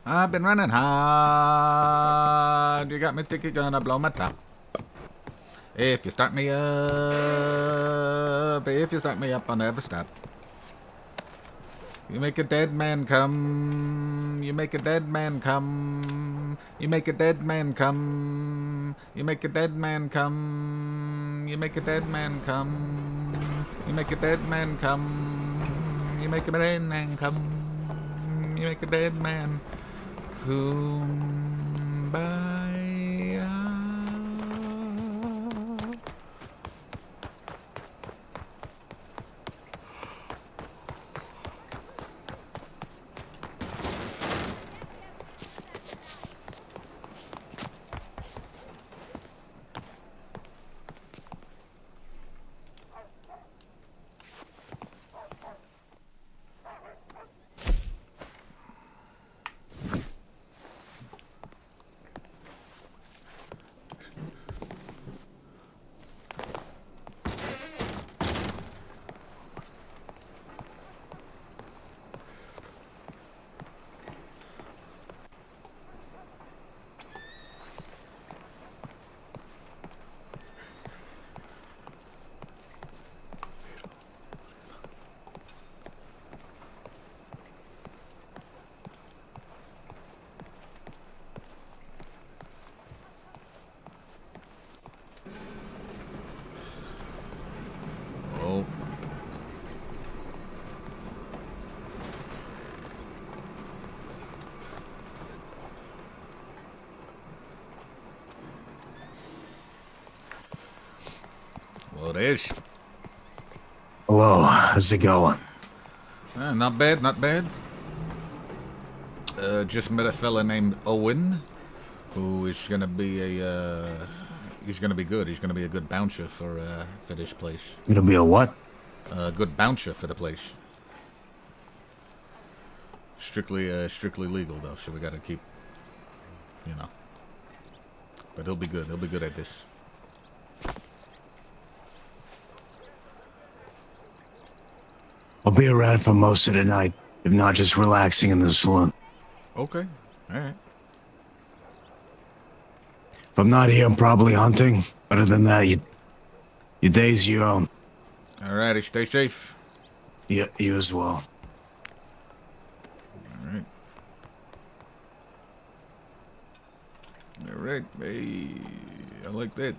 I've been running hard. You got me think you're gonna blow my top. If you start me up, I'll never stop. You make a dead man come. You make a dead man come. You make a dead man come. You make a dead man come. You make a dead man come. You make a dead man come. You make a dead man come. You make a dead man kumbaya. Oh. Well, there's. Hello, how's it going? Not bad, not bad. Just met a fella named Owen, who is gonna be a. He's gonna be good. He's gonna be a good bouncer for this place. Gonna be a what? A good bouncer for the place. Strictly legal though, so we gotta keep, you know. But he'll be good. He'll be good at this. I'll be around for most of the night, if not just relaxing in the saloon. Okay. All right. If I'm not here, I'm probably hunting. Other than that, your day's your own. All righty. Stay safe. Yeah, you as well. All right. All right. Hey, I like that.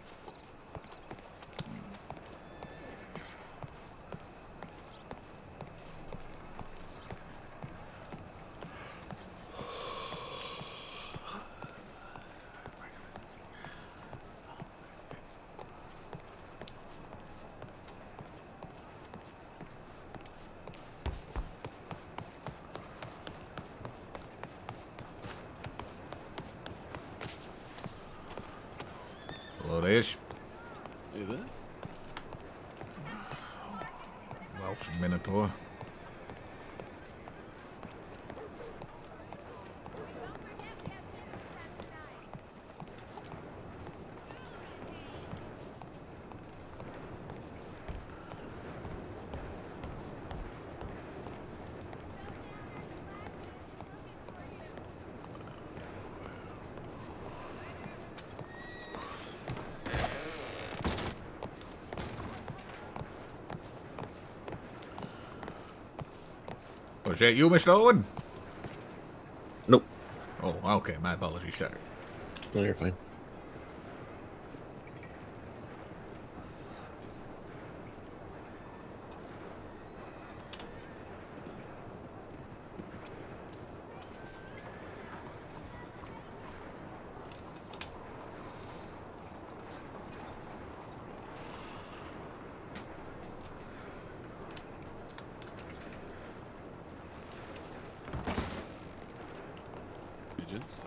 Hello, there's. You there? Welsh Minotaur. Was that you, Mr. Owen? Nope. Oh, okay. My apologies, sir. No, you're fine. Agents?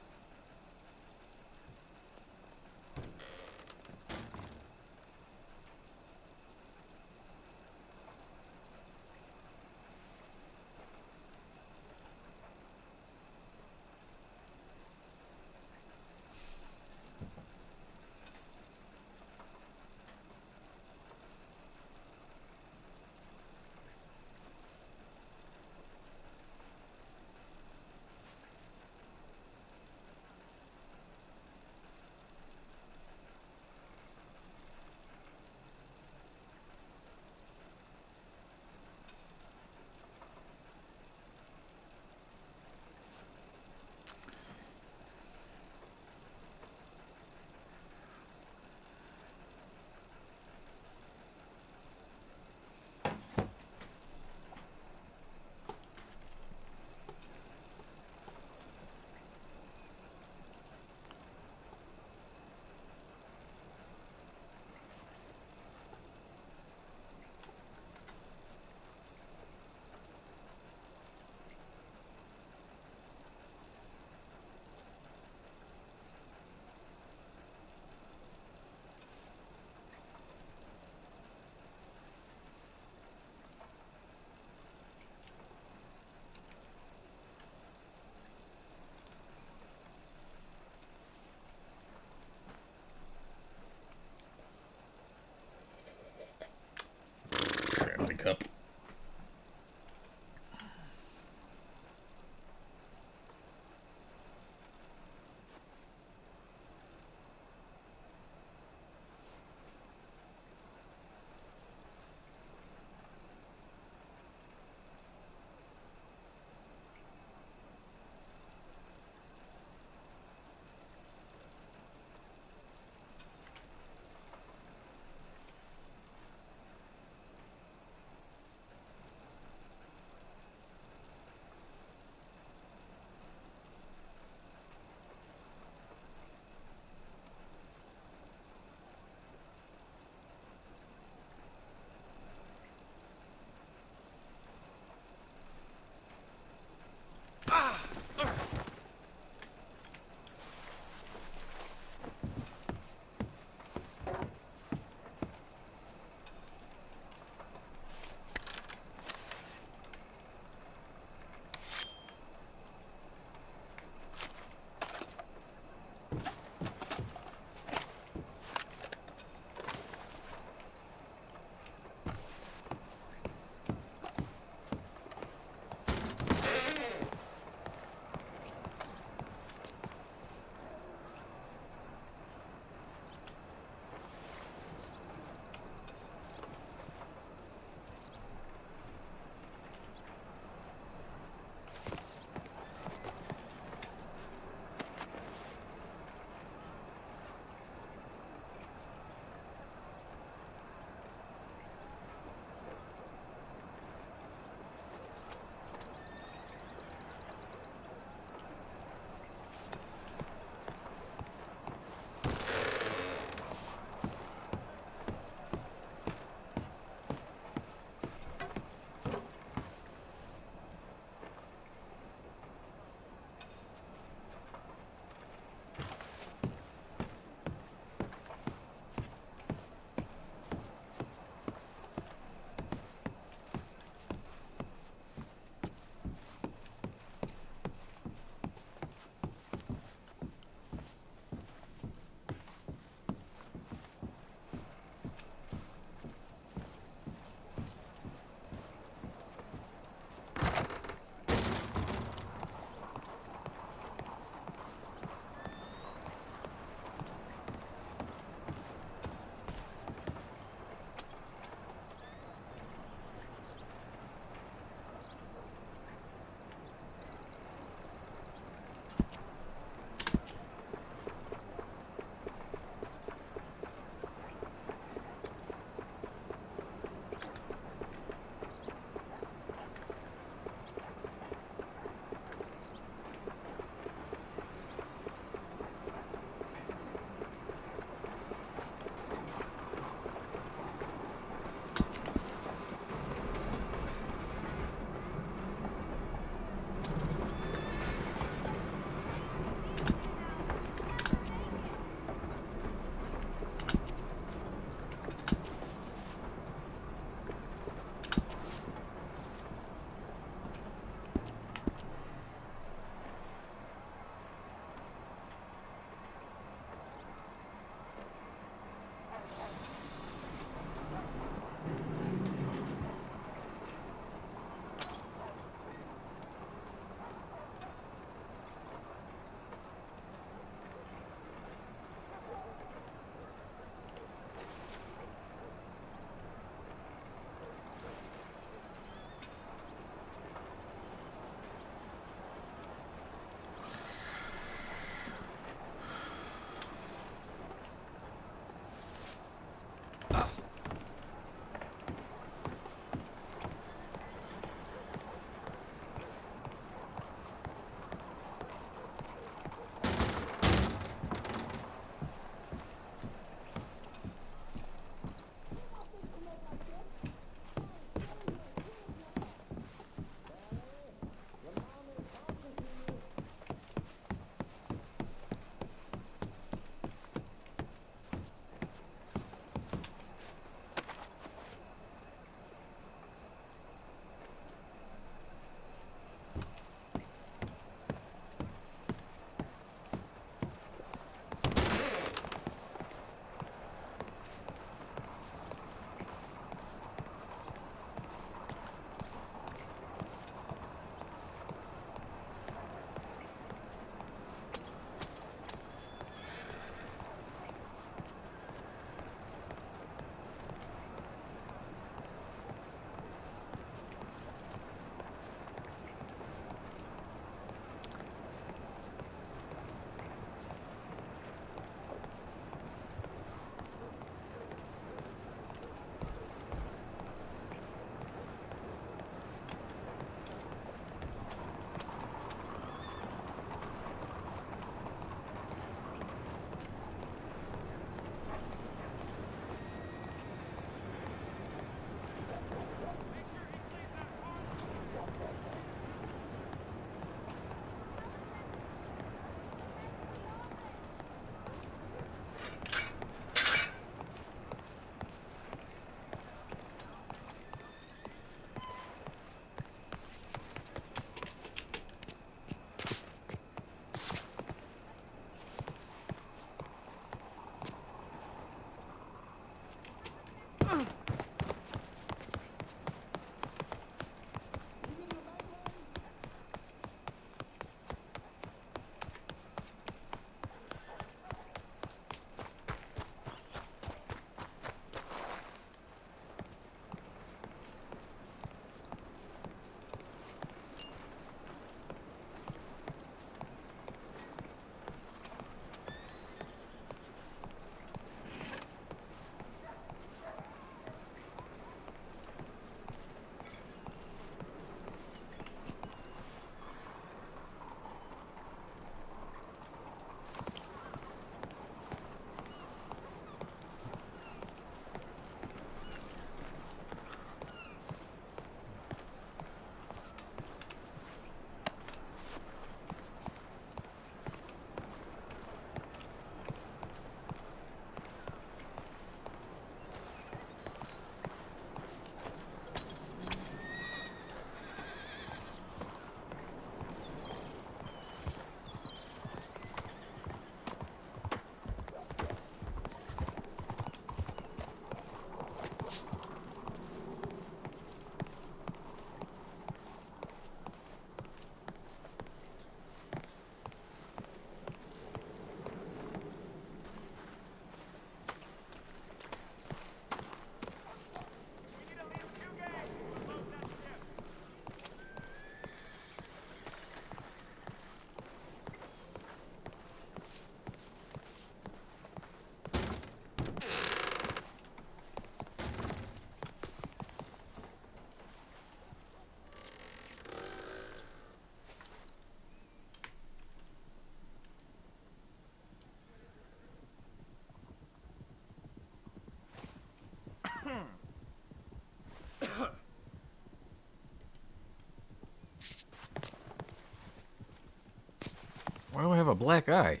Why do I have a black eye?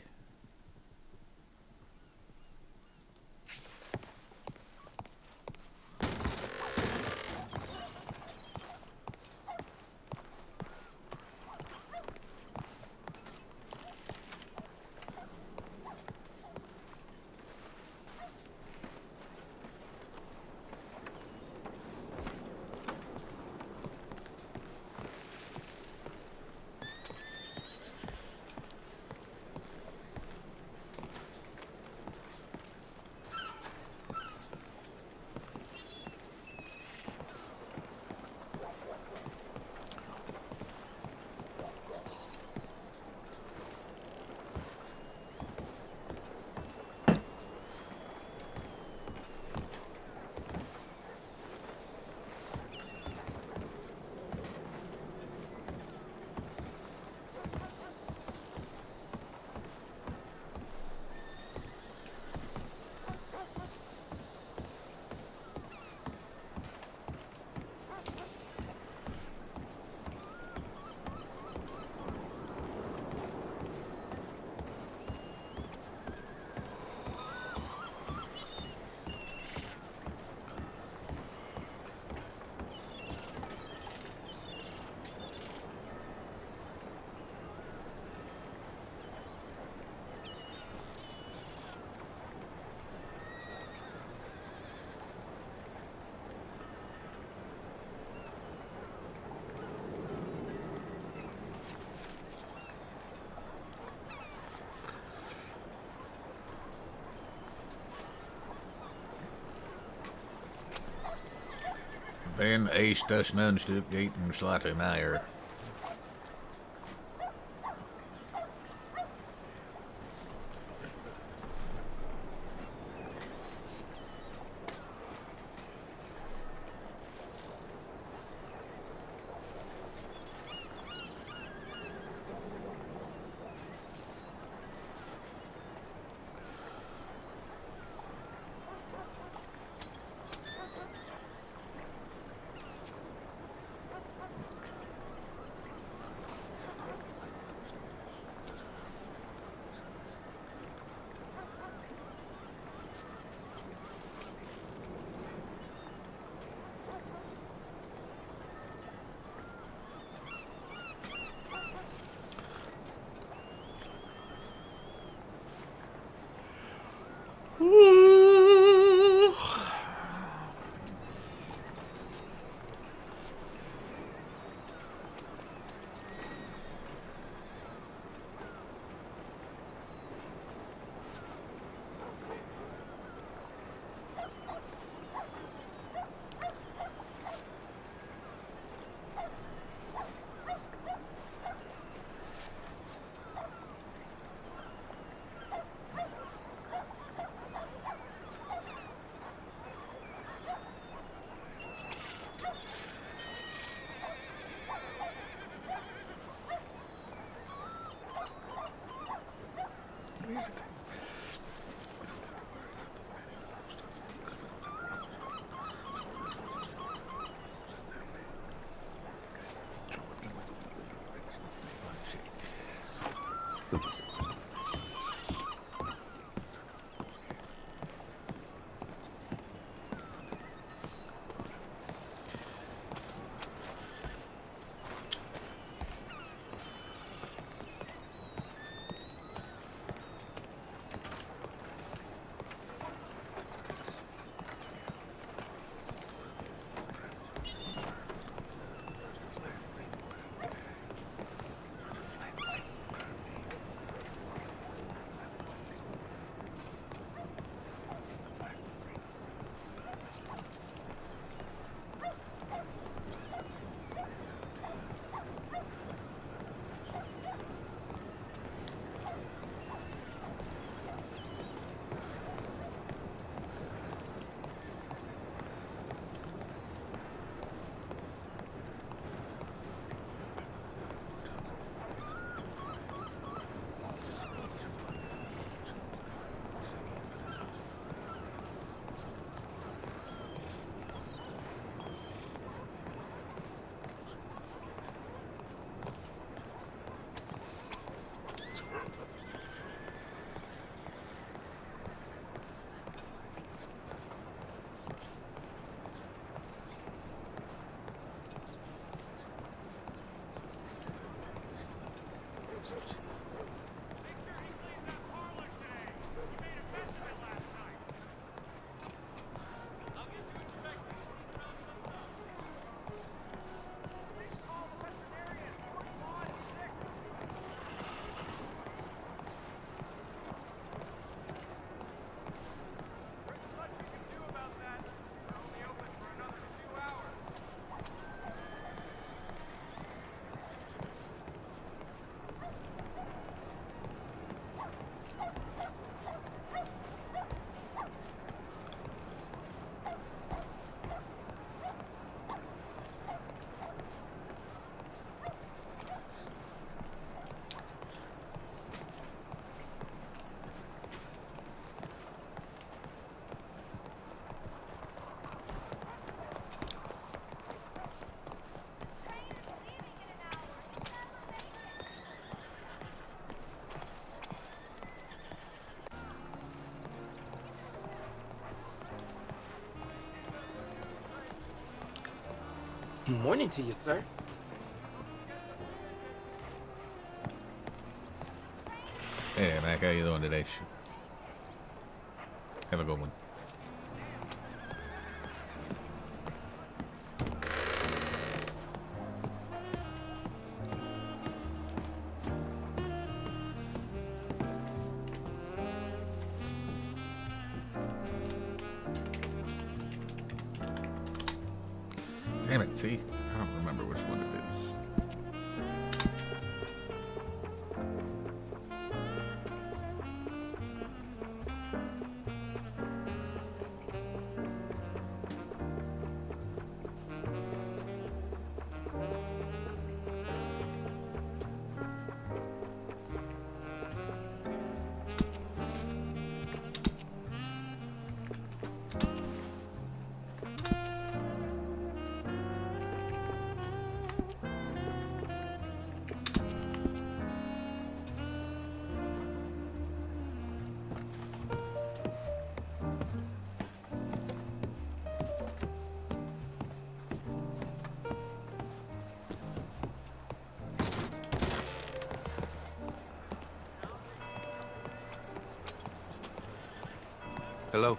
Wenn ich das Stück geht und Schlatte näher. Morning to you, sir. Hey, Mac, how you doing today? Have a good one. Damn it, see? I don't remember which one it is. Hello.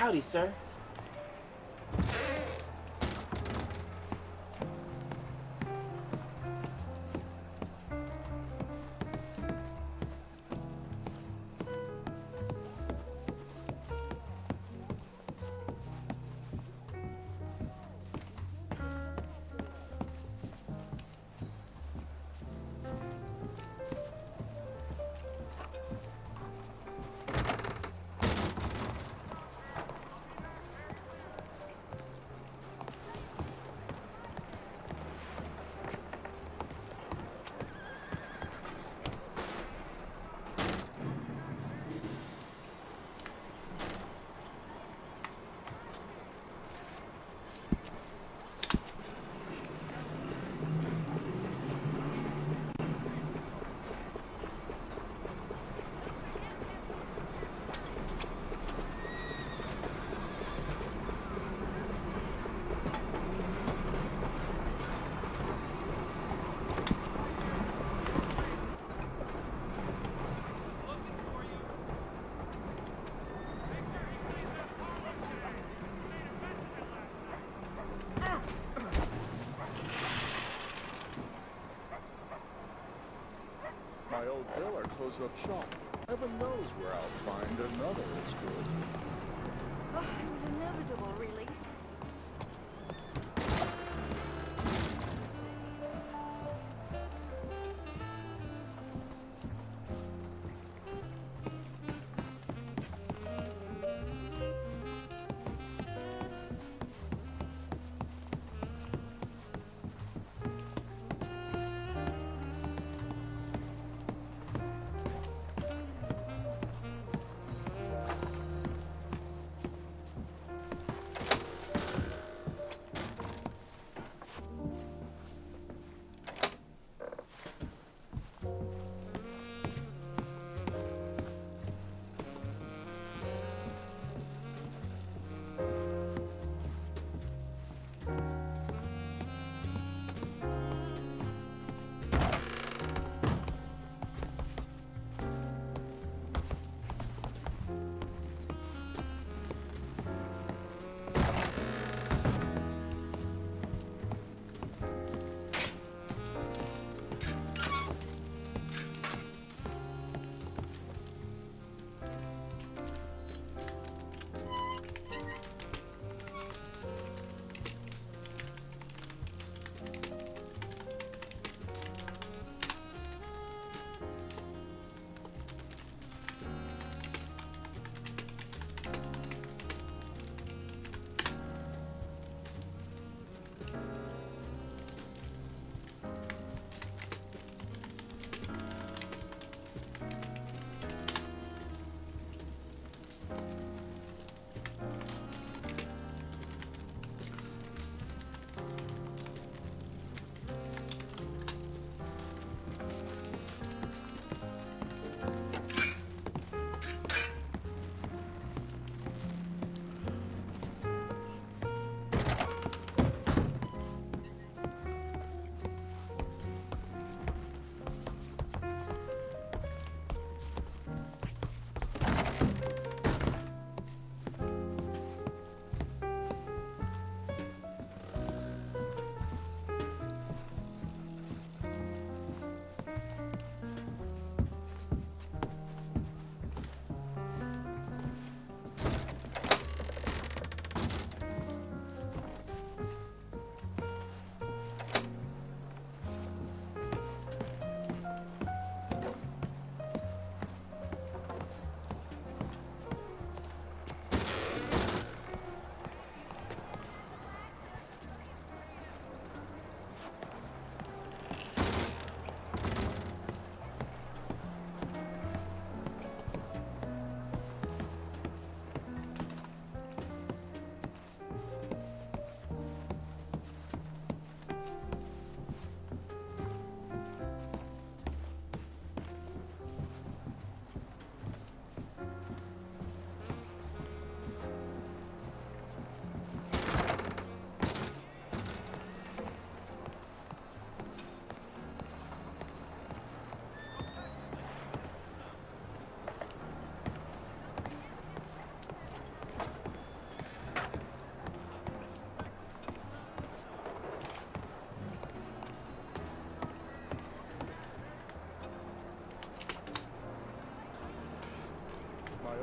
Howdy, sir. My old dealer closed up shop. Heaven knows where I'll find another as good. Oh, it was inevitable, really.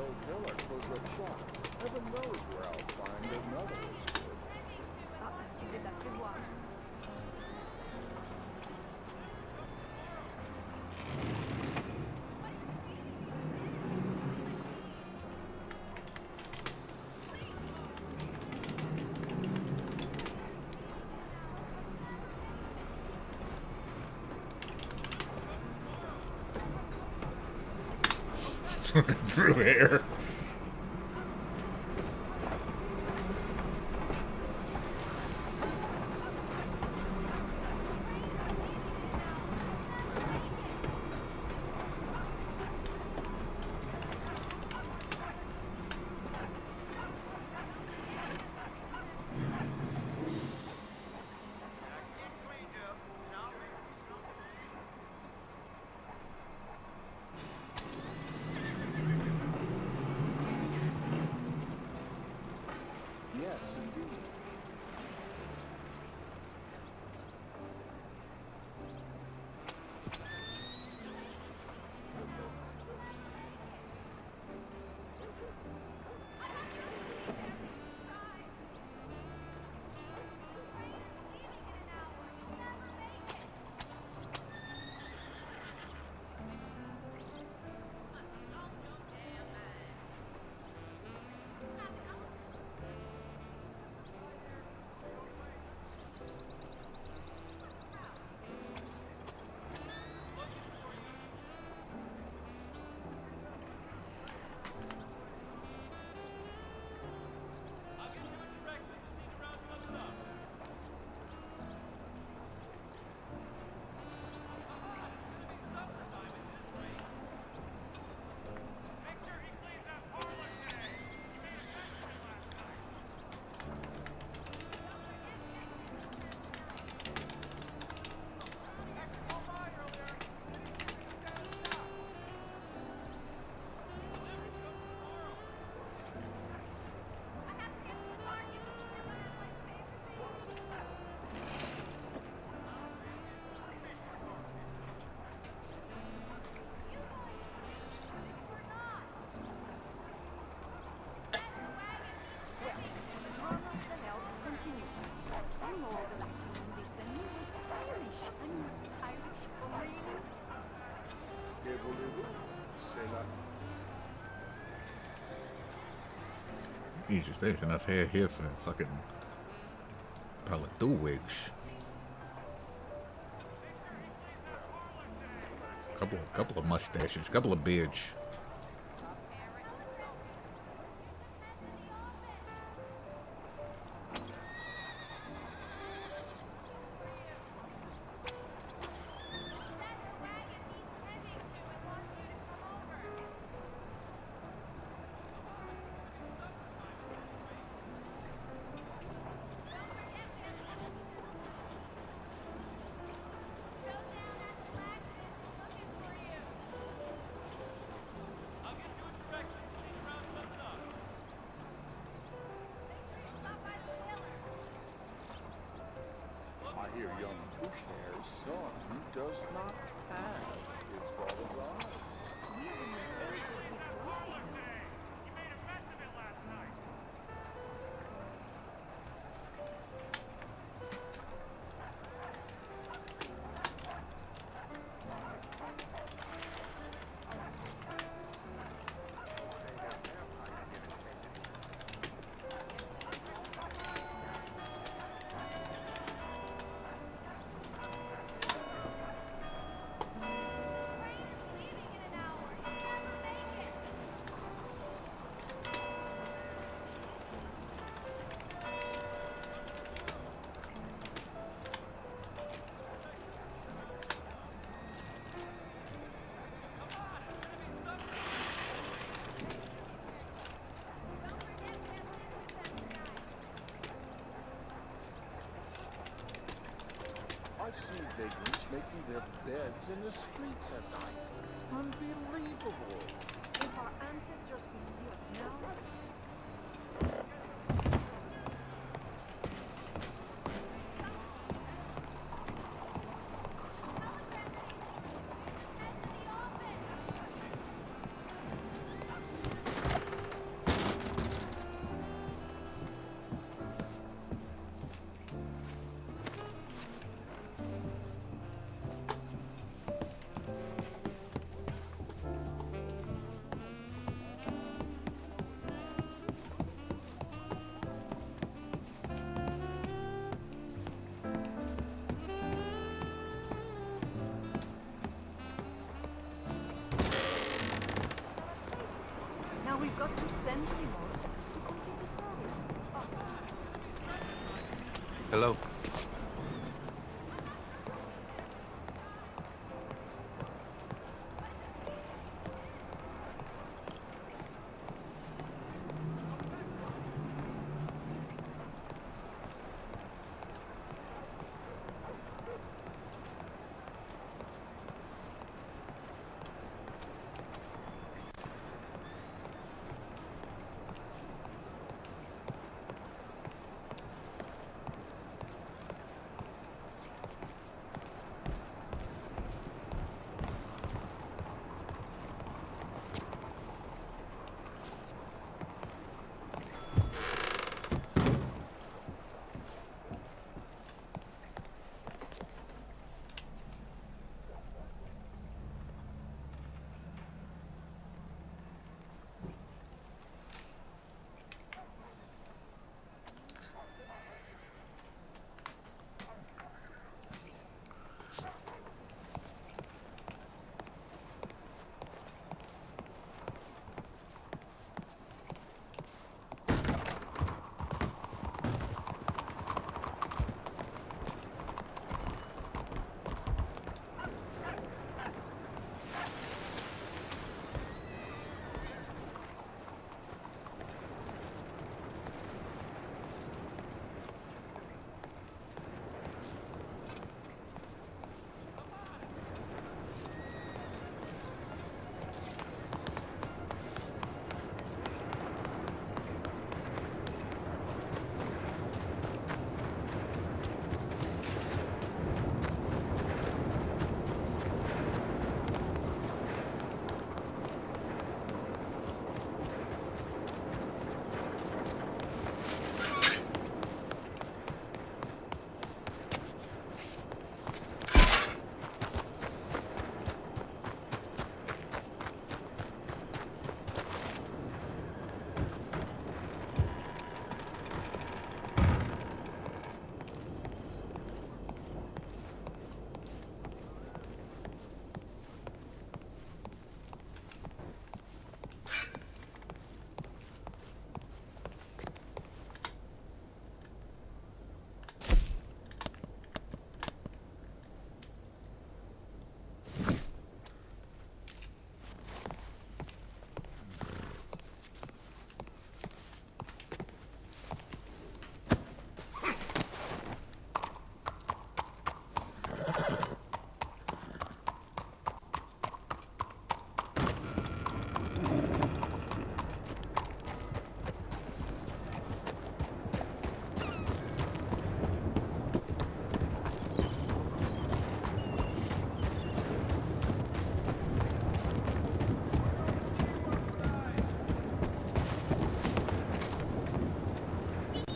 old villa closed up shop. Heaven knows where I'll find another as good. Ah, c'était à prévoir. Through here. Yes, indeed. Jesus, there's enough hair here for fucking probably 2 wigs. Couple of mustaches, couple of beards. I hear young Pushner's son does not have his father's eyes. I've seen vagrants making their beds in the streets at night. Unbelievable. If our ancestors could see us now, Now we've got 2 century more to complete the service. Hello.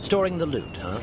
Storing the loot, huh?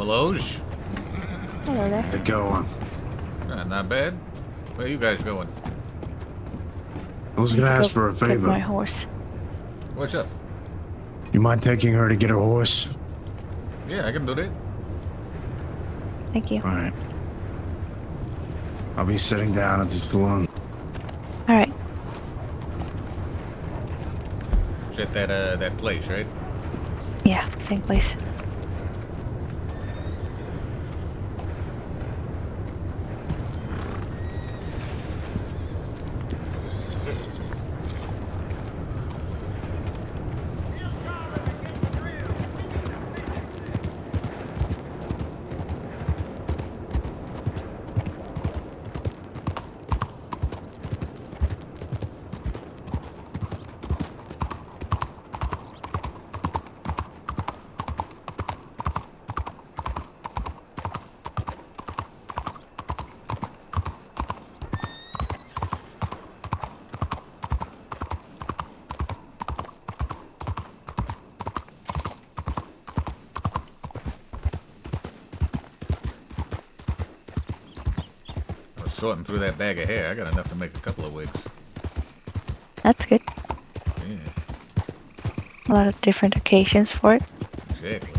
Hello's. Hello there. How's it going? Not bad. Where you guys going? I was Need gonna to ask go for a get favor. my horse. What's up? You mind taking her to get her horse? Yeah, I can do that. Thank you. Alright. I'll be sitting down at the saloon. at that place, right? Yeah, same place. I was sorting through that bag of hair. I got enough to make a couple of wigs. That's good. Yeah, A lot of different occasions for it. exactly.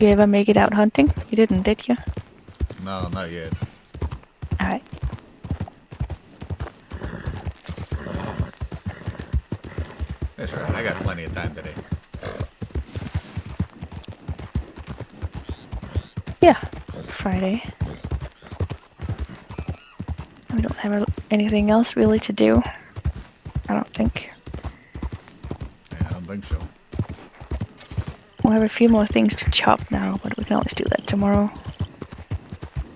You ever make it out hunting? You didn't, did you? No, not yet. Alright. That's right. I got plenty of time today. Yeah, Friday. We don't have anything else really to do. I don't think. Yeah, I don't think so. We'll have a few more things to chop now, but we can always do that tomorrow.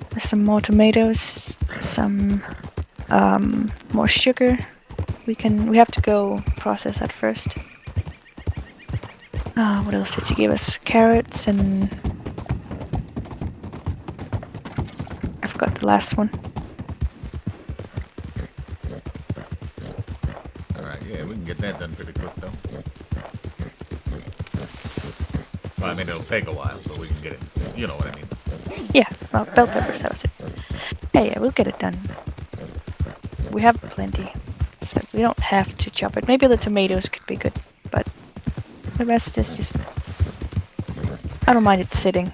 There's some more tomatoes, some more sugar. We have to go process that first. What else did you give us? Carrots and I forgot the last one. Alright, yeah, we can get that done pretty quick, though. Well, I mean, it'll take a while, but we can get it. You know what I mean. Yeah, well, bell peppers, that was it. Yeah, we'll get it done. We have plenty, so we don't have to chop it. Maybe the tomatoes could be good, but the rest is just... I don't mind it sitting.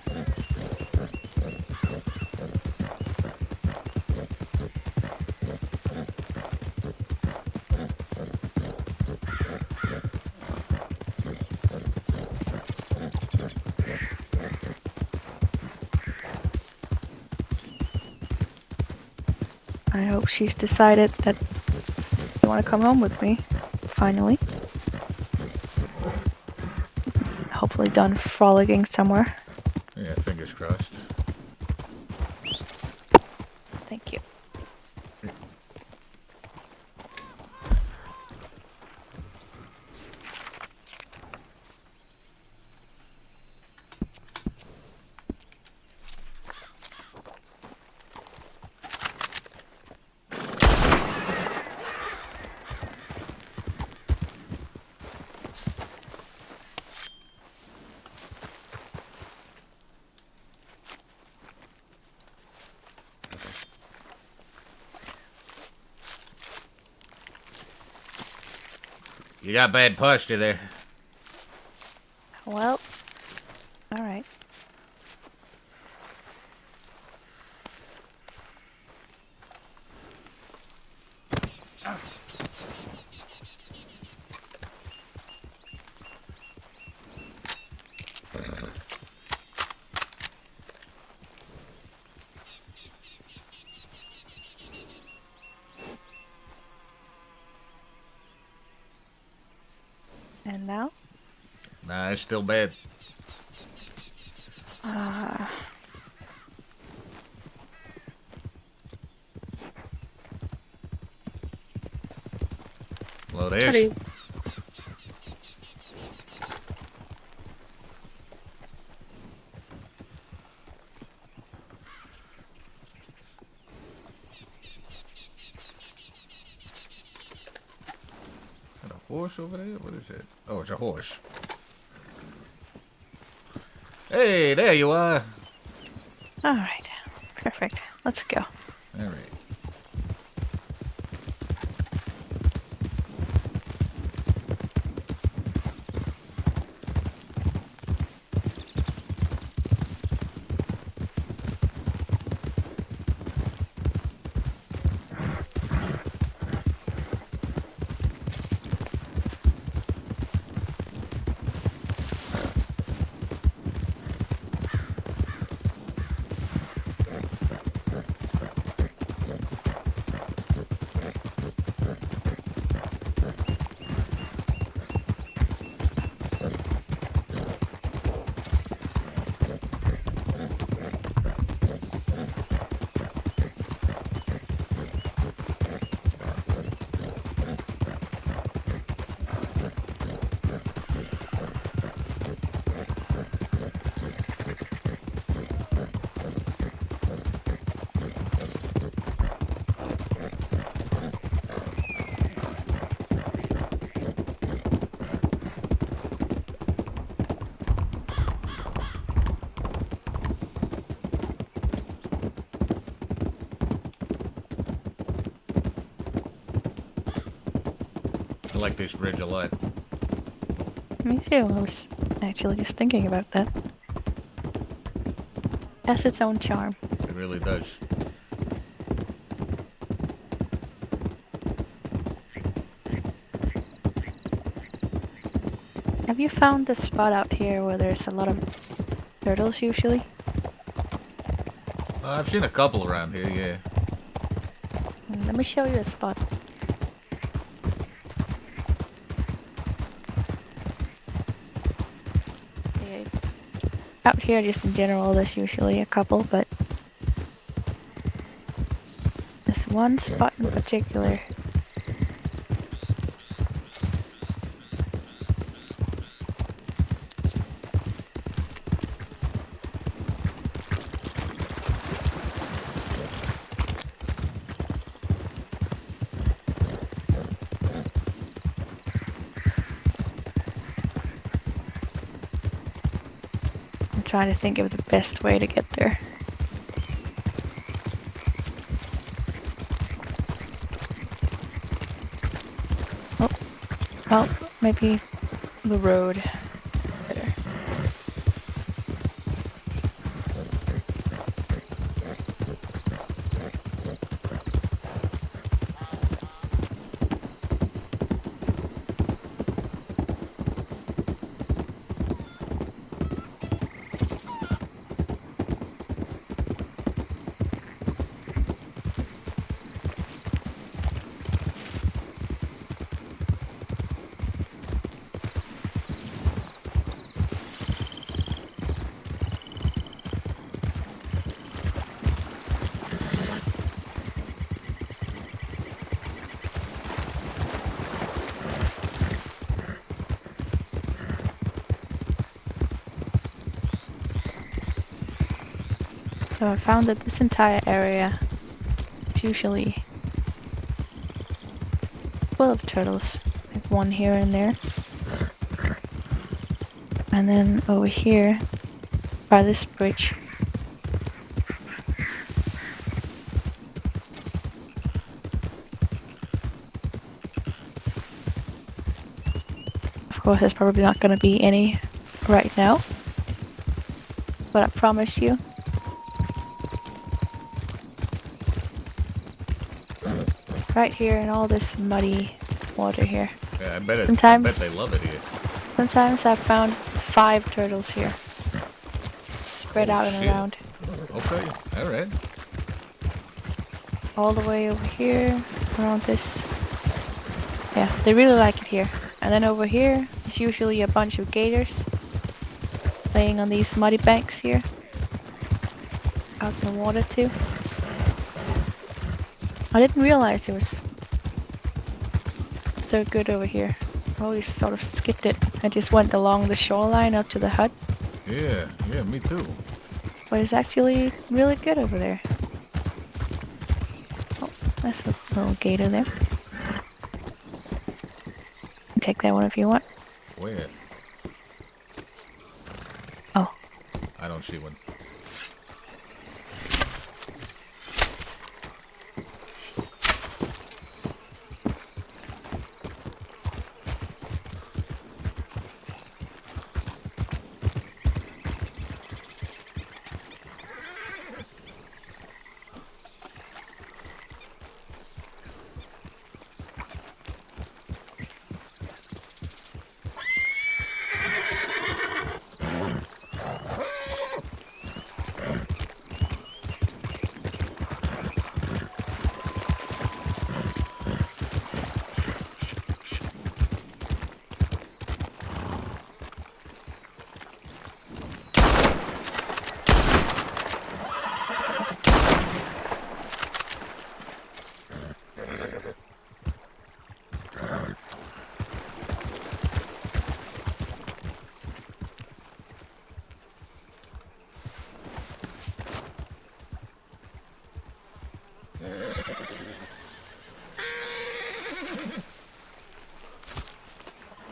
I hope she's decided that you want to come home with me, finally. Hopefully done frolicking somewhere. Yeah, fingers crossed. Thank you. You got bad posture there. Well, alright. And now? Nah, it's still bad. Hello there. Howdy. horse over there? What is it? Oh, it's a horse. Hey, there you are. Alright. Perfect. Let's go. All right. I like this bridge a lot. Me too. I was actually just thinking about that. Has its own charm. It really does. Have you found the spot out here where there's a lot of turtles usually? I've seen a couple around here, yeah. Let me show you a spot. Yeah, out here, just in general, there's usually a couple, but there's one spot in particular. I'm trying to think of the best way to get there. Oh, well, maybe the road is better. So I found that this entire area is usually full of turtles. Like one here and there. And then over here, by this bridge, of course there's probably not going to be any right now, but I promise you right here in all this muddy water here. Yeah, I bet Sometimes- they love it here. Sometimes I've found 5 turtles here, spread Oh, out and shit. around. Okay, all right. All the way over here, around this. Yeah, they really like it here. And then over here is usually a bunch of gators laying on these muddy banks here. Out in the water too. I didn't realize it was so good over here. I always sort of skipped it. I just went along the shoreline up to the hut. Yeah, me too. But it's actually really good over there. Oh, that's a little gator there. take that one if you want. Where? Oh. I don't see one.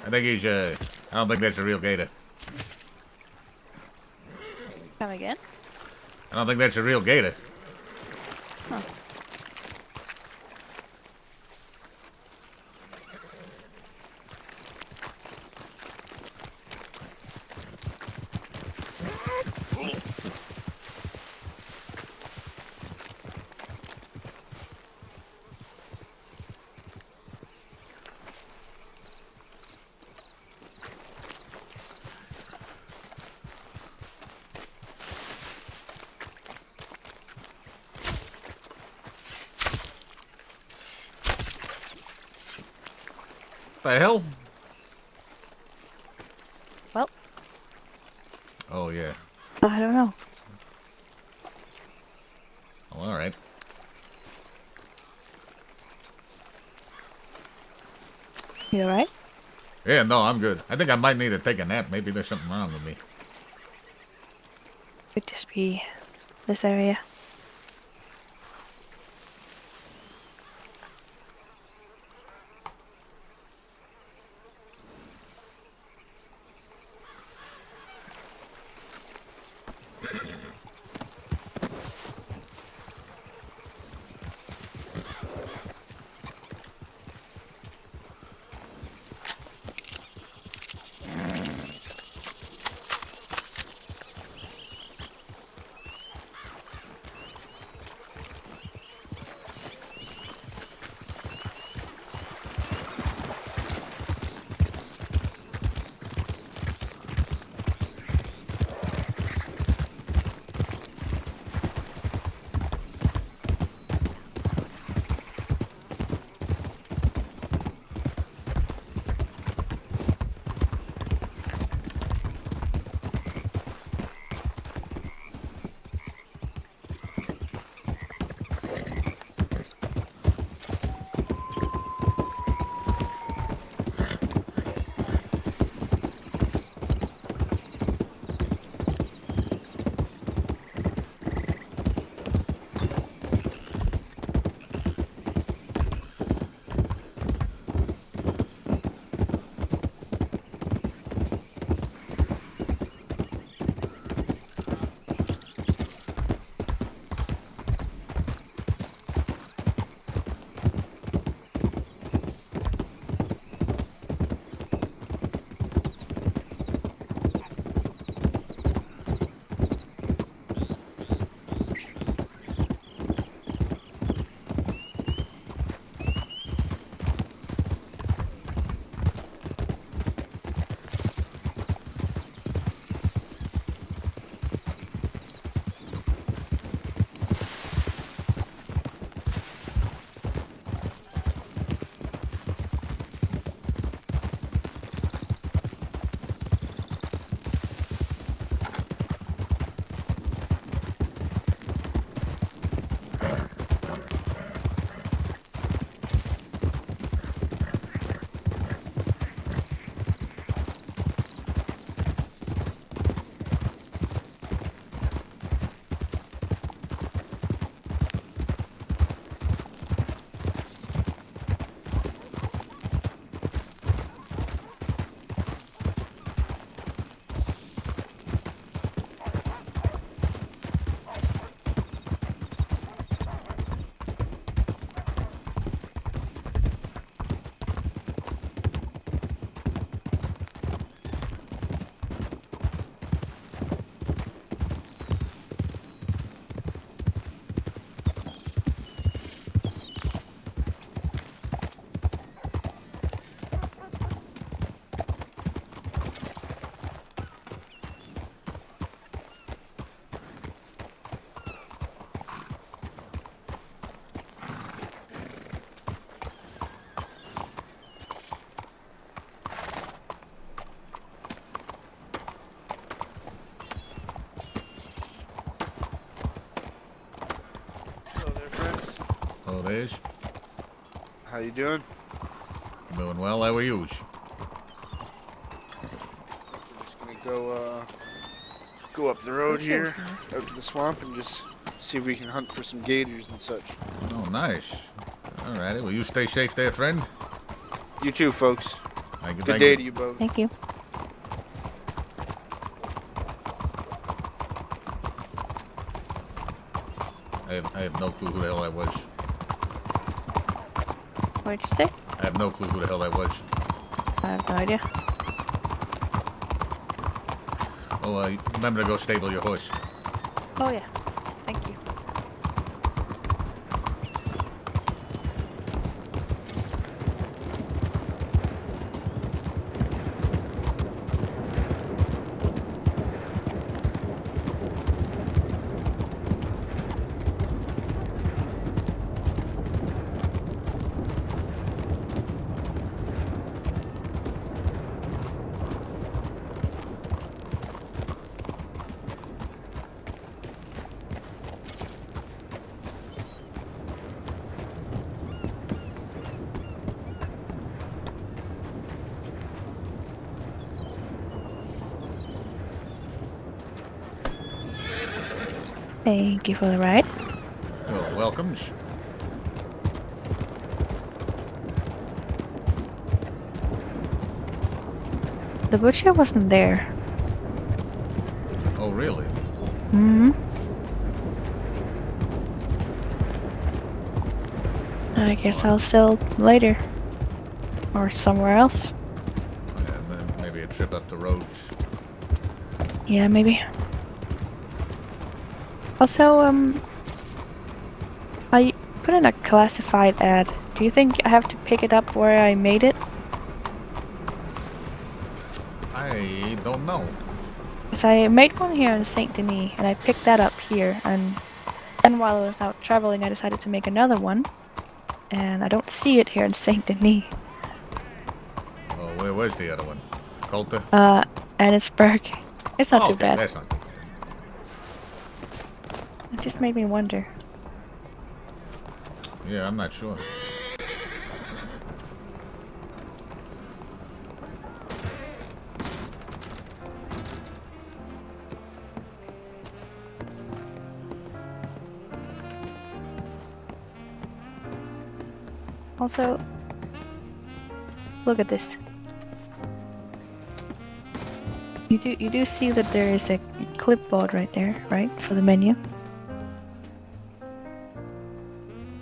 I think he's, I don't think that's a real gator. Come again? I don't think that's a real gator. Huh. The hell? Well, Oh, yeah. I don't know. Oh, alright. You alright? Yeah, no, I'm good. I think I might need to take a nap. Maybe there's something wrong with me. Could just be this area. Liz. How you doing? Doing well. How are you? We're just gonna go up the road here, out to the swamp, and just see if we can hunt for some gators and such. Oh, nice. Alrighty. Well, you stay safe there, friend. You too, folks. Thank you. Good Thank day you. to you both. Thank you. I have no clue who the hell that was. What did you say? I have no clue who the hell that was. I have no idea. Oh, remember to go stable your horse. Oh yeah. Thank you. Thank you for the ride. Well, welcomes. The butcher wasn't there. Oh, really? Hmm. I guess I'll sell later. Or somewhere else. Yeah, maybe a trip up the roads. Yeah, maybe. Also, I put in a classified ad. Do you think I have to pick it up where I made it? I don't know. Because I made one here in Saint Denis, and I picked that up here, and then while I was out traveling, I decided to make another one, and I don't see it here in Saint Denis. Oh, where was the other one? Coulter? Annisburg. It's not Oh, too okay, bad. that's not too bad. It just made me wonder. Yeah, I'm not sure. Also, look at this. You do see that there is a clipboard right there, right, for the menu?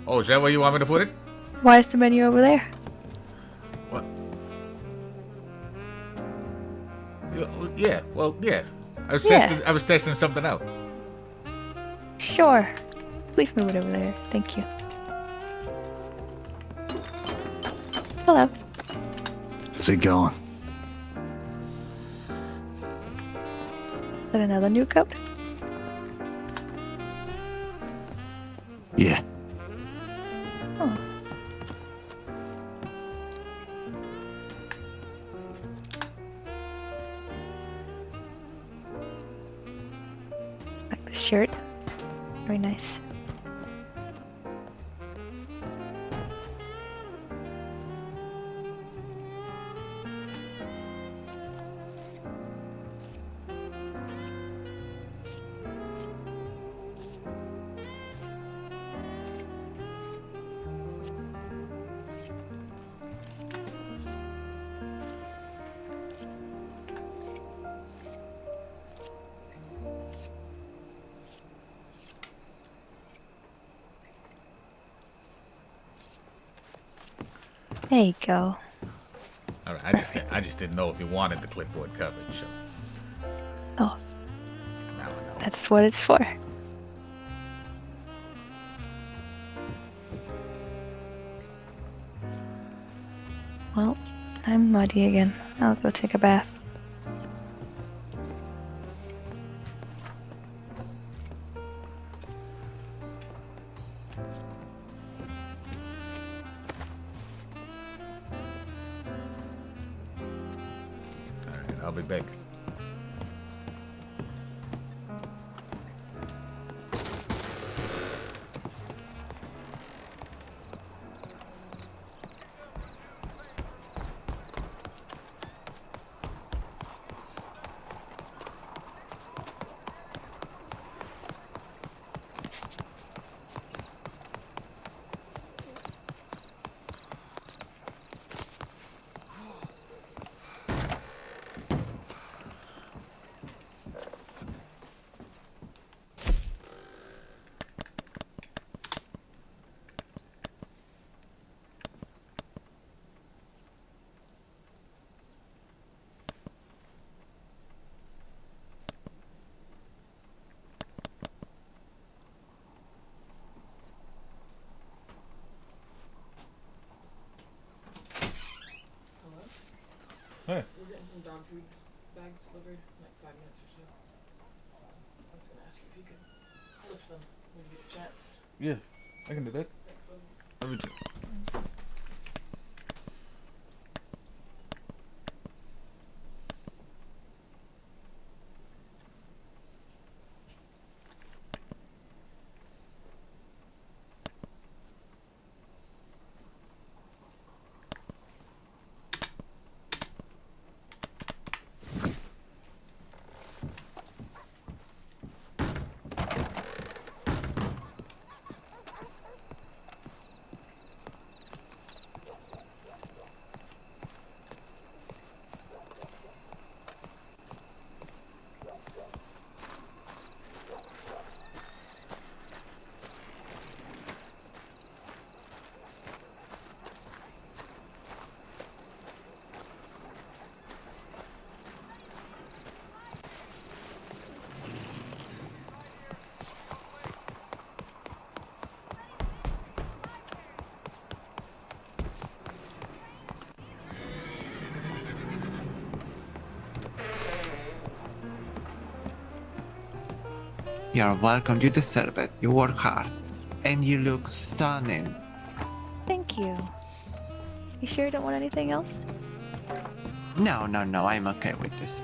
Oh, is that where you want me to put it? Why is the menu over there? What? Yeah, well, yeah. I was testing something out. Sure. Please move it over there. Thank you. Hello. How's it going? With another new coat? Yeah. Oh. Like the shirt. Very nice. There you go. All right, I just didn't know if you wanted the clipboard covered, so Oh, now I know. that's what it's for. Well, I'm muddy again. I'll go take a bath. All right, I'll be back. dog food bags delivered in like 5 minutes or so. I was gonna ask you if you could lift them when you get a chance. Yeah, I can do that. Thanks, love. Everything. You're welcome. You deserve it. You work hard. And you look stunning. Thank you. You sure you don't want anything else? No, I'm okay with this.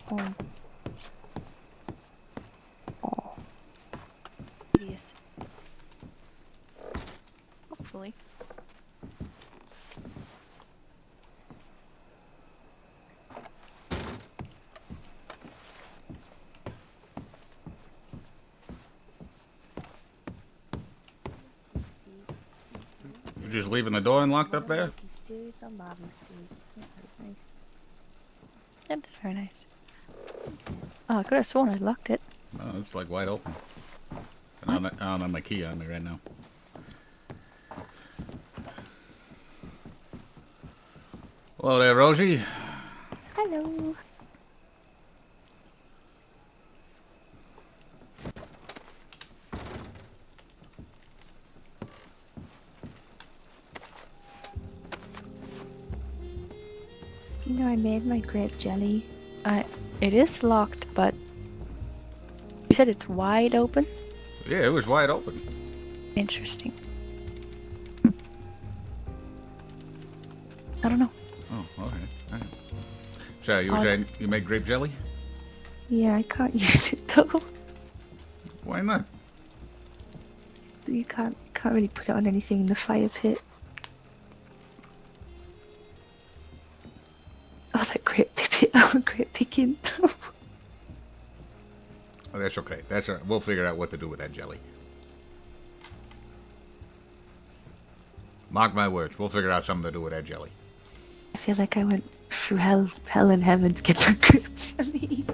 Oh. Oh. Yes. Hopefully. You just leaving the door unlocked up there? Stews or Marvin stews. Yeah, that was nice. That is very nice. Oh, I could have sworn I locked it. No, it's like wide open. And I don't have my key on me right now. Hello there, Rosie. Hello. You know, I made my grape jelly. It is locked, but you said it's wide open? Yeah, it was wide open. Interesting. I don't know. Oh, okay. So you were saying you make grape jelly? Yeah, I can't use it though. Why not? You can't really put it on anything in the fire pit. Oh, that grape picking. Oh, that's okay. We'll figure out what to do with that jelly. Mark my words. We'll figure out something to do with that jelly. I feel like I went through hell and heaven to get the grape jelly.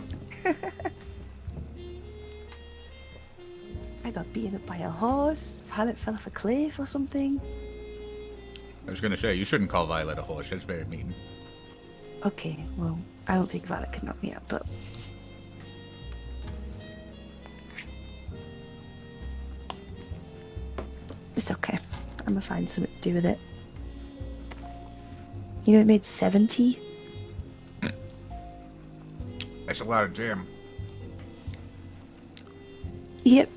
I got beaten up by a horse. Violet fell off a cliff or something. I was gonna say, you shouldn't call Violet a horse. That's very mean. Okay, well, I don't think Violet can knock me out, but... It's okay. I'm gonna find something to do with it. You know, it made 70. That's a lot of jam. Yep.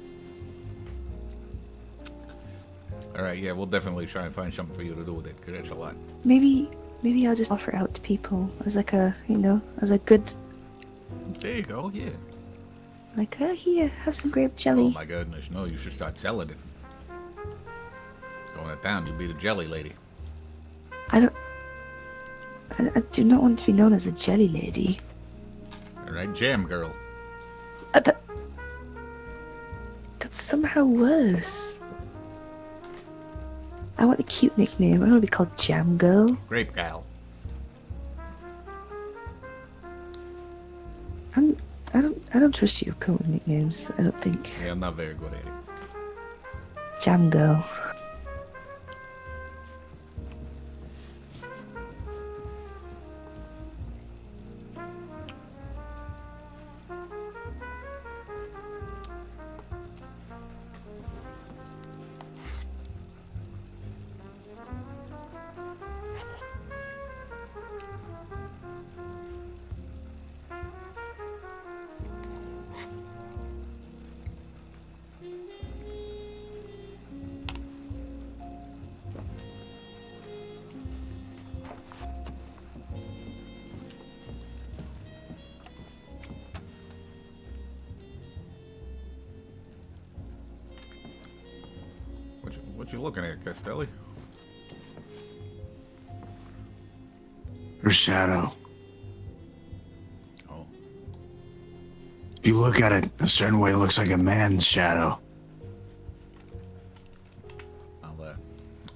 Alright, yeah, we'll definitely try and find something for you to do with it, because that's a lot. Maybe I'll just offer it out to people as like a, you know, as a good... There you go, yeah. Like, here, have some grape jelly. Oh my goodness, no, you should start selling it. Going to town, you'll be the jelly lady. I do not want to be known as a jelly lady. Alright, jam girl. That's somehow worse. I want a cute nickname. I want to be called Jam Girl. Grape gal. I don't trust you coming with nicknames. I don't think. Yeah, I'm not very good at it. Jam Girl. What you looking at, Castelli? Her shadow. Oh. If you look at it a certain way, it looks like a man's shadow.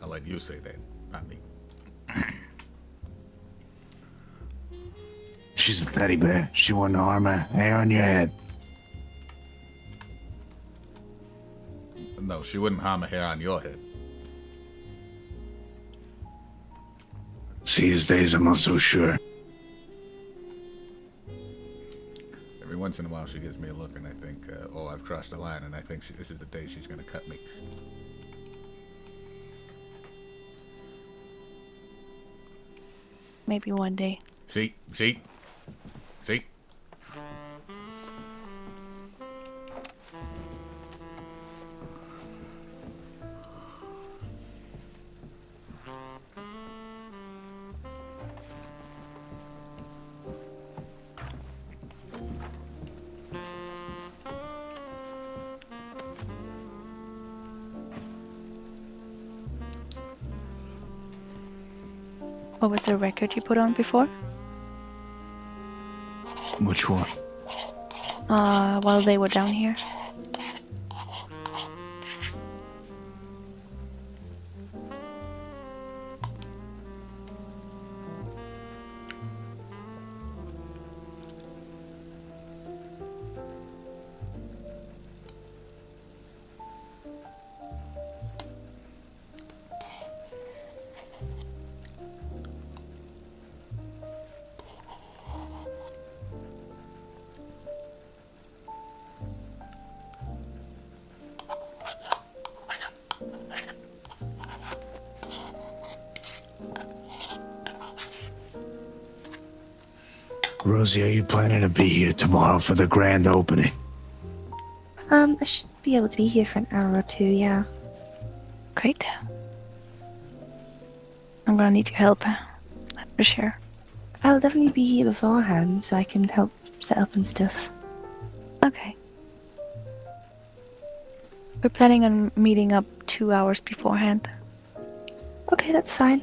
I'll let you say that, not me. She's a teddy bear. She wouldn't harm her. Hair on your head. No, she wouldn't harm a hair on your head. See, these days I'm not so sure. Every once in a while she gives me a look and I think, oh, I've crossed the line, and I think this is the day she's going to cut me. Maybe one day. See? What was the record you put on before? Which one? While they were down here. Rosie, are you planning to be here tomorrow for the grand opening? I should be able to be here for an hour or two, yeah. Great. I'm gonna need your help. That's for sure. I'll definitely be here beforehand so I can help set up and stuff. Okay. We're planning on meeting up 2 hours beforehand. Okay, that's fine.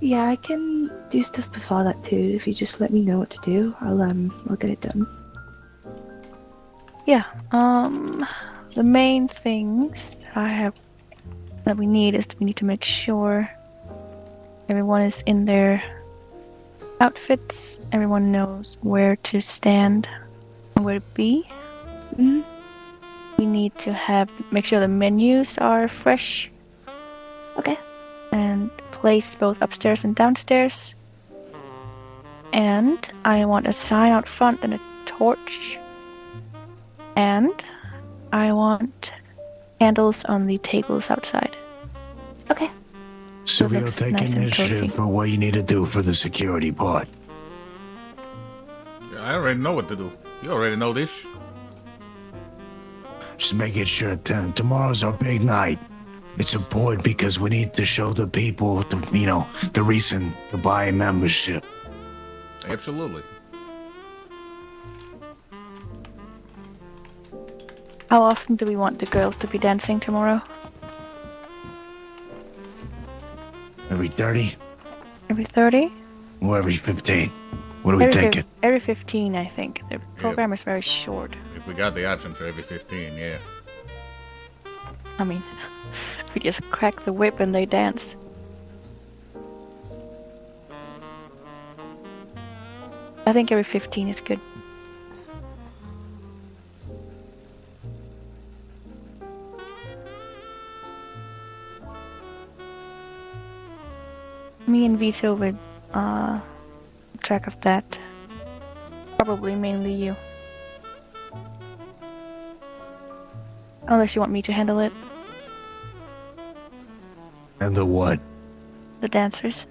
Yeah, I can do stuff before that too. If you just let me know what to do, I'll get it done. Yeah, the main things that we need is we need to make sure everyone is in their outfits, everyone knows where to stand and where to be. Mm-hmm. We need to make sure the menus are fresh. Okay. And placed both upstairs and downstairs. And I want a sign out front and a torch. And I want candles on the tables outside. Okay. Silvio, looks take nice and initiative cozy. for what you need to do for the security part. Yeah, I already know what to do. You already know this. Just make it sure tomorrow's our big night. It's important because we need to show the people, the reason to buy a membership. Absolutely. How often do we want the girls to be dancing tomorrow? Every 30 Every 30? or every 15? What are we thinking? Every 15, I think. The program is very short. If we got the option for every 15, yeah. I mean, if we just crack the whip and they dance. I think every 15 is good. Me and Vito would track of that. Probably mainly you. Unless you want me to handle it. And the what? The dancers.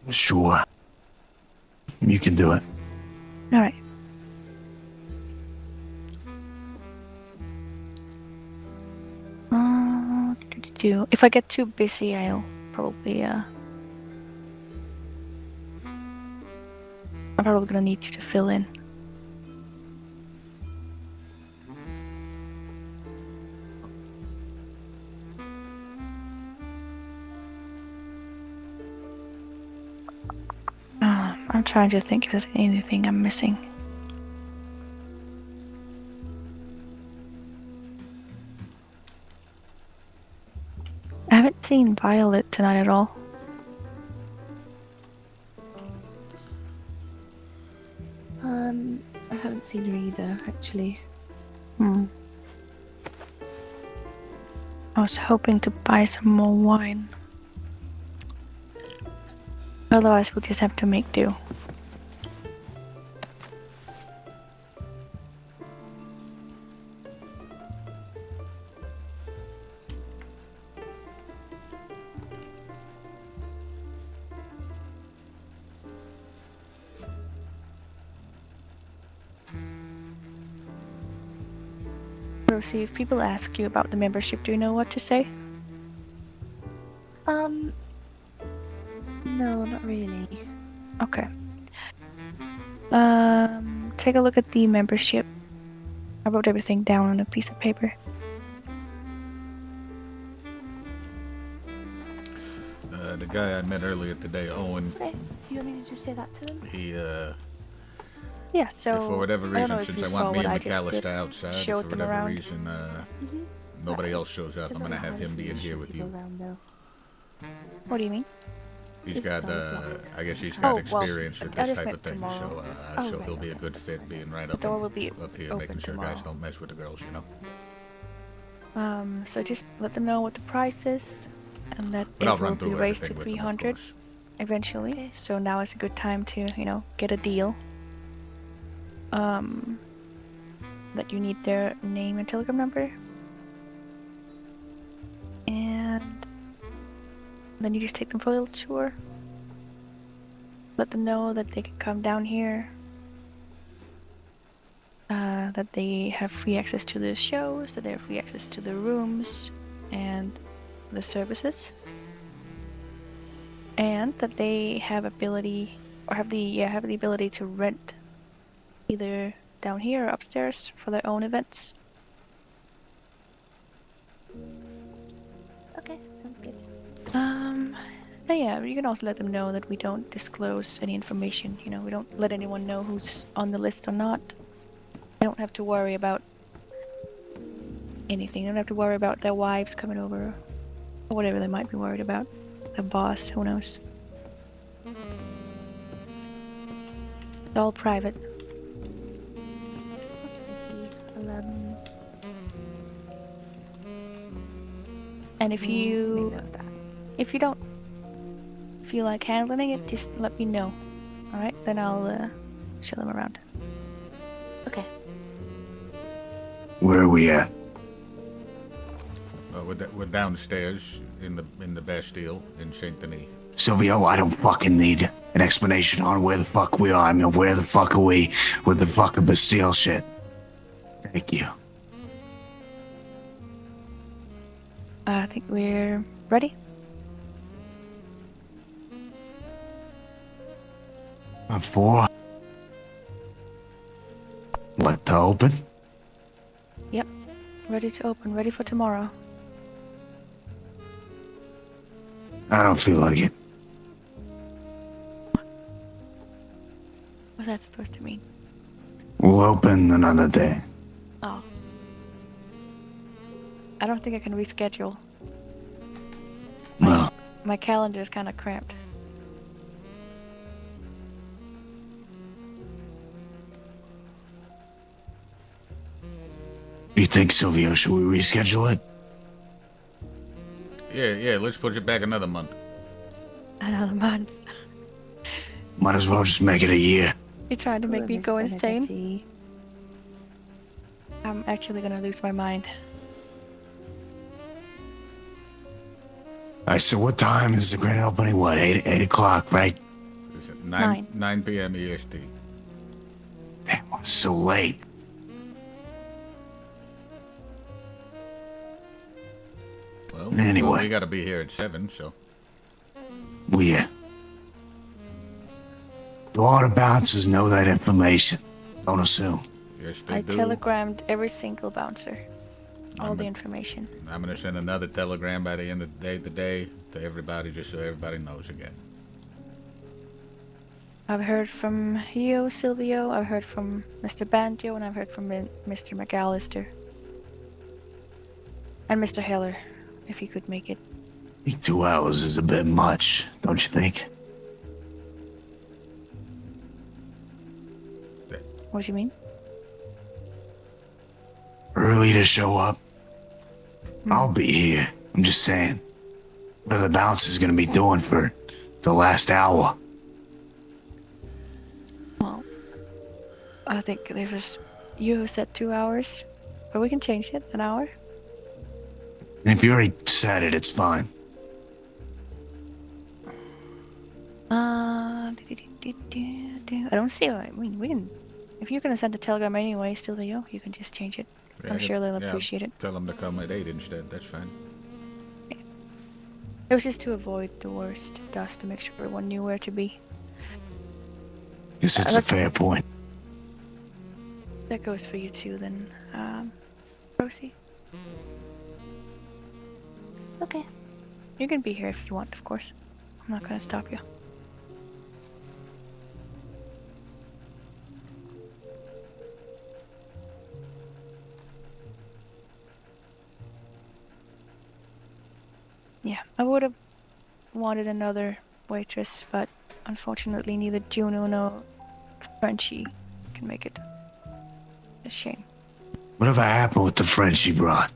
Sure. You can do it. Alright. If I get too busy, I'll probably I'm probably gonna need you to fill in. I'm trying to think if there's anything I'm missing. I haven't seen Violet tonight at all. I haven't seen her either, actually. I was hoping to buy some more wine. Otherwise, we'll just have to make do. Rosie, if people ask you about the membership, do you know what to say? No, not really. Okay. Take a look at the membership. I wrote everything down on a piece of paper. The guy I met earlier today, Owen, Okay. Do you want me to just say that to them? he, Yeah, so if for whatever I don't know reason, if you since I saw want me what and I just did. McAllister outside, if Showed for them whatever around. reason, nobody else shows up, I'm gonna have him being here with you. What do you mean? He's got, I guess he's Oh, got well, experience with I this just type meant of thing, tomorrow. so, Oh, so right, he'll be a okay, good that's fit fine. being right The up, door will be up here, open making sure tomorrow. guys don't mess with the girls, you know? So just let them know what the price is, and that But I'll it will run be through raised to everything with them, of 300 course. eventually. Okay. So now is a good time to, get a deal. That you need their name and telegram number. And then you just take them for a little tour. Let them know that they can come down here. That they have free access to the shows, that they have free access to the rooms and the services. And that they have ability, or have the ability to rent either down here or upstairs for their own events. Okay, sounds good. But yeah, you can also let them know that we don't disclose any information. We don't let anyone know who's on the list or not. They don't have to worry about anything. They don't have to worry about their wives coming over or whatever they might be worried about. Their boss, who knows? It's all private. And if you don't feel like handling it, just let me know. All right, then I'll show them around. Okay. Where are we at? We're downstairs in the Bastille in Saint Denis. Silvio, I don't fucking need an explanation on where the fuck we are. I mean, where the fuck are we with the fucking Bastille shit? Thank you. I think we're ready. On 4. Let the open. Yep, ready to open, ready for tomorrow. I don't feel like it. What's that supposed to mean? We'll open another day. Oh. I don't think I can reschedule. Well, My calendar is kind of cramped. you think, Silvio, should we reschedule it? Yeah, let's push it back another month. Another month. Might as well just make it a year. You're trying to make me Miss go insane? Benedetti. I'm actually gonna lose my mind. I said, what time is the grand opening? What, 8 o'clock, right? It's at 9. 9 p.m. EST. Damn, it's so late. Well, Anyway. we gotta be here at 7, so. Well, yeah. Do all the bouncers know that information? Don't assume. Yes, they I do. telegrammed every single bouncer. All the information. I'm gonna send another telegram by the end of the day today to everybody, just so everybody knows again. I've heard from you, Silvio, I've heard from Mr. Banjo, and I've heard from Mr. McAllister. And Mr. Heller, if he could make it. 2 hours is a bit much, don't you think? What do you mean? Early to show up? I'll be here. I'm just saying. What are the bouncers gonna be doing for the last hour? Well, I think there was you who said 2 hours, but we can change it, an hour. And if you already said it, it's fine. I don't see why. I mean, we can. If you're gonna send the telegram anyway, Silvio, you can just change it. Yeah, I'm sure they'll appreciate it. Tell them to come at 8 instead. That's fine. It was just to avoid the worst dust, to make sure everyone knew where to be. Guess it's a fair point. That goes for you too, then, Rosie. Okay. You can be here if you want, of course. I'm not gonna stop you. Yeah, I would have wanted another waitress, but unfortunately neither Juno nor Frenchie can make it. A shame. Whatever happened with the friend she brought?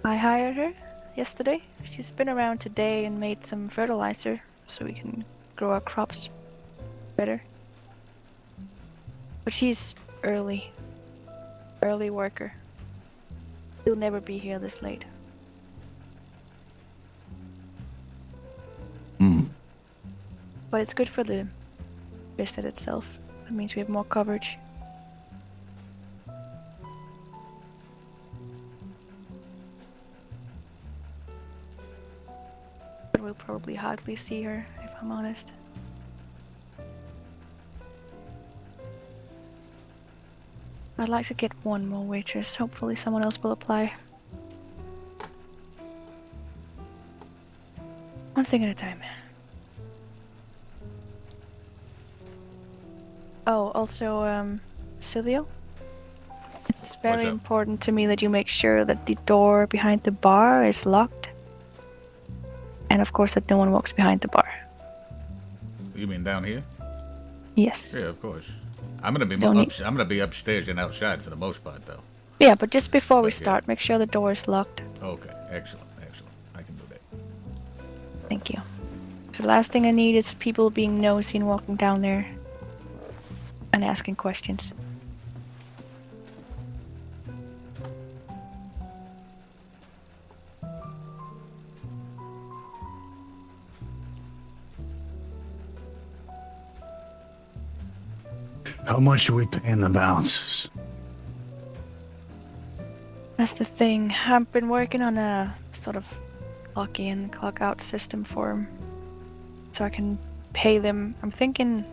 I hired her yesterday. She's been around today and made some fertilizer so we can grow our crops better. But she's early worker. She'll never be here this late. But it's good for the visit itself. It means we have more coverage. But we'll probably hardly see her, if I'm honest. I'd like to get one more waitress. Hopefully someone else will apply. One thing at a time. Oh, also, Silvio? It's very important to me that you make sure that the door behind the bar is locked. And of course that no one walks behind the bar. You mean down here? Yes. Yeah, of course. I'm gonna be I'm gonna be upstairs and outside for the most part, though. Yeah, but just before we start, make sure the door is locked. Okay, excellent, excellent. I can do that. Thank you. The last thing I need is people being nosy and walking down there and asking questions. How much are we paying the bouncers? That's the thing. I've been working on a sort of clock in, clock out system for them. So I can pay them, I'm thinking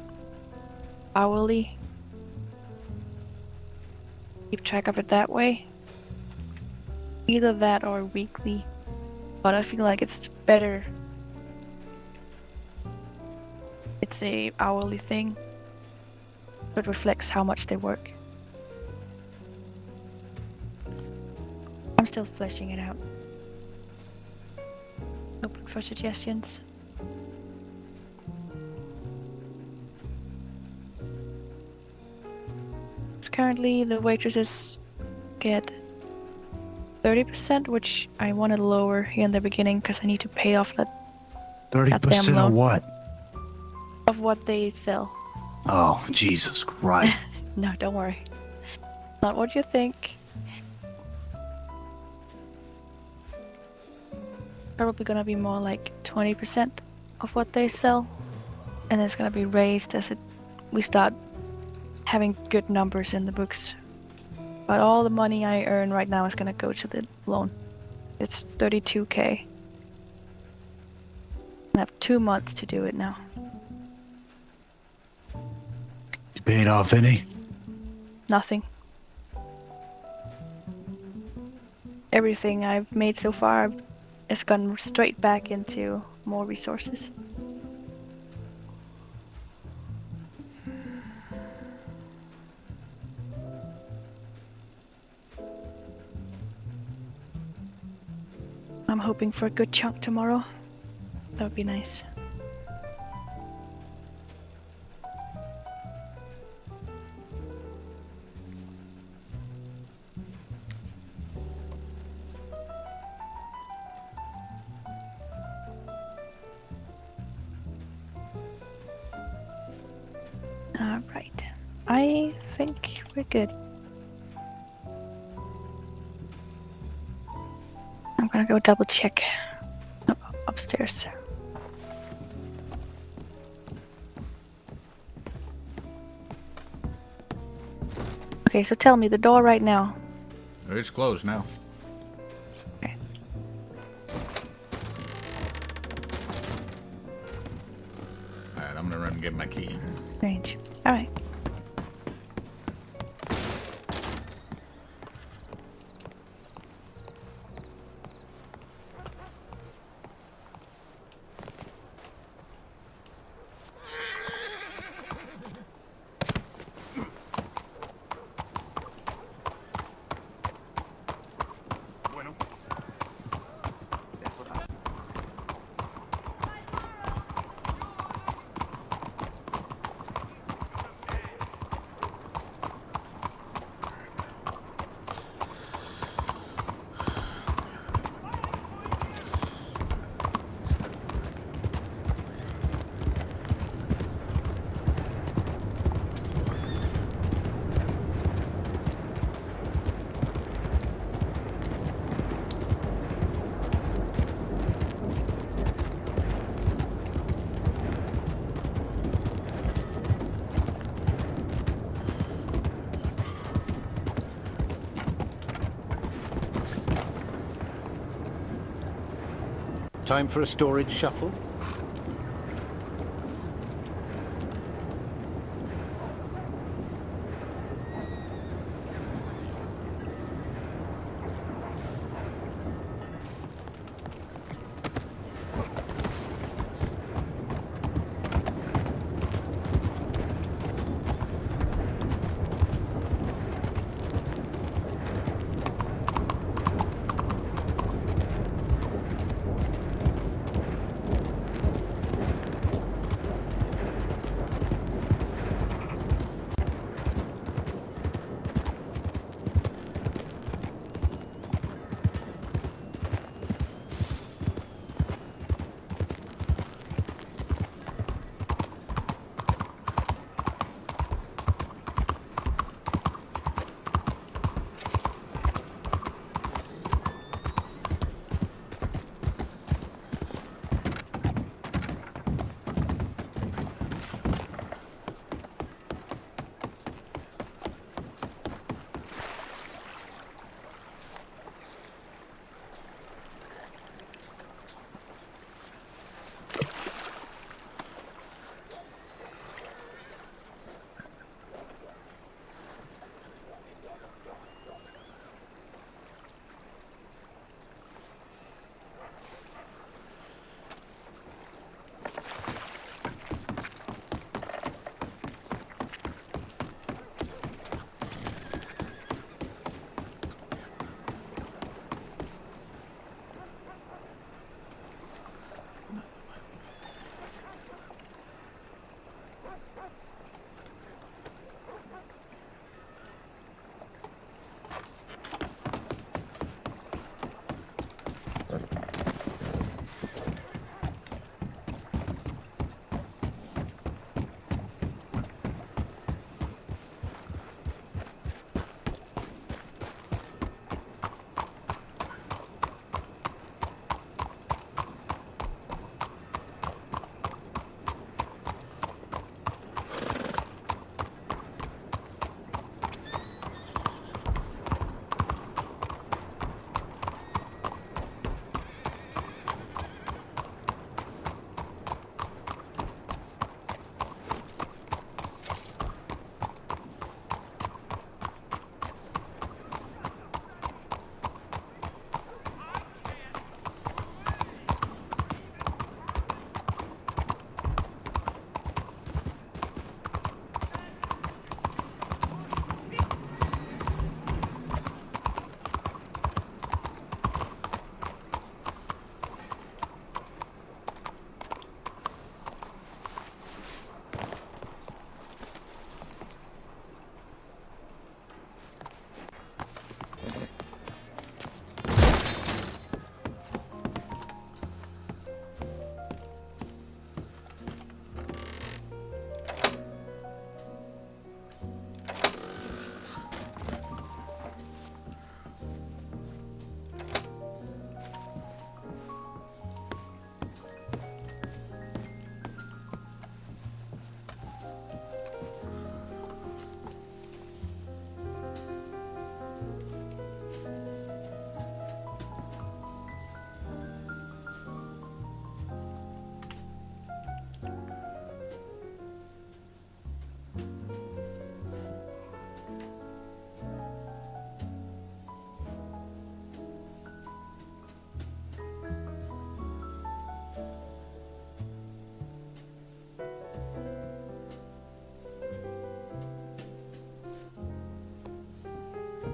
hourly. Keep track of it that way. Either that or weekly. But I feel like it's better. It's a hourly thing. It reflects how much they work. I'm still fleshing it out. Open for suggestions. So currently the waitresses get 30%, which I want to lower here in the beginning because I need to pay off that 30% of what? Of what they sell. Oh, Jesus Christ. No, don't worry. Not what you think. Probably gonna be more like 20% of what they sell. And it's gonna be raised as we start having good numbers in the books. But all the money I earn right now is gonna go to the loan. It's 32k. I have 2 months to do it now. You paid off any? Nothing. Everything I've made so far has gone straight back into more resources. I'm hoping for a good chunk tomorrow. That would be nice. Alright. I think we're good. I'm gonna go double check upstairs. Okay, so tell me the door right now. It's closed now. Okay. Alright, I'm gonna run and get my key. Strange. Alright. Time for a storage shuffle?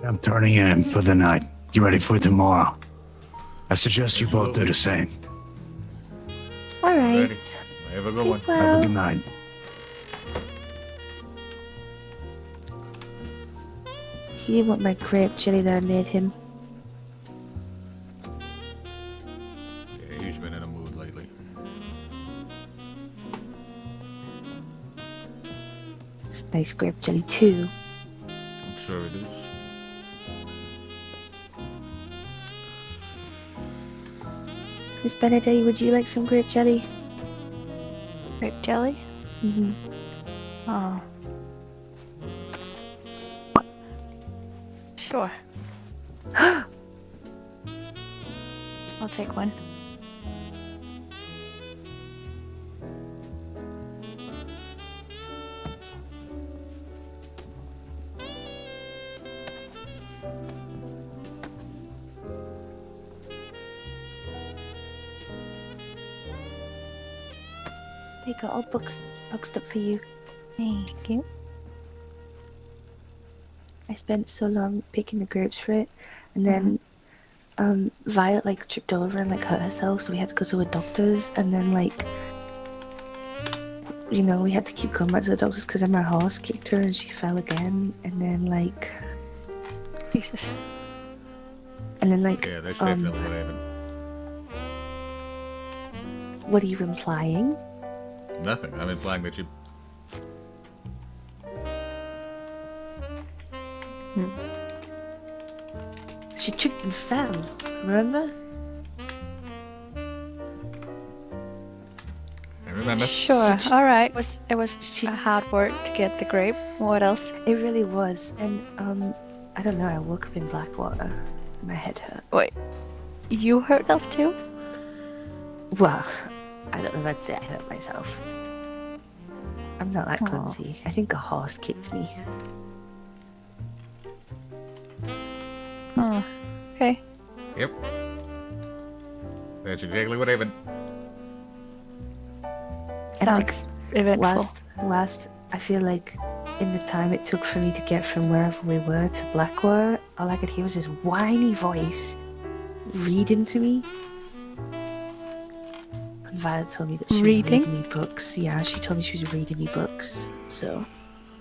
I'm turning in for the night. Get ready for tomorrow. I suggest you both do the same. All right. Ready. Have a good one. Sleep Have a well. good night. He didn't want my grape jelly that I made him. Yeah, he's been in a mood lately. It's nice grape jelly too. I'm sure it is. Miss Benedict, would you like some grape jelly? Grape jelly? Mm-hmm. Oh. Sure. I'll take one. They got all boxed up for you. Thank you. I spent so long picking the grapes for it, and then Violet like tripped over and like hurt herself, so we had to go to a doctor's, and then like we had to keep going back to the doctor's because then my horse kicked her and she fell again, and then like Jesus. and then like Yeah, that's definitely what happened. what are you implying? Nothing. I'm implying that you. She tripped and fell, remember? I remember. Sure. All right. It was hard work to get the grape. What else? It really was, and I don't know. I woke up in Blackwater. My head hurt. Wait. You hurt yourself too? Well, I don't know if I'd say I hurt myself. I'm not that clumsy. I think a horse kicked me. Oh. Okay. Yep. That's exactly what happened. Sounds eventful. Last, I feel like in the time it took for me to get from wherever we were to Blackwater, all I could hear was this whiny voice reading to me. And Violet told me that she was reading me books. Yeah, she told me she was reading me books. So,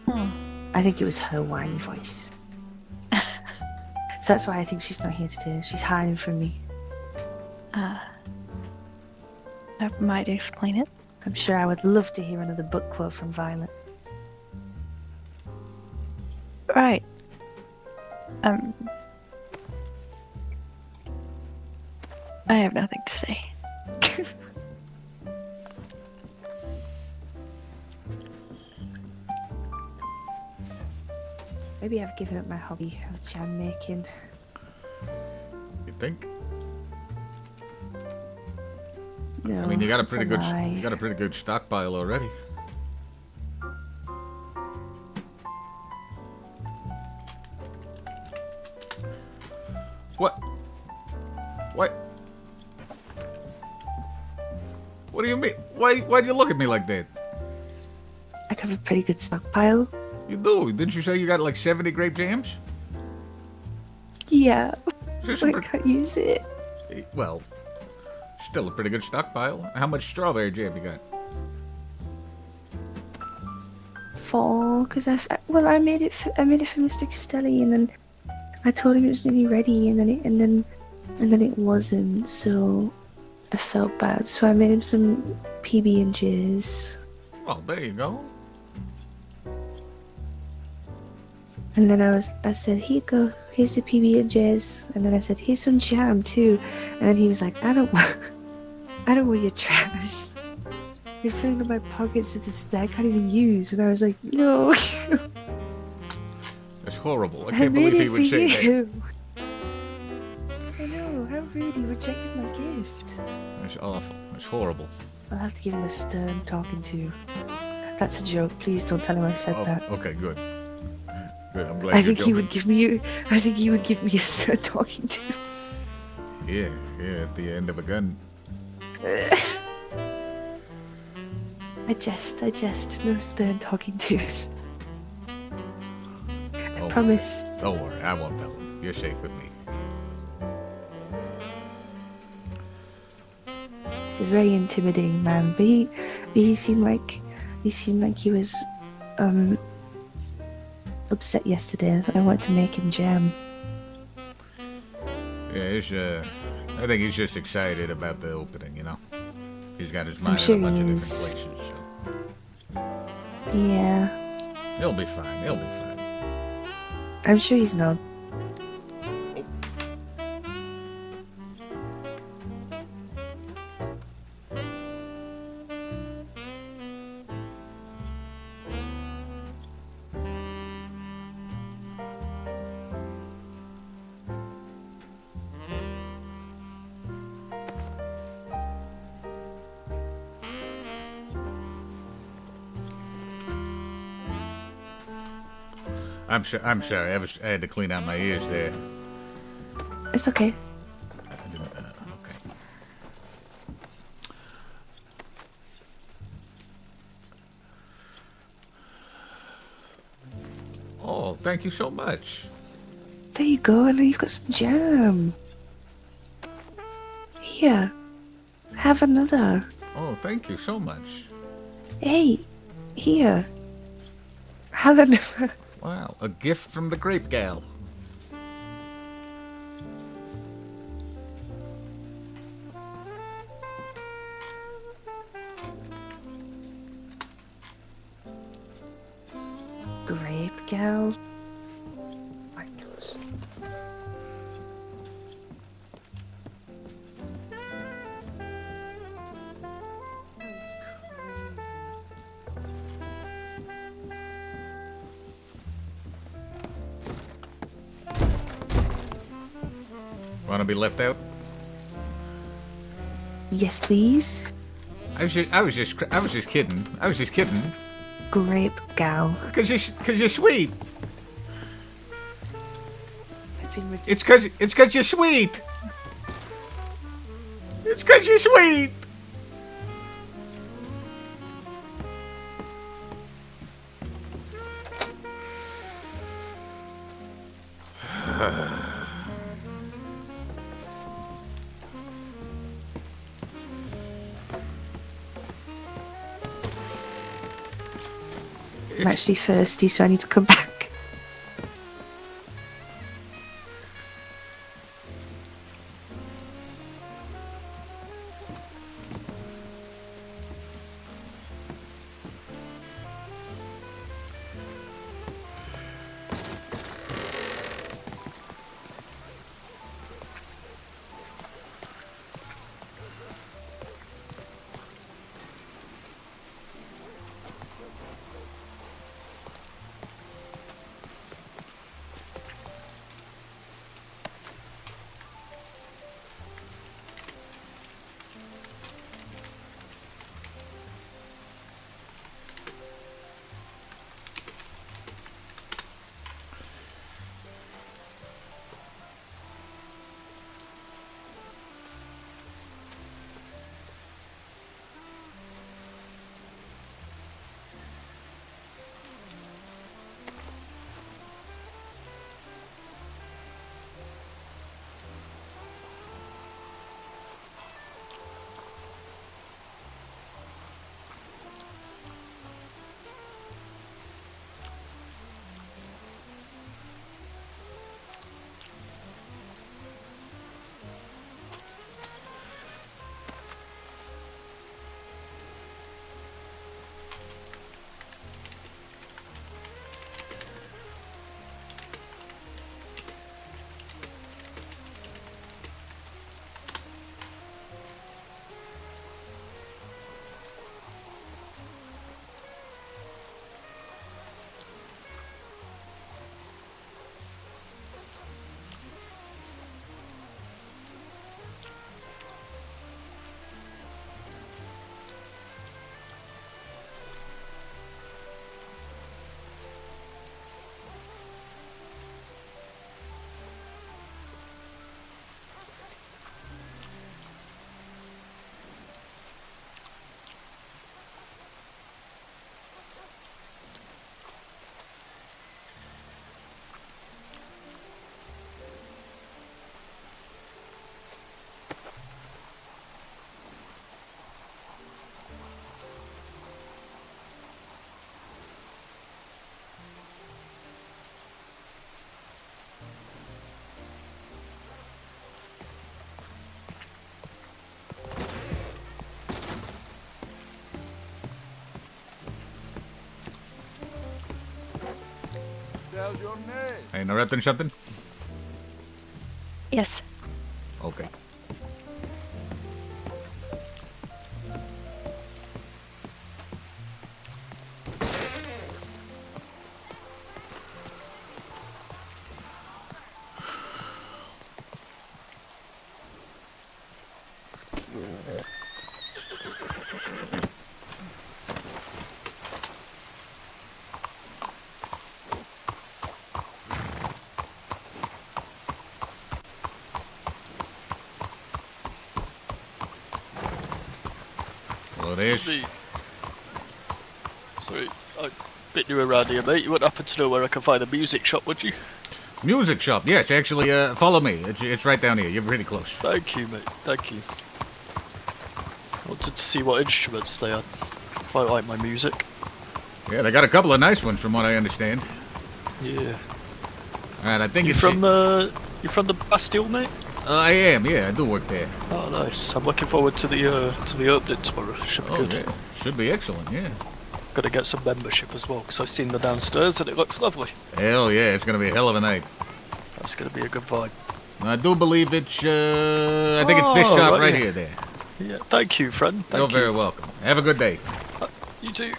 I think it was her whiny voice. So that's why I think she's not here today. She's hiding from me. That might explain it. I'm sure I would love to hear another book quote from Violet. Right. I have nothing to say. Maybe I've given up my hobby of jam making. You think? No, I mean, you got a it's pretty good, lie. you got a pretty good stockpile already. What? What? What do you mean? Why do you look at me like that? I have a pretty good stockpile. You do? Didn't you say you got like 70 grape jams? Yeah, Just but I can't use it. Well, still a pretty good stockpile. How much strawberry jam you got? 4, because I made it for Mr. Castelli, and then I told him it was nearly ready, and then it wasn't. So I felt bad. So I made him some PB&Js. Well, there you go. And then I said, here you go, here's the PB&Js. And then I said, here's some jam too. And then he was like, I don't want your trash. You're filling up my pockets with this that I can't even use. And I was like, no. That's horrible. I I can't made believe he it would say for that. you. I know, how rude, he rejected my gift. That's awful. That's horrible. I'll have to give him a stern talking to. That's a joke, please don't tell him I said that. Okay, good. Good, I'm glad I you're think he would joking. give me a stern talking to. Yeah, at the end of a gun. I jest, no stern talking tos. Oh, Promise. Don't worry, I won't tell him. You're safe with me. He's a very intimidating man, but he seemed like he was upset yesterday. I wanted to make him jam. Yeah, I think he's just excited about the opening, you know? He's got his I'm mind sure in a bunch of he different is. places, so. Yeah, He'll be fine, he'll be fine. I'm sure he's not. I'm sorry, I had to clean out my ears there. It's okay. Okay. Oh, thank you so much. There you go, and you've got some jam. Here, have another. Oh, thank you so much. Hey, here. Have another. Wow, a gift from the grape gal. Grape gal. My gosh. That's crazy. Wanna be left out? Yes, please. I was just kidding. I was just kidding. Grape gal. Cause you're sweet. It's cause you're sweet. It's cause you're sweet. I'm actually thirsty, so I need to come back. hell's your name? Hey, narrating something? Yes. Okay. Hello there. Sorry, I bit you around here, mate. You wouldn't happen to know where I can find a music shop, would you? Music shop, yes, actually, follow me. It's right down here. You're pretty close. Thank you, mate. Thank you. I wanted to see what instruments they had. Quite like my music. Yeah, they got a couple of nice ones from what I understand. Yeah. Alright, I think You it's... from the Bastille, mate? I am, yeah, I do work there. Oh, nice. I'm looking forward to the opening tomorrow. Should be good. Yeah. Should be excellent, yeah. Gotta get some membership as well, because I've seen the downstairs and it looks lovely. Hell yeah, it's gonna be a hell of a night. That's gonna be a good vibe. I do believe it's, I think it's this shop right here there. Yeah, thank you, friend. You're very welcome. Have a good day. You too.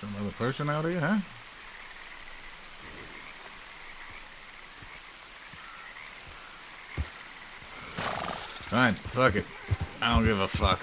Some other person out here, huh? Fine, fuck it. I don't give a fuck.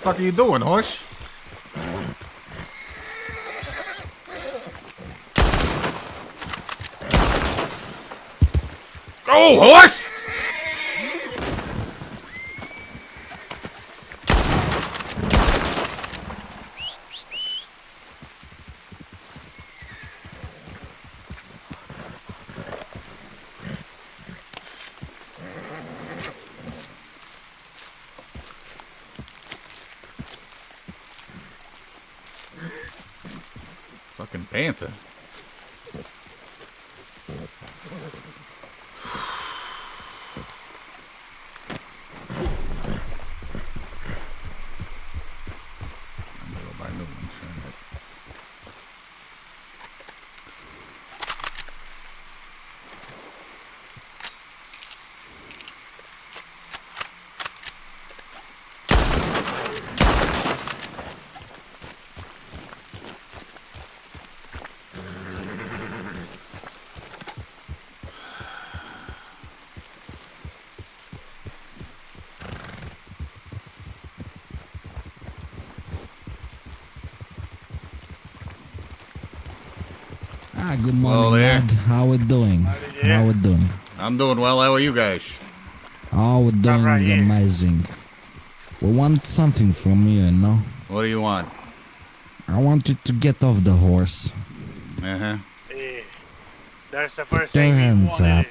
fuck are you doing, horse? Go, horse! Fucking panther. Good morning, lad. How we doing? How we doing? I'm doing well. How are you guys? Oh, we're doing amazing. We want something from you, you know? What do you want? I want you to get off the horse. Uh-huh. That's the first Put your thing hands up.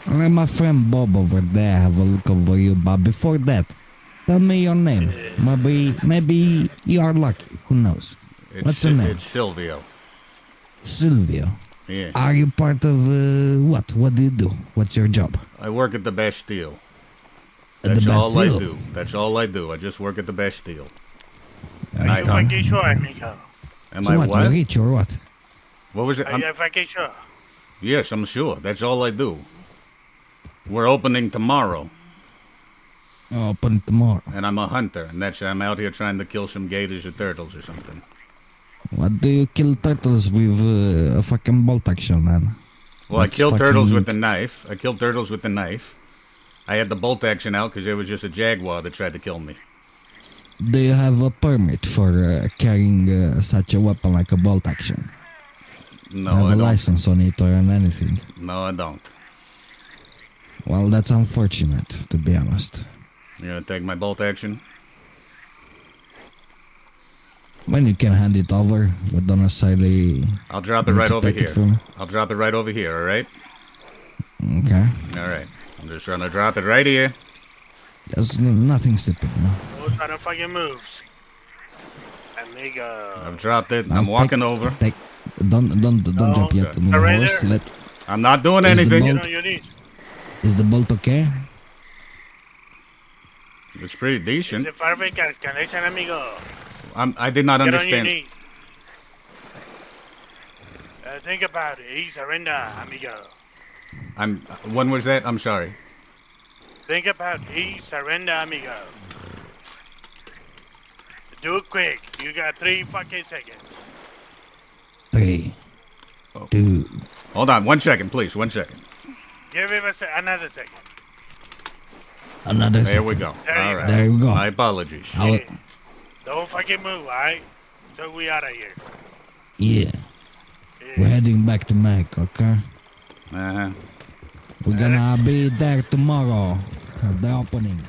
Let my friend Bob over there have a look over you, but before that, tell me your name. Maybe you are lucky. Who knows? What's your name? It's Silvio. Silvio. Yeah. Are you part of what? What do you do? What's your job? I work at the Bastille. At the That's all I Bastille? do. That's all I do. I just work at the Bastille. Are you vacation, amigo? Am So I what? what? You rich or what? What was it? Are you vacation? Yes, I'm sure. That's all I do. We're opening tomorrow. Open tomorrow. And I'm a hunter, and I'm out here trying to kill some gators or turtles or something. What do you kill turtles with a fucking bolt action, man? Well, I That's killed turtles fucking- with the knife. I killed turtles with the knife. I had the bolt action out because there was just a jaguar that tried to kill me. Do you have a permit for carrying such a weapon like a bolt action? No, have I a don't. license on it or on anything? No, I don't. Well, that's unfortunate, to be honest. You gonna take my bolt action? When you can hand it over, we don't necessarily... I'll drop it need right to over take it here. from- I'll drop it right over here, alright? Okay. Alright. I'm just trying to drop it right here. There's nothing stupid, no? Those are the fucking moves. Amigo. I've dropped it. Now I'm walking over. Don't jump yet on the Surrender. horse. I'm not doing Is the anything. bolt- Get on your knees. Is the bolt okay? It's pretty decent. Is it perfect? Can I say, amigo? I did not Get understand. on your knees. Think about it. He surrender, amigo. When was that? I'm sorry. Think about he surrender, amigo. Do it quick. You got 3 fucking seconds. 3, 2. Hold on. 1 second, please. 1 second. Give him another second. Another There second. we go. There you All go. right. There we go. My apologies. Don't fucking move, alright? So we out of here. Yeah. We're heading back to Mac, okay? Uh-huh. We're gonna be there tomorrow at the opening.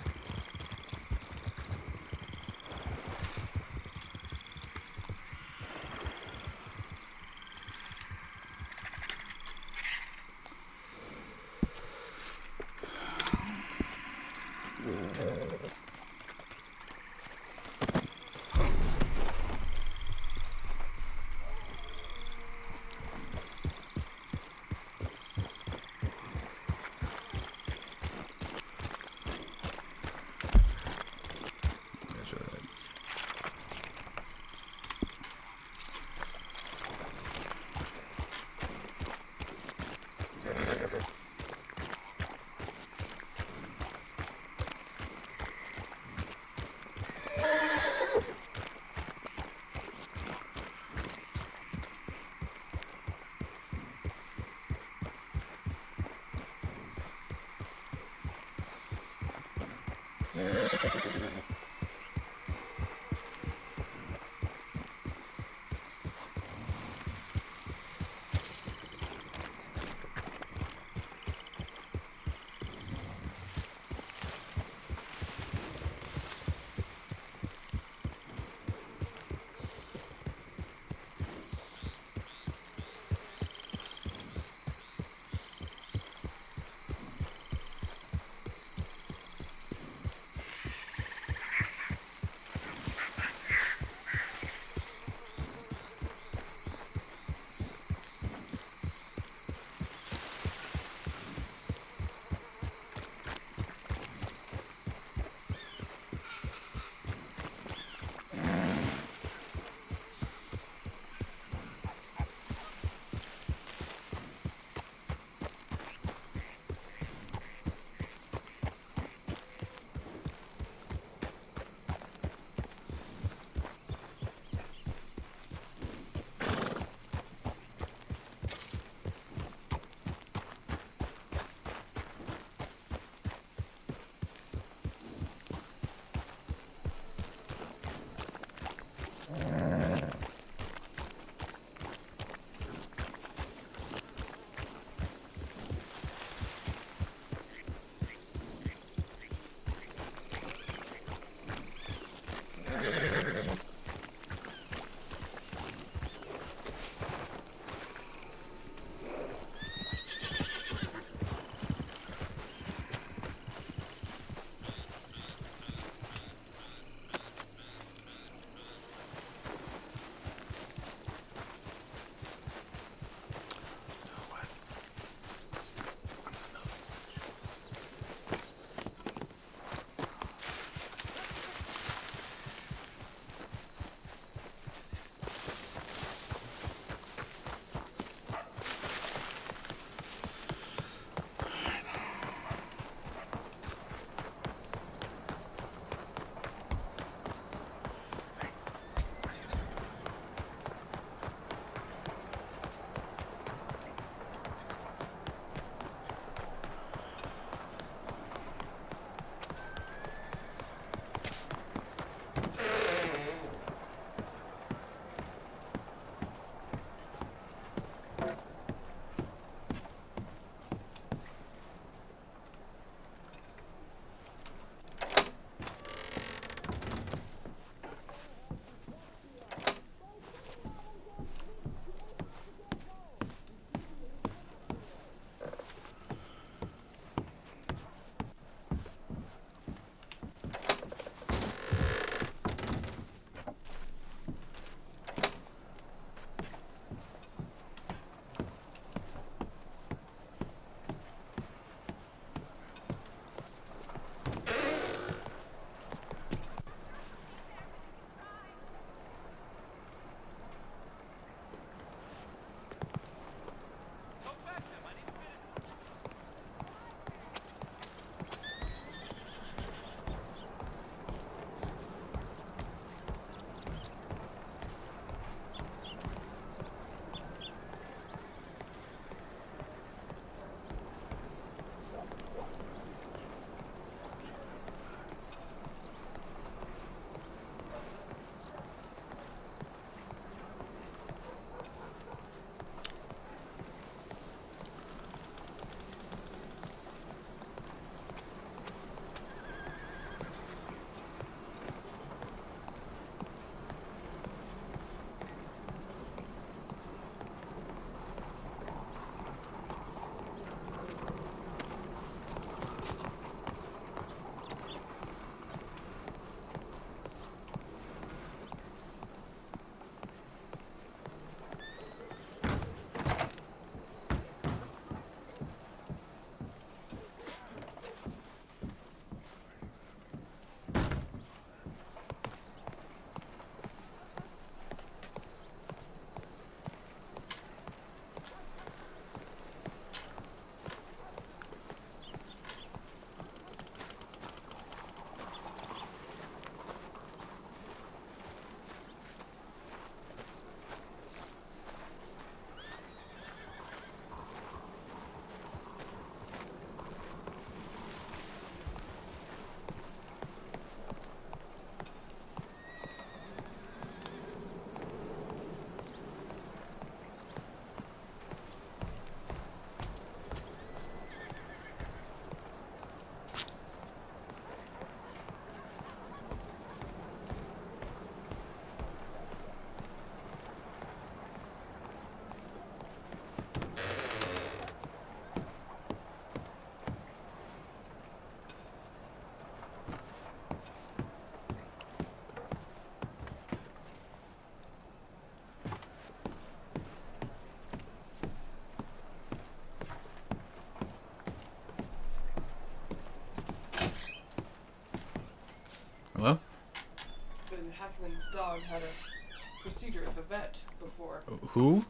dog had a procedure at the vet before. Who?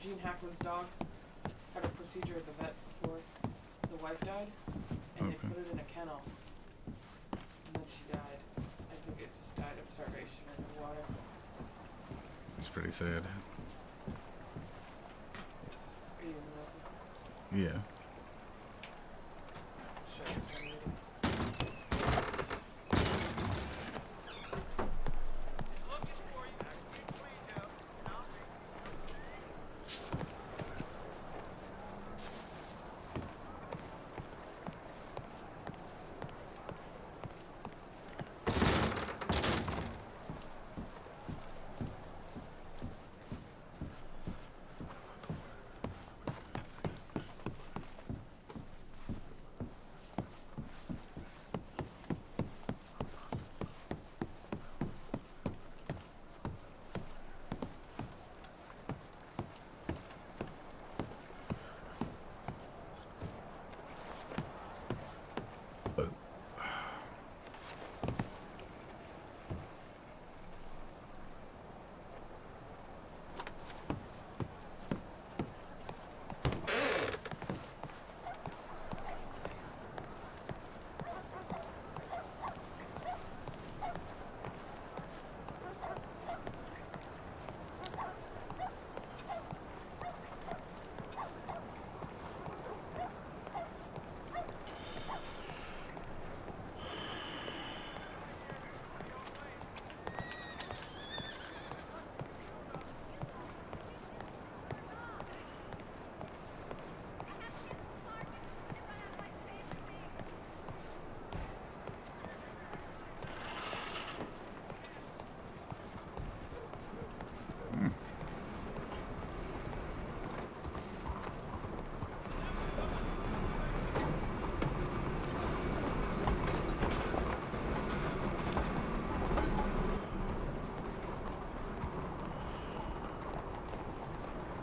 Gene Hackman's dog had a procedure at the vet before the wife died, and they put it in a kennel, and then she died. I think it just died of starvation in the water. It's pretty sad. Are you interested? Yeah. Sure.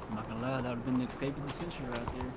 I'm not gonna lie, that would have been the escape of the century right there.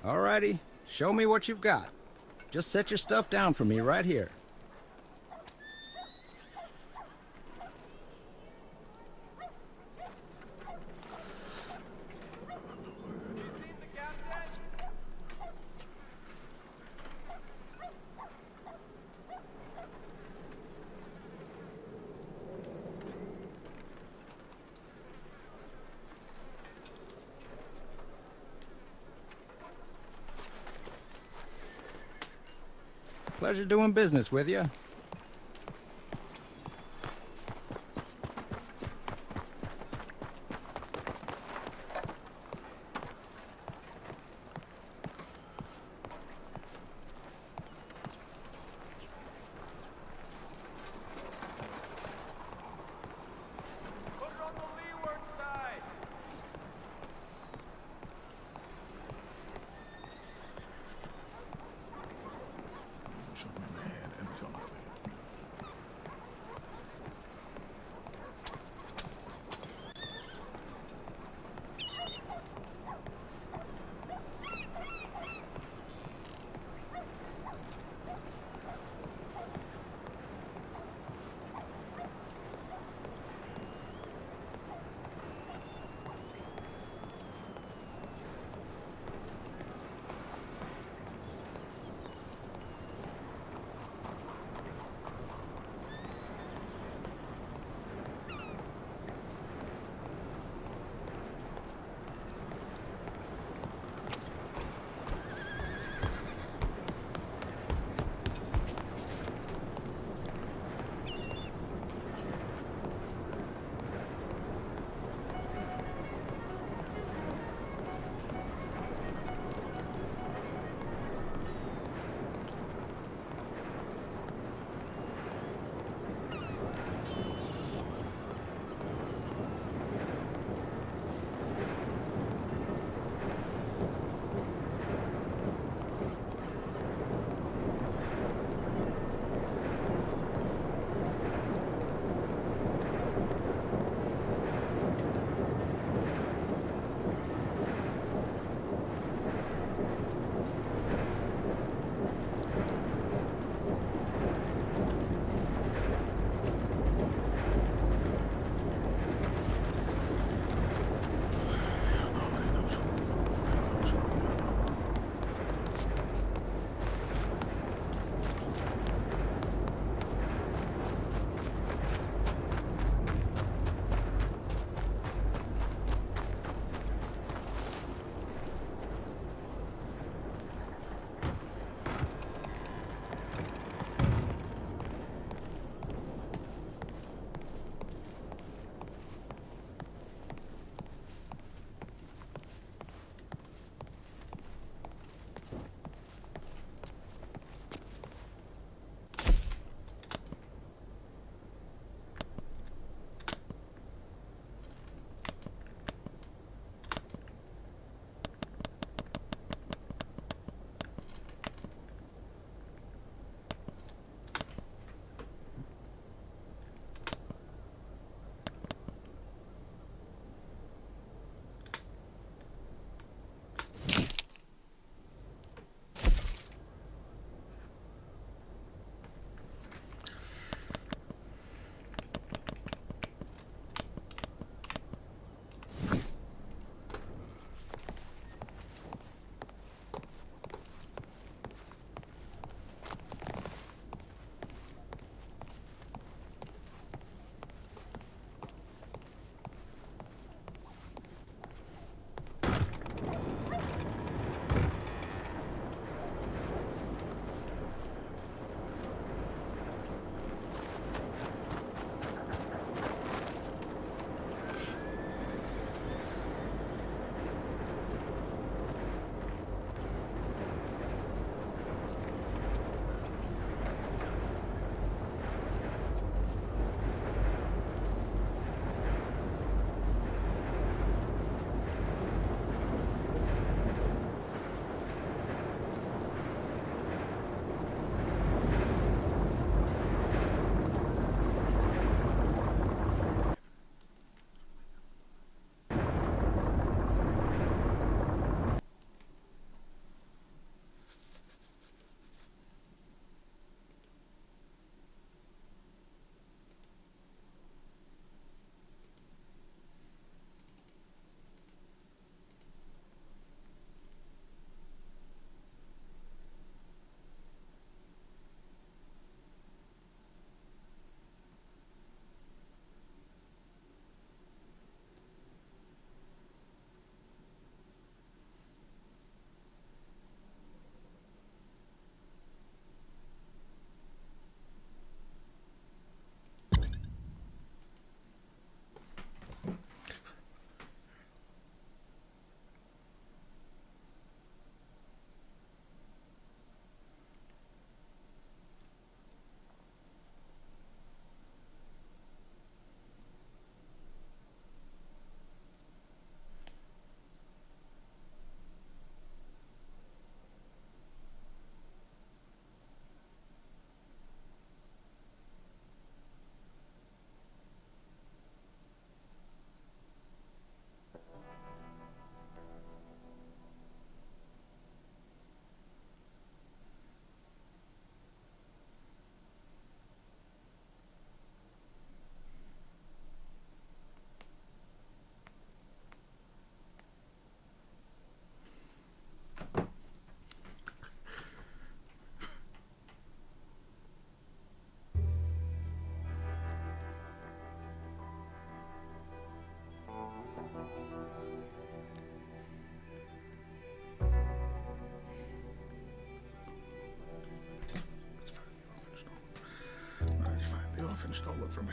Alrighty, show me what you've got. Just set your stuff down for me right here. Pleasure doing business with you.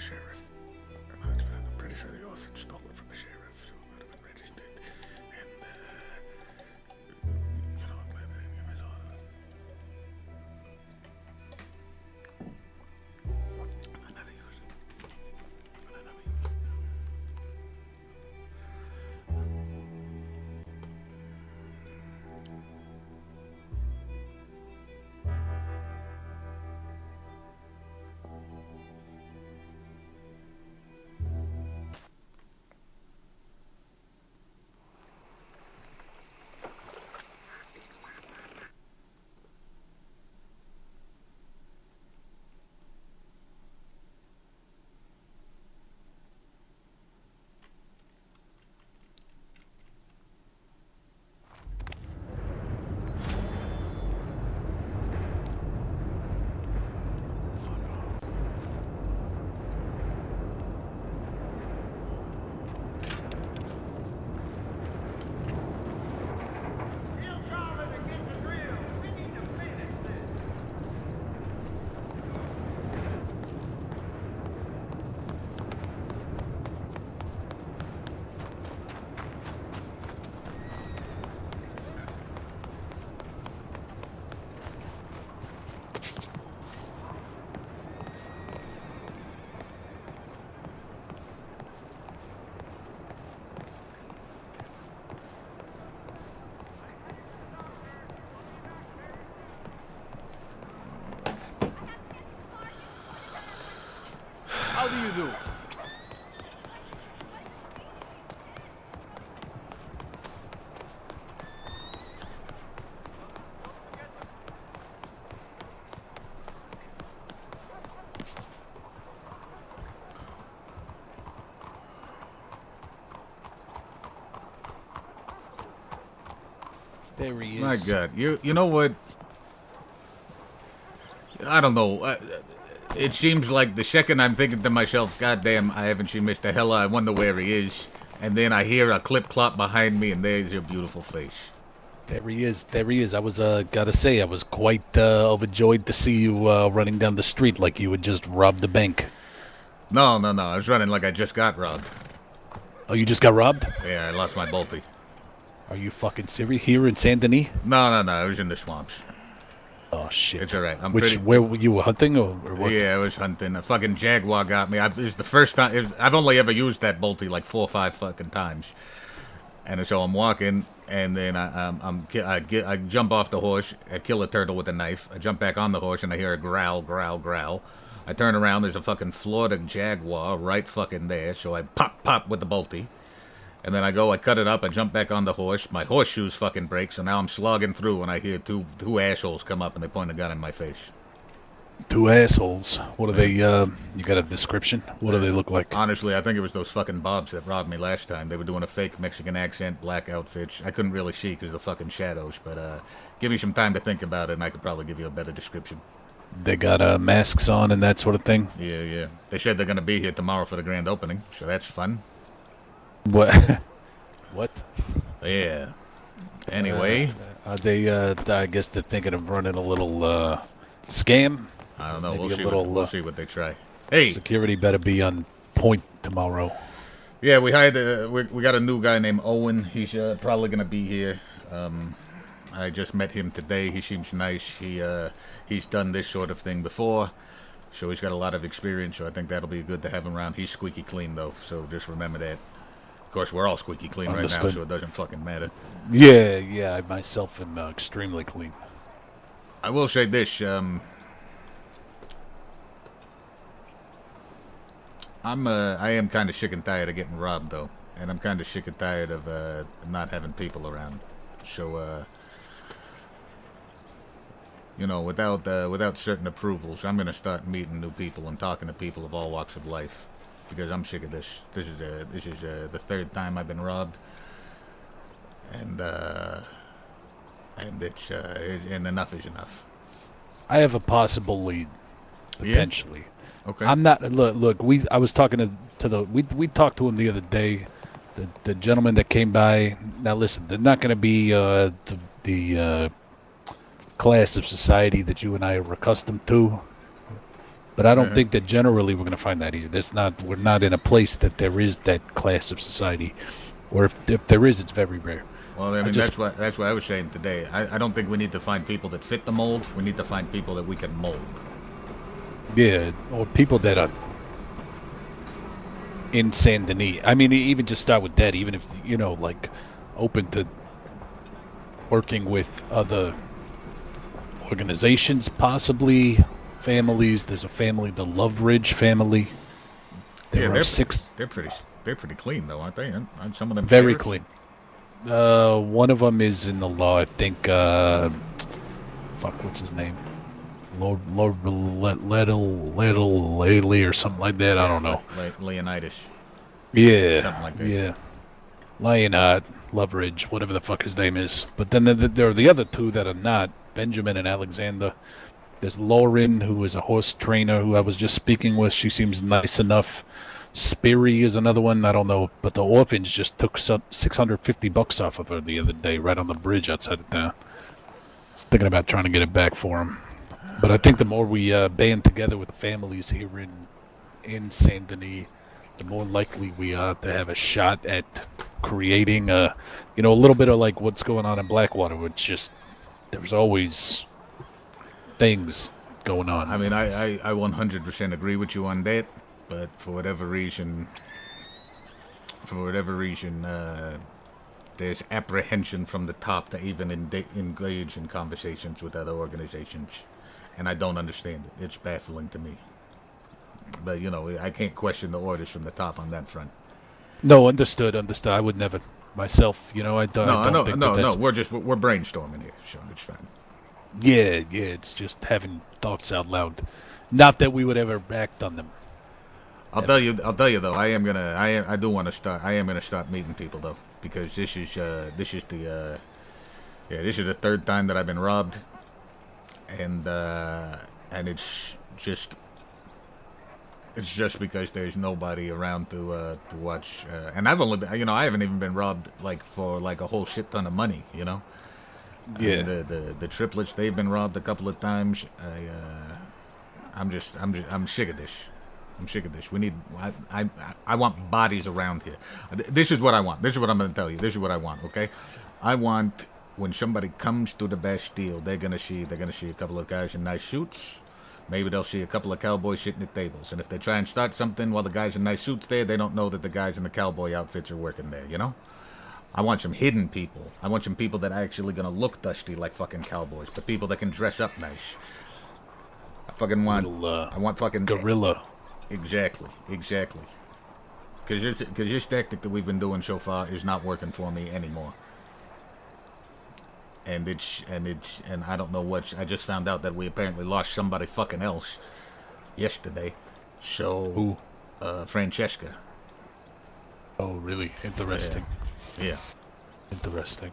a sheriff. I'm pretty sure the orphan stole it from a sheriff, so it would have been registered. And, you know, I'm glad I didn't get my thought on it. I never use it. I never use it. How do you do? There he is. My God, you know what? I don't know. It seems like the second I'm thinking to myself, God damn, I haven't seen Mr. Hella. I wonder where he is. And then I hear a clip clop behind me, and there's your beautiful face. There he is. There he is. I was gotta say, I was quite overjoyed to see you running down the street like you had just robbed a bank. No. I was running like I just got robbed. Oh, you just got robbed? Yeah, I lost my bolty. Are you fucking serious? Here in Saint Denis? No. I was in the swamps. Oh shit! It's alright. Where were you hunting or what? Yeah, I was hunting. A fucking jaguar got me. It was the first time. I've only ever used that bolty like 4 or 5 fucking times. And so I'm walking, and then I jump off the horse. I kill a turtle with a knife. I jump back on the horse, and I hear a growl. I turn around. There's a fucking Florida jaguar right fucking there. So I pop with the bolty. And then I cut it up, I jump back on the horse, my horseshoes fucking break, so now I'm slogging through, and I hear two assholes come up, and they point a gun in my face. 2 assholes? What are they, you got a description? What do they look like? Honestly, I think it was those fucking bobs that robbed me last time. They were doing a fake Mexican accent, black outfits. I couldn't really see because of the fucking shadows, but give me some time to think about it, and I could probably give you a better description. They got masks on and that sort of thing? Yeah. They said they're going to be here tomorrow for the grand opening, so that's fun. What? What? Yeah. Anyway. Are they, I guess they're thinking of running a little, scam? I don't know. Maybe We'll see what they try. Hey! Security better be on point tomorrow. Yeah, we hired, we got a new guy named Owen. He's probably going to be here. I just met him today. He seems nice. He's done this sort of thing before. So he's got a lot of experience, so I think that'll be good to have him around. He's squeaky clean, though, so just remember that. Of course, we're all squeaky clean right now, so it doesn't fucking matter. Yeah, I myself am extremely clean. I will say this, I am kind of sick and tired of getting robbed, though. And I'm kind of sick and tired of not having people around. So, you know, without certain approvals, I'm going to start meeting new people and talking to people of all walks of life. Because I'm sick of this. This is the 3rd time I've been robbed, and it's and enough is enough. I have a possible lead, potentially. Yeah? Okay. I'm not. Look. I was talking we talked to him the other day. The gentleman that came by. Now listen, they're not going to be the class of society that you and I are accustomed to. But I don't think that generally we're going to find that either. We're not in a place that there is that class of society, or if there is, it's very rare. Well, I mean, that's what I was saying today. I don't think we need to find people that fit the mold. We need to find people that we can mold. Yeah, or people that are in Saint Denis. I mean, even just start with that. Even if like open to working with other organizations, possibly families. There's a family, the Loveridge family. There are 6. They're pretty clean though, aren't they? Aren't some of them very sheriffs? clean? One of them is in the law. I think. Fuck, what's his name? Lord Lately or something like that. I don't know. Leonidas. Yeah. Something like that. Yeah. Lionheart, Loveridge, whatever the fuck his name is. But then there are the other 2 that are not, Benjamin and Alexander. There's Lauren, who is a horse trainer who I was just speaking with. She seems nice enough. Speary is another one. I don't know. But the orphans just took $650 off of her the other day right on the bridge outside of town. I was thinking about trying to get it back for him. But I think the more we band together with the families here in Saint Denis, the more likely we are to have a shot at creating a little bit of like what's going on in Blackwater, which just there's always things going on. I mean, I 100% agree with you on that, but for whatever reason, there's apprehension from the top to even engage in conversations with other organizations, and I don't understand it. It's baffling to me. But I can't question the orders from the top on that front. No, understood. I would never myself. I don't. No. We're brainstorming here, so it's fine. Yeah. It's just having thoughts out loud. Not that we would ever act on them. I'll tell you though. I am gonna start meeting people though, because this is the third time that I've been robbed, and it's just because there's nobody around to watch. And I've only been, I haven't even been robbed for a whole shit ton of money, Yeah. I mean, the triplets, they've been robbed a couple of times. I'm sick of this. I'm sick of this. I want bodies around here. This is what I want. This is what I'm going to tell you. This is what I want. Okay, I want when somebody comes to the Bastille, they're gonna see a couple of guys in nice suits. Maybe they'll see a couple of cowboys sitting at tables. And if they try and start something while the guys in nice suits there, they don't know that the guys in the cowboy outfits are working there, I want some hidden people. I want some people that are actually going to look dusty like fucking cowboys. But people that can dress up nice. I fucking want... I want fucking... Gorilla. Exactly. Because this tactic that we've been doing so far is not working for me anymore. And I don't know what. I just found out that we apparently lost somebody fucking else yesterday. So, Francesca. Oh, really? Interesting. Yeah. Interesting.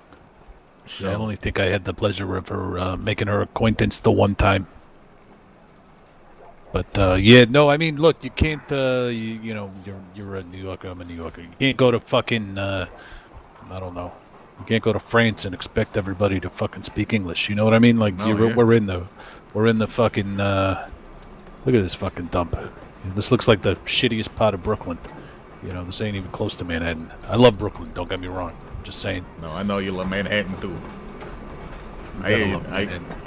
So, I only think I had the pleasure of her making her acquaintance the one time. But no, I mean, look, you can't. You're a New Yorker. I'm a New Yorker. You can't go to fucking. I don't know. You can't go to France and expect everybody to fucking speak English. You know what I mean? Like we're in the fucking. Look at this fucking dump. This looks like the shittiest part of Brooklyn. This ain't even close to Manhattan. I love Brooklyn. Don't get me wrong. I'm just saying. No, I know you love Manhattan too. I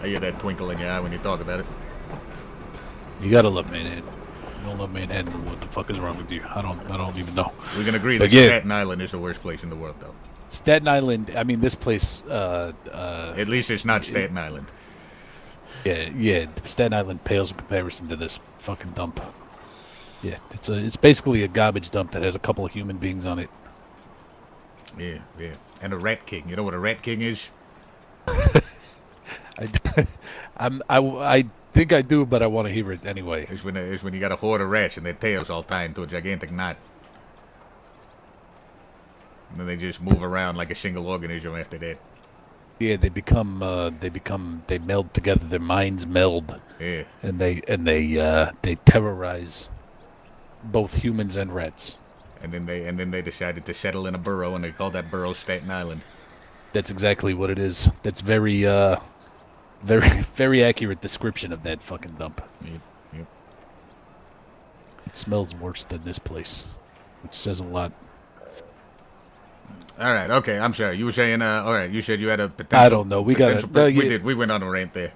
hear that twinkle in your eye when you talk about it. You gotta love Manhattan. You don't love Manhattan, what the fuck is wrong with you? I don't even know. We can agree that Staten Island is the worst place in the world, though. Staten Island. I mean, this place. At least it's not Staten Island. Yeah. Staten Island pales in comparison to this fucking dump. Yeah, it's basically a garbage dump that has a couple of human beings on it. Yeah, and a rat king. You know what a rat king is? I think I do, but I want to hear it anyway. It's when you got a horde of rats and their tails all tied into a gigantic knot. And then they just move around like a single organism after that. Yeah, they meld together. Their minds meld. Yeah. And they terrorize both humans and rats. And then they decided to settle in a borough, and they called that borough Staten Island. That's exactly what it is. That's very, very accurate description of that fucking dump. Yep. It smells worse than this place, which says a lot. All right, okay, I'm sorry. You were saying, all right, you said you had a potential. I don't know. We got we did. We went on a rant there.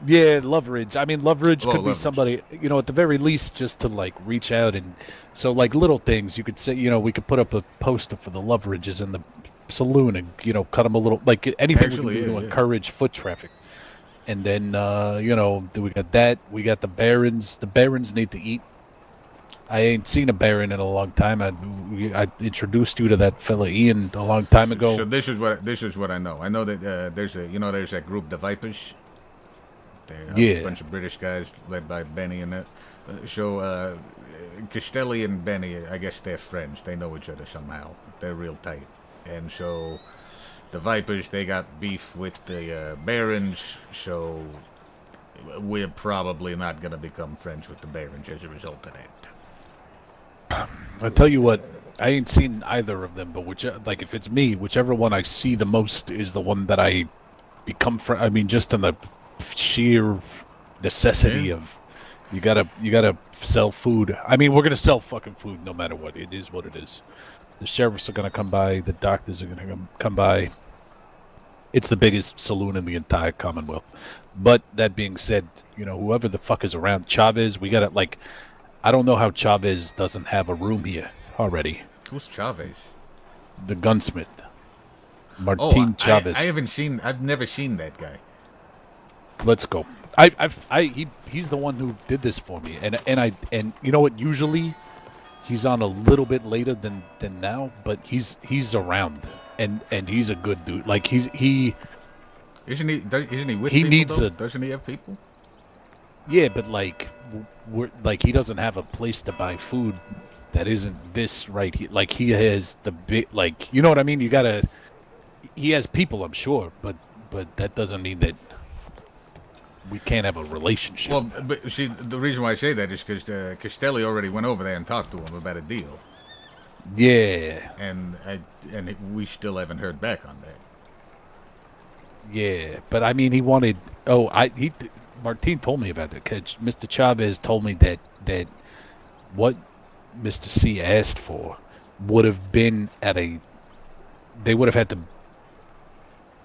Yeah, Loveridge. I mean, Loveridge Hello, could be Loveridge. somebody, you know, at the very least, just to like reach out and so like little things. You could say, you know, we could put up a poster for the Loveridges in the saloon and you know cut them a little like anything we can do to encourage foot traffic. And then you know we got that. We got the Barons. The Barons need to eat. I ain't seen a Baron in a long time. I introduced you to that fella Ian a long time ago. So this is what I know. I know that there's that group, the Vipers. They're a bunch of British guys led by Benny and that. Castelli and Benny, I guess they're friends. They know each other somehow. They're real tight. And so the Vipers, they got beef with the Barons, so we're probably not going to become friends with the Barons as a result of that. I'll tell you what, I ain't seen either of them, but like if it's me, whichever one I see the most is the one that I become friend. I mean, just in the sheer necessity of you gotta sell food. I mean, we're gonna sell fucking food no matter what. It is what it is. The sheriffs are gonna come by. The doctors are gonna come by. It's the biggest saloon in the entire Commonwealth. But that being said, you know, whoever the fuck is around Chavez, we gotta like. I don't know how Chavez doesn't have a room here already. Who's Chavez? The gunsmith. Martin Chavez. I've never seen that guy. Let's go. He's the one who did this for me, and you know what? Usually, he's on a little bit later than now, but he's around, and he's a good dude. Like isn't he with people? Doesn't he have people? Yeah, but like he doesn't have a place to buy food that isn't this right here. Like he has the big, like you know what I mean. He has people, I'm sure, but that doesn't mean that we can't have a relationship. Well, but see, the reason why I say that is because Castelli already went over there and talked to him about a deal. Yeah. And we still haven't heard back on that. Yeah, but I mean, he wanted. Martin told me about that. Mr. Chavez told me that what Mr. C asked for would have been they would have had to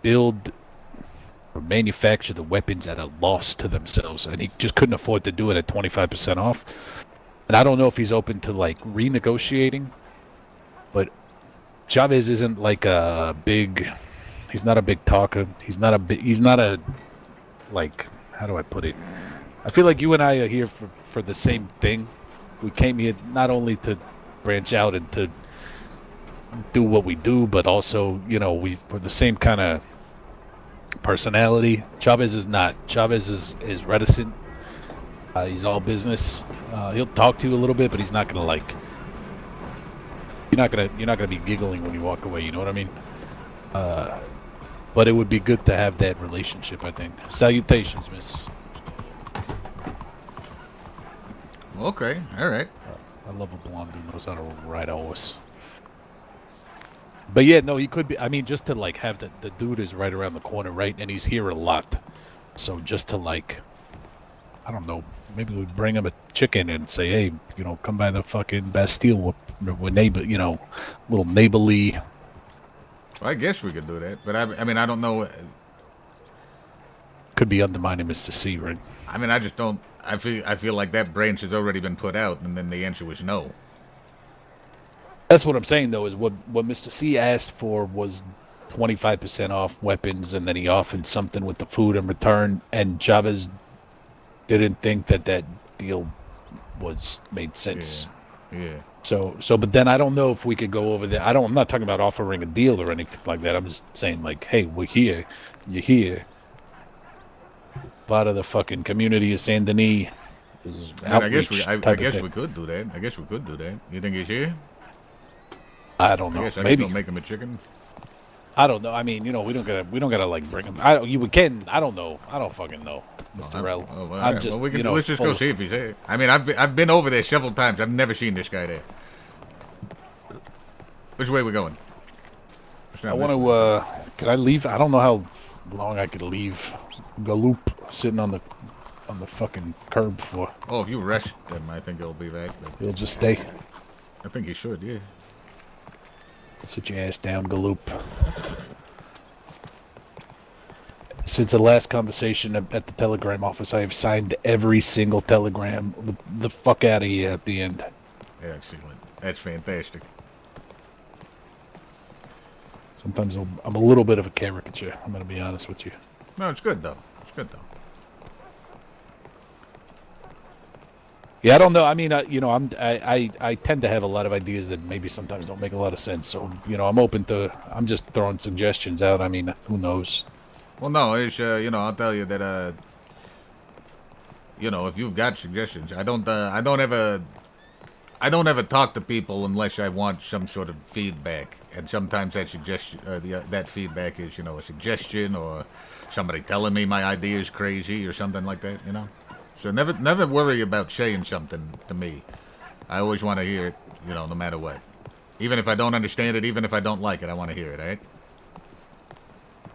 build or manufacture the weapons at a loss to themselves, and he just couldn't afford to do it at 25% off. And I don't know if he's open to like renegotiating, but Chavez isn't like he's not a big talker. He's not a like, how do I put it? I feel like you and I are here for the same thing. We came here not only to branch out and to do what we do, but also, you know, we're the same kind of personality. Chavez is not. Chavez is reticent. He's all business. He'll talk to you a little bit, but he's not gonna like. You're not gonna be giggling when you walk away. You know what I mean? But it would be good to have that relationship, I think. Salutations, miss. Okay, all right. I love a blonde who knows how to ride a horse. But yeah, no, he could be. I mean, just to like have the dude is right around the corner, right? And he's here a lot. So just to like, I don't know, maybe we bring him a chicken and say, hey, you know, come by the fucking Bastille with neighbor, you know, little neighborly. Well, I guess we could do that, but I mean, I don't know. Could be undermining Mr. C, right? I mean, I just don't. I feel like that branch has already been put out, and then the answer was no. That's what I'm saying, though, is what Mr. C asked for was 25% off weapons, and then he offered something with the food in return, and Chavez didn't think that deal made sense. Yeah. So, but then I don't know if we could go over there. I'm not talking about offering a deal or anything like that. I'm just saying, like, hey, we're here. You're here. A lot of the fucking community of Saint Denis is I guess we could do that. I guess we could do that. You think he's here? I don't know. I guess I Maybe could go make him a chicken. I don't know. I mean, you know, we don't gotta like bring him. We can. I don't know. I don't fucking know, Mr. L. I'm just. Well, you know, let's just go see if he's here. I mean, I've been over there several times. I've never seen this guy there. Which way we going? I want to. Could I leave? I don't know how long I could leave Galoop sitting on the on the fucking curb for? Oh, if you arrest him, I think he'll be back. But He'll just stay. I think he should, yeah. Sit your ass down, Galoop. Since the last conversation at the telegram office, I have signed every single telegram with the fuck out of here at the end. Excellent. That's fantastic. Sometimes I'm a little bit of a caricature, I'm going to be honest with you. No, it's good, though. It's good, though. Yeah, I don't know. I mean, you know, I tend to have a lot of ideas that maybe sometimes don't make a lot of sense. So, you know, I'm just throwing suggestions out. I mean, who knows? Well, no, it's, you know, I'll tell you that, you know, if you've got suggestions, I don't ever talk to people unless I want some sort of feedback. And sometimes that suggestion, that feedback is, you know, a suggestion or somebody telling me my idea is crazy or something like that, you know. So never worry about saying something to me. I always want to hear it, you know, no matter what. Even if I don't understand it, even if I don't like it, I want to hear it, alright?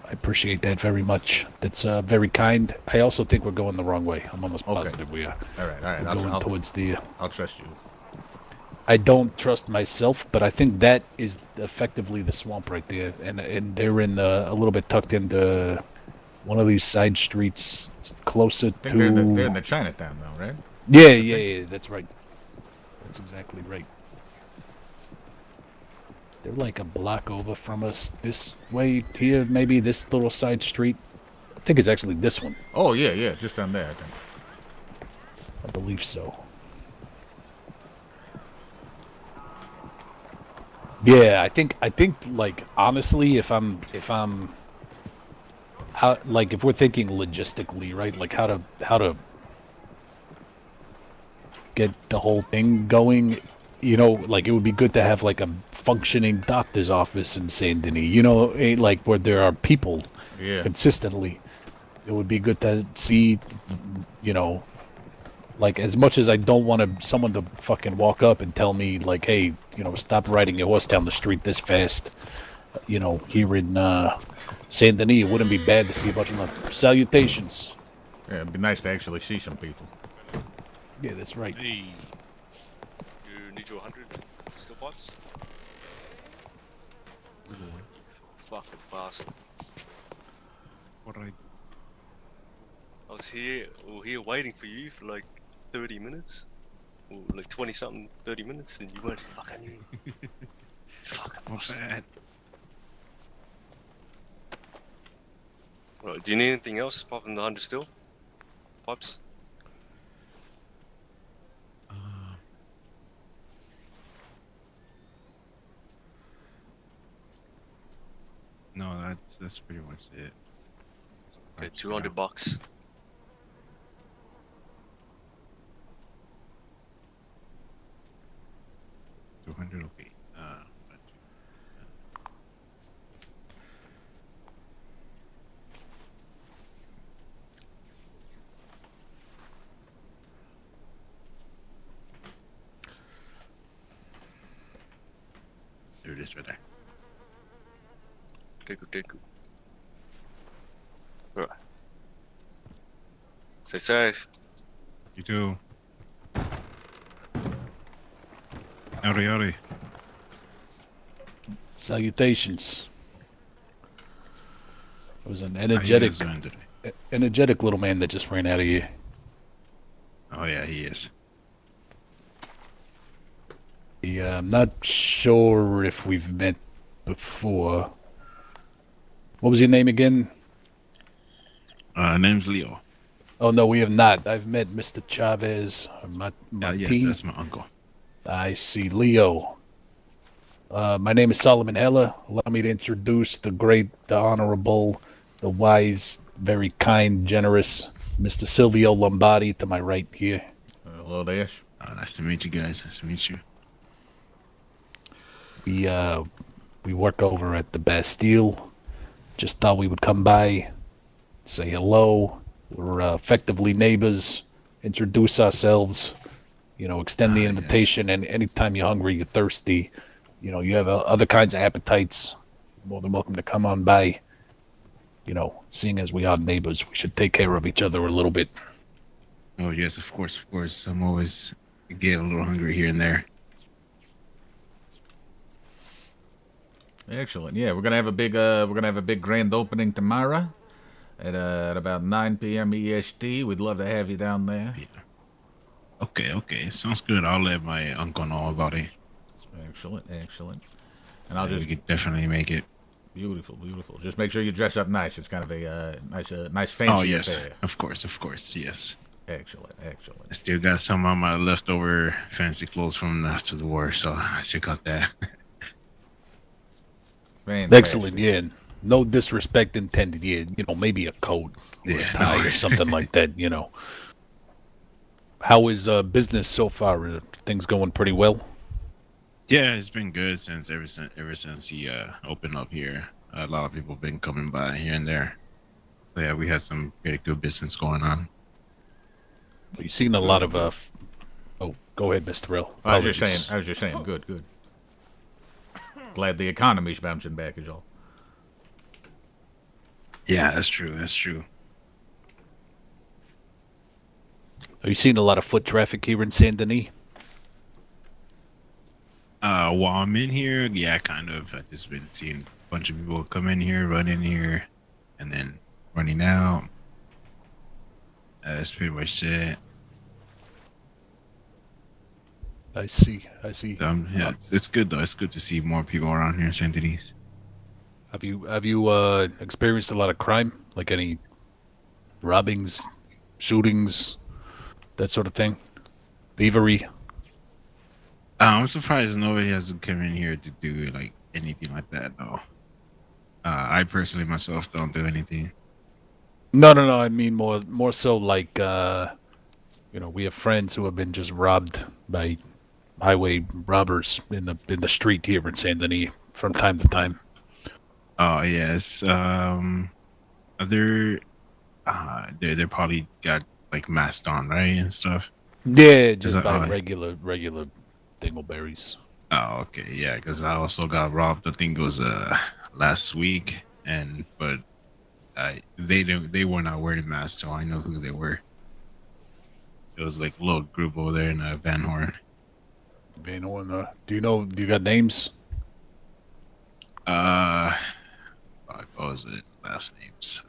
I appreciate that very much. That's very kind. I also think we're going the wrong way. I'm almost positive we are. All right. We're going towards the... I'll trust you. I don't trust myself, but I think that is effectively the swamp right there. And they're in a little bit tucked into one of these side streets closer to... They're in the Chinatown, though, right? Yeah, that's right. That's exactly right. They're like a block over from us this way here, maybe this little side street. I think it's actually this one. Oh, yeah, just on there, I think. I believe so. Yeah, I think like honestly, if we're thinking logistically, right? Like how to get the whole thing going, you know, like it would be good to have like a functioning doctor's office in Saint Denis, you know, like where there are people consistently. It would be good to see, you know, like as much as I don't want someone to fucking walk up and tell me like, hey, you know, stop riding your horse down the street this fast. You know, here in Saint Denis, it wouldn't be bad to see a bunch of salutations. Yeah, it'd be nice to actually see some people. Yeah, that's right. Hey, you need your 100 steel pipes? Fucking bastard. What I was here waiting for you for like 30 minutes. Or like 20 something, 30 minutes, and you weren't fucking here. Fucking bastard. bad. Right, do you need anything else apart from the 100 steel pipes? No, that's pretty much it. Okay, $200. 200, okay. There it is right there. Okay, good. Alright. Stay safe. You too. Howdy. Salutations. It was an energetic little man that just ran out of here. Oh yeah, he is. Yeah, I'm not sure if we've met before. What was your name again? Name's Leo. Oh no, we have not. I've met Mr. Chavez. Yes, that's my uncle. I see. Leo. My name is Solomon Heller. Allow me to introduce the great, the honorable, the wise, very kind, generous Mr. Silvio Lombardi to my right here. Hello there. Nice to meet you guys. Nice to meet you. We work over at the Bastille. Just thought we would come by, say hello. We're effectively neighbors. Introduce ourselves. You know, extend the invitation. And anytime you're hungry, you're thirsty, you know, you have other kinds of appetites, you're more than welcome to come on by. You know, seeing as we are neighbors, we should take care of each other a little bit. Oh yes, of course, of course. I'm always get a little hungry here and there. Excellent. Yeah, we're gonna have a big grand opening tomorrow at about 9 p.m. EST. We'd love to have you down there. Yeah. Okay. Sounds good. I'll let my uncle know about it. Excellent. And I'll We just could definitely make it. beautiful. Just make sure you dress up nice. It's kind of a nice fancy Oh yes, affair. of course, yes. Excellent. I still got some of my leftover fancy clothes from after the war, so I still got that. Fantastic. Excellent, yeah. No disrespect intended, yeah. Maybe a coat or a tie or something like that, How is business so far? Are things going pretty well? Yeah, it's been good ever since he opened up here. A lot of people have been coming by here and there. So yeah, we had some pretty good business going on. You've seen a lot of oh, go ahead, Mr. Rill. I was just saying. Good. Glad the economy's bouncing back is all. Yeah, that's true. Are you seeing a lot of foot traffic here in Saint Denis? While I'm in here, yeah, kind of. I've just been seeing a bunch of people come in here, run in here, and then running out. That's pretty much it. I see. Yeah, it's good though. It's good to see more people around here in Saint Denis. Have you experienced a lot of crime, like any robbings, shootings, that sort of thing, thievery? I'm surprised nobody has come in here to do like anything like that though. I personally myself don't do anything. No. I mean more so like we have friends who have been just robbed by highway robbers in the street here in Saint Denis from time to time. Oh yes. They're probably got like masked on, right, and stuff. Yeah, just by regular dingleberries. Oh, okay, yeah, because I also got robbed. I think it was last week, but they were not wearing masks, so I know who they were. It was like a little group over there in Van Horn. Van Horn. Do you got names? What was it? Last names?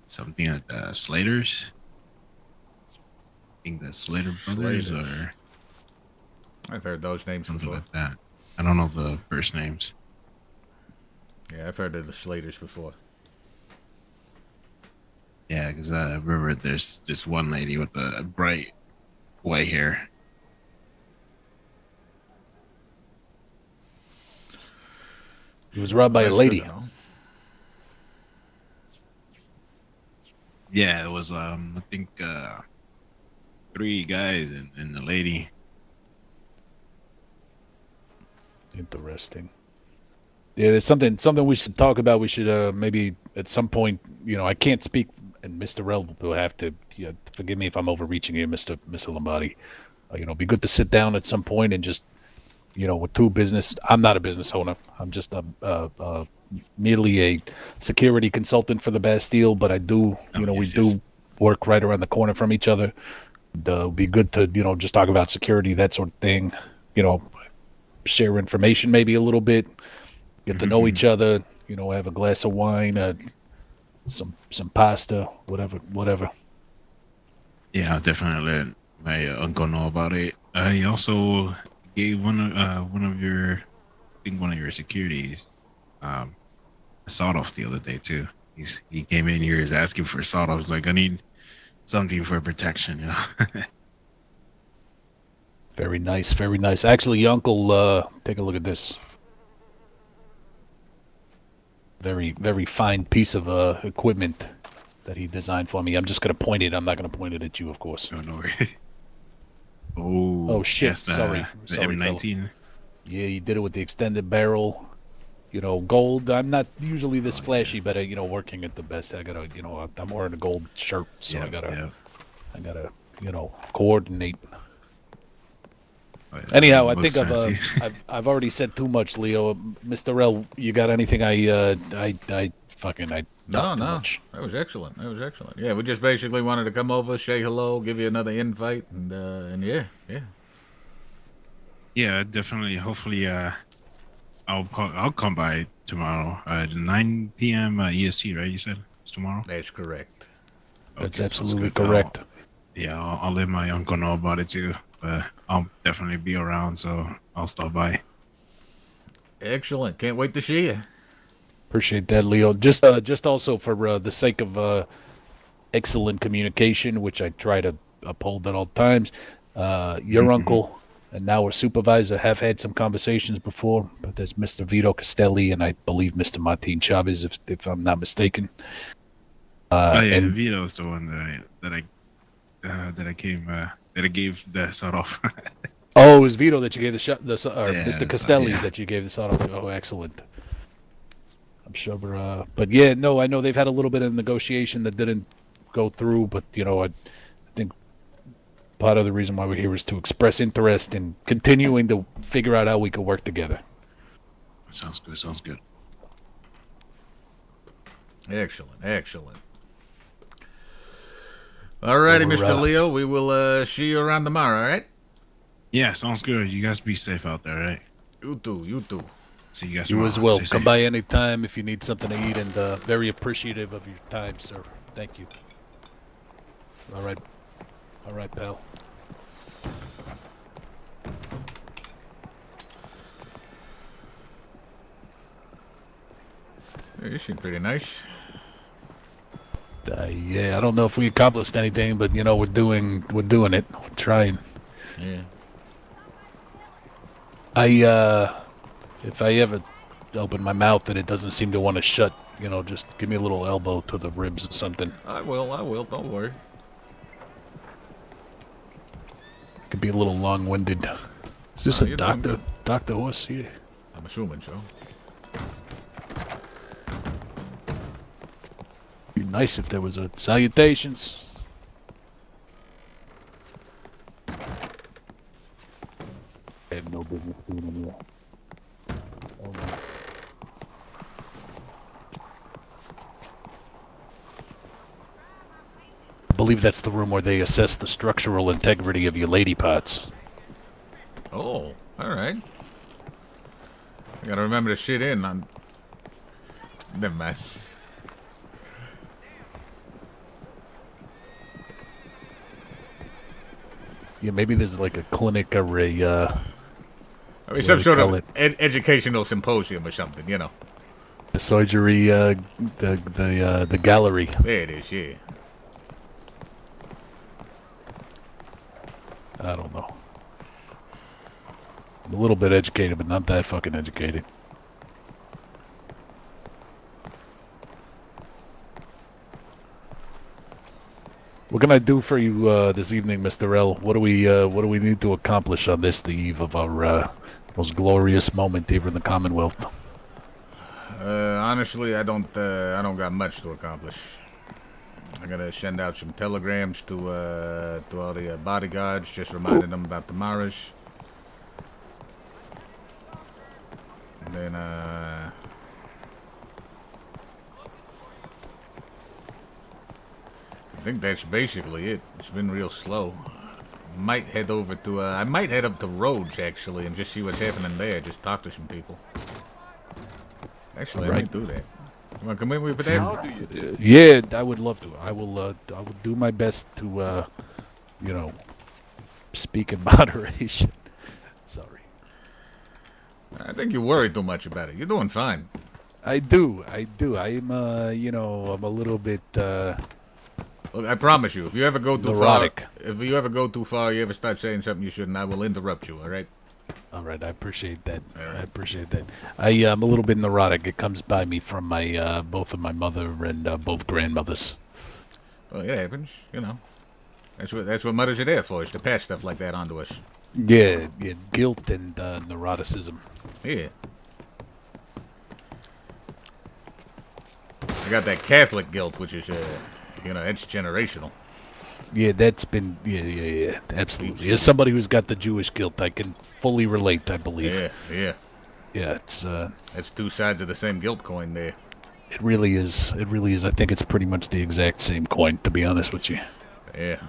Something like Slaters. I think the Slater brothers, or I've heard those names something before. like that. I don't know the first names. Yeah, I've heard of the Slaters before. Yeah, because I remember there's this one lady with the bright white hair. He was robbed by a lady. Yeah, it was I think 3 guys and the lady. Interesting. Yeah, there's something we should talk about. We should maybe at some point, I can't speak, and Mr. Rel will have to forgive me if I'm overreaching here, Mr. Lombardi. Be good to sit down at some point and just, with two business. I'm not a business owner. I'm just merely a security consultant for the Bastille, but I do, we do work right around the corner from each other. It'd be good to, just talk about security, that sort of thing. Share information maybe a little bit. Get to know each other, have a glass of wine, some pasta, whatever. Yeah, I'll definitely let my uncle know about it. He also gave one of your securities a sawed off the other day too. He came in here, is asking for a sawed off. He's like, I need something for protection, Very nice, very nice. Actually, your uncle, take a look at this. Very, very fine piece of equipment that he designed for me. I'm just gonna point it. I'm not gonna point it at you, of course. No worries. Oh shit! Yes, Sorry, the M19. Fella. Yeah, you did it with the extended barrel. Gold. I'm not usually this flashy, but working at the best, I gotta, I'm wearing a gold shirt, so I gotta, coordinate. Anyhow, I think I've already said too much, Leo. Mr. L, you got anything I I No, talked too no. much. That was excellent. That was excellent. Yeah, we just basically wanted to come over, say hello, give you another invite, and yeah. Yeah, definitely. Hopefully, I'll come by tomorrow at 9 p.m. EST, right? You said it's tomorrow. That's correct. That's Okay, absolutely good. correct. I'll let my uncle know about it too. But I'll definitely be around, so I'll stop by. Excellent. Can't wait to see you. Appreciate that, Leo. Just also for the sake of excellent communication, which I try to uphold at all times. Your uncle and now our supervisor have had some conversations before, but there's Mr. Vito Castelli and I believe Mr. Martin Chavez, if I'm not mistaken. And Vito's the one that I gave the sort off. Oh, it was Vito that you gave Mr. Yeah, Castelli that you gave the sort off. Oh, excellent. I'm sure, but yeah, no, I know they've had a little bit of negotiation that didn't go through, but I think part of the reason why we're here is to express interest in continuing to figure out how we can work together. Sounds good. Excellent. Alrighty, Mr. Leo, we will see you around tomorrow, alright? Yeah, sounds good. You guys be safe out there, right? You too. See you guys You tomorrow. as well. Stay Come safe. by anytime if you need something to eat, and very appreciative of your time, sir. Thank you. All right, pal. Yeah, you seem pretty nice. Yeah, I don't know if we accomplished anything, but we're doing it. We're trying. Yeah. If I ever open my mouth and it doesn't seem to want to shut, just give me a little elbow to the ribs or something. I will. Don't worry. Could be a little long-winded. Is this a you're doing good. Dr. Horse here? I'm assuming so. Be nice if there was a salutations. I have no business being in here. Oh, no. I believe that's the room where they assess the structural integrity of your lady parts. Oh, alright. I gotta remember to shit in on... Never mind. Yeah, maybe there's like a clinic or a... I mean, some sort of educational symposium or something, The surgery, the gallery. There it is, yeah. I don't know. I'm a little bit educated, but not that fucking educated. What can I do for you this evening, Mr. L? What do we need to accomplish on the eve of our most glorious moment here in the Commonwealth? Honestly, I don't got much to accomplish. I gotta send out some telegrams to all the bodyguards, just reminding them about the Marash. And then, I think that's basically it. It's been real slow. Might head over to, I might head up to Rhodes, actually, and just see what's happening there. Just talk to some people. Actually, I might do that. You wanna come in with that? How do you do? Yeah, I would love to. I will do my best to, speak in moderation. Sorry. I think you worry too much about it. You're doing fine. I do. I'm, I'm a little bit, Look, I promise you, if you ever go too neurotic. far, you ever start saying something you shouldn't, I will interrupt you, alright? Alright, I appreciate that. I appreciate that. I'm a little bit neurotic. It comes by me from my, both of my mother and both grandmothers. Well, it happens, That's what mothers are there for, is to pass stuff like that on to us. Yeah, guilt and neuroticism. Yeah. I got that Catholic guilt, which is, it's generational. Yeah, that's been, yeah, absolutely. As somebody who's got the Jewish guilt, I can fully relate, I believe. Yeah. Yeah, it's, That's two sides of the same guilt coin there. It really is. It really is. I think it's pretty much the exact same coin, to be honest with you. Yeah.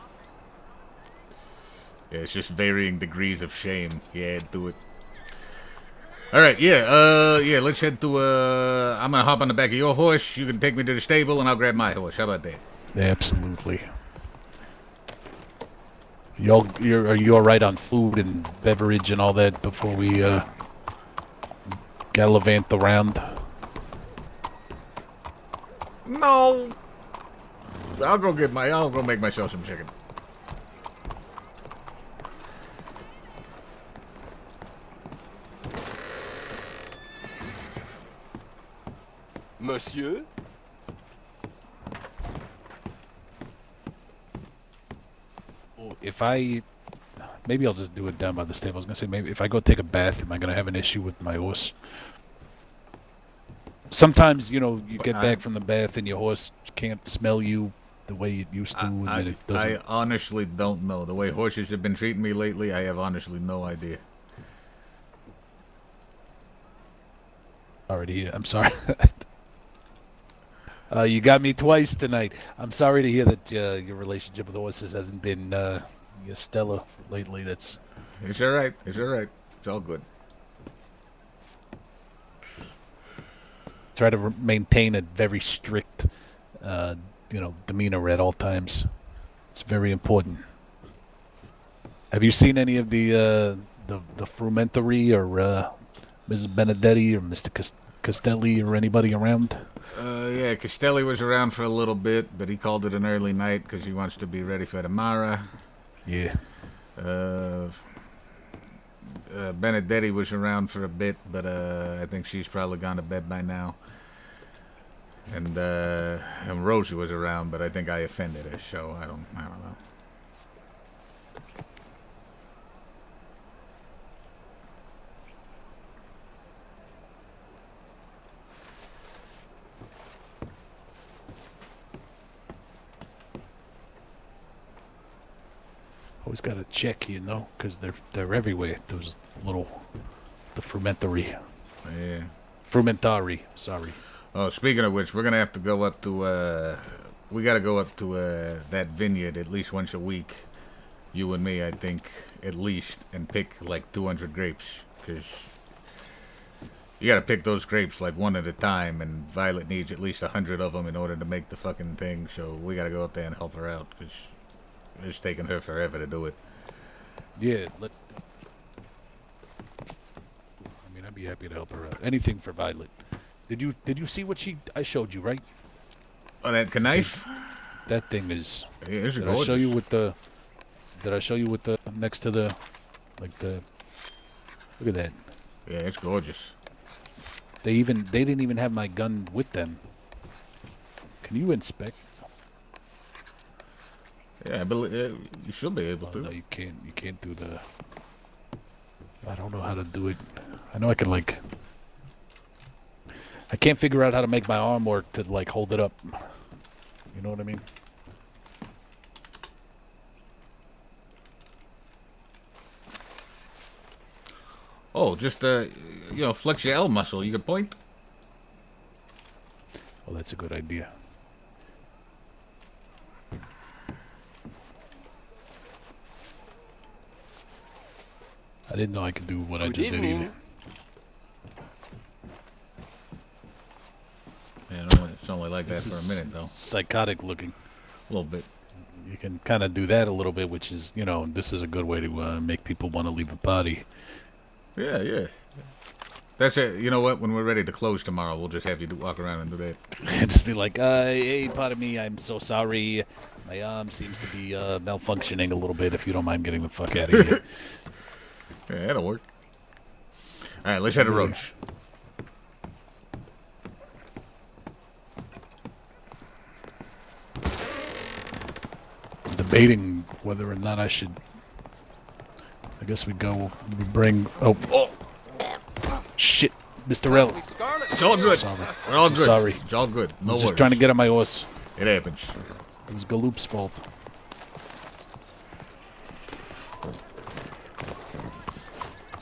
Yeah, it's just varying degrees of shame. Yeah, do it. Alright, yeah, let's head to, I'm gonna hop on the back of your horse, you can take me to the stable, and I'll grab my horse. How about that? Absolutely. Are you alright on food and beverage and all that before we, gallivant around? No! I'll go make myself some chicken. Monsieur? Maybe I'll just do it down by the stable. I was gonna say, maybe if I go take a bath, am I gonna have an issue with my horse? Sometimes, you get back from the bath and your horse can't smell you the way it used to, and then it doesn't. I honestly don't know. The way horses have been treating me lately, I have honestly no idea. Already, I'm sorry. You got me twice tonight. I'm sorry to hear that your relationship with horses hasn't been stellar lately. It's alright. It's alright. It's all good. Try to maintain a very strict, demeanor at all times. It's very important. Have you seen any of the frumentary or Mrs. Benedetti or Mr. Castelli or anybody around? Yeah, Castelli was around for a little bit, but he called it an early night because he wants to be ready for tomorrow. Yeah. Benedetti was around for a bit, but I think she's probably gone to bed by now. And Rosie was around, but I think I offended her, so I don't know. Always got to check, because they're everywhere. Those the frumentary. Yeah. Frumentari, sorry. Oh, speaking of which, we're gonna have to go up to. We gotta go up to that vineyard at least once a week. You and me, I think, at least, and pick like 200 grapes, because you gotta pick those grapes like one at a time, and Violet needs at least 100 of them in order to make the fucking thing. So we gotta go up there and help her out, because it's taking her forever to do it. Yeah, I'd be happy to help her out. Anything for Violet. Did you see what I showed you, right? Oh, that knife? That thing is. Yeah, it's did gorgeous. I show you with the? Did I show you with the next to the, like the? Look at that. Yeah, it's gorgeous. They didn't even have my gun with them. Can you inspect? Yeah, I believe you should be able to. No, you can't. You can't do the. I don't know how to do it. I know I can like. I can't figure out how to make my arm work to like hold it up. You know what I mean? Oh, just flex your L muscle. You can point. Oh, that's a good idea. I didn't know I could do what I just did either. Yeah, it's only like that for a minute, though. Psychotic looking. A little bit. You can kind of do that a little bit, which is, this is a good way to make people want to leave a party. Yeah, yeah. That's it. You know what? When we're ready to close tomorrow, we'll just have you walk around and do that. Just be like, hey, pardon me, I'm so sorry. My arm seems to be malfunctioning a little bit, if you don't mind getting the fuck out of here. Yeah, that'll work. All right, let's head to Roach. Debating whether or not I should. I guess we bring. Oh, shit, Mr. L. It's all good. Sorry. We're all good. Sorry. It's all good. No I was worries. just trying to get on my horse. It happens. It was Galoop's fault.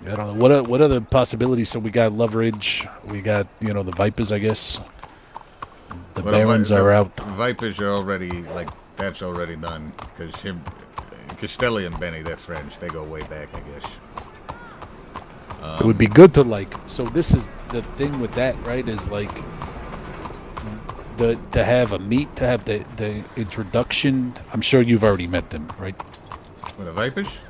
I don't know. What are the possibilities? So we got Leverage. We got, the Vipers, I guess. The Well, Barons the are out. Vipers are already, like, that's already done. Because Castelli and Benny, they're friends. They go way back, I guess. It would be good to, like, so this is the thing with that, right, is, like, to have a meet, to have the introduction. I'm sure you've already met them, right? With the Vipers?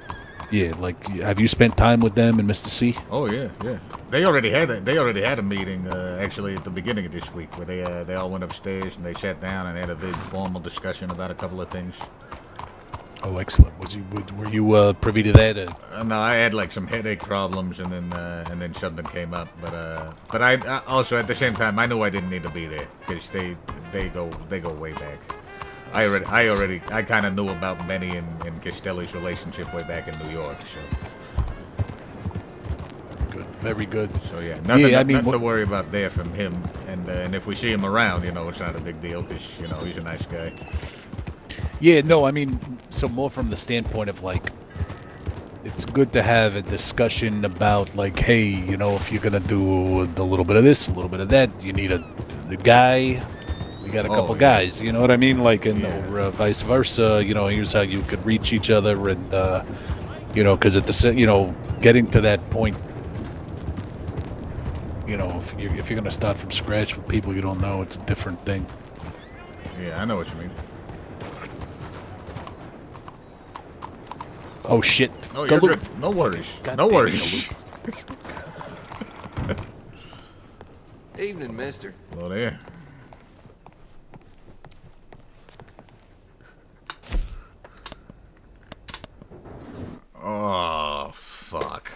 Yeah, like, have you spent time with them and Mr. C? Oh yeah, yeah. They already had a meeting actually at the beginning of this week where they all went upstairs and they sat down and had a big formal discussion about a couple of things. Oh, excellent. Were you privy to that? No, I had like some headache problems and then something came up. But I also at the same time I knew I didn't need to be there because they go way back. I kind of knew about Benny and Castelli's relationship way back in New York. So. Good, very good. So yeah, nothing to worry about there from him. And if we see him around, it's not a big deal because he's a nice guy. Yeah, no, I mean, so more from the standpoint of, like, it's good to have a discussion about, like, hey, if you're gonna do a little bit of this, a little bit of that, you need the guy. We got a couple guys, you know what I mean? Like, or vice versa. Here's how you could reach each other, and because at the getting to that point, if you're gonna start from scratch with people you don't know, it's a different thing. Yeah, I know what you mean. Oh shit! No, you're good. No worries. No worries. Evening, mister. Well, there. Oh, fuck.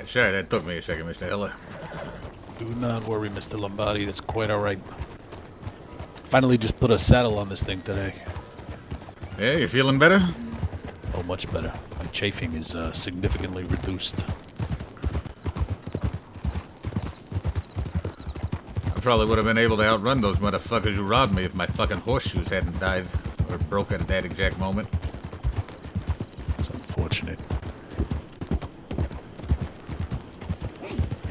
Sorry, that took me a second, Mr. Heller. Do not worry, Mr. Lombardi. That's quite all right. Finally just put a saddle on this thing today. Yeah, you feeling better? Oh, much better. My chafing is significantly reduced. I probably would have been able to outrun those motherfuckers who robbed me if my fucking horseshoes hadn't died or broken at that exact moment. It's unfortunate.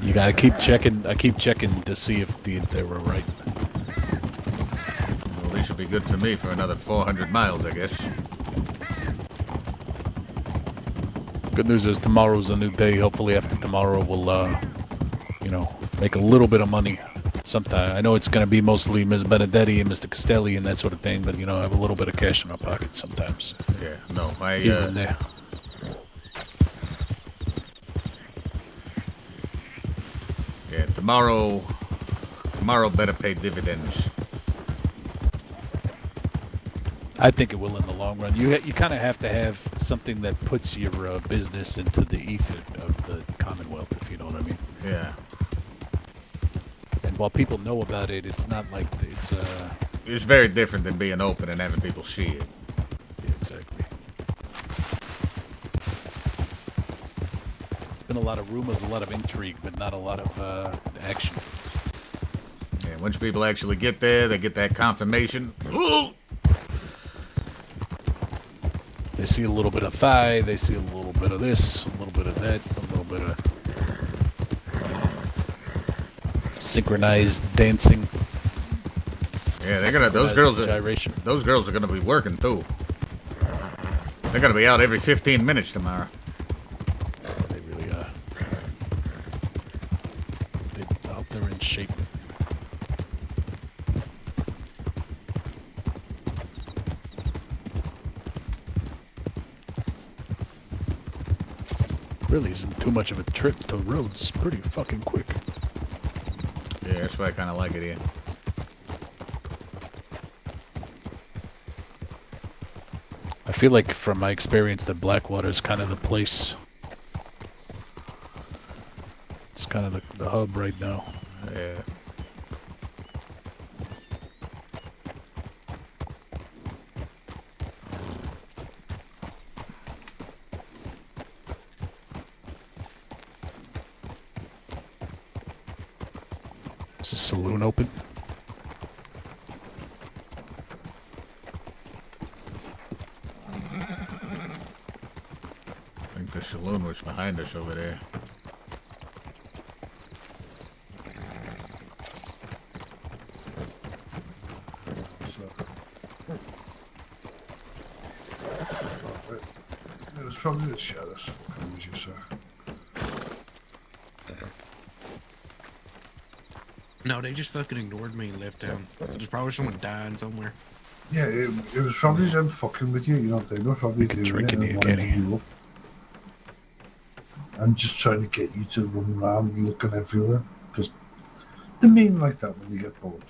You gotta keep checking. I keep checking to see if they were right. Well, these should be good for me for another 400 miles, I guess. Good news is tomorrow's a new day. Hopefully after tomorrow we'll, you know, make a little bit of money sometime. I know it's going to be mostly Ms. Benedetti and Mr. Castelli and that sort of thing, but, you know, have a little bit of cash in our pockets sometimes. Yeah, no, Here and there. Yeah, tomorrow better pay dividends. I think it will in the long run. You kind of have to have something that puts your business into the ether of the commonwealth, if you know what I mean. Yeah. And while people know about it, it's not like it's It's very different than being open and having people see it. Yeah, exactly. It's been a lot of rumors, a lot of intrigue, but not a lot of action. Yeah, once people actually get there, they get that confirmation. Ooh! They see a little bit of thigh, they see a little bit of this, a little bit of that, a little bit of synchronized dancing. Yeah, they're gonna. Those girls are gonna be working too. They're gonna be out every 15 minutes tomorrow. They really are. They're out there in shape. Really isn't too much of a trip to Rhodes. Pretty fucking quick. Yeah, that's why I kind of like it here. I feel like, from my experience, that Blackwater is kind of the place. It's kind of the hub right now. Yeah. Is the saloon open? I think the saloon was behind us over there. It was probably the sheriff's fucking with you, sir. No, they just fucking ignored me and left town. So there's probably someone dying somewhere. Yeah, it was probably them fucking with you, you know, they were probably doing it and winding you up. I'm just trying to get you to run around looking everywhere, because they mean like that when you get bored.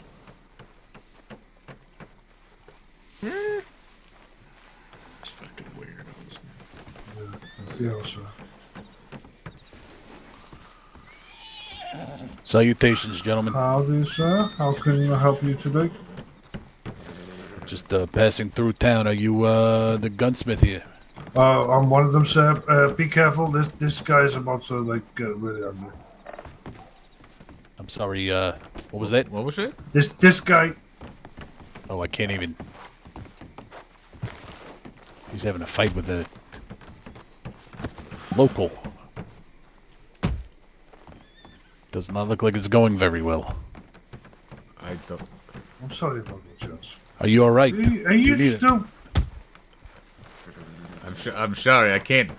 It's fucking weirdos, man. Yeah, they are, sir. Salutations, gentlemen. Howdy, sir. How can I help you today? Just passing through town. Are you the gunsmith here? I'm one of them, sir. Be careful. This guy's about to get really angry. I'm sorry. What was that? What was it? This guy. Oh, I can't even. He's having a fight with a local. Does not look like it's going very well. I don't. I'm sorry about that, Judge. Are you all right? Are you still? I'm sorry. I can't.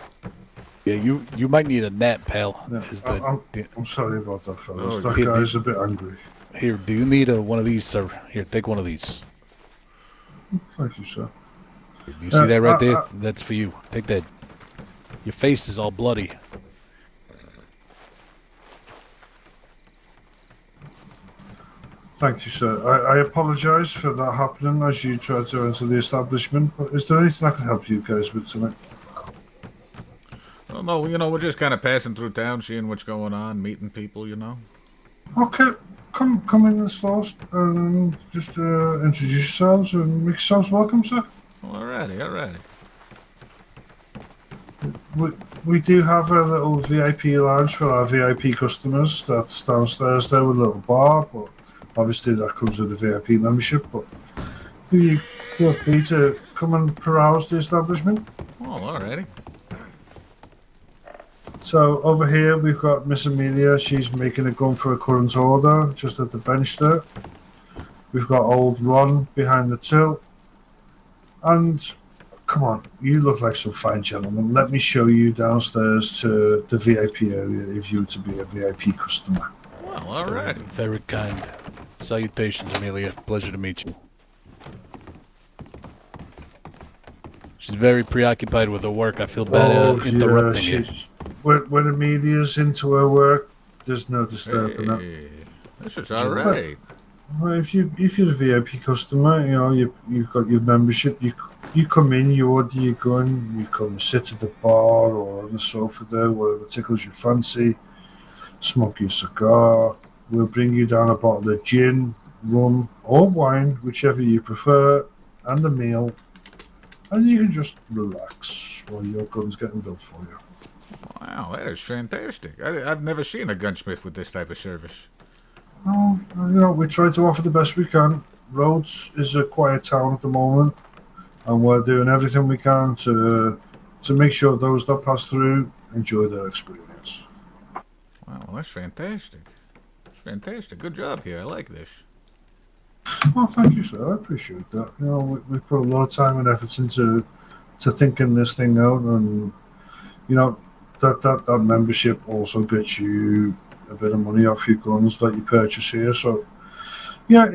Yeah, you might need a nap, pal. Yeah, I'm sorry about that, fellas. Oh, That here, guy's a bit angry. Here, do you need one of these, sir? Here, take one of these. Thank you, sir. You see that right there? That's for you. Take that. Your face is all bloody. Thank you, sir. I apologise for that happening as you tried to enter the establishment, but is there anything I can help you guys with tonight? Well, No, we're just kind of passing through town, seeing what's going on, meeting people. Okay, come in the stores and just introduce yourselves and make yourselves welcome, sir. Alrighty. We do have a little VIP lounge for our VIP customers that's downstairs there with a little bar, but obviously that comes with a VIP membership. But you feel free to come and peruse the establishment. Oh, alrighty. So over here we've got Miss Amelia. She's making a gun for a current order just at the bench there. We've got old Ron behind the till. And come on, you look like some fine gentlemen. Let me show you downstairs to the VIP area if you were to be a VIP customer. Well, alrighty. Very kind. Salutations, Amelia. Pleasure to meet you. She's very preoccupied with her work. I feel bad interrupting you. When Amelia's into her work, there's no disturbing her. This is alright. Well, if you're a VIP customer, you've got your membership. You come in, you order your gun, you come sit at the bar or on the sofa there, whatever tickles your fancy. Smoke your cigar. We'll bring you down a bottle of gin, rum, or wine, whichever you prefer, and a meal. And you can just relax while your gun's getting built for you. Wow, that is fantastic. I've never seen a gunsmith with this type of service. Oh, we try to offer the best we can. Rhodes is a quiet town at the moment, and we're doing everything we can to make sure those that pass through enjoy their experience. Wow, well, that's fantastic. It's fantastic. Good job here. I like this. Well, thank you, sir. I appreciate that. We put a lot of time and effort into thinking this thing out, and that membership also gets you a bit of money off your guns that you purchase here. So, yeah,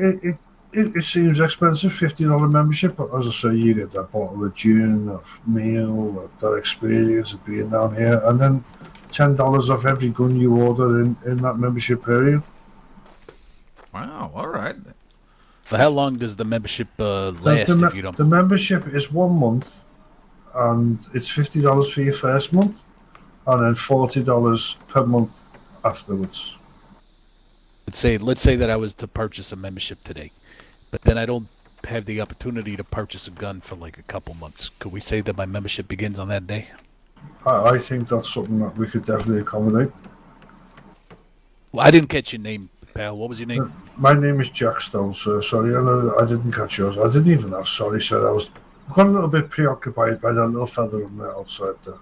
it seems expensive, $50 membership, but as I say, you get that bottle of gin, that meal, that experience of being down here, and then $10 off every gun you order in that membership period. Wow, all right. For how long does the membership last, if you don't... The membership is 1 month, and it's $50 for your first month, and then $40 per month afterwards. Let's say that I was to purchase a membership today, but then I don't have the opportunity to purchase a gun for like a couple months. Could we say that my membership begins on that day? I think that's something that we could definitely accommodate. Well, I didn't catch your name, pal. What was your name? My name is Jack Stone, sir. Sorry, I didn't catch yours. I didn't even ask. Sorry, sir. I got a little bit preoccupied by that little feather on the outside there.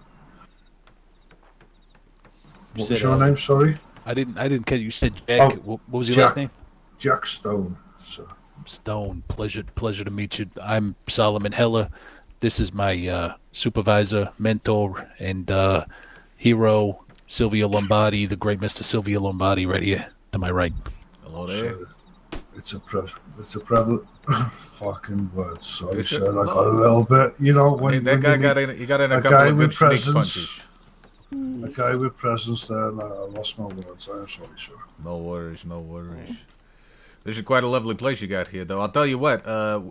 What was your name? Sorry. I didn't catch you. You said Jack. What was your last name? Jack Stone, sir. Stone. Pleasure to meet you. I'm Solomon Heller. This is my supervisor, mentor, and hero, Silvio Lombardi, the great Mr. Silvio Lombardi, right here to my right. Hello there. It's a prevalent fucking word. Sorry, sir. I got a little bit. When that guy got in a couple of good sneak punches. A guy with presence there, and I lost my words. I am sorry, sir. No worries. This is quite a lovely place you got here, though. I'll tell you what.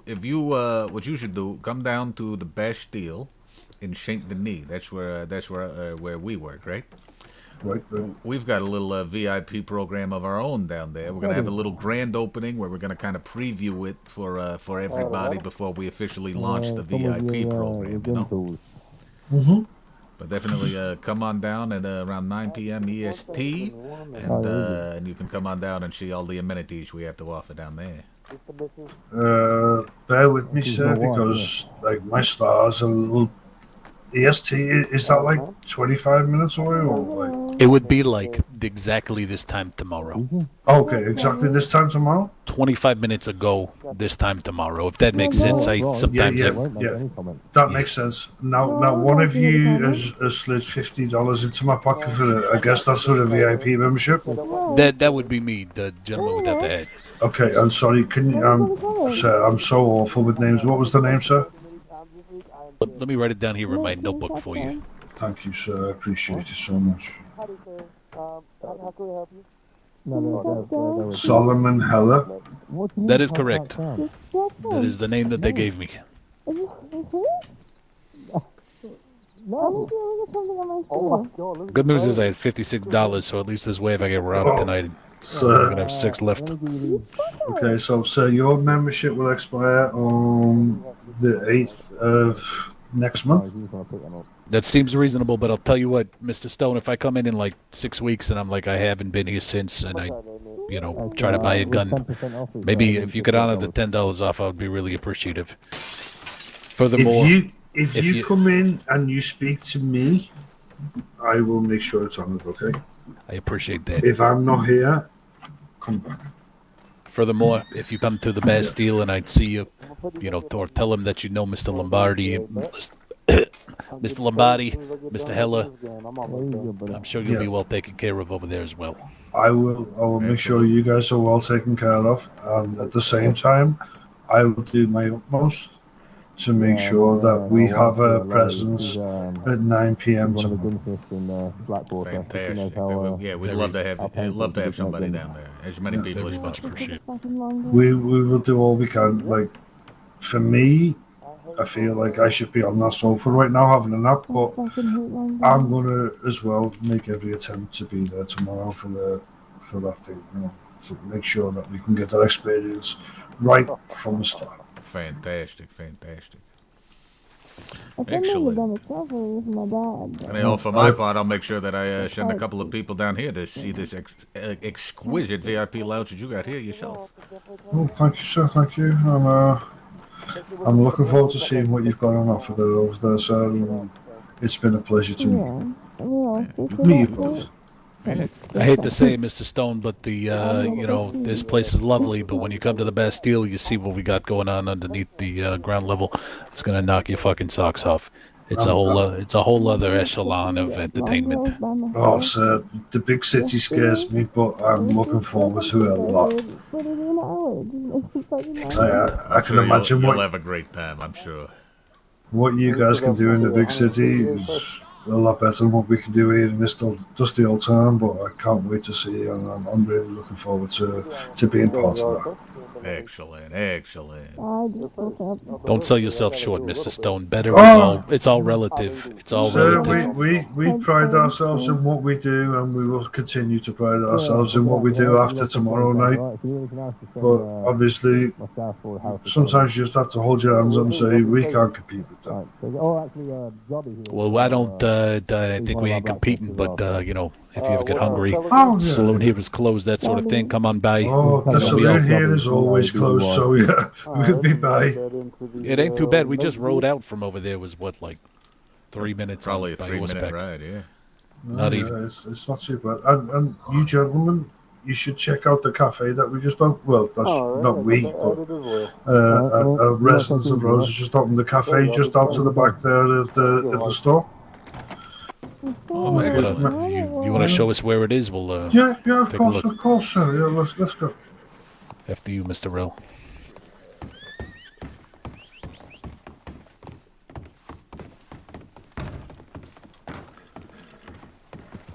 If you what you should do, come down to the Bastille in Saint Denis. That's where we work, right? Right. We've got a little VIP program of our own down there. We're gonna have a little grand opening where we're gonna kind of preview it for everybody before we officially launch the VIP program. Mm-hmm. But definitely come on down at around 9 p.m. EST, and you can come on down and see all the amenities we have to offer down there. Bear with me, sir, because my stars are a little. EST, is that like 25 minutes away or like? It would be like exactly this time tomorrow. Okay, exactly this time tomorrow? 25 minutes ago this time tomorrow, if that makes sense. That makes sense. Now one of you has slid $50 into my pocket for I guess that's for the VIP membership? That would be me, the gentleman without the head. Okay, I'm sorry, can you, sir, I'm so awful with names. What was the name, sir? Let me write it down here in my notebook for you. Thank you, sir. I appreciate it so much. Solomon Heller? That is correct. That is the name that they gave me. Good news is I had $56, so at least this way if I get robbed tonight, I'm gonna have 6 left. Okay, so sir, your membership will expire on the 8th of next month. That seems reasonable, but I'll tell you what, Mr. Stone, if I come in like 6 weeks and I'm like, I haven't been here since, and I, try to buy a gun, maybe if you could honor the $10 off, I would be really appreciative. Furthermore, if you come in and you speak to me, I will make sure it's honored, okay? I appreciate that. If I'm not here, come back. Furthermore, if you come to the Bastille and I'd see you, or tell him that you know Mr. Lombardi, Mr. Lombardi, Mr. Heller, I'm sure you'll be well taken care of over there as well. I will make sure you guys are well taken care of, and at the same time, I will do my utmost to make sure that we have a presence at 9 p.m. tomorrow. Fantastic. We'd love to have somebody down there. As many people as possible. We will do all we can. Like, for me, I feel like I should be on that sofa right now having a nap, but I'm gonna as well make every attempt to be there tomorrow for that thing, to make sure that we can get that experience right from the start. Fantastic. Excellent. And for my part, I'll make sure that I send a couple of people down here to see this exquisite VIP lounge that you got here yourself. Well, thank you, sir. Thank you. I'm looking forward to seeing what you've got on offer there over there, sir. It's been a pleasure to meet you both. I hate to say it, Mr. Stone, but this place is lovely, but when you come to the Bastille, you see what we got going on underneath the ground level. It's gonna knock your fucking socks off. It's a whole other echelon of entertainment. Oh, sir, the big city scares me, but I'm looking forward to it a lot. I can imagine you'll have a great time, I'm sure. What you guys can do in the big city is a lot better than what we can do here in this dusty old town, but I can't wait to see you, and I'm really looking forward to being part of that. Excellent. Don't sell yourself short, Mr. Stone. Better it's all relative. It's all relative. We pride ourselves in what we do, and we will continue to pride ourselves in what we do after tomorrow night. But obviously, sometimes you just have to hold your hands up and say, we can't compete with that. Well, I don't. I think we ain't competing, but if you ever get hungry, saloon here is closed, that sort of thing. Come on by. Oh, the saloon here is always closed, so yeah, we'll be by. It ain't too bad. We just rode out from over there. Was what, like 3 minutes? Probably a 3-minute ride, yeah. Not even. It's not too bad. And you gentlemen, you should check out the cafe that we just opened. Well, that's not we, but residents of Rose just opened the cafe just out to the back there of the store. Oh, you want to show us where it is? We'll yeah, of course, sir. Yeah, let's go. After you, Mr. Rill.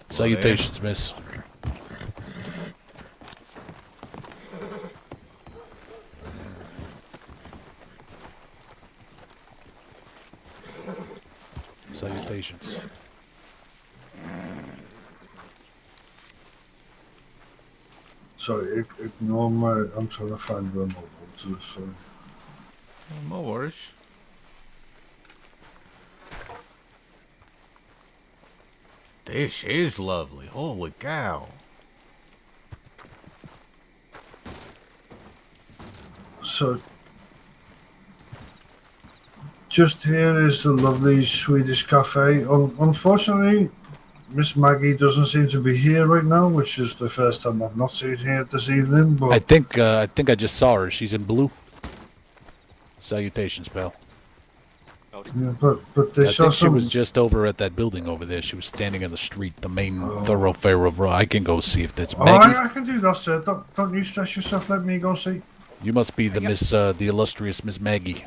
Salutations, miss. Salutations. Sorry, ignore my... I'm trying to find the remote too, sorry. No worries. This is lovely. Holy cow. So, just here is the lovely Swedish cafe. Unfortunately, Miss Maggie doesn't seem to be here right now, which is the first time I've not seen her this evening. But I think I just saw her. She's in blue. Salutations, pal. Yeah, but they saw she was just over at that building over there. She was standing in the street, the main thoroughfare of Raw. I can go see if that's Maggie. I can do that, sir. Don't you stress yourself. Let me go see. You must be the the illustrious Miss Maggie.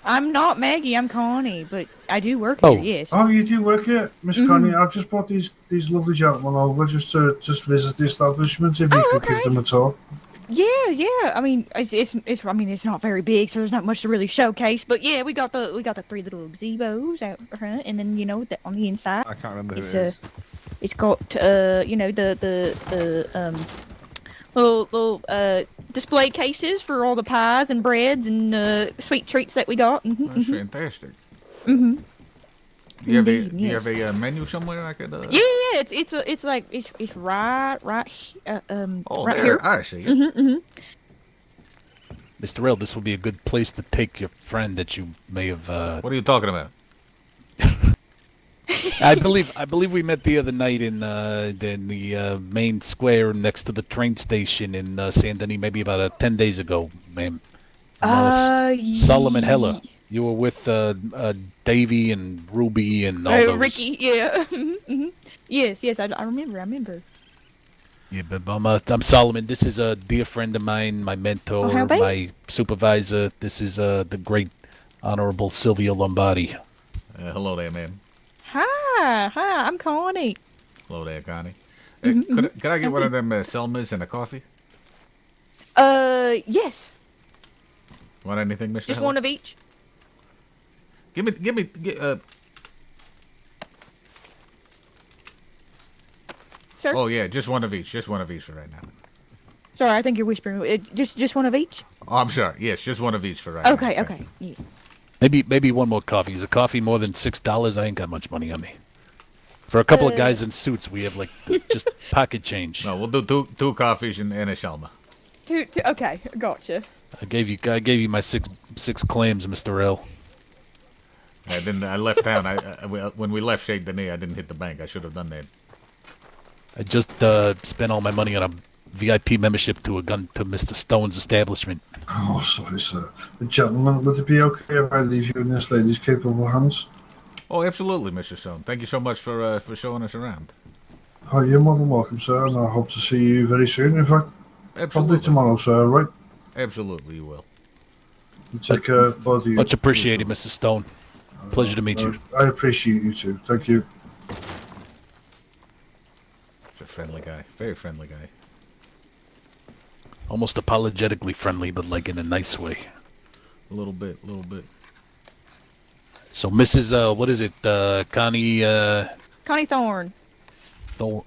I'm not Maggie, I'm Connie, but I do work here, yes. Oh, you do work here, Miss Connie. I've just brought these lovely gentlemen over just to visit the establishment, if you could give them a tour. Yeah, yeah. I mean, it's. I mean, it's not very big, so there's not much to really showcase. But yeah, we got the 3 little gazebos out front, and then on the inside. I can't remember who It's it is. It's got the little display cases for all the pies and breads and sweet treats that we got. That's fantastic. Mm-hmm. Do you Indeed, have a menu somewhere I could? Yeah, it's like it's right Oh, right there, here. I see it. Mm-hmm. Mr. L, this would be a good place to take your friend that you may have. What are you talking about? I believe we met the other night in the main square next to the train station in Saint Denis, maybe about 10 days ago, ma'am. Solomon Heller. You were with Davy and Ruby and all those. Ricky, yeah. Yes, I remember. Yeah, but I'm Solomon. This is a dear friend of mine, my mentor, my supervisor. This is the great Honorable Silvio Lombardi. Hello there, man. Hi, I'm Connie. Hello there, Connie. Could I get one of them Selmas and a coffee? Yes. Want anything, Mr. Just Heller? one of each. Give me. Sir? Oh yeah, just one of each. Just one of each for right now. Sorry, I think you're whispering. Just one of each. Oh, I'm sorry. Yes, just one of each for right now. Okay. Yeah. Maybe one more coffee. Is a coffee more than $6? I ain't got much money on me. For a couple of guys in suits, we have like just pocket change. No, we'll do two coffees and a Selma. Two, okay, gotcha. I gave you my six claims, Mr. L. I left town. When we left Saint Denis, I didn't hit the bank. I should have done that. I just spent all my money on a VIP membership to Mr. Stone's establishment. Oh, sorry, sir. Gentlemen, would it be okay if I leave you in this lady's capable hands? Oh, absolutely, Mr. Stone. Thank you so much for showing us around. Oh, you're more than welcome, sir, and I hope to see you very soon. In fact, probably tomorrow, sir, right? Absolutely, you will. You take care, both of you. Much appreciated, Mr. Stone. Pleasure to meet you. I appreciate you too. Thank you. He's a friendly guy. Very friendly guy. Almost apologetically friendly, but like in a nice way. A little bit. So, Mrs. What is it? Connie. Connie Thorne. Thorne.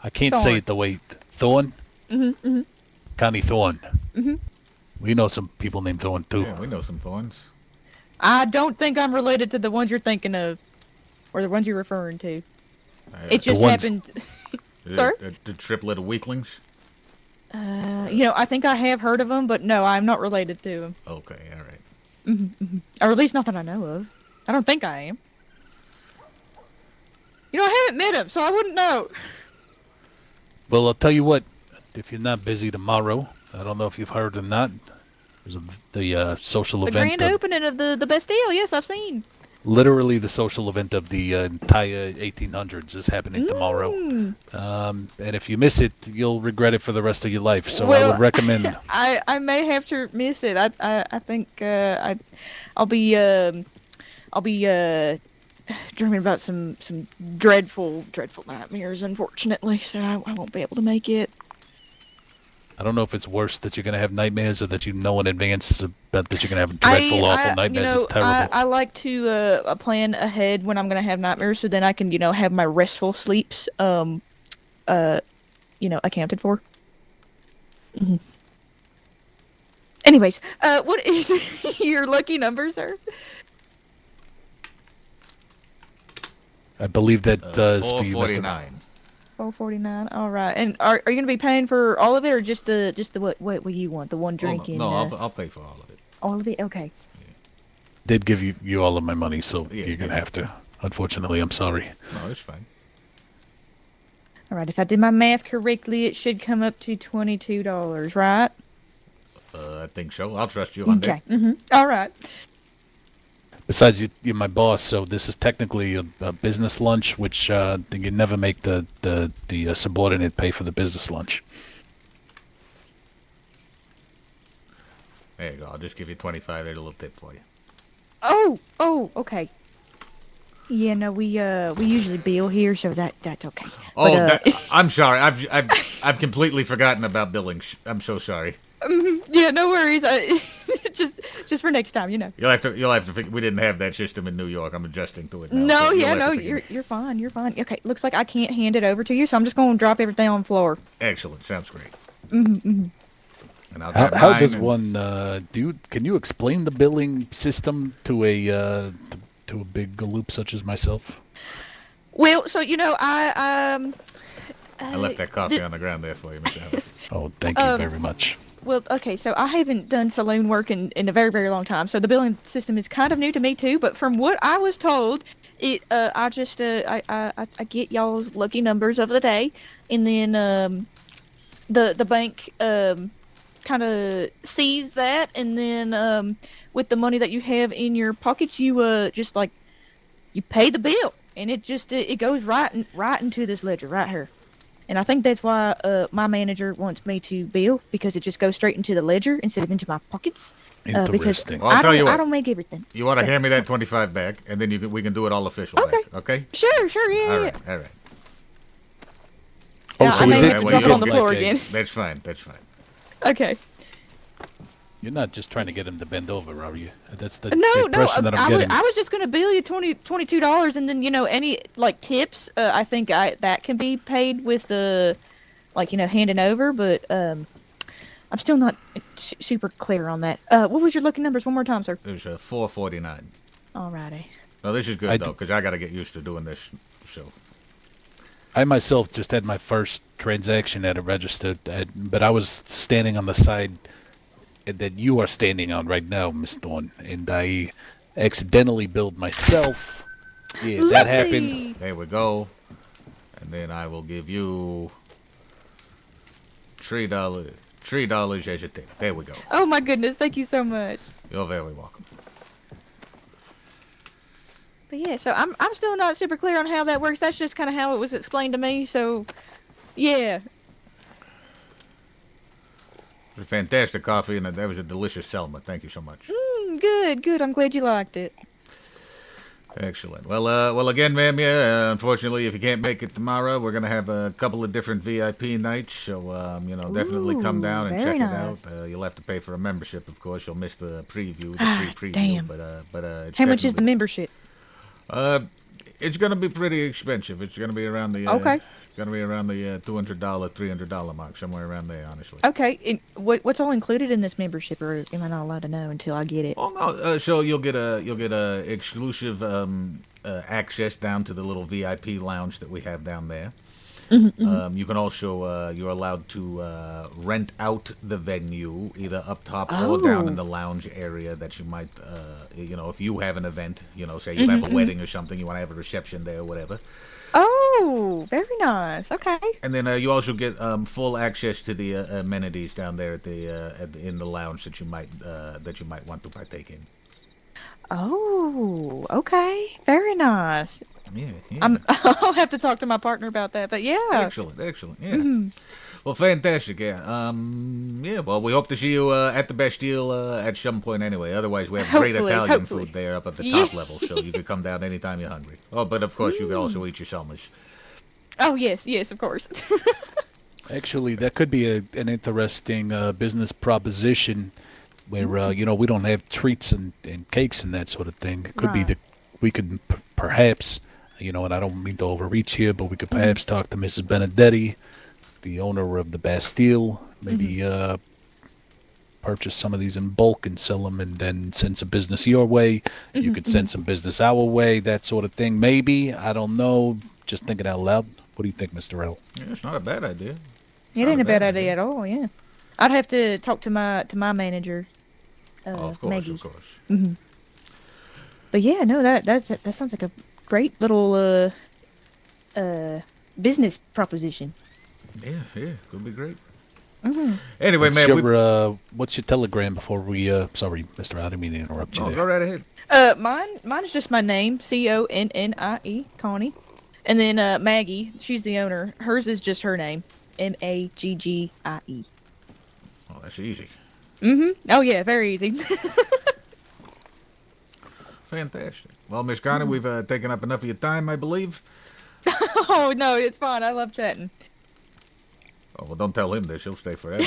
I can't say it the way. Thorne. Mm-hmm. Connie Thorne. Mm-hmm. We know some people named Thorne too. Yeah, we know some Thorns. I don't think I'm related to the ones you're thinking of, or the ones you're referring to. It just happened. Sir? The triplet of weaklings. I think I have heard of them, but no, I'm not related to them. Okay, all right. Mm-hmm. Or at least not that I know of. I don't think I am. I haven't met him, so I wouldn't know. Well, I'll tell you what. If you're not busy tomorrow, I don't know if you've heard or not. There's the social The event. grand opening of the Bastille, yes, I've seen. Literally, the social event of the entire 1800s is happening tomorrow. And if you miss it, you'll regret it for the rest of your life. So I would recommend. I may have to miss it. I think I'll be dreaming about some dreadful nightmares, unfortunately. So I won't be able to make it. I don't know if it's worse that you're going to have nightmares or that you know in advance that you're going to have dreadful, awful nightmares. It's terrible. I like to plan ahead when I'm going to have nightmares, so then I can, have my restful sleeps, accounted for. Mm-hmm. Anyways, what is your lucky number, sir? I believe that is for you, Mr. 449. 449. All right. And are you going to be paying for all of it, or just the what you want, the one drink? No, I'll pay for all of it. All of it. Okay. Did give you all of my money, so you're gonna have to. Unfortunately, I'm sorry. No, it's fine. All right. If I did my math correctly, it should come up to $22, right? I think so. I'll trust you on that. Okay. Mm-hmm. All right. Besides, you're my boss, so this is technically a business lunch, which you never make the subordinate pay for the business lunch. There you go. I'll just give you 25. There's a little tip for you. Oh, okay. Yeah, no, we usually bill here, so that's okay. Oh, I'm sorry. I've completely forgotten about billing. I'm so sorry. Yeah, no worries. Just for next time, you know. You'll have to. We didn't have that system in New York. I'm adjusting to it now. No, so you'll yeah, have to no, forgive me. you're fine. You're fine. Okay, looks like I can't hand it over to you, so I'm just going to drop everything on the floor. Excellent. Sounds great. Mm-hmm. And I'll How, grab how mine does and- one can you explain the billing system to a big galoop such as myself? Well, so you know, I left that coffee on the ground there for you, Mr. Howard. Oh, thank you very much. Well, okay, so I haven't done saloon work in a very, very long time, so the billing system is kind of new to me too. But from what I was told, I get y'all's lucky numbers of the day, and then the bank kind of sees that, and then with the money that you have in your pockets, you just like you pay the bill, and it goes right into this ledger right here. And I think that's why my manager wants me to bill, because it just goes straight into the ledger instead of into my pockets. Because Interesting. Well, I'll tell you what. I don't make everything. You want to So- hand me that 25 back, and then we can do it all official. Okay. Back, okay. Sure, yeah. All right. All right. Oh, Yeah, so I may is have it? to drop it on the like floor a- again. That's fine. That's fine. Okay. You're not just trying to get him to bend over, are you? That's the No, impression that I'm getting. I was just gonna bill you $22, and then any like tips. I think that can be paid with handing over, but I'm still not super clear on that. What was your lucky numbers one more time, sir? It was 449. Alrighty. No, this is good though, because I got to get used to doing this show. I myself just had my first transaction at a register, but I was standing on the side that you are standing on right now, Miss Thorne, and I accidentally billed myself. Yeah, that happened. There we go. And then I will give you $3 as your tip. There we go. Oh my goodness! Thank you so much. You're very welcome. But yeah, so I'm still not super clear on how that works. That's just kind of how it was explained to me. So, yeah. Fantastic coffee, and that was a delicious Selma. Thank you so much. Good. I'm glad you liked it. Excellent. Well, again, ma'am, yeah, unfortunately, if you can't make it tomorrow, we're going to have a couple of different VIP nights, so, definitely come down and check very it nice. out. You'll have to pay for a membership, of course. You'll miss the preview, free preview. Damn. But it's How much is the definitely- membership? It's going to be pretty expensive. It's going to be around the Okay. It's going to be around the $200, $300 mark, somewhere around there, honestly. Okay, and what's all included in this membership, or am I not allowed to know until I get it? Oh no! So you'll get a exclusive access down to the little VIP lounge that we have down there. You can also you're allowed to rent out the venue either up top or down in the lounge area that you might if you have an event, say you have a wedding or something, you want to have a reception there or whatever. Oh, very nice. Okay. And then you also get full access to the amenities down there in the lounge that you might want to partake in. Oh, okay. Very nice. Yeah. I'll have to talk to my partner about that, but yeah. Excellent. Yeah. Well, fantastic. Yeah. Well, we hope to see you at the Bastille at some point anyway. Otherwise, we have great Italian food there up at the top level, so you could come down anytime you're hungry. Oh, but of course, you could also eat your Selmas. Oh, yes, of course. Actually, that could be an interesting business proposition where, we don't have treats and cakes and that sort of thing. It could be that we could perhaps, and I don't mean to overreach here, but we could perhaps talk to Mrs. Benedetti, the owner of the Bastille, maybe purchase some of these in bulk and sell them and then send some business your way. You could send some business our way, that sort of thing. Maybe, I don't know, just thinking out loud. What do you think, Mr. L? Yeah, it's not a bad idea. It ain't a bad idea at all, yeah. I'd have to talk to my manager, of course, Maggie. of course. But yeah, no, that sounds like a great little business proposition. Yeah, could be great. Mm-hmm. Anyway, man, what's your telegram before we? Sorry, Mr. I didn't mean to interrupt you. No, there. go right ahead. Mine is just my name, Connie, Connie, and then Maggie, she's the owner. Hers is just her name, Maggie. Oh, that's easy. Oh yeah, very easy. Fantastic. Well, Miss Connie, we've taken up enough of your time, I believe. Oh no, it's fine. I love chatting. Oh, well, don't tell him this. He'll stay forever.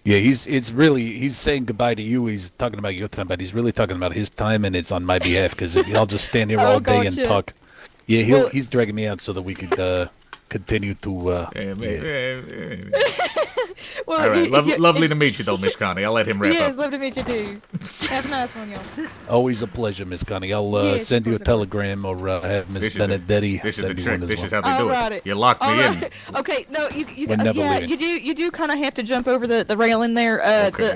Yeah, he's saying goodbye to you. He's talking about your time, but he's really talking about his time, and it's on my behalf because if I'll just stand here all day and gotcha. talk. Yeah, Well- he's dragging me out so that we could continue to. Well, All right, y- y- lovely to meet you, though, Miss Connie. I'll let him wrap Yes, up. love to meet you too. Have a nice one, y'all. Always a pleasure, Miss Connie. I'll Yes, of send you a course, of course. telegram or have Miss This is the- Benedetti this is the send you trick. one as This well. is how they do Alrighty. it. You locked me in. Alright. Okay, no, you We're never leaving. you do kind of have to jump over the rail in there.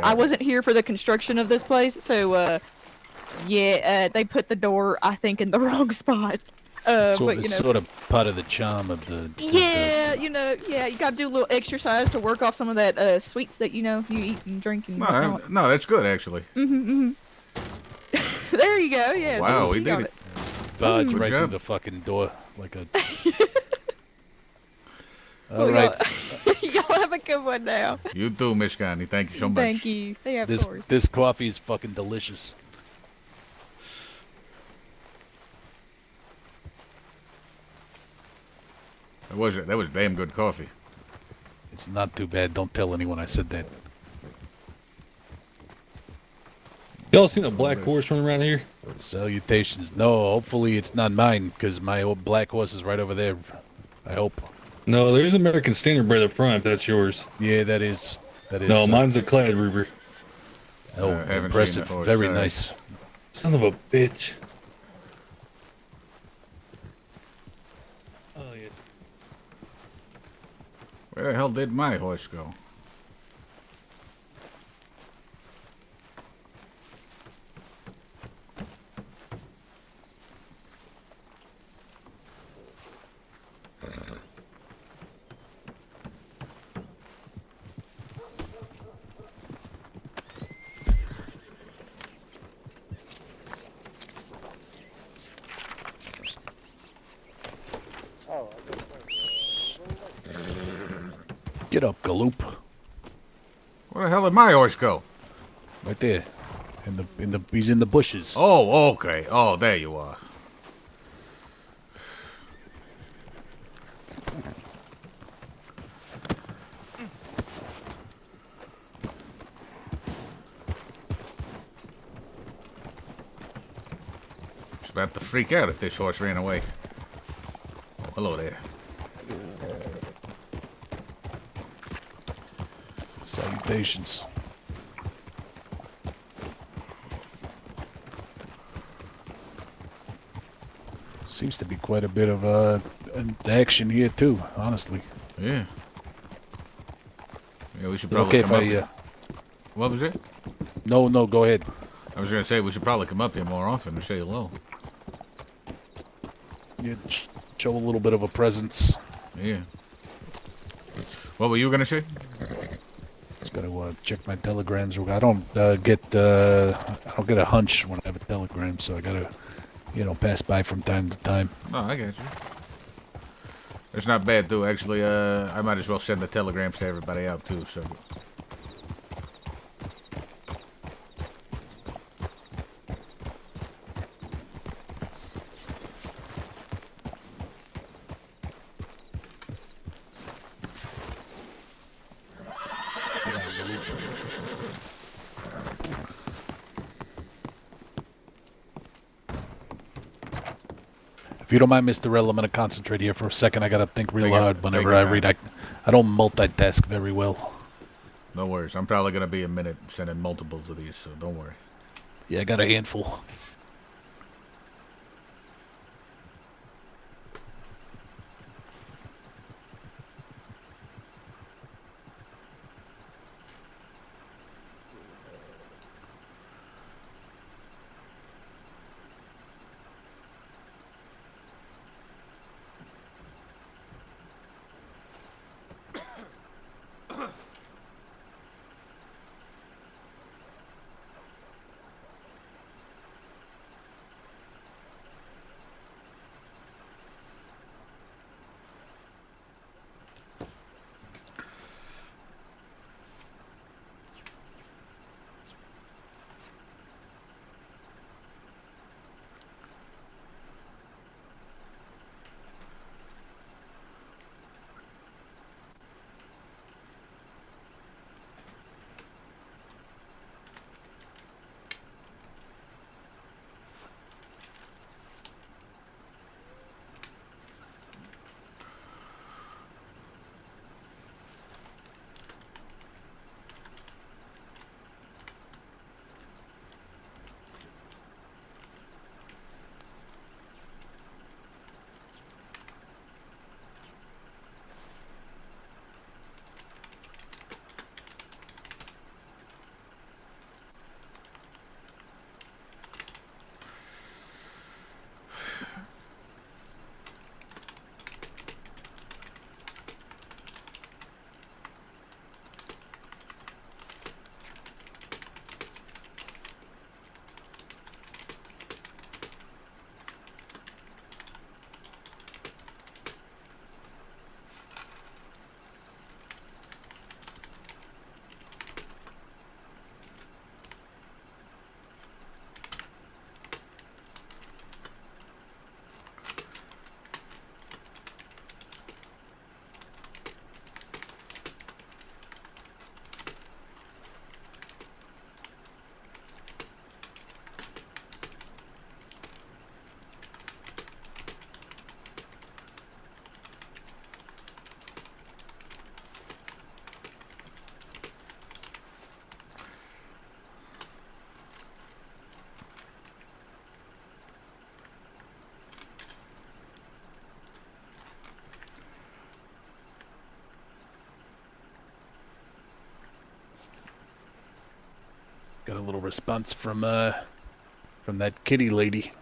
I wasn't here for the construction of this place, so they put the door I think in the wrong spot. But you It's know. sort of part of the charm of the. Yeah, you gotta do a little exercise to work off some of that sweets that you eat and drink and whatnot. No, that's good actually. There you go. Yeah. Wow, so he she did got it. Barge Good right through job. the fucking door like a. Well, All right. Y'all have a good one now. You too, Miss Connie. Thank you so much. Thank you. Yeah, of course. This coffee is fucking delicious. That was damn good coffee. It's not too bad. Don't tell anyone I said that. Y'all seen a black horse running around here? Salutations. No, hopefully it's not mine because my old black horse is right over there. I hope. No, there's American Standard Bred up front. If that's yours. Yeah, that is. No, mine's a Clad Ruber. Oh, haven't impressive. seen the horse, Very sorry. nice. Son of a bitch. Oh yeah. Where the hell did my horse go? Get up, Galoop. Where the hell did my horse go? Right there. He's in the bushes. Oh, okay. Oh, there you are. Just about to freak out if this horse ran away. Oh, hello there. Salutations. Seems to be quite a bit of action here too, honestly. Yeah. Yeah, we should Is it probably okay come if up. What was it? No, go ahead. I was gonna say we should probably come up here more often and say hello. Yeah, show a little bit of a presence. Yeah. What were you gonna say? Just gotta check my telegrams. I don't get a hunch when I have a telegram, so I gotta, pass by from time to time. No, I got you. It's not bad too, actually. I might as well send the telegrams to everybody out too. So. If you don't mind, Mr. Rell, I'm gonna concentrate here for a second. I gotta think real Take it- hard take whenever your I time. read. I don't multitask very well. No worries. I'm probably gonna be a minute sending multiples of these, so don't worry. Yeah, I got a handful. Got a little response from that kitty lady.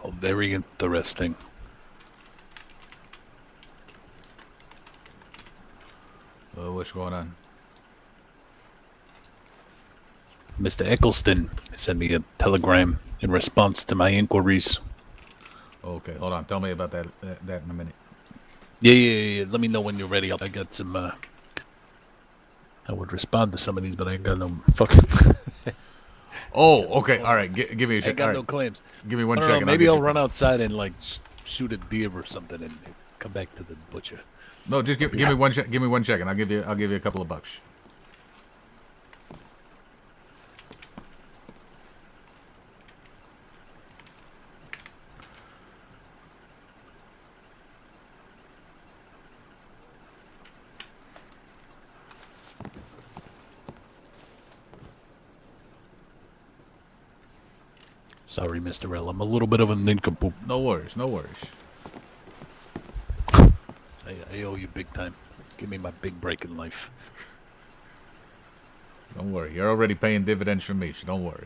Oh, very interesting. What's going on? Mr. Eccleston sent me a telegram in response to my inquiries. Okay, hold on. Tell me about that in a minute. Yeah. Let me know when you're ready. I got some. I would respond to some of these, but I ain't got no fucking. Oh, okay. All right. Give me a I ain't got no claims. Give me one I don't know, second. maybe I'll run outside and like shoot a deer or something and come back to the butcher. No, just give me one. Give me 1 second. I'll give you a couple of bucks. Sorry, Mr. L. I'm a little bit of a nincompoop. No worries. No worries. I owe you big time. Give me my big break in life. Don't worry. You're already paying dividends from me, so don't worry.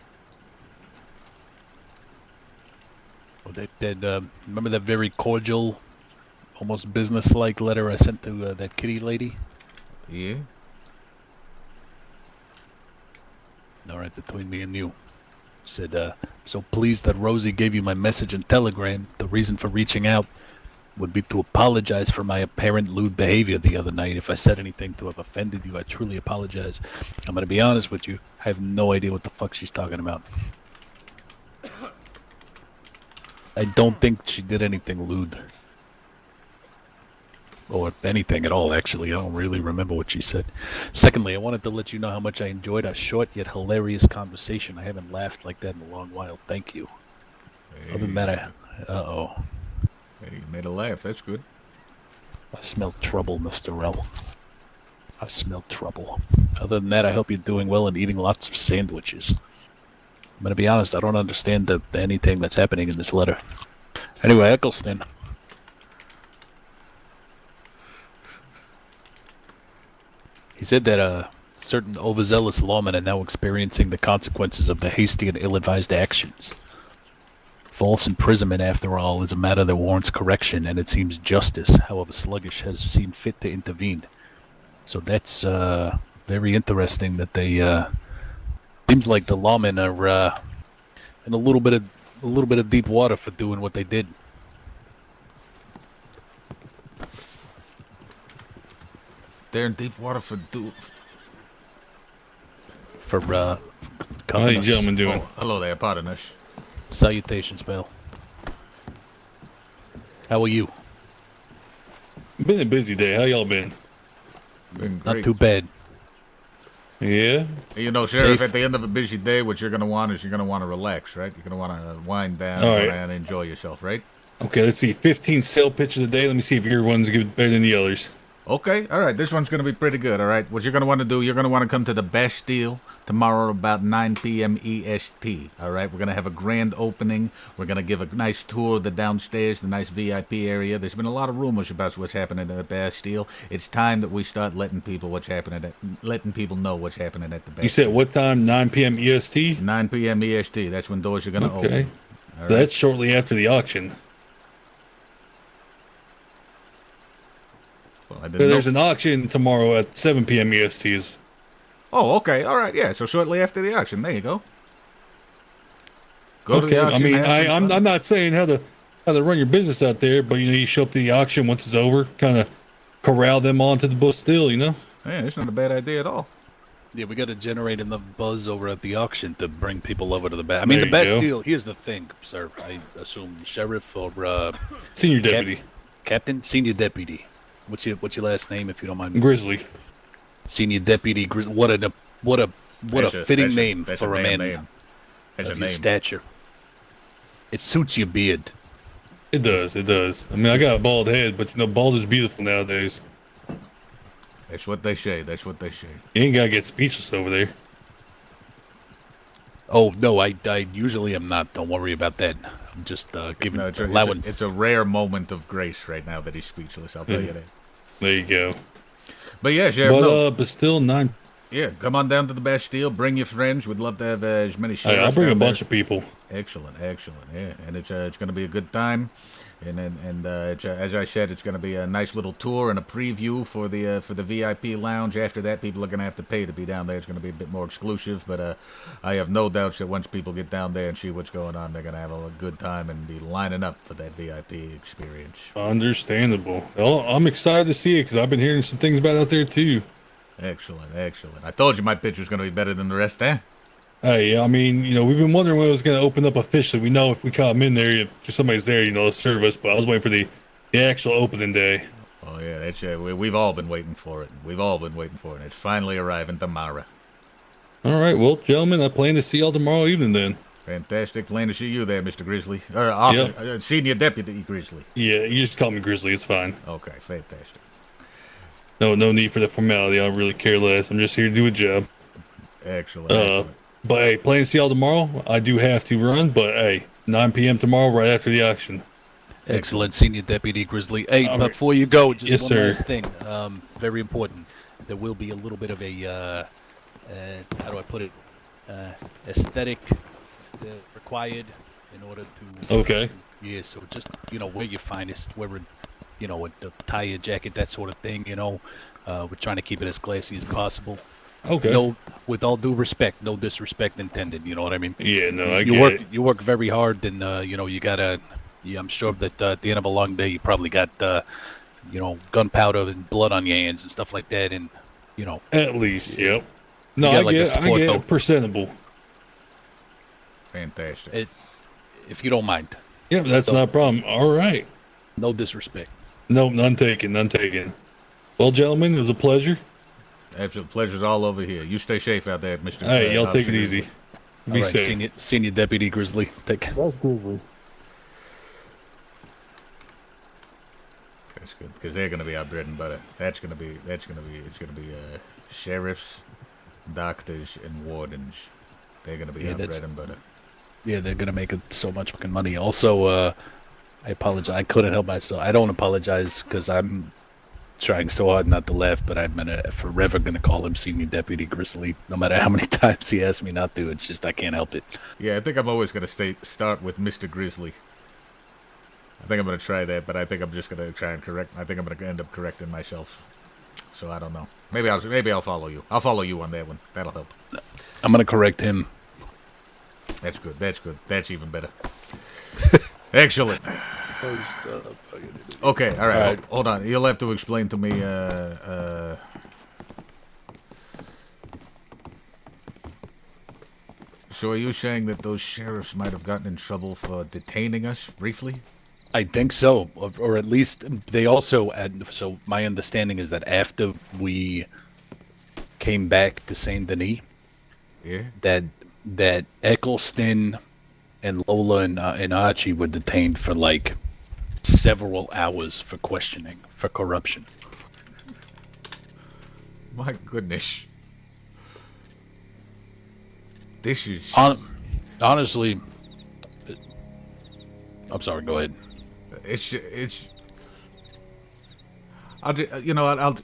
Oh, remember that very cordial, almost business-like letter I sent to that kitty lady? Yeah. All right, between me and you. Said, so pleased that Rosie gave you my message and telegram. The reason for reaching out would be to apologize for my apparent lewd behavior the other night. If I said anything to have offended you, I truly apologize. I'm going to be honest with you. I have no idea what the fuck she's talking about. I don't think she did anything lewd. Or anything at all, actually. I don't really remember what she said. Secondly, I wanted to let you know how much I enjoyed our short yet hilarious conversation. I haven't laughed like that in a long while. Thank you. Hey. Other than that, uh-oh. Hey, you made a laugh. That's good. I smell trouble, Mr. L. I smell trouble. Other than that, I hope you're doing well and eating lots of sandwiches. I'm going to be honest, I don't understand anything that's happening in this letter. Anyway, Eccleston. He said that certain overzealous lawmen are now experiencing the consequences of their hasty and ill-advised actions. False imprisonment, after all, is a matter that warrants correction, and it seems justice, however sluggish, has seen fit to intervene. So that's very interesting that they seems like the lawmen are in a little bit of deep water for doing what they did. They're in deep water for How you gentlemen doing? Oh, hello there, pardon us. Salutations, Bill. How are you? Been a busy day. How y'all been? Been Not great. too bad. Yeah? You know, Sheriff, Safe. at the end of a busy day, what you're going to want is you're going to want to relax, right? You're going to want to wind down All right. and enjoy yourself, right? Okay, let's see. 15 sale pitches a day. Let me see if your one's good better than the others. Okay, all right. This one's going to be pretty good, all right? What you're going to want to do, you're going to want to come to the Bastille tomorrow about 9 p.m. EST, all right? We're going to have a grand opening. We're going to give a nice tour of the downstairs, the nice VIP area. There's been a lot of rumors about what's happening at the Bastille. It's time that we start letting people know what's happening at the Bastille. You said what time? 9 p.m. EST? 9 p.m. EST. That's when doors are going to Okay. open. All right? That's shortly after the auction. Well, I didn't So there's know. an auction tomorrow at 7 p.m. EST. Oh, okay. All right. Yeah. So shortly after the auction. There you go. Go to Okay. the auction. I mean, have some fun. I'm not saying how to run your business out there, but you show up to the auction once it's over, kind of corral them onto the Bastille, Yeah, it's not a bad idea at all. Yeah, we got to generate enough buzz over at the auction to bring people over to the I mean, There the you go. Bastille. Here's the thing, sir. I assume sheriff or Senior deputy. Captain, senior deputy. What's your last name, if you don't mind? Grizzly. Senior deputy Grizzly. What a fitting name for a man That's a of your name. stature. It suits your beard. It does. It does. I mean, I got a bald head, but bald is beautiful nowadays. That's what they say. That's what they say. You ain't gotta get speechless over there. Oh no, I usually am not. Don't worry about that. I'm just giving No, allowing. it's a rare moment of grace right now that he's speechless. I'll tell you that. There you go. But yeah, Sheriff. But Bastille 9. Yeah, come on down to the Bastille. Bring your friends. We'd love to have as many sheriffs. I'll bring a down bunch there. of people. Excellent. Yeah, and it's going to be a good time, and it's as I said, it's going to be a nice little tour and a preview for the VIP lounge. After that, people are going to have to pay to be down there. It's going to be a bit more exclusive, but I have no doubts that once people get down there and see what's going on, they're going to have a good time and be lining up for that VIP experience. Understandable. Well, I'm excited to see it because I've been hearing some things about it out there too. Excellent. I told you my pitch was going to be better than the rest, eh? Hey, I mean, we've been wondering when it was going to open up officially. We know if we come in there, if somebody's there, to serve us. But I was waiting for the actual opening day. Oh yeah, that's we've all been waiting for it. And it's finally arriving tomorrow. All right, well, gentlemen, I plan to see y'all tomorrow evening then. Fantastic. Plan to see you there, Mr. Grizzly. Or Senior Deputy Grizzly. Yeah, you just call me Grizzly. It's fine. Okay, fantastic. No need for the formality. I don't really care less. I'm just here to do a job. Excellent. But hey, plan to see y'all tomorrow. I do have to run, but hey, 9 p.m. tomorrow, right after the auction. Excellent, Senior Deputy Grizzly. Hey, before you go, just Yes, one sir. last thing. Very important. There will be a little bit of a, how do I put it, aesthetic required in order to... Okay. Yeah, so just, wear your finest, wear a tie, a jacket, that sort of thing, We're trying to keep it as classy as possible. Okay. No, with all due respect, no disrespect intended. You know what I mean? Yeah, no, I you get work. it. You work very hard, and you gotta. Yeah, I'm sure that at the end of a long day, you probably got gunpowder and blood on your hands and stuff like that, and At least, yep. No, got I like a get sport it. boat. Presentable. Fantastic. If you don't mind. Yeah, that's not a problem. All right. No disrespect. No, none taken. Well, gentlemen, it was a pleasure. Absolute pleasure's all over here. You stay safe out there, Mr. Hey, y'all take it Officer. easy. All right, Senior Deputy Grizzly. Take care. That's Grizzly. That's good because they're going to be our bread and butter. It's going to be sheriffs, doctors, and wardens. They're going to be our bread and butter. Yeah, they're gonna make so much fucking money. Also, I apologize. I couldn't help myself. I don't apologize because I'm trying so hard not to laugh, but I'm forever gonna call him Senior Deputy Grizzly, no matter how many times he asks me not to. It's just I can't help it. Yeah, I think I'm always going to start with Mr. Grizzly. I think I'm going to try that, but I think I'm just going to try and correct. I think I'm going to end up correcting myself. So I don't know. Maybe I'll follow you. I'll follow you on that one. That'll help. I'm gonna correct him. That's good. That's even better. Excellent. Okay, all right. Hold on. You'll have to explain to me. So are you saying that those sheriffs might have gotten in trouble for detaining us briefly? I think so, or at least they also. So my understanding is that after we came back to Saint Denis, yeah, that Eccleston and Lola and Archie were detained for like several hours for questioning for corruption. My goodness. This is... Honestly... I'm sorry, go ahead. It's... I'll...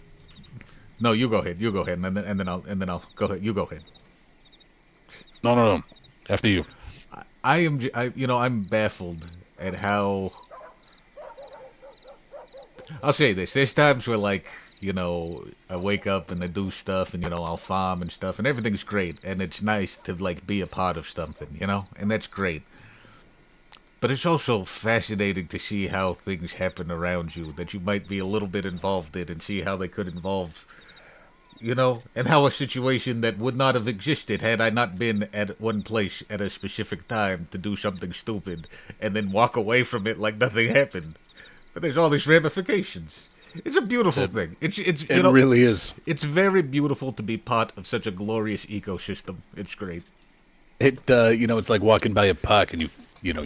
No, you go ahead. You go ahead, and then I'll go ahead. You go ahead. No. After you. I'm baffled at how... I'll say this. There's times where, like, I wake up and I do stuff and, I'll farm and stuff and everything's great. And it's nice to, like, be a part of something, and that's great. But it's also fascinating to see how things happen around you that you might be a little bit involved in and see how they could involve, and how a situation that would not have existed had I not been at one place at a specific time to do something stupid and then walk away from it like nothing happened. But there's all these ramifications. It's a beautiful thing. It really is. It's very beautiful to be part of such a glorious ecosystem. It's great. It's like walking by a park and you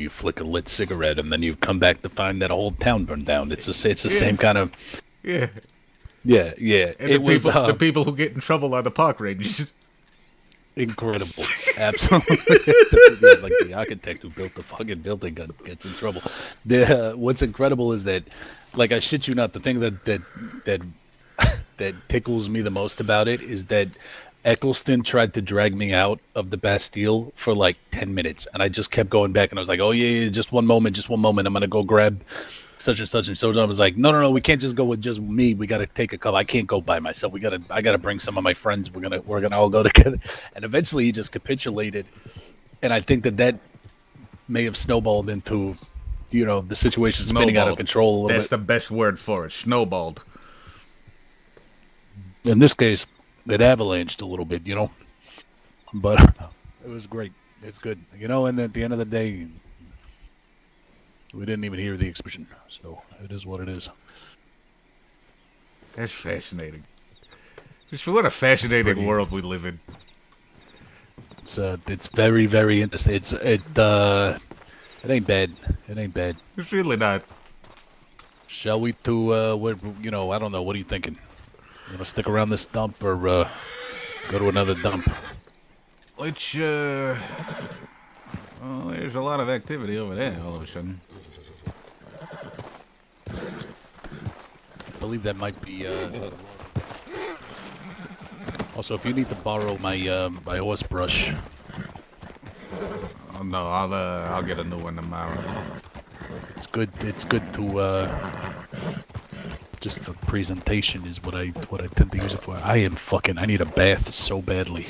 flick a lit cigarette and then you come back to find that a whole town burned down. It's the same kind of... Yeah. Yeah. And the people who get in trouble are the park rangers. Incredible. Absolutely. Like the architect who built the fucking building gets in trouble. What's incredible is that, like, I shit you not, the thing that tickles me the most about it is that Eccleston tried to drag me out of the Bastille for like 10 minutes, and I just kept going back, and I was like, oh yeah, just one moment, I'm gonna go grab such and such and so. I was like, no, we can't just go with just me. We gotta take a couple. I can't go by myself. I gotta bring some of my friends. We're gonna all go together. And eventually he just capitulated, and I think that may have snowballed into, the situation spinning out of control a little bit. That's the best word for it. Snowballed. In this case, it avalanched a little bit, but it was great. It's good, and at the end of the day, we didn't even hear the explosion, so it is what it is. That's fascinating. What a fascinating world we live in. It's very, very interesting. It ain't bad. It ain't bad. It's really not. Shall we I don't know. What are you thinking? You want to stick around this dump or go to another dump? Let's, well, there's a lot of activity over there all of a sudden. I believe that might be, Also, if you need to borrow my, my horse brush. Oh, no, I'll get a new one tomorrow. It's good to, just for presentation is what I tend to use it for. I need a bath so badly.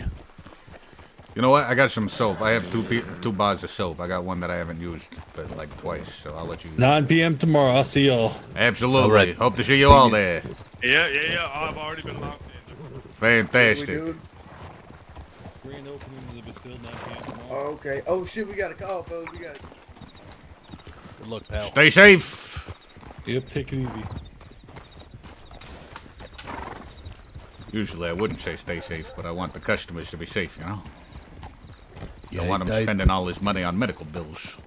You know what? I got some soap. I have two bars of soap. I got one that I haven't used but like twice, so I'll let you. 9 p.m. tomorrow. I'll see y'all. Absolutely. All right. Hope to see you all there. Yeah. I've already been locked in. Fantastic. Grand opening of the Bastille 9 p.m. tomorrow. Oh, okay. Oh shit, we got a call, fellas. Good luck, pal. Stay safe. Yep, take it easy. Usually I wouldn't say stay safe, but I want the customers to be safe, Yeah, I want them spending all this money on medical bills.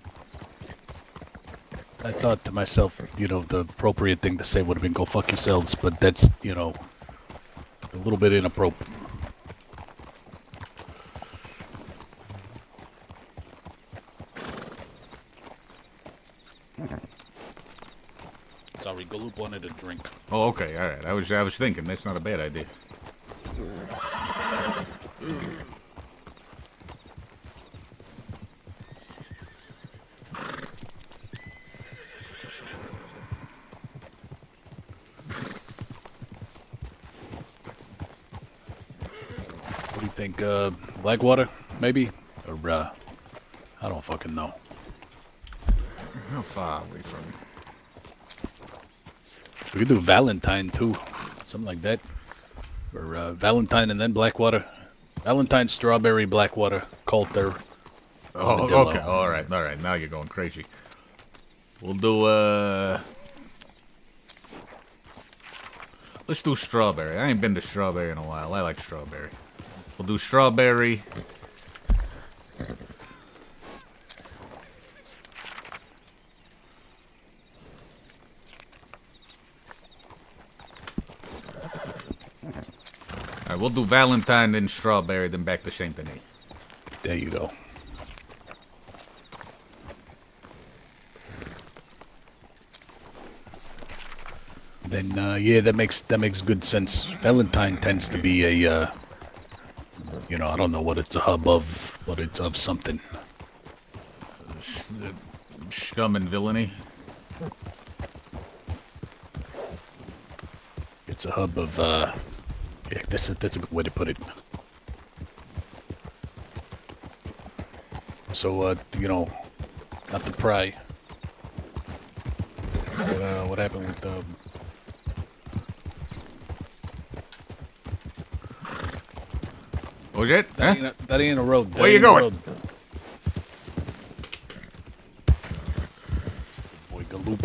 I thought to myself, the appropriate thing to say would have been go fuck yourselves, but that's, a little bit inappropriate. Sorry, Galoop wanted a drink. Oh, okay, all right. I was thinking that's not a bad idea. What do you think? Blackwater, maybe? Or, I don't fucking know. How far are we from? We could do Valentine, too. Something like that. Or, Valentine and then Blackwater. Valentine, Strawberry, Blackwater, Coulter. Oh, okay. All right. Now you're going crazy. We'll do, let's do Strawberry. I ain't been to Strawberry in a while. I like Strawberry. We'll do Strawberry. All right, we'll do Valentine, then Strawberry, then back to Saint Denis. There you go. Then yeah, that makes good sense. Valentine tends to be a you know, I don't know what it's a hub of, but it's of something. Scum and villainy. It's a hub of yeah, that's a good way to put it. So you know, not to pry. What happened with What was it? Huh? That ain't a road. Where you going? Boy, galoop.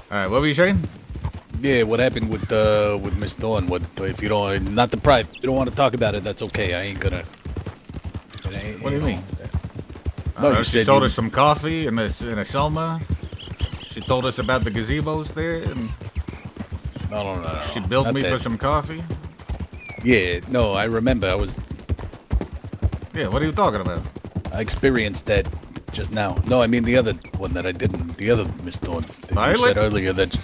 All right, what were you saying? Yeah, what happened with Miss Dawn? What if you don't? Not the pride. If you don't want to talk about it, that's okay. I ain't gonna. What do you mean? No, you she said sold you- us some coffee and a Selma. She told us about the gazebos there, and no. she billed Not me for that. some coffee. Yeah, no, I remember. Yeah, what are you talking about? I experienced that just now. No, I mean the other one that I didn't. The other Miss Dawn that you Violet? said earlier that.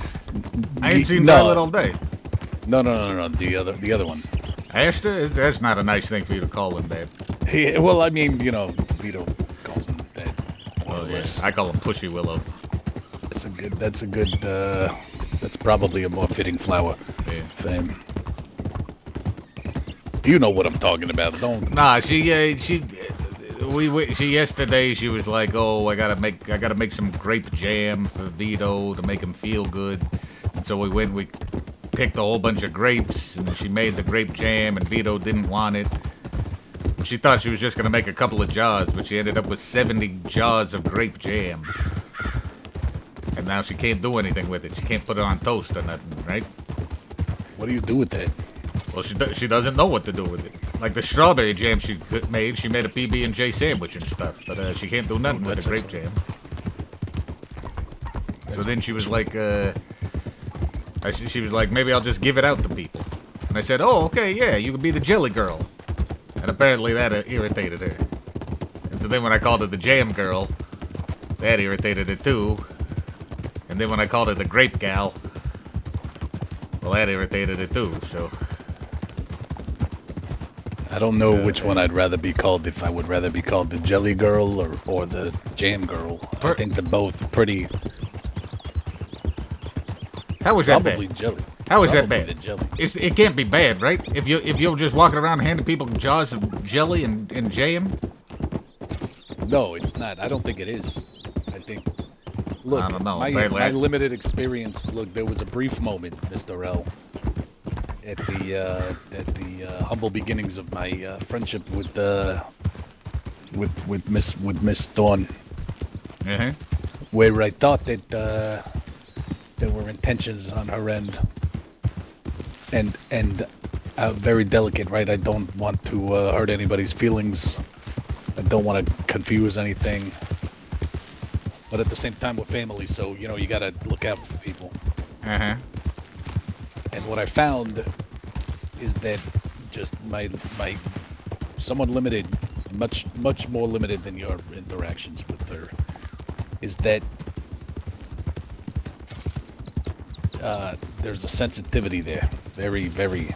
I ain't seen no. Violet all day. No. The other one. Ashton? That's not a nice thing for you to call him that. Yeah, well, I mean, you know, Vito calls him that. Oh yes, I call him Pushy Willow. That's a good. That's probably a more fitting flower for him. You know what I'm talking about, don't? Nah, she yesterday she was like, oh, I gotta make some grape jam for Vito to make him feel good, and so we picked a whole bunch of grapes, and she made the grape jam, and Vito didn't want it. She thought she was just gonna make a couple of jars, but she ended up with 70 jars of grape jam, and now she can't do anything with it. She can't put it on toast or nothing, right? What do you do with that? Well, she doesn't know what to do with it. Like the strawberry jam she made a PB&J sandwich and stuff, but she can't do nothing with the grape jam. So then she was like, she was like, maybe I'll just give it out to people. And I said, oh, okay, yeah, you could be the jelly girl. And apparently that irritated her. And so then when I called her the jam girl, that irritated her too. And then when I called her the grape gal, well, that irritated her too, so... I don't know which one I'd rather be called. If I would rather be called the Jelly Girl or the Jam Girl. I think they're both pretty. How is that Probably bad? jelly. How is that Probably bad? the jelly. It can't be bad, right? If you're just walking around handing people jars of jelly and jam. No, it's not. I don't think it is. I think. Look, I don't know. my Apparently limited experience. Look, there was a brief moment, Mr. L, at the humble beginnings of my friendship with Miss Dawn, where I thought that there were intentions on her end, and very delicate, right? I don't want to hurt anybody's feelings. I don't want to confuse anything. But at the same time, we're family, so, you know, you gotta look out for people. And what I found is that just my somewhat limited, much more limited than your interactions with her, is that there's a sensitivity there. Very, very,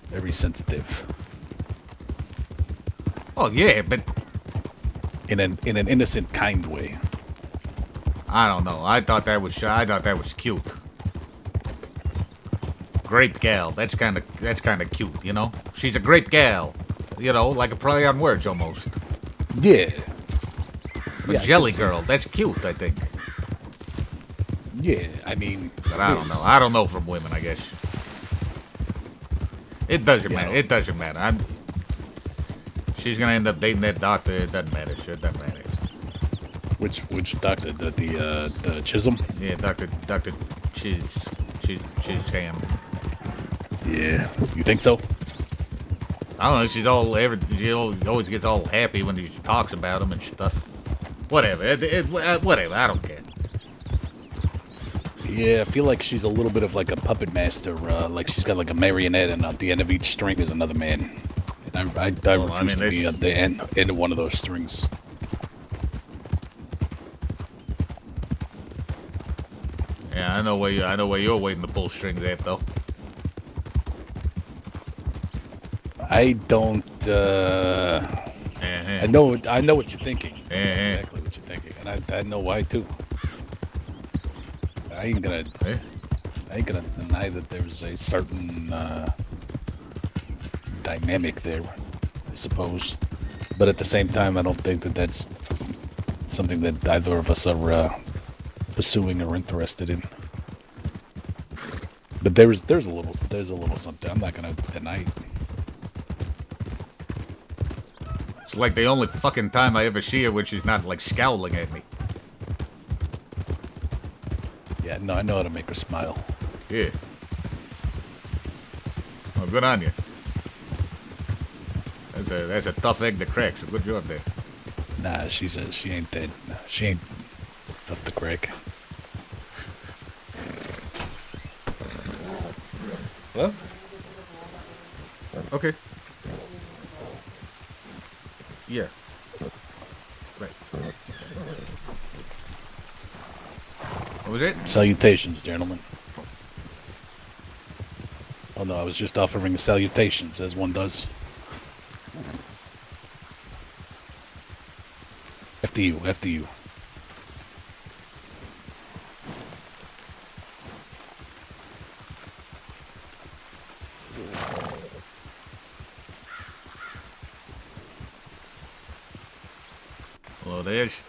very sensitive. Oh yeah, but in an innocent, kind way. I don't know. I thought that was cute. Grape gal. That's kind of cute, you know. She's a grape gal, you know, like a play on words almost. Yeah. But Yeah, jelly I could see girl. That's cute, I think. Yeah, I mean. But I don't know. I don't know from women, I guess. It doesn't matter. It doesn't matter. She's gonna end up dating that doctor. It doesn't matter. It doesn't matter. Which doctor? The Chisholm? Yeah, Doctor Chisholm. Yeah, you think so? I don't know. She always gets all happy when he talks about him and stuff. Whatever. Whatever. I don't care. Yeah, I feel like she's a little bit of like a puppet master. Like she's got like a marionette, and at the end of each string is another man. And I refuse to be at the end of one of those strings. Yeah, I know where you're waiting to pull strings at, though. I don't. I know what you're thinking. Exactly what you're thinking, and I know why too. I ain't gonna deny that there's a certain dynamic there, I suppose. But at the same time, I don't think that that's something that either of us are pursuing or interested in. But there's a little something. I'm not gonna deny it. It's like the only fucking time I ever see her when she's not, like, scowling at me. Yeah, no, I know how to make her smile. Yeah. Well, good on you. That's a tough egg to crack, so good job there. Nah, she ain't dead. Nah, she ain't tough to crack. Well? Okay. Yeah. Right. What was it? Salutations, gentlemen. Oh no, I was just offering salutations, as one does. After you. Hello, there's.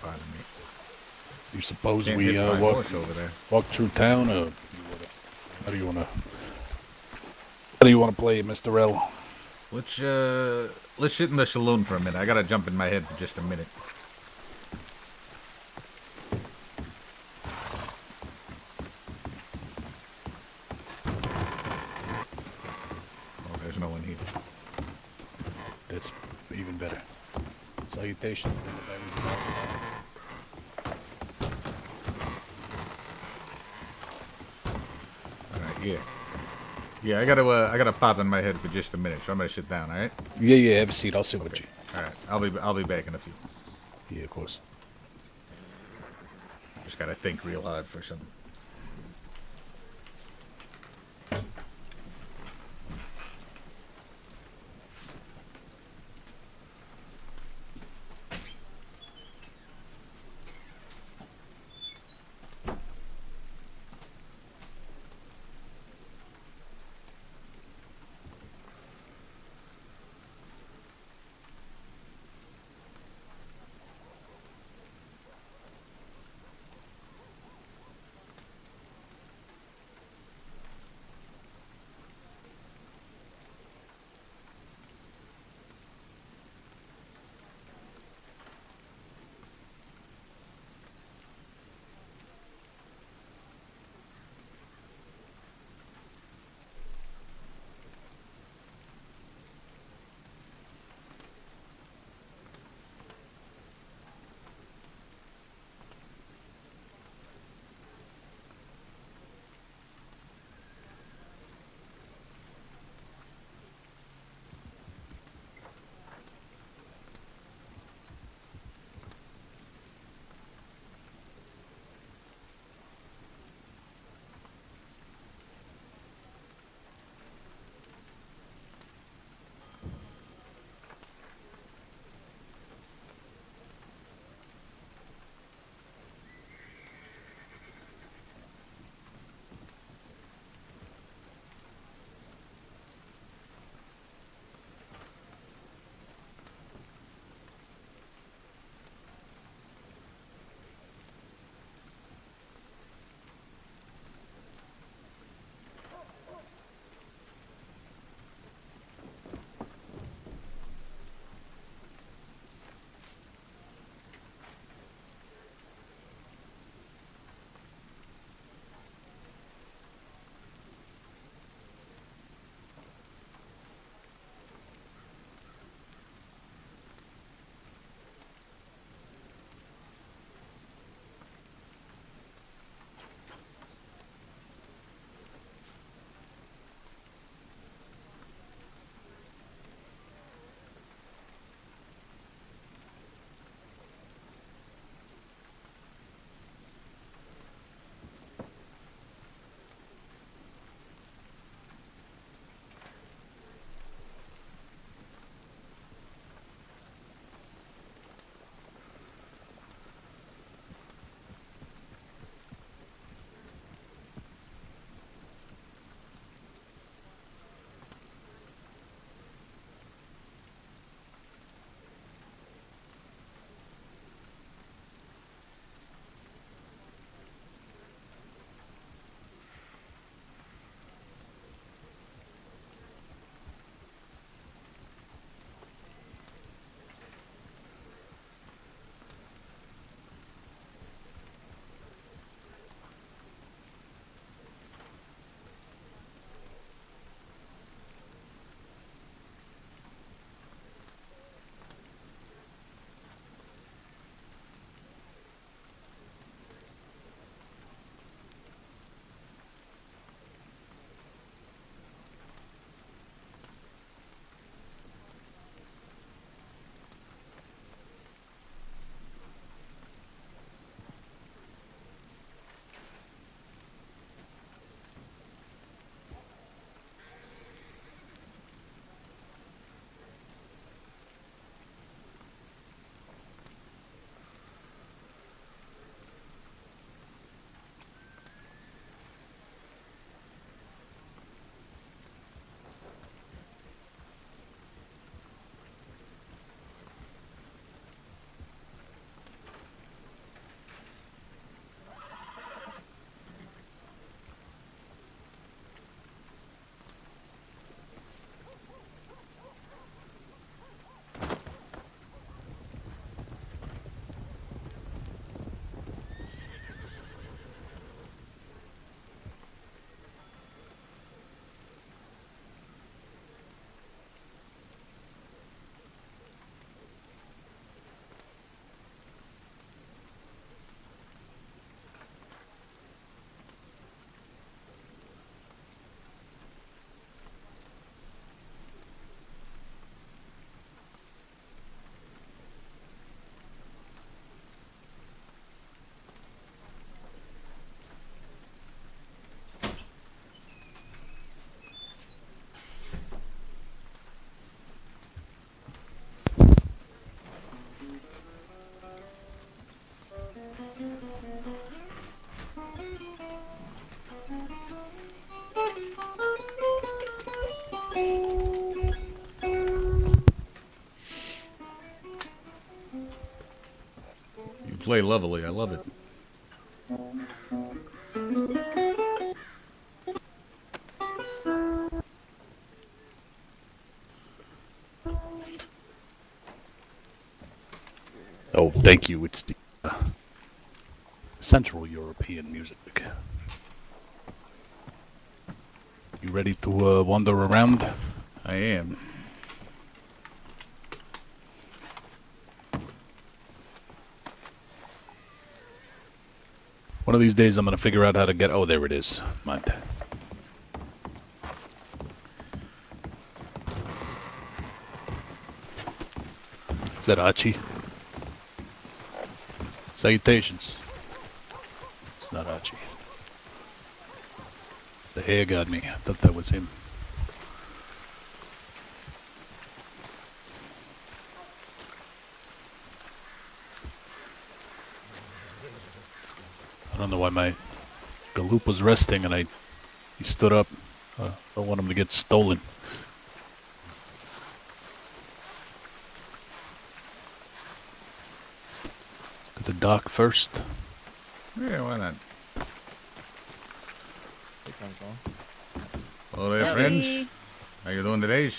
Pardon me. You suppose Can't we hit my walk horse over there. through town, or how do you wanna play, Mr. L? Let's sit in the saloon for a minute. I gotta jump in my head for just a minute. Oh, there's no one here. That's even better. Salutations, Dingleberries and all. Alright, yeah. Yeah, I gotta pop in my head for just a minute, so I'm gonna sit down, alright? Yeah, have a seat. I'll sit with you. Alright, I'll be back in a few. Yeah, of course. Just gotta think real hard for something. play lovely. I love it. Oh, thank you. It's the Central European music. You ready to wander around? I am. One of these days I'm gonna figure out how to get... Oh, there it is. Mind. Is that Archie? Salutations. It's not Archie. The hair got me. I thought that was him. I don't know why my Galoop was resting and he stood up. I don't want him to get stolen. Is the dock first? Yeah, why not? Hello there, friends. How you doing today?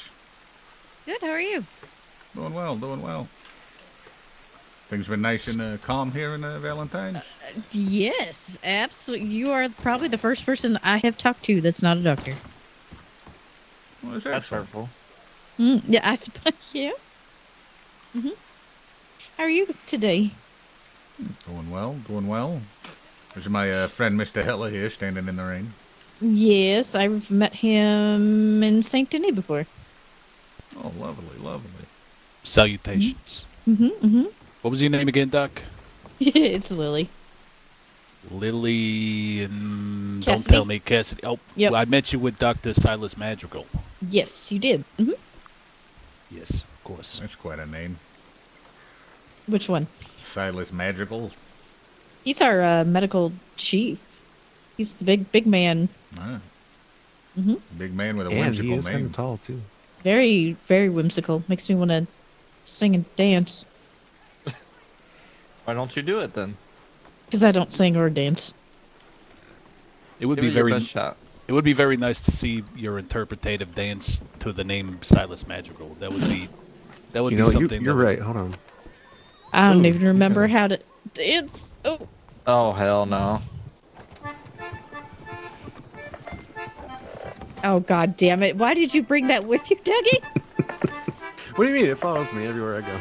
Good, how are you? Doing well, doing well. Things been nice and calm here in Valentine's? Yes, absolutely. You are probably the first person I have talked to that's not a doctor. Well, that's hurtful. Yeah, I suppose, yeah. How are you today? Doing well, doing well. There's my friend Mr. Hella here standing in the rain. Yes, I've met him in St. Denis before. Oh, lovely, lovely. Salutations. What was your name again, Doc? It's Lily. Lily and... Don't Cassidy? tell me, Cassidy. Oh, Yep. I met you with Dr. Silas Madrigal. Yes, you did. Yes, of course. That's quite a name. Which one? Silas Madrigal. He's our medical chief. He's the big man. Ah. Big man with a whimsical he is kind name. of tall too. Very, very whimsical. Makes me want to sing and dance. Why don't you do it then? Because I don't sing or dance. It would Give be it your very... best shot. It would be very nice to see your interpretative dance to the name Silas Madrigal. That would be... That would You be know, something... you're that would- right. Hold on. I don't Ooh, even remember okay. how to dance. Oh. Oh, hell no. Oh, god damn it. Why did you bring that with you, Dougie? What do you mean? It follows me everywhere I go.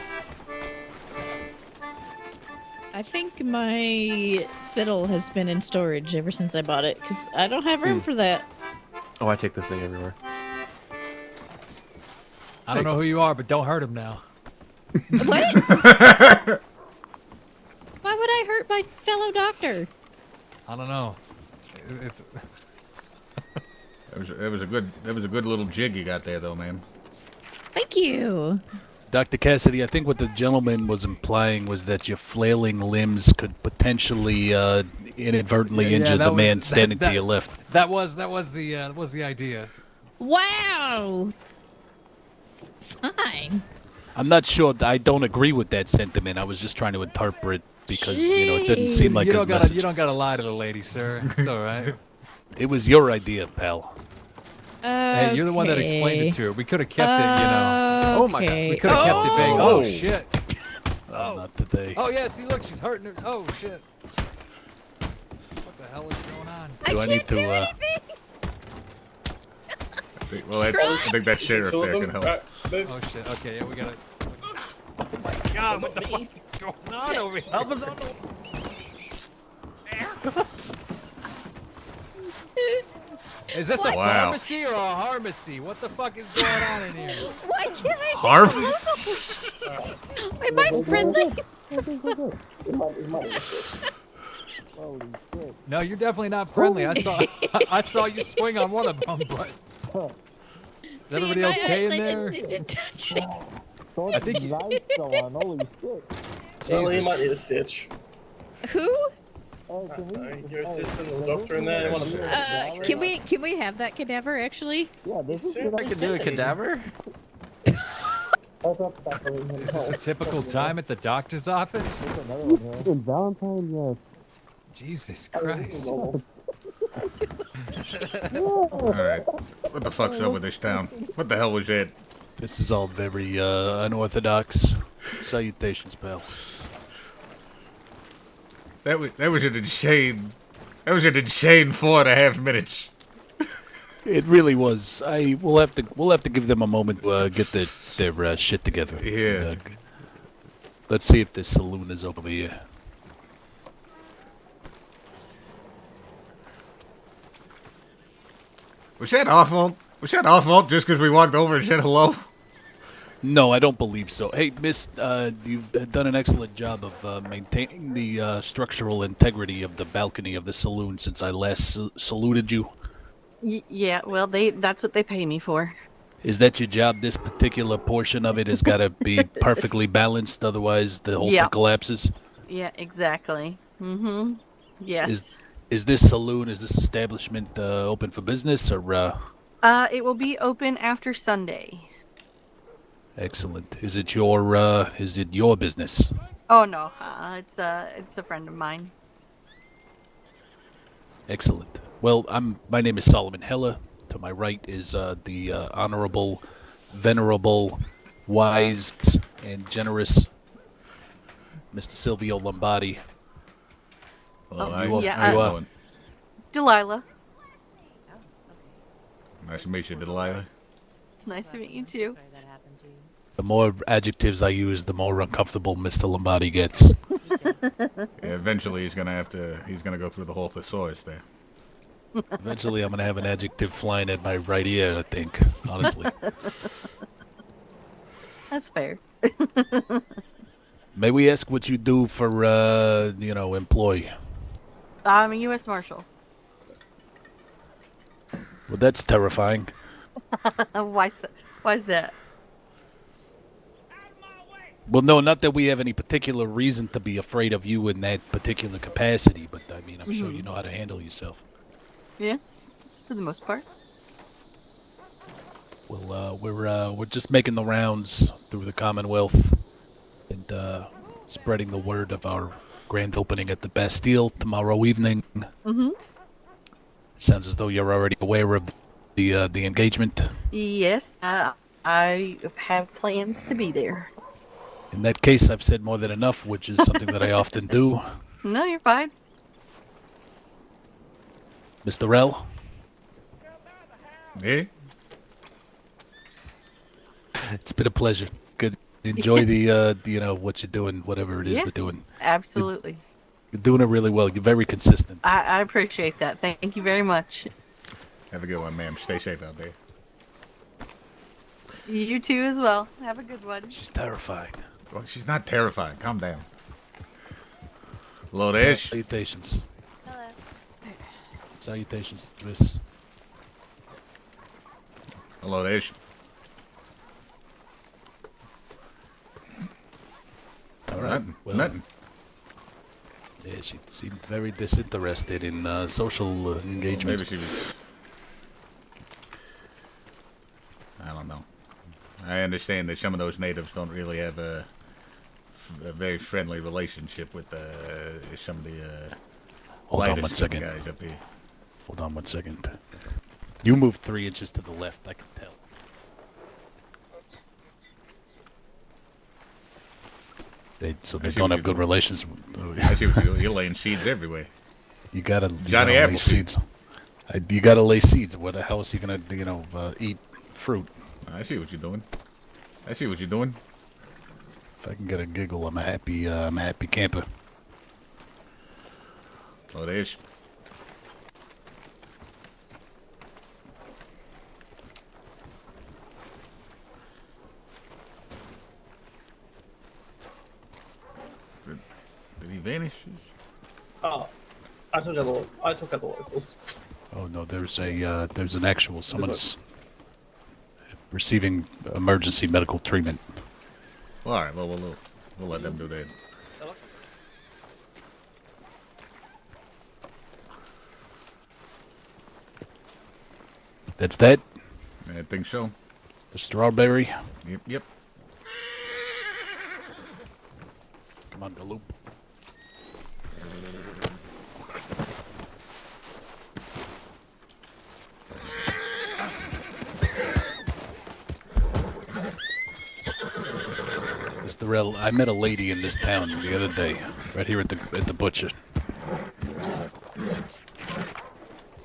I think my fiddle has been in storage ever since I bought it, because I don't have room for that. Oh, I take this thing everywhere. I don't know who you are, but don't hurt him now. What? Why would I hurt my fellow doctor? I don't know. It's... That was a good little jig you got there, though, man. Thank you. Dr. Cassidy, I think what the gentleman was implying was that your flailing limbs could potentially inadvertently injure the man standing to your left. That was the idea. Wow. Fine. I'm not sure. I don't agree with that sentiment. I was just trying to interpret because it didn't seem like you his don't gotta message. you don't gotta lie to the lady, sir. It's all right. It was your idea, pal. Hey, you're the one that explained it to her. We could have kept it, you know. Oh my god, we could have kept it vague. Oh shit. Oh, not today. Oh yeah, see, look, she's hurting her. Oh shit. What the hell is going on? Do I need to? I think that sheriff there can help. Oh shit. Okay, yeah, we gotta. Oh my god, what the fuck is going on over here? Help us on the... Is this a Wow. pharmacy or a harmacy? What the fuck is going on in here? Why can't I Harvest? Am I friendly? No, you're definitely not friendly. I saw you swing on one of them, but is everybody okay in there? Didn't touch it. I think you... Well, you might need a stitch. Who? Your assistant, the doctor in there. One of them. Can we have that cadaver actually? I can do a cadaver. Is this a typical time at the doctor's office? In Valentine, yes. Jesus Christ. All right. What the fuck's up with this town? What the hell was that? This is all very unorthodox. Salutations, pal. That was an insane. That was an insane 4.5 minutes. It really was. We'll have to give them a moment to get their shit together. Yeah. Let's see if this saloon is over here. Was that our fault? Was that our fault just because we walked over and said hello? No, I don't believe so. Hey, Miss, you've done an excellent job of maintaining the structural integrity of the balcony of the saloon since I last saluted you. Yeah, well, that's what they pay me for. Is that your job? This particular portion of it has got to be perfectly balanced, otherwise the whole thing collapses? Yeah, exactly. Mm-hmm. Yes. Is this saloon, is this establishment open for business, or? It will be open after Sunday. Excellent. Is it your business? Oh no, it's a friend of mine. Excellent. Well, my name is Solomon Heller. To my right is the honorable, venerable, wise, and generous Mr. Silvio Lombardi. Hello, Delilah. Nice to meet you, Delilah. Nice to meet you too. The more adjectives I use, the more uncomfortable Mr. Lombardi gets. Yeah, eventually he's gonna go through the whole thesaurus there. Eventually I'm gonna have an adjective flying at my right ear, I think, honestly. That's fair. May we ask what you do for, employ? I'm a U.S. Marshal. Well, that's terrifying. Why's that? Well, no, not that we have any particular reason to be afraid of you in that particular capacity, but I mean, I'm sure you know how to handle yourself. Yeah, for the most part. Well, we're just making the rounds through the Commonwealth and spreading the word of our grand opening at the Bastille tomorrow evening. Mm-hmm. Sounds as though you're already aware of the engagement. Yes, I have plans to be there. In that case, I've said more than enough, which is something that I often do. No, you're fine. Mr. Rell? Yeah? It's been a pleasure. Good. Enjoy the what you're doing, whatever it is they're doing. Absolutely. You're doing it really well. You're very consistent. I appreciate that. Thank you very much. Have a good one, ma'am. Stay safe out there. You too as well. Have a good one. She's terrifying. Well, she's not terrifying. Calm down. Hello, Ish. Salutations. Hello. Salutations, Miss. Hello, Ish. All right. Nothing. Yeah, she seemed very disinterested in social engagement. Maybe she was. I don't know. I understand that some of those natives don't really have a very friendly relationship with some of the Hold on 1 lightest second. guys up here. Hold on 1 second. You moved 3 inches to the left, I can tell. They don't have good relations. I see what you're laying seeds everywhere. You gotta Johnny lay Appleseed. seeds. You gotta lay seeds. What the hell is you gonna eat fruit? I see what you're doing. I see what you're doing. If I can get a giggle, I'm a happy camper. Oh, there's. Did he vanish? Oh, I took out the locals. Oh no, there's an actual someone's receiving emergency medical treatment. Well, all right. Well, we'll let them do that. That's that? I think so. The strawberry? Yep. Come on, Galoop. Mr. L, I met a lady in this town the other day, right here at the butcher.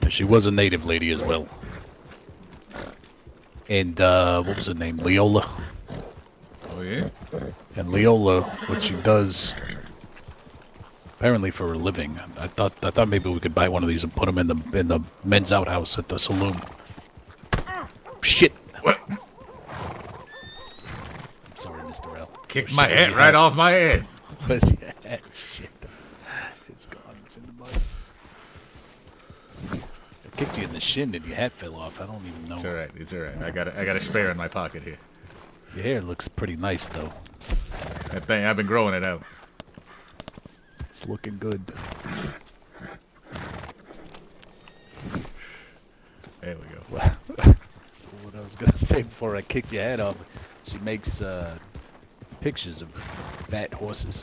And she was a native lady as well. And what was her name? Leola. Oh yeah. And Leola, what she does, apparently for a living. I thought maybe we could buy one of these and put them in the men's outhouse at the saloon. Shit. What? Sorry, Mr. L. Kicked my hat right off my head. Where's your hat? Shit. It's gone. It's in the mud. I kicked you in the shin and your hat fell off. I don't even know. It's alright. It's alright. I got a spare in my pocket here. Your hair looks pretty nice, though. That thing, I've been growing it out. It's looking good. There we go. What I was gonna say before I kicked your head off, she makes pictures of fat horses.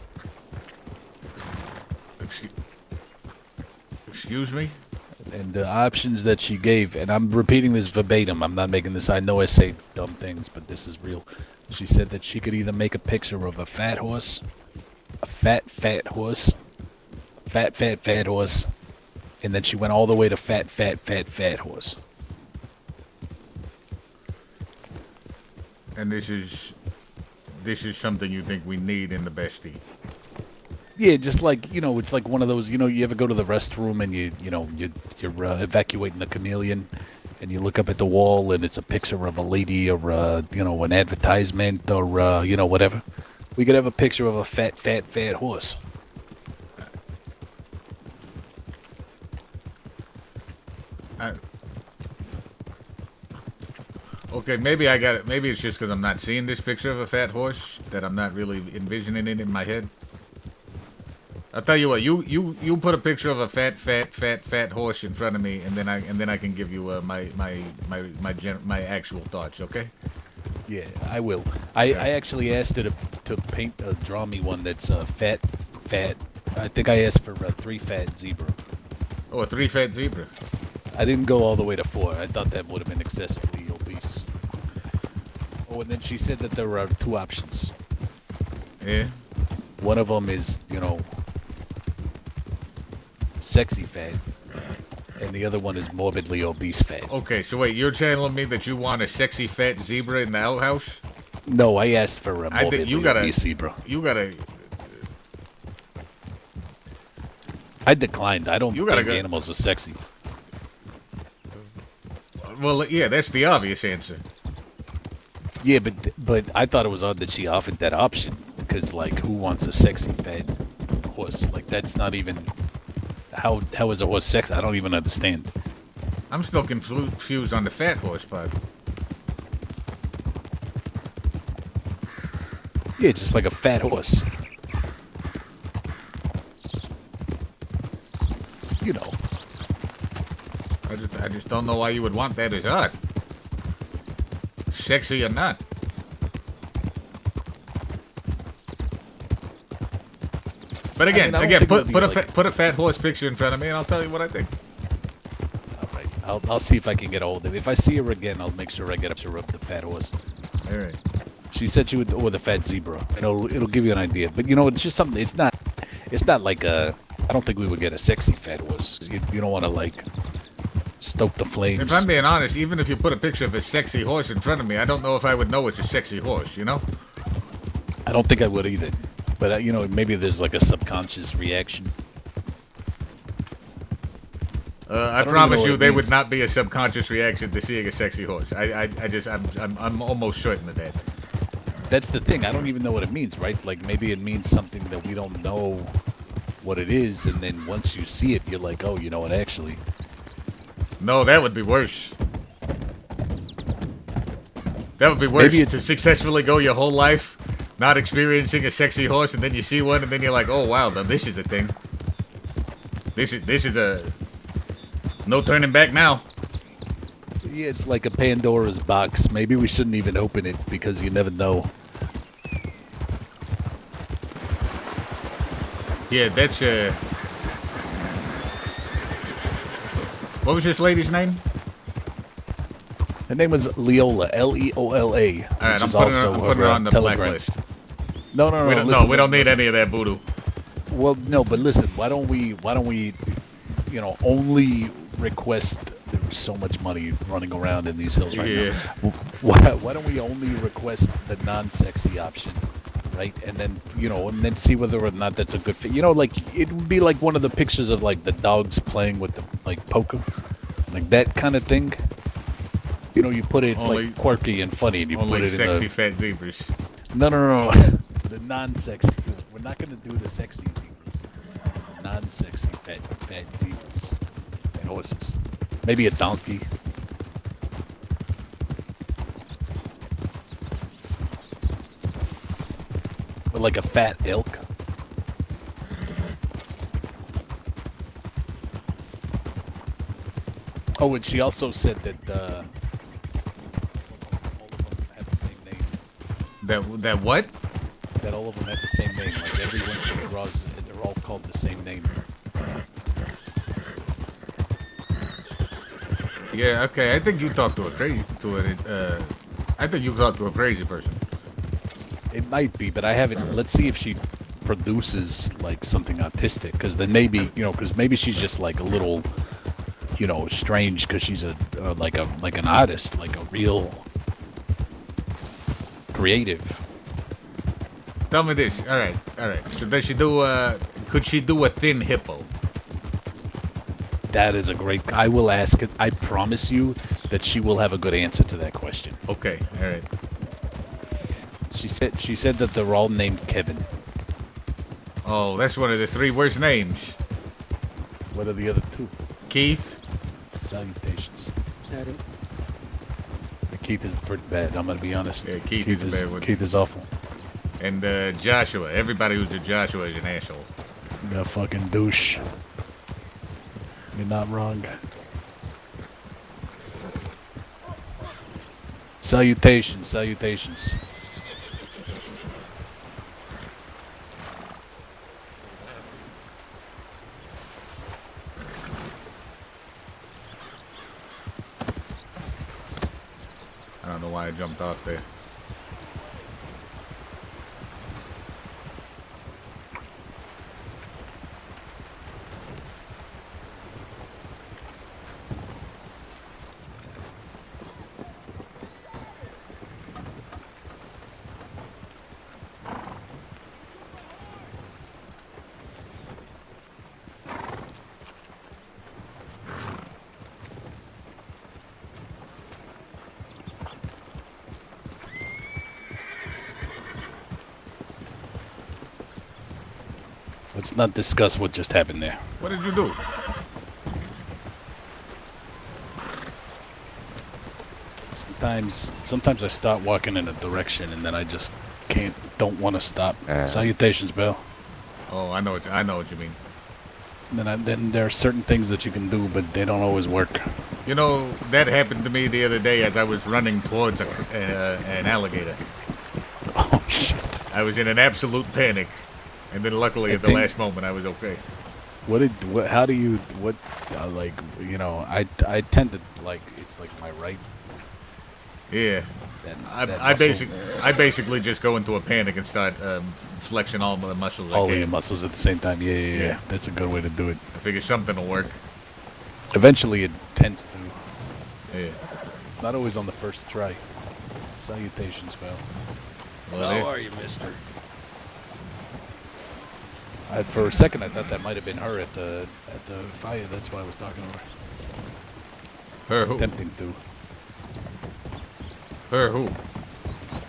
Excuse me? And the options that she gave, and I'm repeating this verbatim, I'm not making this, I know I say dumb things, but this is real. She said that she could either make a picture of a fat horse, a fat horse, fat horse, and then she went all the way to fat horse. And this is something you think we need in the bestie. Yeah, just like, you know, it's like one of those, you know, you ever go to the restroom and you're evacuating the chameleon and you look up at the wall and it's a picture of a lady or, you know, an advertisement or, you know, whatever. We could have a picture of a fat horse. Okay, maybe I got it. Maybe it's just because I'm not seeing this picture of a fat horse that I'm not really envisioning it in my head. I'll tell you what. You put a picture of a fat horse in front of me, and then I can give you my actual thoughts. Okay? Yeah, I will. I actually asked her to draw me one that's fat. I think I asked for a 3 fat zebra. Oh, a 3 fat zebra. I didn't go all the way to 4. I thought that would have been excessively obese. Oh, and then she said that there are 2 options. Yeah. One of them is, you know, sexy fat, and the other one is morbidly obese fat. Okay, so wait, you're telling me that you want a sexy fat zebra in the outhouse? No, I asked for a morbidly obese zebra. You gotta. I declined. I don't think go. animals are sexy. Well, yeah, that's the obvious answer. Yeah, but I thought it was odd that she offered that option because, like, who wants a sexy fat horse? Like, that's not even how is a horse sexy? I don't even understand. I'm still confused on the fat horse part. Yeah, just like a fat horse. You know. I just don't know why you would want that as odd. Sexy or not. But again, put a fat horse picture in front of me, and I'll tell you what I think. All right, I'll see if I can get a hold of it. If I see her again, I'll make sure I get up to her up the fat horse. All right. She said she would, or the fat zebra. It'll give you an idea. But you know, it's just something. It's not like a. I don't think we would get a sexy fat horse. You don't want to like stoke the flames. If I'm being honest, even if you put a picture of a sexy horse in front of me, I don't know if I would know it's a sexy horse. You know. I don't think I would either. But, you know, maybe there's like a subconscious reaction. I promise you, there would not be a subconscious reaction to seeing a sexy horse. I'm almost certain of that. That's the thing. I don't even know what it means, right? Like, maybe it means something that we don't know what it is, and then once you see it, you're like, oh, you know what, actually. No, that would be worse. That would be worse to successfully go your whole life not experiencing a sexy horse, and then you see one, and then you're like, oh, wow, now this is a thing. This is a... No turning back now. Yeah, it's like a Pandora's box. Maybe we shouldn't even open it, because you never know. Yeah, that's what was this lady's name? Her name was Leola, Leola. All right, I'm putting her on the blacklist. No, no, no. We don't, listen, we don't need listen. any of that voodoo. Well, no, but listen. Why don't we, you know, only request? There's so much money running around in these hills right now. Why don't we only request the non-sexy option, right? And then, you know, and then see whether or not that's a good fit. You know, like it would be like one of the pictures of like the dogs playing with the like poker, like that kind of thing. You know, you put it, it's like quirky and funny, and you put it in sexy fat zebras. No, no, no, the non-sexy. We're not gonna do the sexy zebras. The non-sexy fat zebras and horses. Maybe a donkey. Or like a fat elk. Oh, and she also said that all of them had the same name. That what? That all of them had the same name. Like everyone she draws, they're all called the same name. Yeah, okay. I think you talked to a crazy I think you talked to a crazy person. It might be, but I haven't. Let's see if she produces like something autistic, because then maybe, you know, because maybe she's just like a little, you know, strange because she's like an artist, like a real creative. Tell me this. All right. So does she do? Could she do a thin hippo? That is a great. I will ask it. I promise you that she will have a good answer to that question. Okay. All right. She said that they're all named Kevin. Oh, that's one of the 3 worst names. What are the other 2? Keith. Salutations. Keith is pretty bad. I'm gonna be honest. Yeah, Keith is a bad one. Keith is awful. And Joshua. Everybody who's a Joshua is an asshole. You're a fucking douche. You're not wrong. Salutations, salutations. I don't know why I jumped off there. Let's not discuss what just happened there. What did you do? Sometimes I start walking in a direction and then I just don't want to stop. Salutations, Bill. Oh, I know what you mean. Then there are certain things that you can do, but they don't always work. You know, that happened to me the other day as I was running towards an alligator. Oh shit! I was in an absolute panic, and then luckily at the last moment I was okay. How do you like, you know, I tend to like, it's like my right. Yeah. I basically just go into a panic and start flexing all the muscles. All of your muscles at the same time. Yeah. That's a good way to do it. I figure something will work. Eventually, it tends to. Yeah. Not always on the first try. Salutations, pal. How are you, mister? For a second, I thought that might have been her at the fire. That's why I was talking to her. Her who? Attempting to. Her who?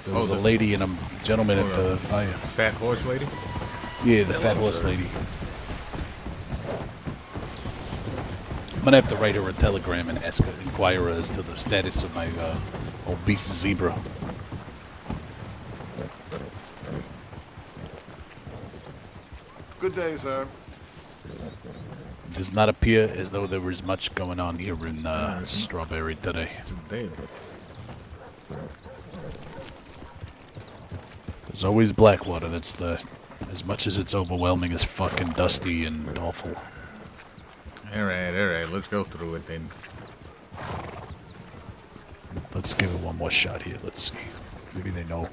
There was a lady and a gentleman at the fire. Fat horse lady? Yeah, the fat horse lady. I'm gonna have to write her a telegram and inquire her as to the status of my obese zebra. Good day, sir. It does not appear as though there was much going on here in Strawberry today. There's always Blackwater. That's As much as it's overwhelming, it's fucking dusty and awful. Alright, let's go through it then. Let's give it one more shot here. Let's see. Maybe they know.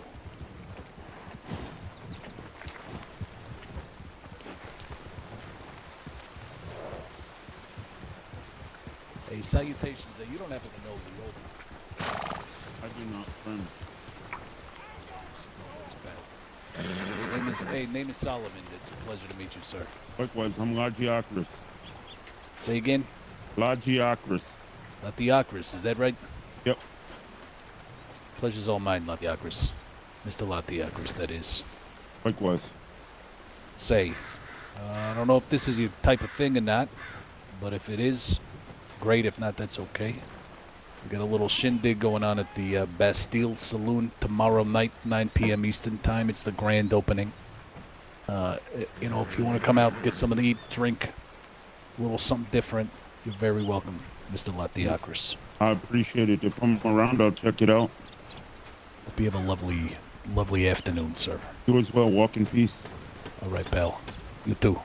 Hey, salutations. You don't happen to know the old. I do not, friend. Name is Solomon. It's a pleasure to meet you, sir. Likewise, I'm Lagiacris. Say again? Lagiacris. Latiacris, is that right? Yep. Pleasure's all mine, Latiacris. Mr. Latiacris, that is. Likewise. Say, I don't know if this is your type of thing or not, but if it is, great. If not, that's okay. We got a little shindig going on at the Bastille Saloon tomorrow night, 9 p.m. Eastern Time. It's the grand opening. You know, if you want to come out and get something to eat, drink, a little something different, you're very welcome, Mr. Latiacris. I appreciate it. If I'm around, I'll check it out. Hope you have a lovely, lovely afternoon, sir. You as well. Walk in peace. All right, pal. You too.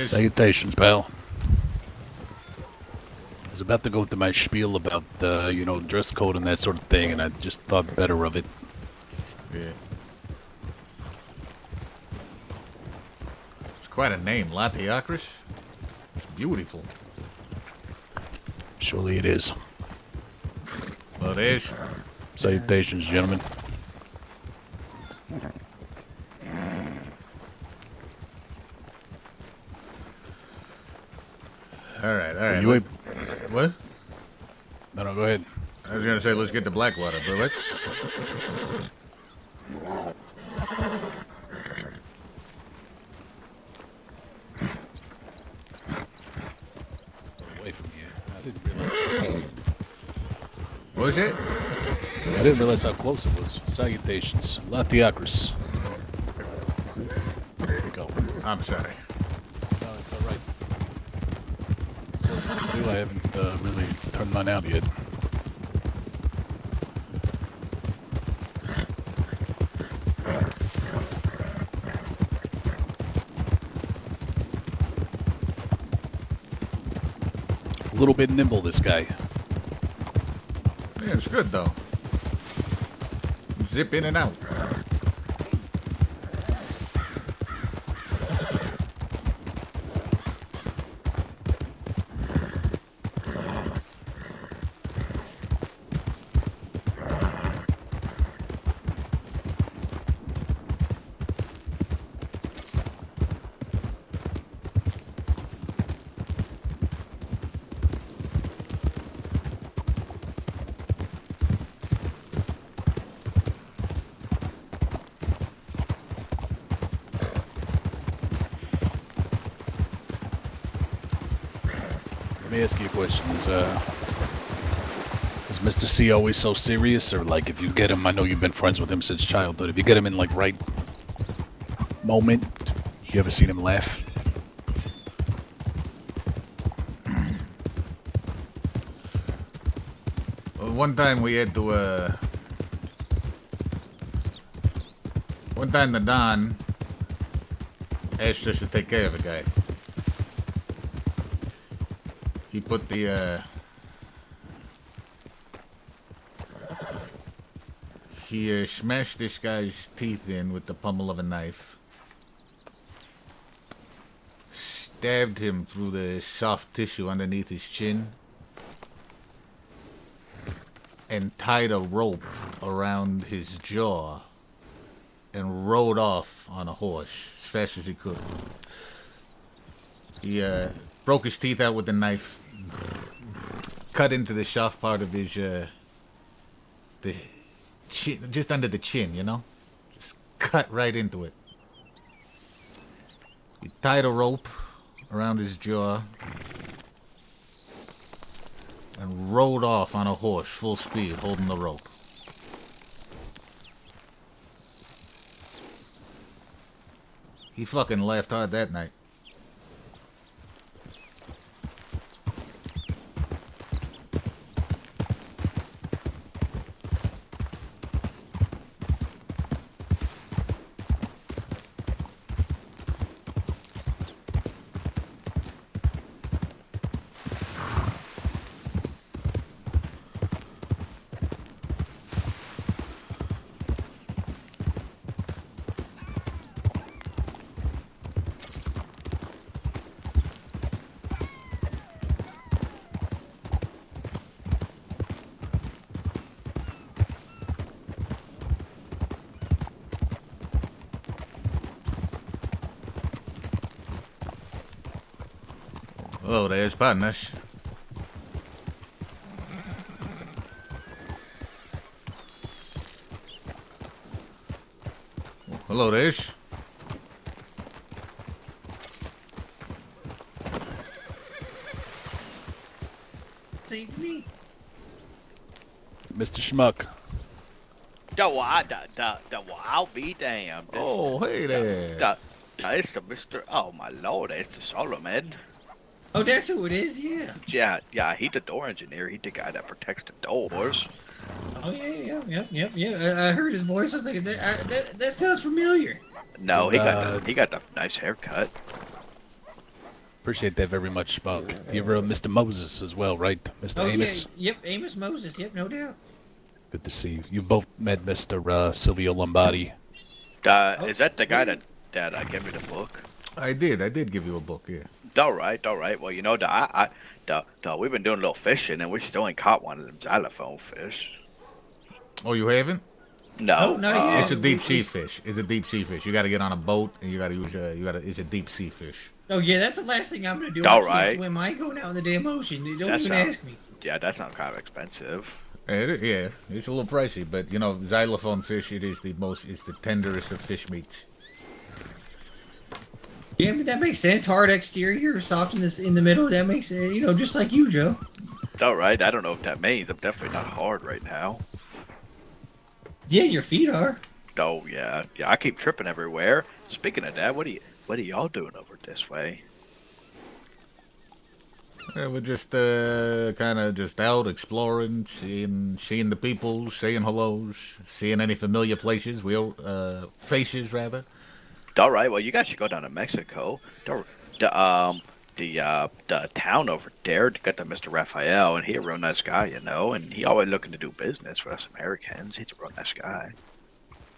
Salutations, pal. I was about to go into my spiel about, you know, dress code and that sort of thing, and I just thought better of it. Yeah. It's quite a name, Latiacris. It's beautiful. Surely it is. Well, it is. Salutations, gentlemen. All right. You ain't... What? No, go ahead. I was gonna say, let's get the Blackwater, but what? Away from you. I didn't realize. What was it? I didn't realize how close it was. Salutations. Latiacris. There you go. I'm sorry. No, it's alright. I haven't really turned mine out yet. A little bit nimble, this guy. Yeah, it's good though. Zip in and out. Let me ask you a question. Is Mr. C always so serious? Or, like, if you get him, I know you've been friends with him since childhood, if you get him in, like, right moment, you ever seen him laugh? Well, one time we had to, one time the Don asked us to take care of a guy. He put the, he smashed this guy's teeth in with the pommel of a knife. Stabbed him through the soft tissue underneath his chin. And tied a rope around his jaw. And rode off on a horse as fast as he could. He, broke his teeth out with the knife. Cut into the soft part of his, the chin, just under the chin, you know? Just cut right into it. He tied a rope around his jaw and rode off on a horse full speed holding the rope. He fucking laughed hard that night. Hello there's partners. Hello there's. Same to me. Mr. Schmuck. I'll be damned. Oh, hey there. It's the Mr. Oh, my lord, it's the Solomon. Oh, that's who it is, yeah. Yeah, he the door engineer. He the guy that protects the doors. Oh, yeah. I heard his voice. I was like, that sounds familiar. No, he got the nice haircut. Appreciate that very much, Schmuck. You ever Mr. Moses as well, right? Mr. Amos? Yeah, yep, Amos Moses, yep, no doubt. Good to see you. You both met Mr. Silvio Lombardi. Is that the guy that gave me the book? I did give you a book, yeah. All right. Well, you know, we've been doing a little fishing, and we still ain't caught one of them xylophone fish. Oh, you haven't? No. It's a deep sea fish. It's a deep sea fish. You got to get on a boat, and you got to use it's a deep sea fish. Oh, yeah, that's the last thing I'm going to do. All right. Swim. I go down in the damn ocean. Don't even ask me. Yeah, that sounds kind of expensive. Yeah, it's a little pricey, but you know, xylophone fish, it's the tenderest of fish meats. Yeah, but that makes sense. Hard exterior, soft in the middle. That makes just like you, Joe. All right. I don't know what that means. I'm definitely not hard right now. Yeah, your feet are. Oh yeah. I keep tripping everywhere. Speaking of that, what are y'all doing over this way? Yeah, we're just kind of just out exploring, seeing the people, saying hellos, seeing any familiar places, faces rather. All right. Well, you guys should go down to Mexico. The town over there got the Mr. Raphael, and he a real nice guy, you know, and he always looking to do business for us Americans. He's a real nice guy.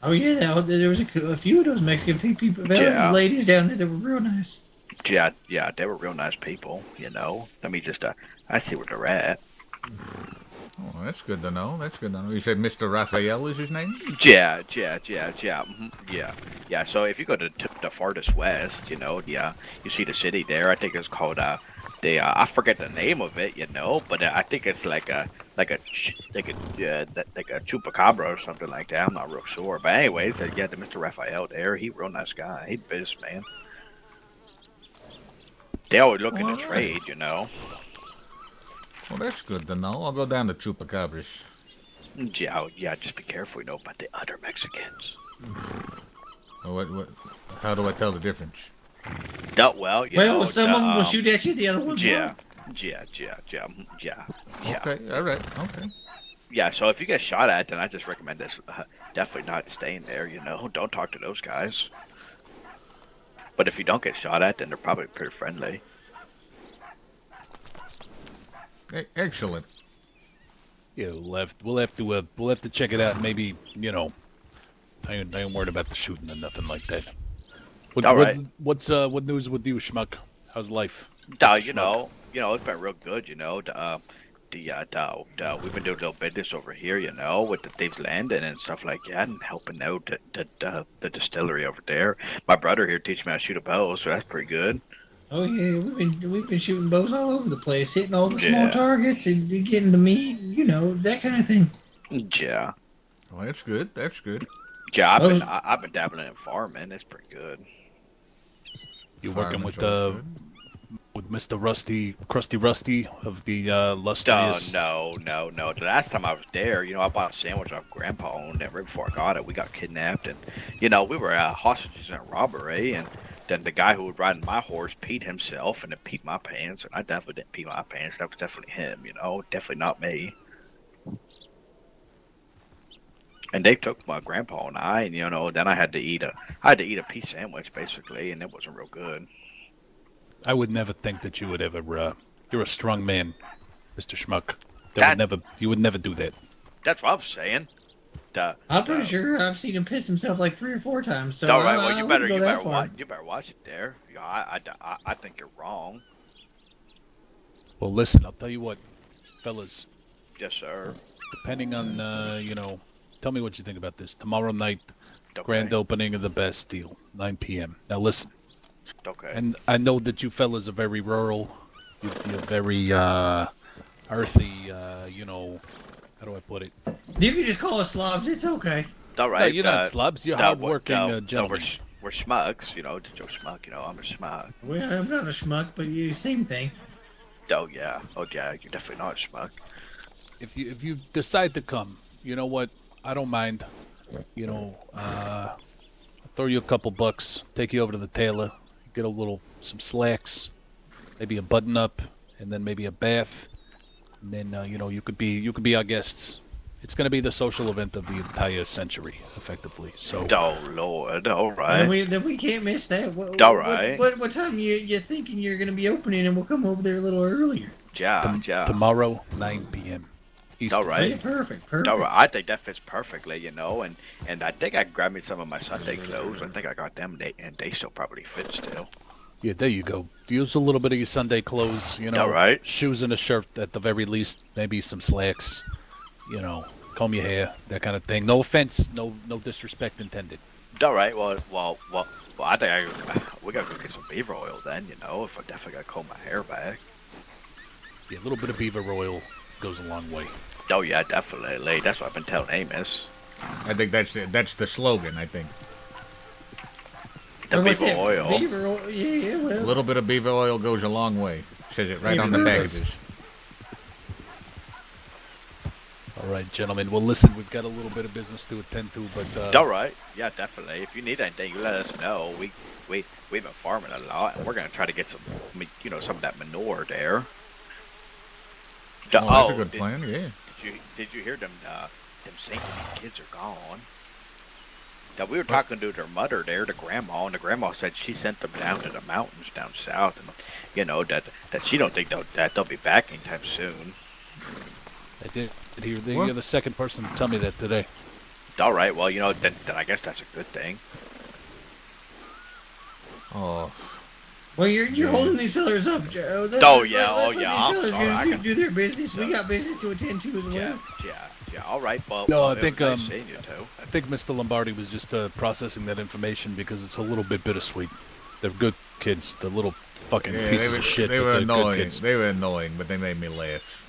Oh yeah, there was a few of those Mexican people, those ladies down there that were real nice. Yeah, they were real nice people, you know. Let me just, I see where they're at. Oh, that's good to know. You said Mr. Raphael is his name? Yeah. Yeah, so if you go to the farthest west, you know, you see the city there. I think it's called, I forget the name of it, you know, but I think it's like a chupacabra or something like that. I'm not real sure. But anyways, the Mr. Raphael there, he real nice guy. He businessman. They always looking to trade, you know. Well, that's good to know. I'll go down to Chupacabras. Yeah, just be careful, you know, about the other Mexicans. What? How do I tell the difference? Well, some of them will shoot at you, the other ones yeah. Okay, all right, okay. Yeah, so if you get shot at, then I just recommend this. Definitely not staying there, you know. Don't talk to those guys. But if you don't get shot at, then they're probably pretty friendly. Excellent. Yeah, we'll have to check it out. Maybe, you know, I ain't worried about the shooting and nothing like that. What news with you, Schmuck? How's life? You know, it's been real good. You know, we've been doing a little business over here. You know, with the Thieves Landing and stuff like that, and helping out the distillery over there. My brother here teaching me how to shoot a bow, so that's pretty good. Oh yeah, we've been shooting bows all over the place, hitting all the small targets and getting the meat, you know, that kind of thing. Yeah. Well, that's good. That's good. Yeah, I've been dabbling in farming. It's pretty good. You're working Fireman's with all with Mr. Krusty Rusty of the Oh, Lustrious. no. The last time I was there, I bought a sandwich off Grandpa owned, and right before I got it, we got kidnapped, and we were hostages in a robbery, and then the guy who was riding my horse peed himself, and it peed my pants, and I definitely didn't pee my pants. That was definitely him, definitely not me. And they took my grandpa and I, and then I had to eat a peace sandwich basically, and it wasn't real good. I would never think that you would ever. You're a strong man, Mr. Schmuck. You would never do that. That's what I was saying. I'm pretty sure I've seen him piss himself like 3 or 4 times. So all right, well I you wouldn't better go that far. you better watch it there. I think you're wrong. Well, listen, I'll tell you what, fellas. Yes, sir. Depending on tell me what you think about this. Tomorrow night, grand opening of the Bastille, 9 p.m. Now listen. Okay. And I know that you fellas are very rural. You're very earthy. How do I put it? You can just call us slobs. It's okay. All right. No, you're not slobs. You're hardworking gentlemen. We're schmucks. Joe Schmuck. I'm a schmuck. Well, I'm not a schmuck, but same thing. Oh yeah. You're definitely not a schmuck. If you decide to come, you know what? I don't mind. I'll throw you a couple bucks. Take you over to the tailor. Get some slacks, maybe a button up, and then maybe a bath. And then you could be our guests. It's going to be the social event of the entire century, effectively. So. Oh Lord! All right. We can't miss that. All right. What time you thinking you're going to be opening, and we'll come over there a little earlier. Yeah. Tomorrow, 9 p.m. Eastern. All right. Yeah, perfect. All right. I think that fits perfectly, and I think I can grab me some of my Sunday clothes. I think I got them, and they still probably fit still. Yeah, there you go. Use a little bit of your Sunday clothes, All right. Shoes and a shirt at the very least, maybe some slacks, comb your hair, that kind of thing. No offense, no disrespect intended. All right. Well, I think we gotta go get some beaver oil then, if I definitely gotta comb my hair back. Yeah, a little bit of beaver oil goes a long way. Oh yeah, definitely. That's what I've been telling Amos. I think that's the slogan, I think. The beaver oil. Beaver oil, yeah, well. A little bit of beaver oil goes a long way. Says it right on the packages. All right, gentlemen. Well, listen, we've got a little bit of business to attend to, but... All right. Yeah, definitely. If you need anything, you let us know. We've been farming a lot, and we're going to try to get some of that manure there. That's a good plan, yeah. Did you hear them St. Denis kids are gone? Now, we were talking to their mother there, the grandma, and the grandma said she sent them down to the mountains down south, and, that she don't think they'll be back anytime soon. I did. You're the second person to tell me that today. All right. Well, then I guess that's a good thing. Oh. Well, you're holding these fellers up, Joe. Let's I'm let these fellers do their business. We got business to attend to as well. Yeah. All right. But no, I think nice seeing you too. I think Mr. Lombardi was just processing that information because it's a little bit bittersweet. They're good kids. The little fucking pieces of shit. They were good annoying. kids. They were annoying, but they made me laugh.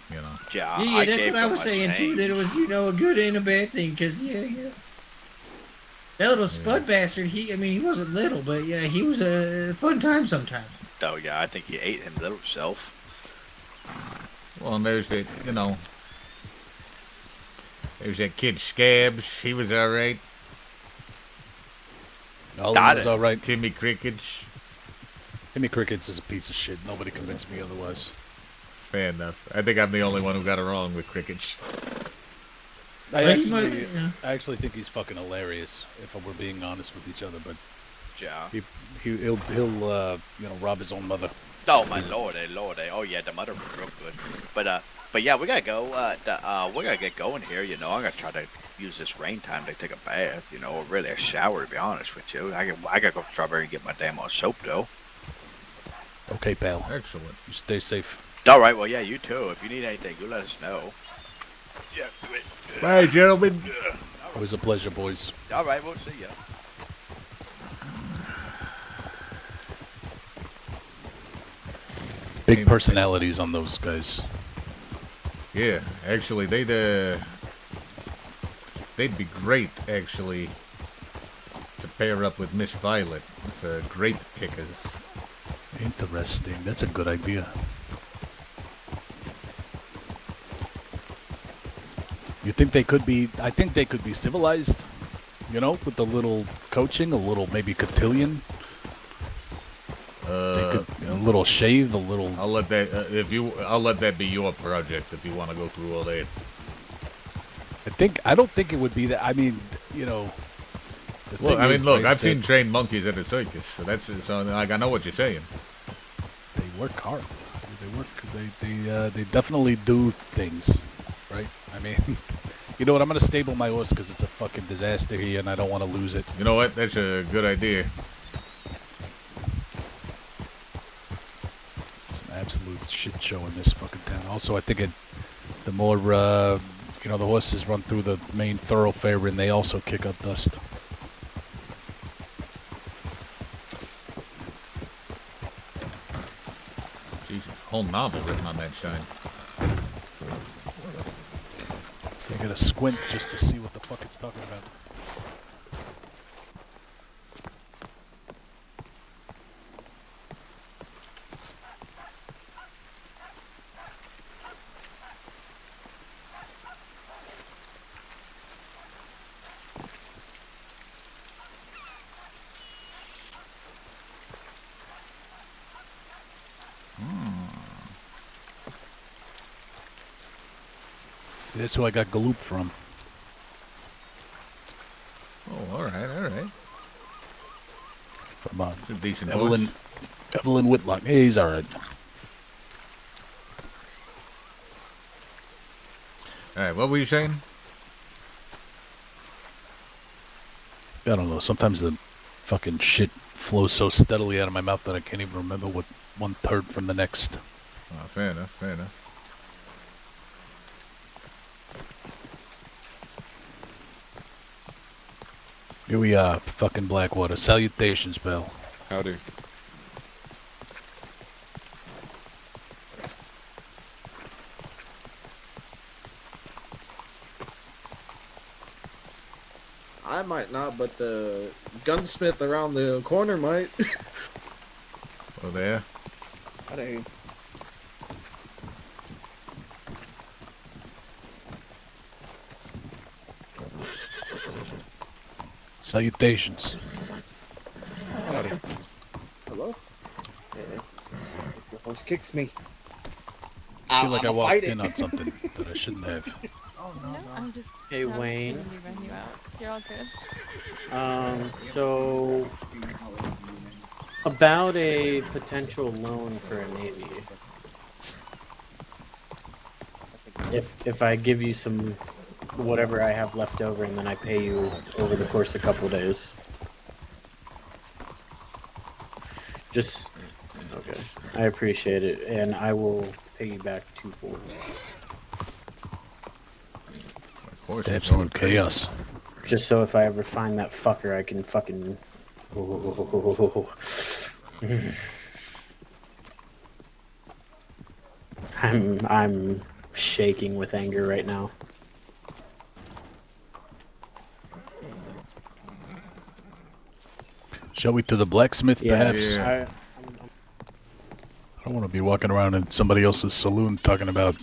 Yeah, that's what I was saying too. That it was a good and a bad thing. Because that little Spud bastard. He wasn't little, but yeah, he was a fun time sometimes. Oh yeah, I think he ate him little self. Well, and there's that there's that kid Scabs. He was all right. Was all right. Timmy Crickets. Timmy Crickets is a piece of shit. Nobody convinced me otherwise. Fair enough. I think I'm the only one who got it wrong with Crickets. I actually think he's fucking hilarious, if we're being honest with each other. But yeah, he'll rob his own mother. Oh my lord, oh yeah, the mother was real good. But yeah, we gotta go. We gotta get going here. I'm gonna try to use this rain time to take a bath. Or really a shower. To be honest with you, I gotta go to Strawberry and get my damn soap though. Okay, pal. Excellent. You stay safe. All right. Well, yeah, you too. If you need anything, you let us know. Yeah. Bye, gentlemen. Always a pleasure, boys. All right. We'll see ya. Big personalities on those guys. Yeah, actually, they'd be great, actually, to pair up with Miss Violet for grape pickers. Interesting. That's a good idea. You think they could be? I think they could be civilized. You know, with a little coaching, a little maybe cotillion. A little shave, a little. I'll let that I'll let that be your project if you want to go through all that. I don't think it would be that. I mean, you know. Well, I mean, look, right, I've seen trained monkeys at a circus, so that's so like I know what you're saying. They work hard. They work. They definitely do things, right? I mean, you know what? I'm gonna stable my horse because it's a fucking disaster here, and I don't want to lose it. You know what? That's a good idea. Some absolute shit show in this fucking town. Also, I think the more you know, the horses run through the main thoroughfare, and they also kick up dust. Jesus, whole novel written on that shine. I gotta squint just to see what the fuck it's talking about. That's who I got Galoop from. Oh, all right. From It's a decent Evelyn horse. Whitlock. Hey, he's all right. All right, what were you saying? I don't know. Sometimes the fucking shit flows so steadily out of my mouth that I can't even remember what one third from the next. Oh, fair enough. Here we are, fucking Blackwater. Salutations, pal. Howdy. I might not, but the gunsmith around the corner might. Oh, there. Howdy. Salutations. Howdy. Hello? If your horse kicks me, I feel like I I'ma walked fight in it. on something that I shouldn't have. No, I'm just. Hey, I was Wayne. kidding, you ran you out. You're all good. So about a potential loan for a navy. If I give you some whatever I have left over and then I pay you over the course of a couple days. Just okay. I appreciate it, and I will pay you back 240. Of course, It's absolute chaos. Just so if I ever find that fucker, I can fucking. I'm shaking with anger right now. Shall we to the blacksmith, perhaps? Yeah. I don't want to be walking around in somebody else's saloon talking about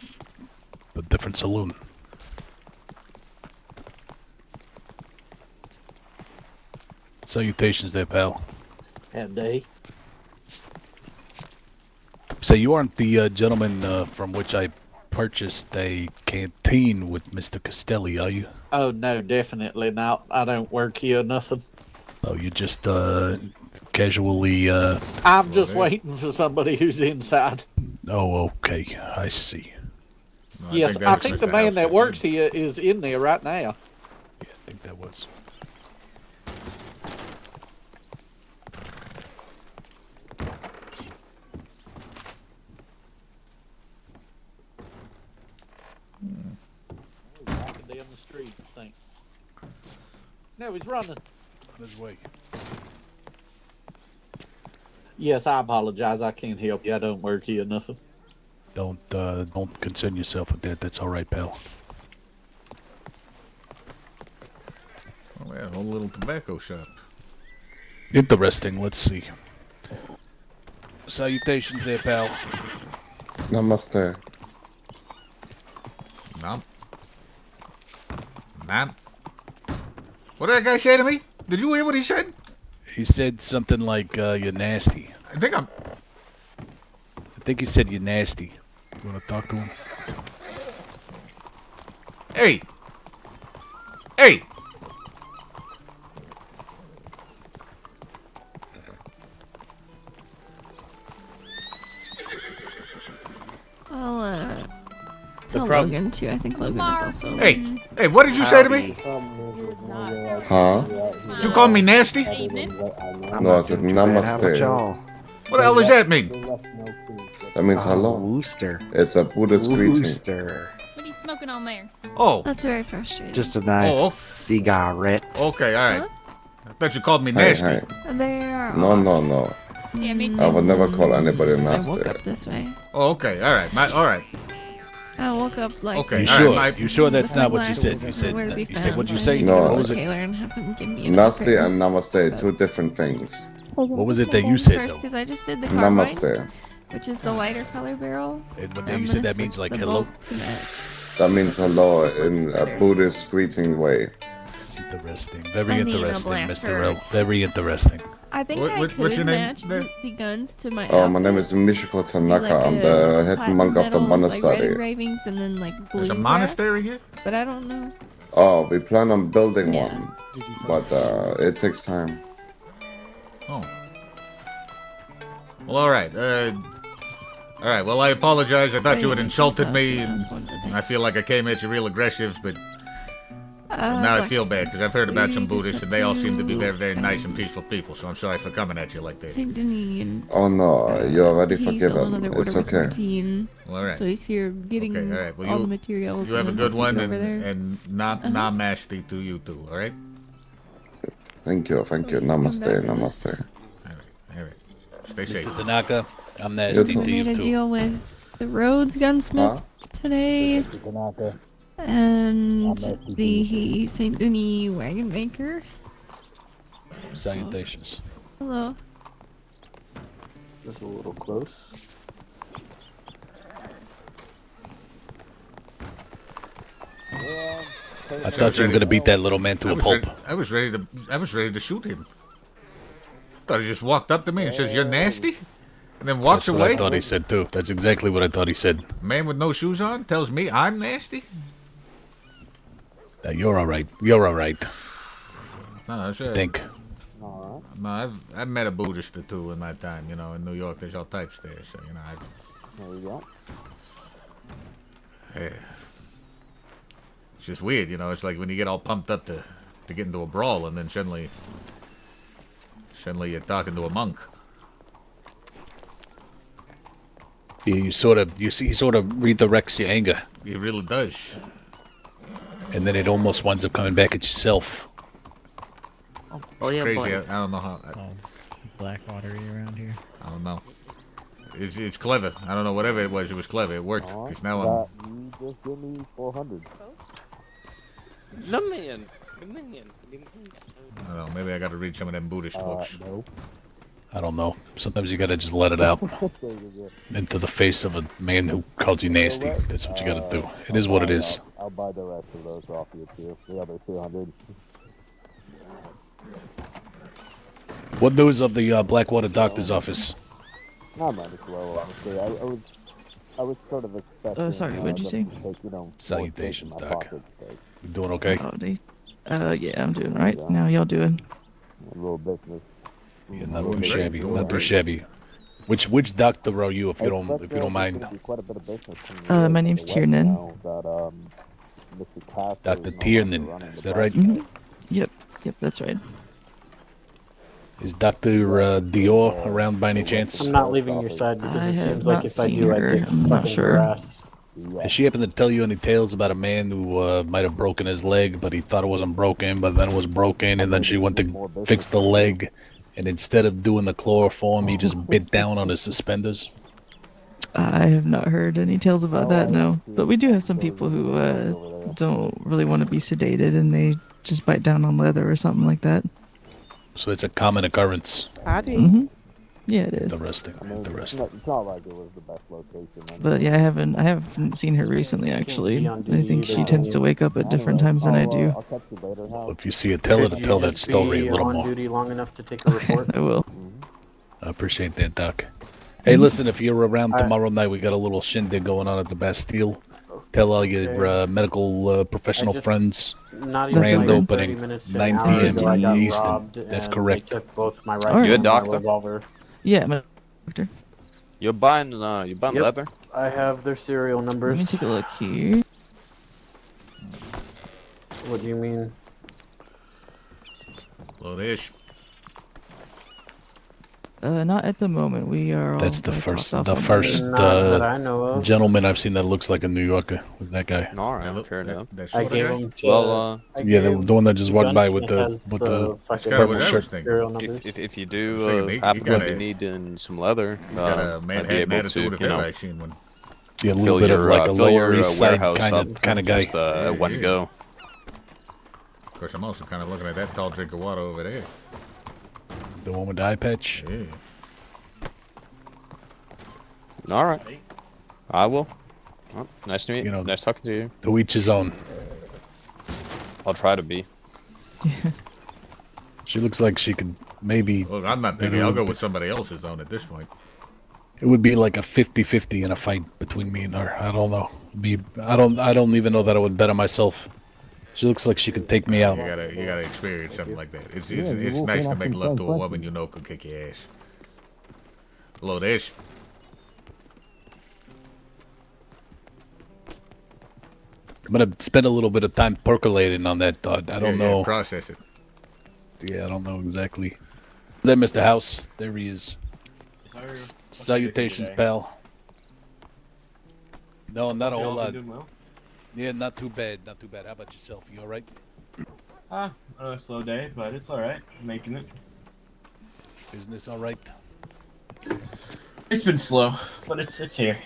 a different saloon. Salutations there, pal. Have they? Say, you aren't the gentleman from which I purchased a canteen with Mr. Castelli, are you? Oh, no, definitely not. I don't work here or nothing. Oh, you just casually... I'm just waiting for somebody who's inside. Oh, okay. I see. No, Yes, I think the man that works here is in there right now. Yeah, I think that was. Walking down the street, I think. No, he's running. On his way. Yes, I apologize. I can't help you. I don't work here or nothing. Don't concern yourself with that. That's all right, pal. Oh, yeah, a whole little tobacco shop. Interesting. Let's see. salutations there, pal. Namaste. Ma'am. Ma'am. What did that guy say to me? Did you hear what he said? He said something like, you're nasty. I think he said you're nasty. You want to talk to him? Hey! Hey! I'll tell Logan too. I think Logan is also. Hey! Hey, what did you say to me? Huh? Did you call me nasty? No, I said namaste. What the hell does that mean? That means hello. Wooster. It's a Buddhist greeting. What are you smoking on there? Oh. That's very frustrating. Just a nice cigarette. Okay, alright. I thought you called me nasty. Hey. They are. No. Yeah, me too. I would never call anybody I nasty. woke up this way. Oh, okay, alright. Alright. I woke up like. Okay, You all sure? right, You sure that's with not my what you said? glasses You said. nowhere to be You said found, what you so say? I need to No. go What to was it? Taylor and have him give me another Nasty pair. and namaste, two different things. What was it that you said First, though? because I just did the carbine, Namaste. which is the lighter color barrel. And what I'm you said gonna that means switch like the hello. bolt to that. That means hello in a Buddhist greeting way. Interesting. Very I mean, a interesting, blaster. Mr. L. Very interesting. I think I what's could your name match the guns to my Oh, my outfit. name is Michiko Tanaka. Do, like, I'm a the head platinum monk of the metal, like, red monastery. engravings and then like blue There's a grass, monastery here? but I don't know. Oh, we plan on building Yeah. one, but it takes time. Oh. Well, alright. Alright, well, I apologize. I thought you had insulted me, and I feel like I came at you real aggressive, but now I feel bad, because I've heard about some Buddhists, and they all seem to be very, very nice and peaceful people, so I'm sorry for coming at you like that. Saint Denis and Oh no, you're already he filled forgiven. another It's order with okay. routine. Well, all right. So he's here getting Okay, all right. Well, all the materials. You have a and then good he'll take one, over there. and namaste to you too, alright? Thank you. Namaste, namaste. Alright. Stay safe. Mr. Tanaka, I'm You nasty too. to I you made a too. deal with the Rhodes gunsmith today, and the Saint Denis wagon maker. Salutations. Hello. Just a little close. I thought you were gonna beat that little man to a pulp. I was ready to shoot him. Thought he just walked up to me and says, "You're nasty," and then walks That's away. what I thought he said too. That's exactly what I thought he said. Man with no shoes on tells me I'm nasty. You're all right. You're all right. No, that's it. Think. No, I've met a Buddhist or two in my time. You know, in New York, there's all types there. So you know, There you go. yeah. It's just weird, you know. It's like when you get all pumped up to get into a brawl, and then suddenly you're talking to a monk. He sort of redirects your anger, He really does. and then it almost winds up coming back at yourself. Oh yeah, Crazy. boy. I don't know how. Black watery around here. I don't know. It's clever. I don't know. Whatever it was worked. Because now I'm. You just give me 400. I don't know. Maybe I got to read some of them Buddhist books. No. I don't know. Sometimes you gotta just let it out into the face of a man who called you nasty. That's what you gotta do. It is what it is. I'll buy the rest of those off you too. The other 200. What news of the Blackwater doctor's office? Not much slow, honestly. I was sort of expecting. Sorry, what'd you say? Take, you know, Salutations, more Doc. space in my pocket, You doing okay? Yeah, I'm doing right. Now y'all doing? A little business. Yeah, not too shabby. Not too shabby. Which doctor are you, if you don't mind? Quite a bit of business My name's Tiernan. Dr. Tiernan, is that right? Mm-hmm. Yep, that's right. Is Dr. Dior around by any chance? I'm not leaving your side because it seems like if I seen do, her. I'd get I'm not fucking sure. harassed. Has she happened to tell you any tales about a man who might have broken his leg, but he thought it wasn't broken, but then it was broken, and then she went to fix the leg, and instead of doing the chloroform, he just bit down on his suspenders? I have not heard any tales about that, no. But we do have some people who don't really want to be sedated, and they just bite down on leather or something like that. So it's a common occurrence. Howdy. Mm-hmm. Yeah, it is. Interesting. Interesting. It's not like it was the best location. But yeah, I haven't seen her recently. Actually, be on I duty think either, she can tends you? to wake up at different times than I do. I'll catch you later. Well, if you see her, tell her to Could you tell that just story be a little on more. duty long enough to take a report? I will. I appreciate that, Doc. Hey, listen, if you're around tomorrow night, we got a little shindig going on at the Bastille. Tell all your medical professional friends. Not even Grand like opening, 30 minutes to 9 an hour p.m. ago, I got Eastern. robbed, That's and correct. They took both my All rifle right. and my revolver. Yeah, I'm a doctor. You're buying Yep. leather? I have their serial numbers. Let me take a look here. What do you mean? Well, ish. Not at the moment. We are all. That's the topped first off on that. Not that I know of. gentleman I've seen that looks like a New Yorker. With that guy. All right, fair enough. I gave him to. Well, Yeah, the one that just walked by with the fucking purple shirt. serial numbers. if you I'm do saying he happen to gotta- be needing some leather, got a I'd be Manhattan able attitude to, if you ever know, I seen one. Yeah, a little fill bit your, of like a fill Lower your East Side warehouse kind of guy. just at one go. Of course, I'm also kind of looking at that tall drink of water over there. The one with the eye patch. Yeah. All right, I will. Well, nice to meet you. Nice talking to you. To each his own. I'll try to be. She looks like she could maybe. Look, I'm not thinking. I'll go with somebody else's own at this point. It would be like a 50-50 in a fight between me and her. I don't know. I don't even know that I would bet on myself. She looks like she could take me out. You gotta experience something like that. It's Yeah, you walk nice in to make asking love to a questions. woman you know could kick your ass. Hello, Dish. I'm gonna spend a little bit of time percolating on that thought. I don't know. Process it. Yeah, I don't know exactly. There, Mr. House. There he is. Salutations, pal. No, not a whole lot. Well? Yeah, not too bad. Not too bad. How about yourself? You all right? Another slow day, but it's all right. I'm making it. Business all right? It's been slow, but it's here.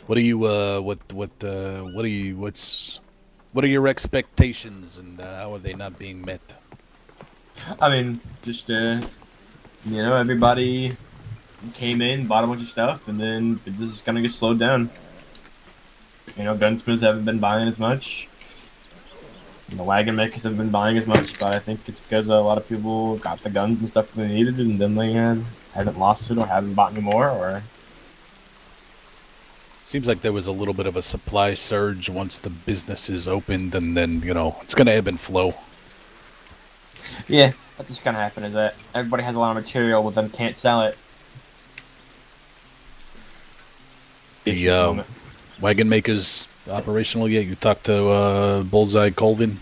What are you? What are your expectations, and how are they not being met? I mean, just everybody came in, bought a bunch of stuff, and then business is gonna get slowed down. You know, gunsmiths haven't been buying as much. The wagon makers haven't been buying as much, but I think it's because a lot of people got the guns and stuff that they needed, and then they haven't lost it or haven't bought any more, or. Seems like there was a little bit of a supply surge once the businesses opened, and then it's gonna ebb and flow. Yeah, that's just kind of happened. Is that everybody has a lot of material, but then can't sell it. The wagon makers operational yet? You talked to Bullseye Colvin?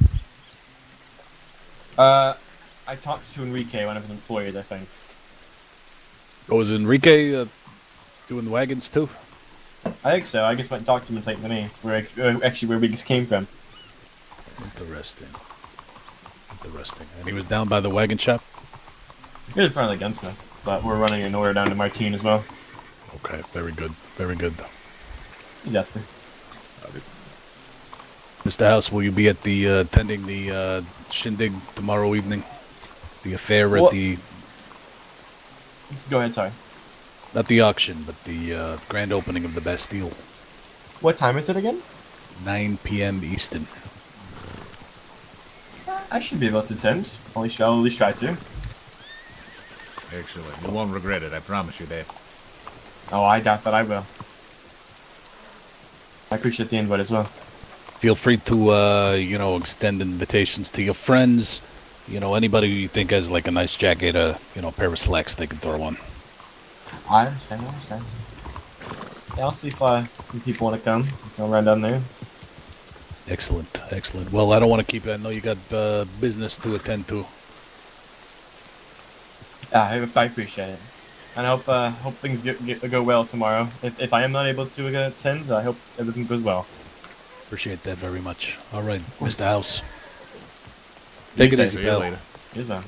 I talked to Enrique, one of his employees, I think. Oh, is Enrique doing the wagons too? I think so. I just went and talked to him in St. Denis. It's where we just came from. Interesting. And he was down by the wagon shop? He's in front of the gunsmith, but we're running an order down to Martine as well. Okay, very good. Very good. Hey, Jasper. Mr. House, will you be at the attending the shindig tomorrow evening? The affair at the... Go ahead, sorry. Not the auction, but the grand opening of the Bastille. What time is it again? 9 p.m. Eastern. I should be able to attend. I'll at least try to. Excellent. You won't regret it. I promise you that. Oh, I doubt that I will. I appreciate the invite as well. Feel free to, extend invitations to your friends. Anybody who you think has like a nice jacket, a pair of slacks they can throw on. I understand. Yeah, I'll see if some people want to come. Go run down there. Excellent. Well, I don't want to keep you. I know you got business to attend to. I appreciate it. And I hope things go well tomorrow. If I am not able to attend, I hope everything goes well. Appreciate that very much. All right, Mr. House. Take it easy, pal. Yes, ma'am.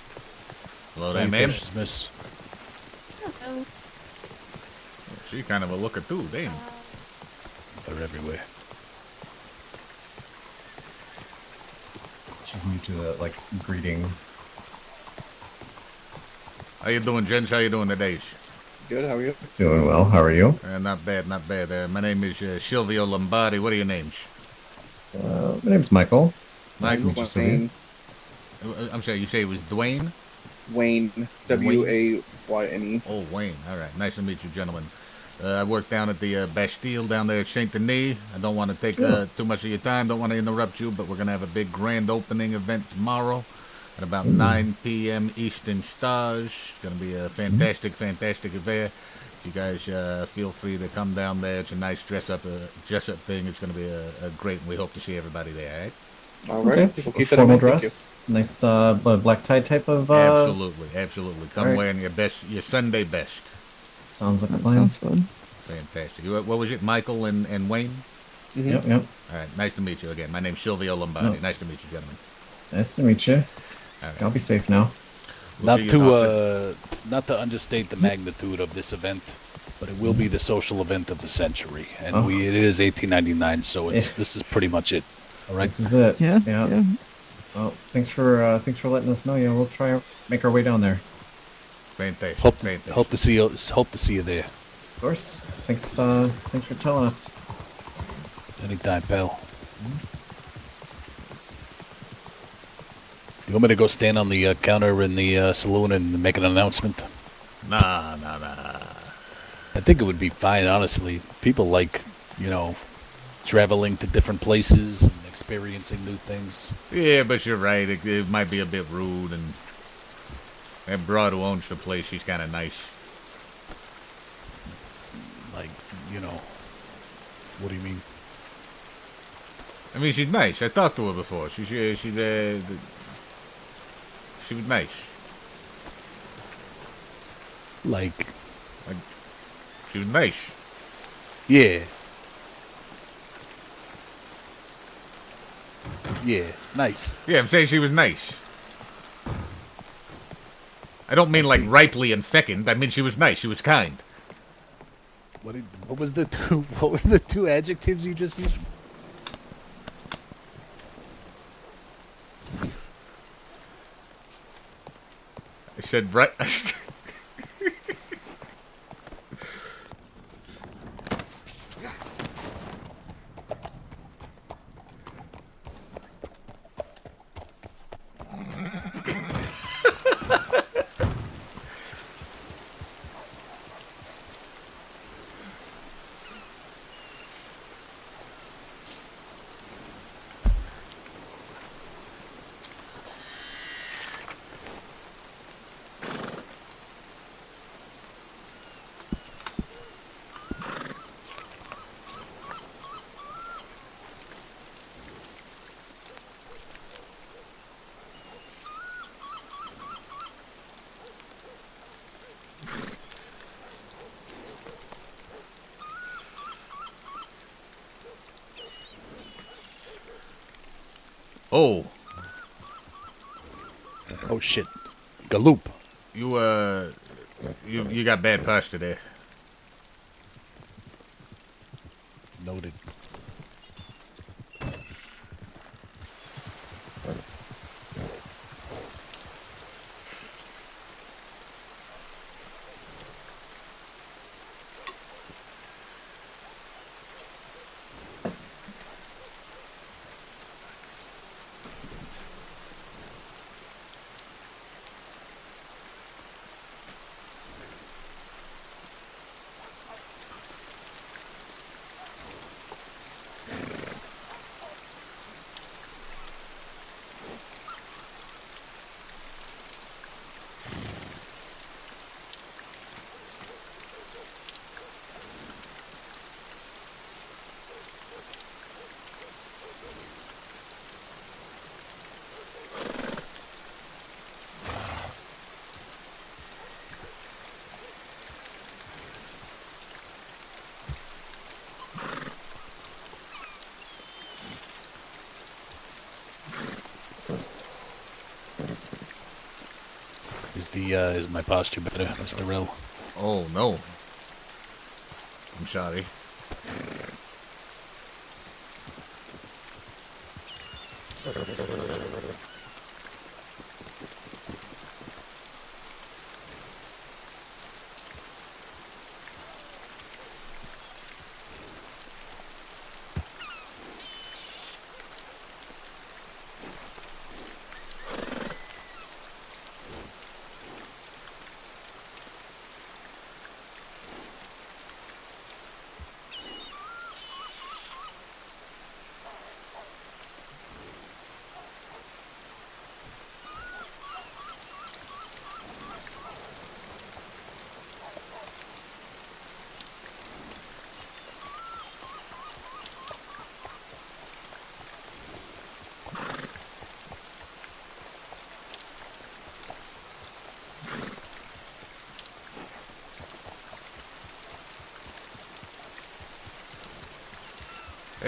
Hello there, ma'am. Miss. Hello. She's kind of a looker too, damn. They're everywhere. She's new to the greeting. How you doing, gents? How you doing today? Good, how are you? Doing well. How are you? Not bad, not bad. My name is Silvio Lombardi. What are your names? My name's Michael. Nice to Michael? meet you, Silvio. I'm sorry, you say it was Dwayne? Wayne. W-A-Y-N-E. Oh, Wayne. All right. Nice to meet you, gentlemen. I work down at the Bastille down there at Saint Denis. I don't want to take too much of your time. Don't want to interrupt you, but we're going to have a big grand opening event tomorrow at about 9 p.m. Eastern Stars. It's going to be a fantastic, fantastic affair. If you guys feel free to come down there. It's a nice dress-up thing. It's going to be a great, and we hope to see everybody there, all right? All right. Okay. Formal dress, nice black tie type of. Absolutely, absolutely. Come right. wearing your Sunday best. Sounds like a That plan. sounds fun. Fantastic. What was it, Michael and Wayne? Yep. All right. Nice to meet you again. My name's Silvio Lombardi. Yep. Nice to meet you, gentlemen. Nice to meet you. All right. I'll be safe now. We'll see you Not to understate the magnitude of this event, but it will be the social event of the century, and it is 1899, so this is pretty much it. All right. This is it. Yeah. Well, thanks for letting us know. Yeah, we'll try make our way down there. Fantastic. Hope to see you there. Of course. Thanks for telling us. Anytime, pal. Do you want me to go stand on the counter in the saloon and make an announcement? Nah. I think it would be fine, honestly. People like, traveling to different places and experiencing new things. Yeah, but you're right. It might be a bit rude, and that broad who owns the place, she's kind of nice. Like, what do you mean? I mean, she's nice. I talked to her before. She was nice. Like she was nice. Yeah. Yeah, nice. Yeah, I'm saying she was nice. I don't mean like ripely and fecund. I mean she was nice. She was kind. What was the two adjectives you just used? I said right. Oh. Oh shit. Galoop. You got bad posture there. Noted. Is my posture better, Mr. Rill? Oh no. I'm sorry.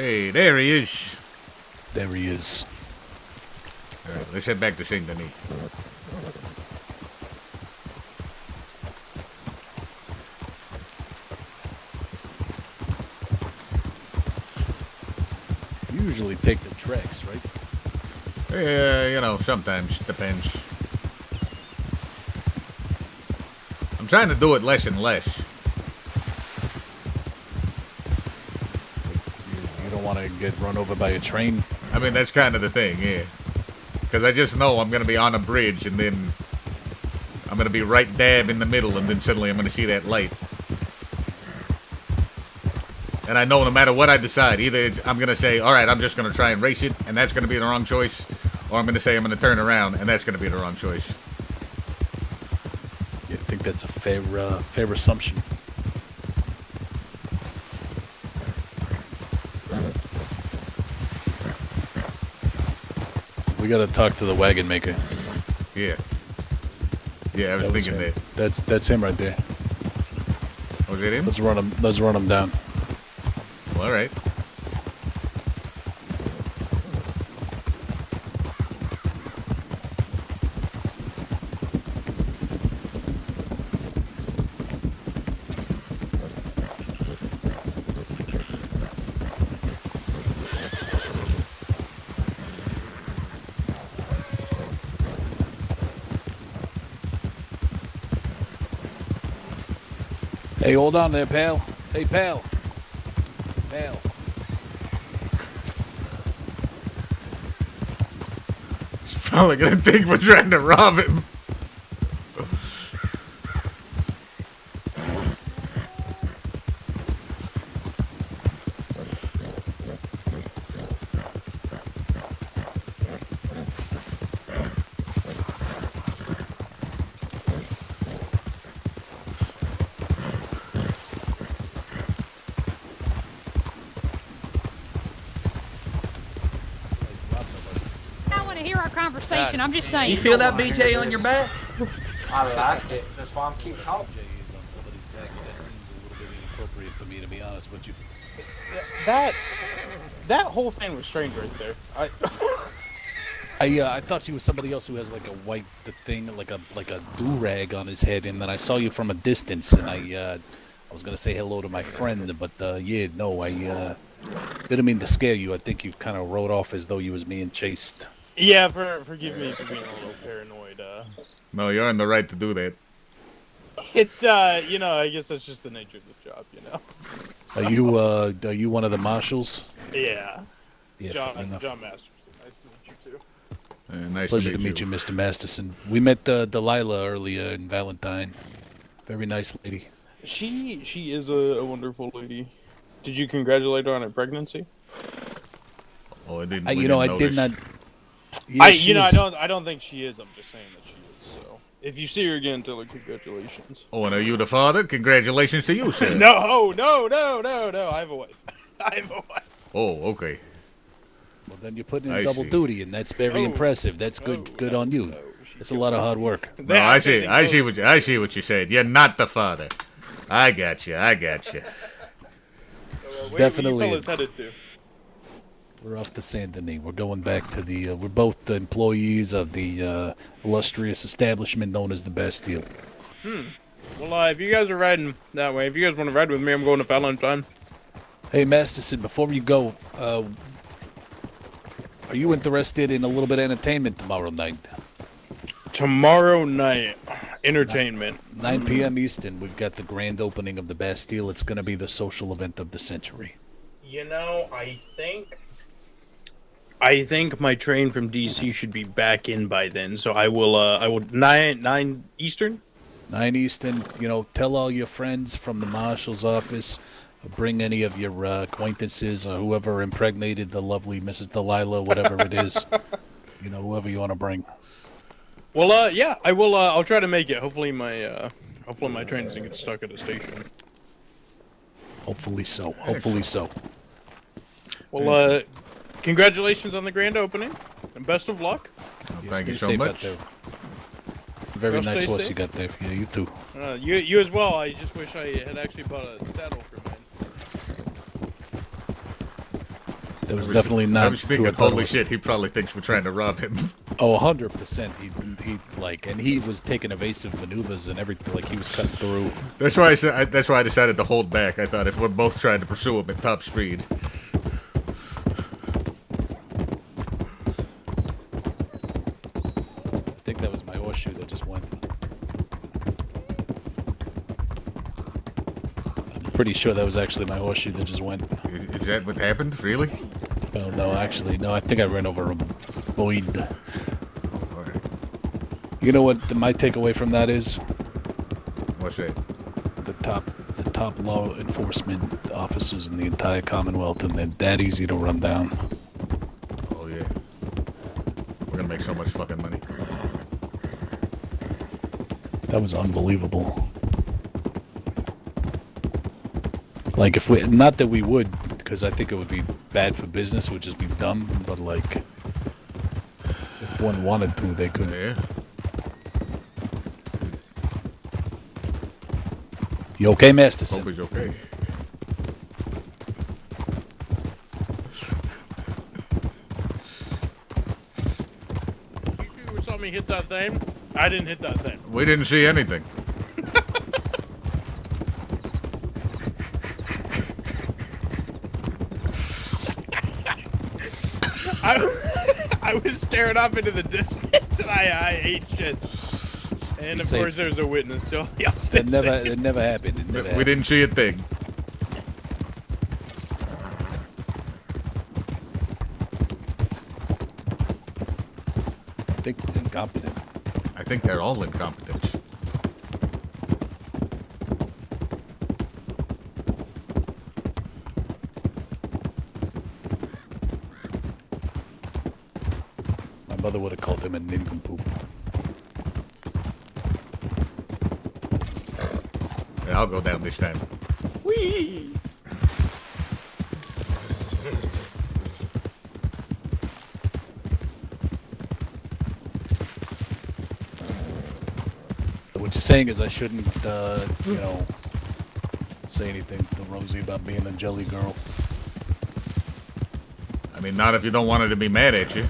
Hey, there he is. There he is. All right, let's head back to Saint Denis. You usually take the treks, right? Yeah, you know, sometimes. Depends. I'm trying to do it less and less. You don't want to get run over by a train? I mean, that's kind of the thing, yeah. Because I just know I'm going to be on a bridge, and then I'm going to be right dab in the middle, and then suddenly I'm going to see that light. And I know no matter what I decide, either I'm going to say, all right, I'm just going to try and race it, and that's going to be the wrong choice, or I'm going to say I'm going to turn around, and that's going to be the wrong choice. Yeah, I think that's a fair assumption. We gotta talk to the wagon maker. Yeah. Yeah, I was thinking that. That's him right there. Was it him? Let's run him down. Well, all right. Hey, hold on there, pal. Hey, pal. Pal. He's probably gonna think we're trying to rob him. Conversation. I'm just saying. You feel that BJ on your back? I like it. That's why I'm keep talking. Is on somebody's back. That seems a little bit inappropriate for me, to be honest with you. That whole thing was strange right there. I thought you were somebody else who has like a white thing, like a do-rag on his head, and then I saw you from a distance, and I was gonna say hello to my friend, but yeah, no, I didn't mean to scare you. I think you kind of rode off as though you was being chased. Yeah, forgive me for being a little paranoid. No, you're in the right to do that. You know, I guess that's just the nature of the job, you know. So, Are you one of the marshals? Yeah. Yeah, John Masterson. Nice to meet you too. Nice Pleasure to meet you, Mr. Masterson. We met Delilah earlier in Valentine. Very nice lady. She is a wonderful lady. Did you congratulate her on her pregnancy? Oh, I didn't. I did not. Yeah, I don't think she is. I'm just saying that she is. So if you see her again, tell her congratulations. Oh, and are you the father? Congratulations to you, sir. No. I have a wife. Oh, okay. Well, then you're putting in double duty, and that's very impressive. That's good on you. It's a lot of hard work. No, I see what you said. You're not the father. I got you. Definitely. Where you fellas headed to? We're off to Saint Denis. We're going back to we're both the employees of the illustrious establishment known as the Bastille. Well, if you guys are riding that way, if you guys want to ride with me, I'm going to Valentine. Hey, Masterson, before you go, are you interested in a little bit of entertainment tomorrow night? Tomorrow night, entertainment. 9 p.m. Eastern, we've got the grand opening of the Bastille. It's going to be the social event of the century. You know, I think my train from DC should be back in by then, so I will 9 Eastern? 9 Eastern, tell all your friends from the marshal's office, bring any of your acquaintances or whoever impregnated the lovely Mrs. Delilah, whatever it is, whoever you want to bring. Well, yeah, I will, I'll try to make it. Hopefully my train doesn't get stuck at a station. Hopefully so. Well, congratulations on the grand opening, and best of luck. Thank you so much. Very Just nice stay horse safe. you got there. Yeah, you too. You as well. I just wish I had actually bought a saddle for mine. That was definitely not. I was thinking, who I thought it holy was. shit, he probably thinks we're trying to rob him. Oh, 100%. He like, and he was taking evasive maneuvers and everything. Like he was cutting through. That's why I said. That's why I decided to hold back. I thought if we're both trying to pursue him at top speed. I think that was my horseshoe that just went. I'm pretty sure that was actually my horseshoe that just went. Is that what happened? Really? Oh no, actually, no. I think I ran over a Boyd. You know what my takeaway from that is? What's that? The top law enforcement officers in the entire Commonwealth, and they're that easy to run down. Oh yeah. We're gonna make so much fucking money. That was unbelievable. Like if we, not that we would, because I think it would be bad for business, it would just be dumb, but like, if one wanted to, they could. Yeah. You okay, Masterson? Hope he's okay. You saw me hit that thing? I didn't hit that thing. We didn't see anything. I was staring off into the distance and I ate shit. And of course there's a witness, so y'all stay It never happened. It never We didn't see a thing. I think he's incompetent. I think they're all incompetent. My mother would have called him a nincompoop. Yeah, I'll go down this time. Whee! What you're saying is I shouldn't, you know, say anything to Rosie about being a jelly girl. I mean, not if you don't want her to be mad at you.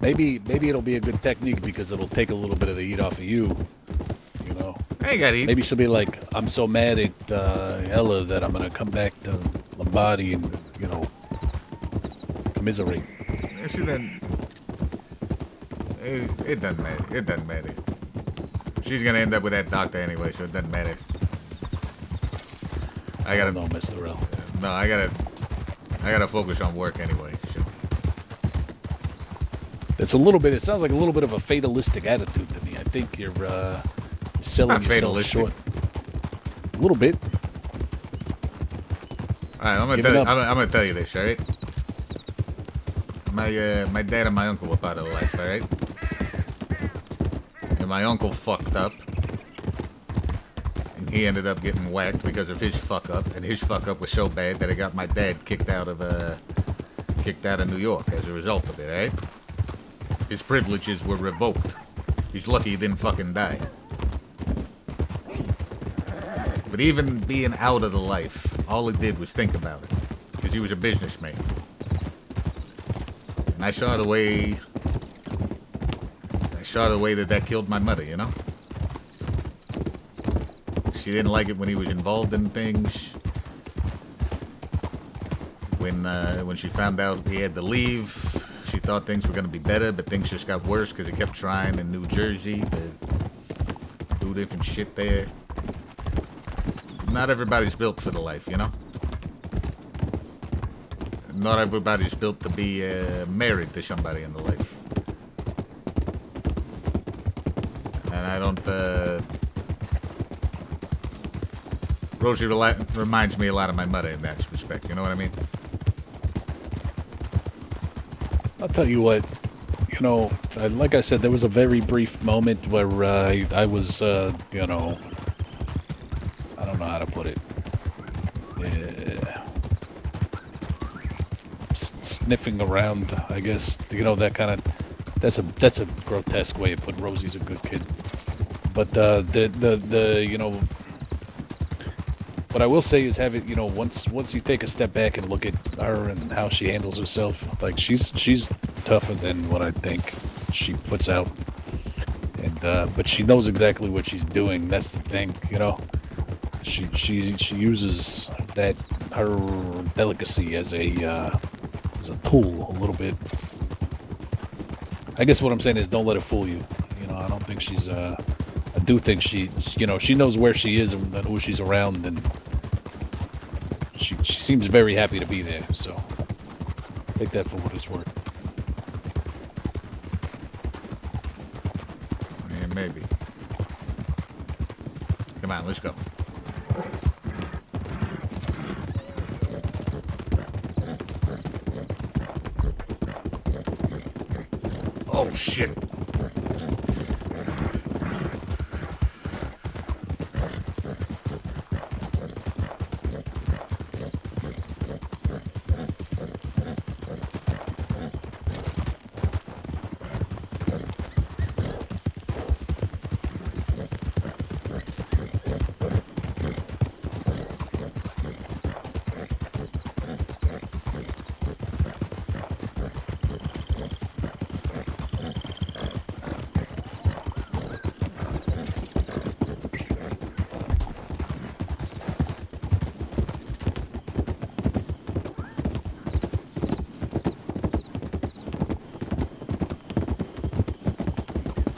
Maybe it'll be a good technique because it'll take a little bit of the heat off of you. You know. I ain't got heat. Maybe she'll be like, I'm so mad at Ella that I'm gonna come back to Lombardi and, you know, commiserate. She then. It doesn't matter. It doesn't matter. She's gonna end up with that doctor anyway, so it doesn't matter. I gotta know, Mr. L. No, I gotta focus on work anyway. So. It's a little bit. It sounds like a little bit of a fatalistic attitude to me. I think you're selling Not yourself fatalistic. short. A little bit. All right, I'm gonna tell you this. All right. My dad and my uncle were part of life. All right. And my uncle fucked up. And he ended up getting whacked because of his fuck up. And his fuck up was so bad that it got my dad kicked out of New York as a result of it. All right. His privileges were revoked. He's lucky he didn't fucking die. But even being out of the life, all he did was think about it. Because he was a businessman. And I saw the way that killed my mother, you know? She didn't like it when he was involved in things. When she found out he had to leave, she thought things were going to be better, but things just got worse because he kept trying in New Jersey to do different shit there. Not everybody's built for the life, you know? Not everybody's built to be married to somebody in the life. And I don't, Rosie reminds me a lot of my mother in that respect, you know what I mean? I'll tell you what, you know, like I said, there was a very brief moment where I was, you know, I don't know how to put it. Sniffing around, I guess, you know, that kind of, that's a grotesque way of putting Rosie's a good kid. But the you know, What I will say is have it, you know, once you take a step back and look at her and how she handles herself, like she's tougher than what I think she puts out. And but she knows exactly what she's doing. That's the thing, you know. She uses that her delicacy as a tool a little bit. I guess what I'm saying is don't let it fool you. You know, I don't think she's I do think she knows where she is and who she's around, and she seems very happy to be there. So take that for what it's worth. Yeah, maybe. Come on, let's go. Oh shit.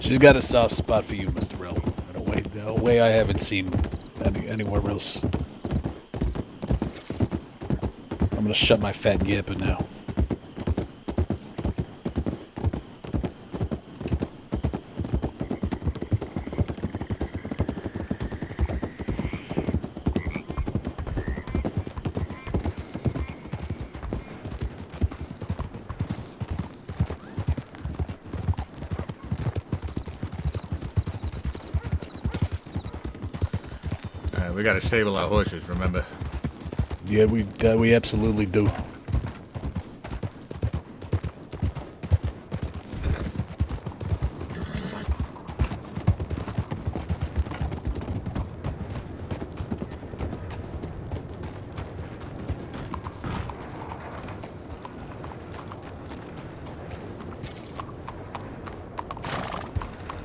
She's got a soft spot for you, Mr. Rel, in a way I haven't seen anywhere else. I'm gonna shut my fat yapper now. We gotta stable our horses, remember? Yeah, we absolutely do.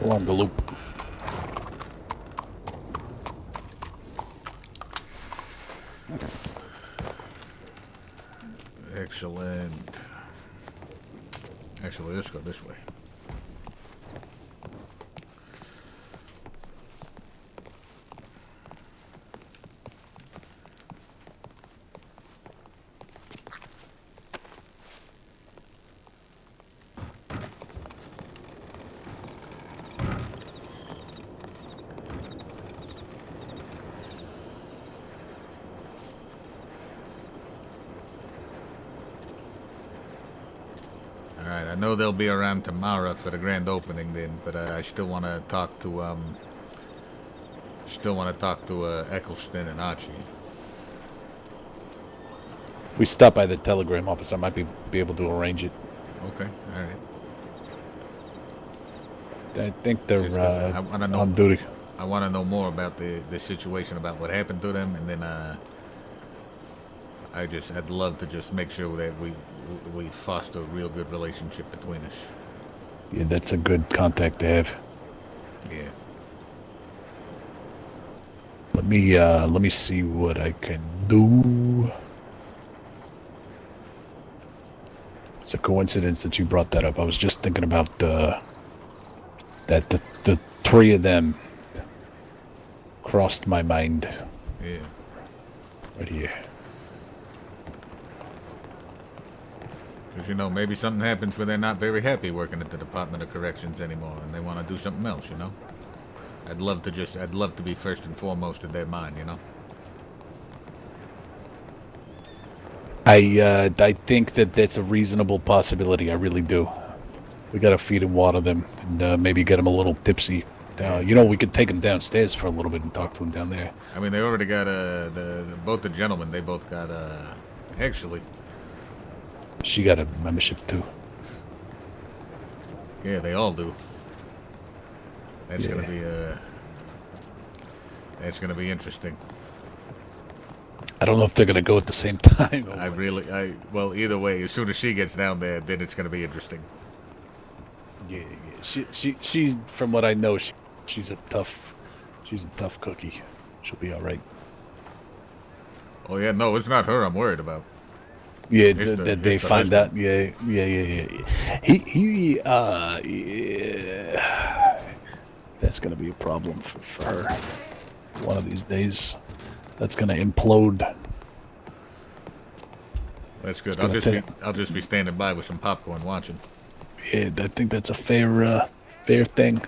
Along the loop. Excellent. Actually, let's go this way. Alright, I know they'll be around tomorrow for the grand opening then, but I still want to talk to, Eccleston and Archie. We stop by the telegram office, I might be able to arrange it. Okay, alright. I think they're I wanna know, on duty. I want to know more about the situation, about what happened to them, and then, I'd love to just make sure that we foster a real good relationship between us. Yeah, that's a good contact to have. Yeah. Let me see what I can do. It's a coincidence that you brought that up. I was just thinking about that the three of them crossed my mind. Yeah. Right here. Because, you know, maybe something happens where they're not very happy working at the Department of Corrections anymore, and they want to do something else, you know? I'd love to be first and foremost in their mind, you know? I think that that's a reasonable possibility. I really do. We gotta feed and water them, and maybe get them a little tipsy. You know, we could take them downstairs for a little bit and talk to them down there. I mean, they already got both the gentlemen. They both got actually. She got a membership too. Yeah, they all do. That's Yeah. gonna be interesting. I don't know if they're gonna go at the same time. Well, either way, as soon as she gets down there, then it's gonna be interesting. Yeah. She's from what I know, she's a tough cookie. She'll be all right. Oh yeah, no, it's not her I'm worried about. Yeah, It's that the they find husband. out. Yeah. Yeah. That's gonna be a problem for her. One of these days, that's gonna implode. That's good. It's gonna I'll just be standing by with some popcorn watching. Yeah, I think that's a fair thing.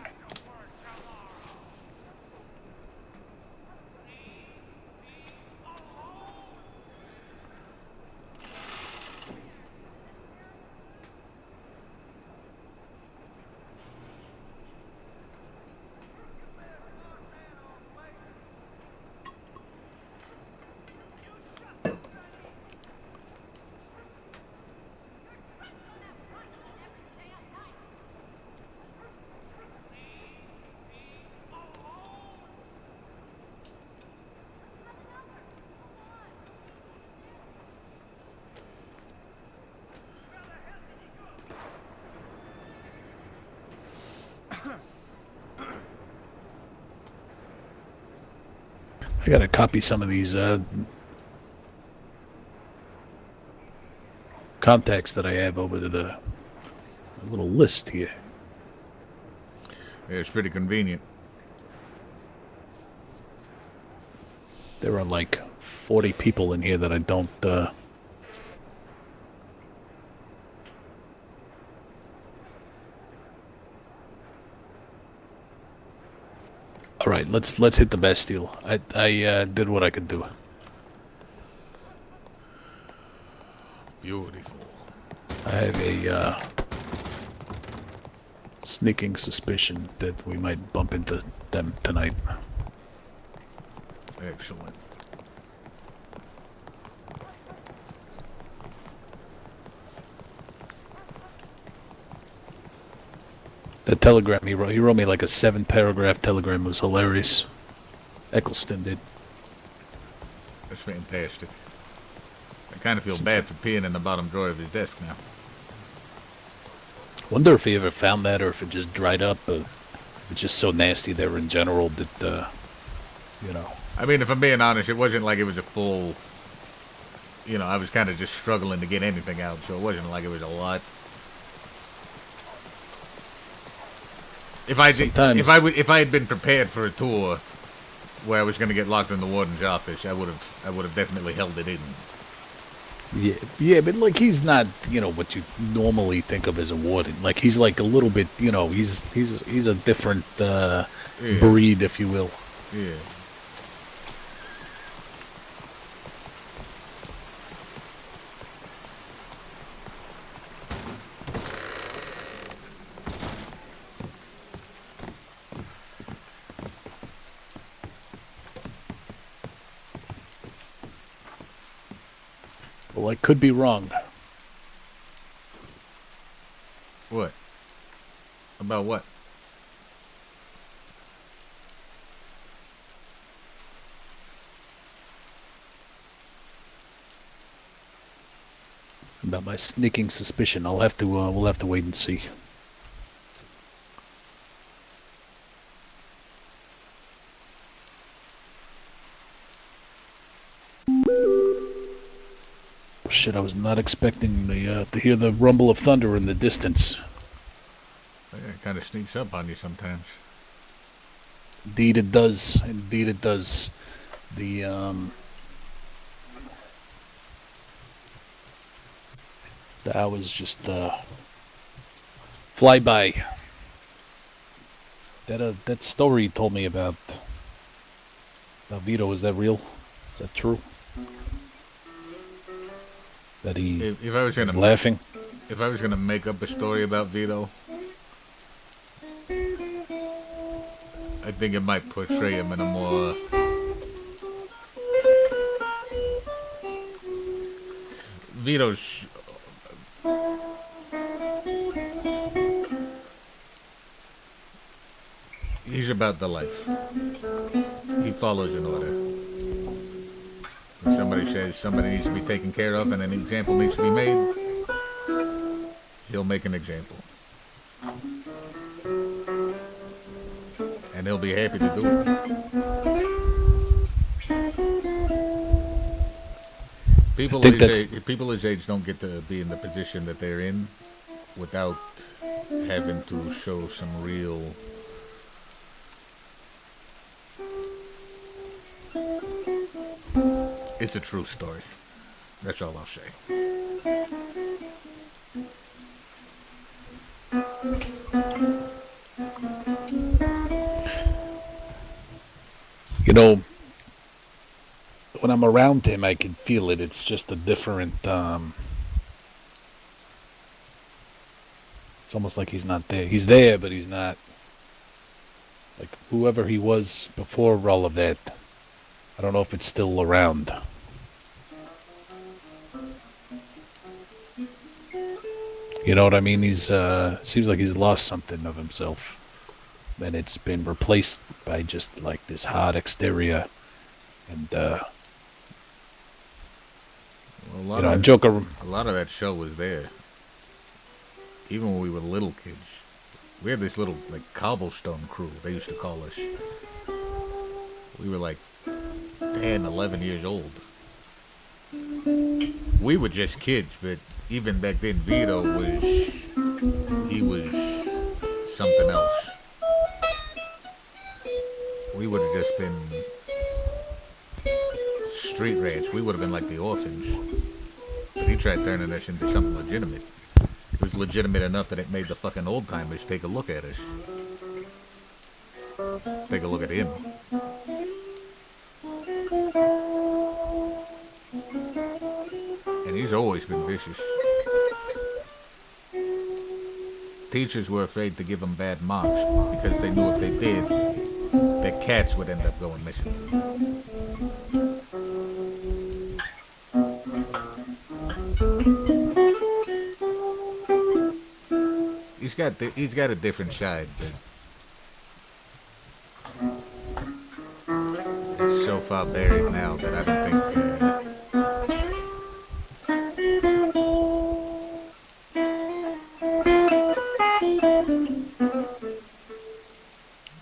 I gotta copy some of these contacts that I have over to the little list here. Yeah, it's pretty convenient. There are like 40 people in here that I don't. All right, let's hit the Bastille. I did what I could do. Beautiful. I have a sneaking suspicion that we might bump into them tonight. Excellent. The telegram he wrote me like a 7-paragraph telegram. It was hilarious. Eccleston did. That's fantastic. I kind of feel bad for peeing in the bottom drawer of his desk now. Wonder if he ever found that, or if it just dried up. It's just so nasty there in general that, you know. I mean, if I'm being honest, it wasn't like it was a full. You know, I was kind of just struggling to get anything out, so it wasn't like it was a lot. If I had been prepared for a tour where I was going to get locked in the warden's office, I would have definitely held it in. Yeah, but like he's not, you know, what you normally think of as a warden. Like he's like a little bit, you know, he's a different breed, if you will. Yeah. Well, I could be wrong. What? About what? About my sneaking suspicion. I'll have to. We'll have to wait and see. Shit, I was not expecting to hear the rumble of thunder in the distance. It kind of sneaks up on you sometimes. Indeed it does. Indeed it does. The hours just fly by. That story you told me about Vito, is that real? Is that true? That he if I was was laughing? If I was gonna make up a story about Vito, I think it might portray him in a more Vito's he's about the life. He follows an order. If somebody says somebody needs to be taken care of and an example needs to be made, he'll make an example. And he'll be happy to do it. People his age don't get to be in the position that they're in without having to show some real It's a true story. That's all I'll say. You know, when I'm around him, I can feel it. It's just a different, it's almost like he's not there. He's there, but he's not. Like, whoever he was before all of that, I don't know if it's still around. You know what I mean? He's, seems like he's lost something of himself. And it's been replaced by just, like, this hard exterior. And, Well, I'm joking. A lot of that show was there. Even when we were little kids. We had this little, like, cobblestone crew, they used to call us. We were, like, 10, 11 years old. We were just kids, but even back then, Vito he was something else. We would have just been street rats. We would have been like the orphans. But he tried turning us into something legitimate. It was legitimate enough that it made the fucking old timers take a look at us. Take a look at him. And he's always been vicious. Teachers were afraid to give him bad marks because they knew if they did, their cats would end up going missing. He's got a different side, but it's so far buried now that I don't think.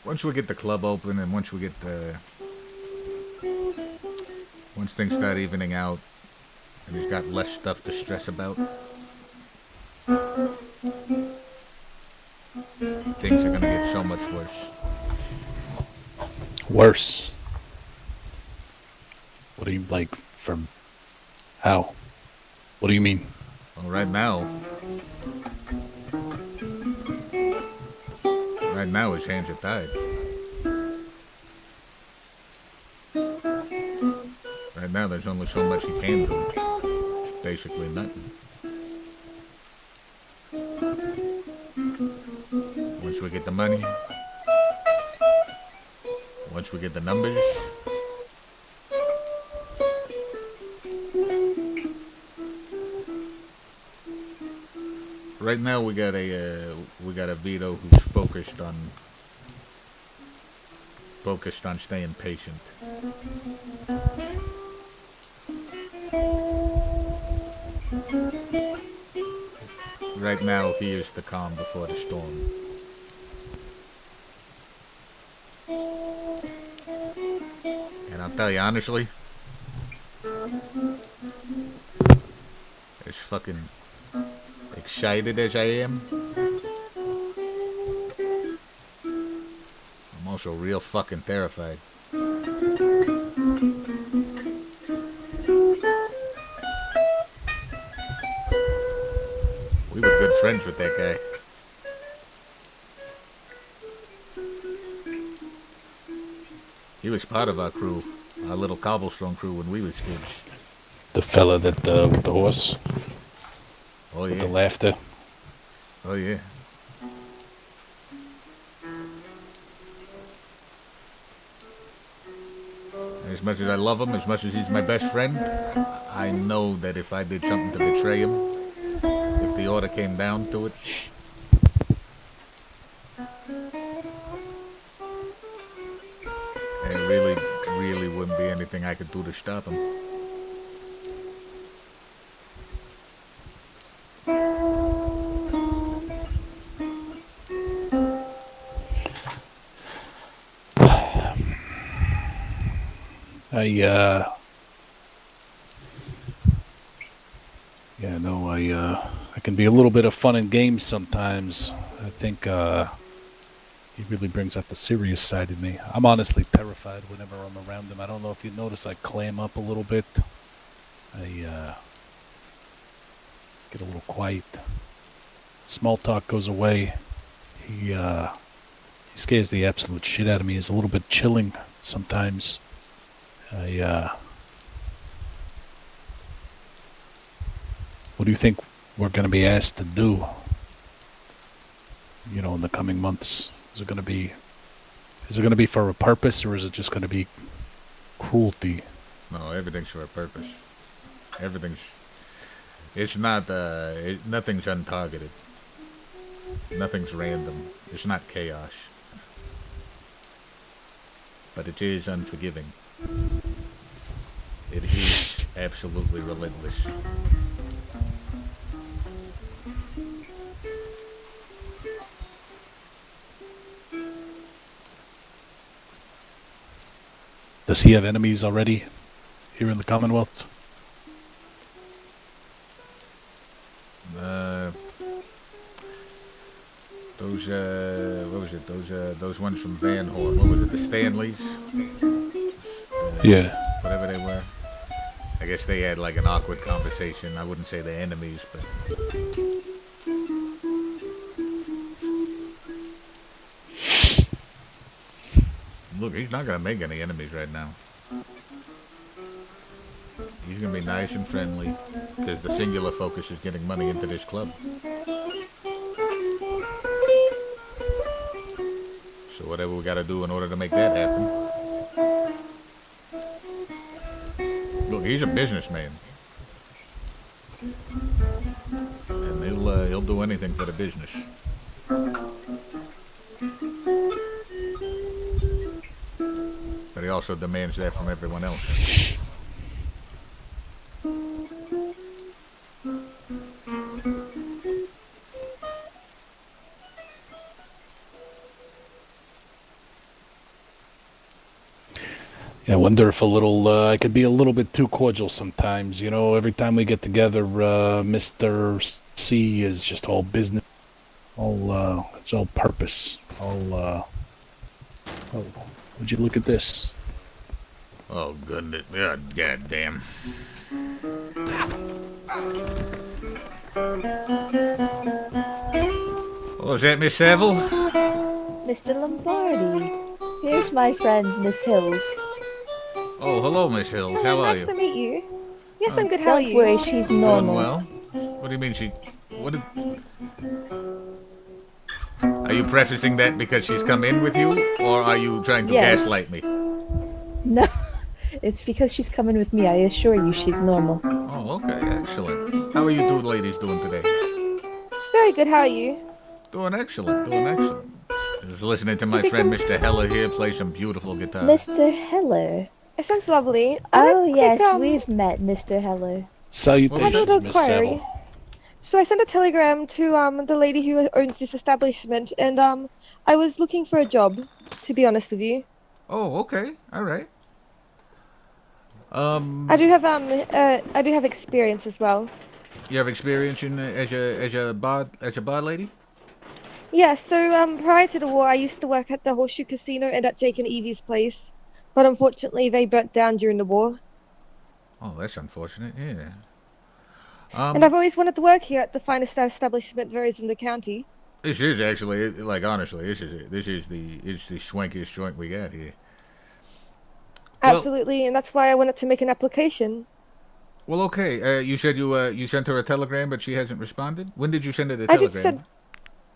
Once we get the club open and once things start evening out and he's got less stuff to stress about, things are gonna get so much worse. Worse? What do you, like, from how? What do you mean? Well, right now his hands are tied. Right now there's only so much he can do. It's basically nothing. Once we get the money, once we get the numbers, right now we got a Vito who's focused on staying patient. Right now he is the calm before the storm. And I'll tell you honestly, as fucking excited as I am, I'm also real fucking terrified. We were good friends with that guy. He was part of our crew, our little cobblestone crew when we was kids. The fella that, with the horse? Oh, yeah. With the laughter? Oh, yeah. As much as I love him, as much as he's my best friend, I know that if I did something to betray him, if the order came down to it, there really wouldn't be anything I could do to stop him. Yeah, no, I can be a little bit of fun and games sometimes. I think he really brings out the serious side of me. I'm honestly terrified whenever I'm around him. I don't know if you notice I clam up a little bit. I get a little quiet. Small talk goes away. He scares the absolute shit out of me. He's a little bit chilling sometimes. What do you think we're going to be asked to do? You know, in the coming months, is it going to be for a purpose, or is it just going to be cruelty? No, everything's for a purpose. It's not, nothing's untargeted. Nothing's random. It's not chaos. But it is unforgiving. It is absolutely relentless. Does he have enemies already here in the Commonwealth? Those what was it? Those ones from Van Horn. What was it? The Stanleys? Yeah. Whatever they were. I guess they had like an awkward conversation. I wouldn't say they're enemies, but look, he's not gonna make any enemies right now. He's gonna be nice and friendly because the singular focus is getting money into this club. So whatever we gotta do in order to make that happen. Look, he's a businessman, and he'll do anything for the business. But he also demands that from everyone else. Yeah, I wonder if I could be a little bit too cordial sometimes. You know, every time we get together, Mr. C is just all business, it's all purpose, oh, would you look at this? Oh goodness, god damn. What was that, Miss Saville? Mr. Lombardi, here's my friend, Miss Hills. Oh, hello, Miss Hills. How are you? Nice to meet you. Yes, I'm good. How are Don't you? worry, she's normal. Doing well. What do you mean she... What did... Are you prefacing that because she's come in with you? Or are you trying to gaslight me? No, it's because she's coming with me. I assure you she's normal. Oh, okay. Excellent. How are you two ladies doing today? Very good. How are you? Doing excellent. Doing excellent. Just listening to my friend Mr. Heller here play some beautiful guitar. Mr. Heller. It sounds lovely. Oh, yes, we've met, Mr. Heller. Salutations, Miss Saville. So I sent a telegram to the lady who owns this establishment, and I was looking for a job, to be honest with you. Oh, okay. All right. I do have experience as well. You have experience in as a bar lady? Yeah, so prior to the war, I used to work at the Horseshoe Casino and at Jake and Evie's place, but unfortunately they burnt down during the war. Oh, that's unfortunate. Yeah. And I've always wanted to work here at the finest establishment there is in the county. This is actually, like, honestly, this is the swankiest joint we got here. Absolutely, and that's why I wanted to make an application. Well, okay. You said you sent her a telegram, but she hasn't responded. When did you send her the telegram?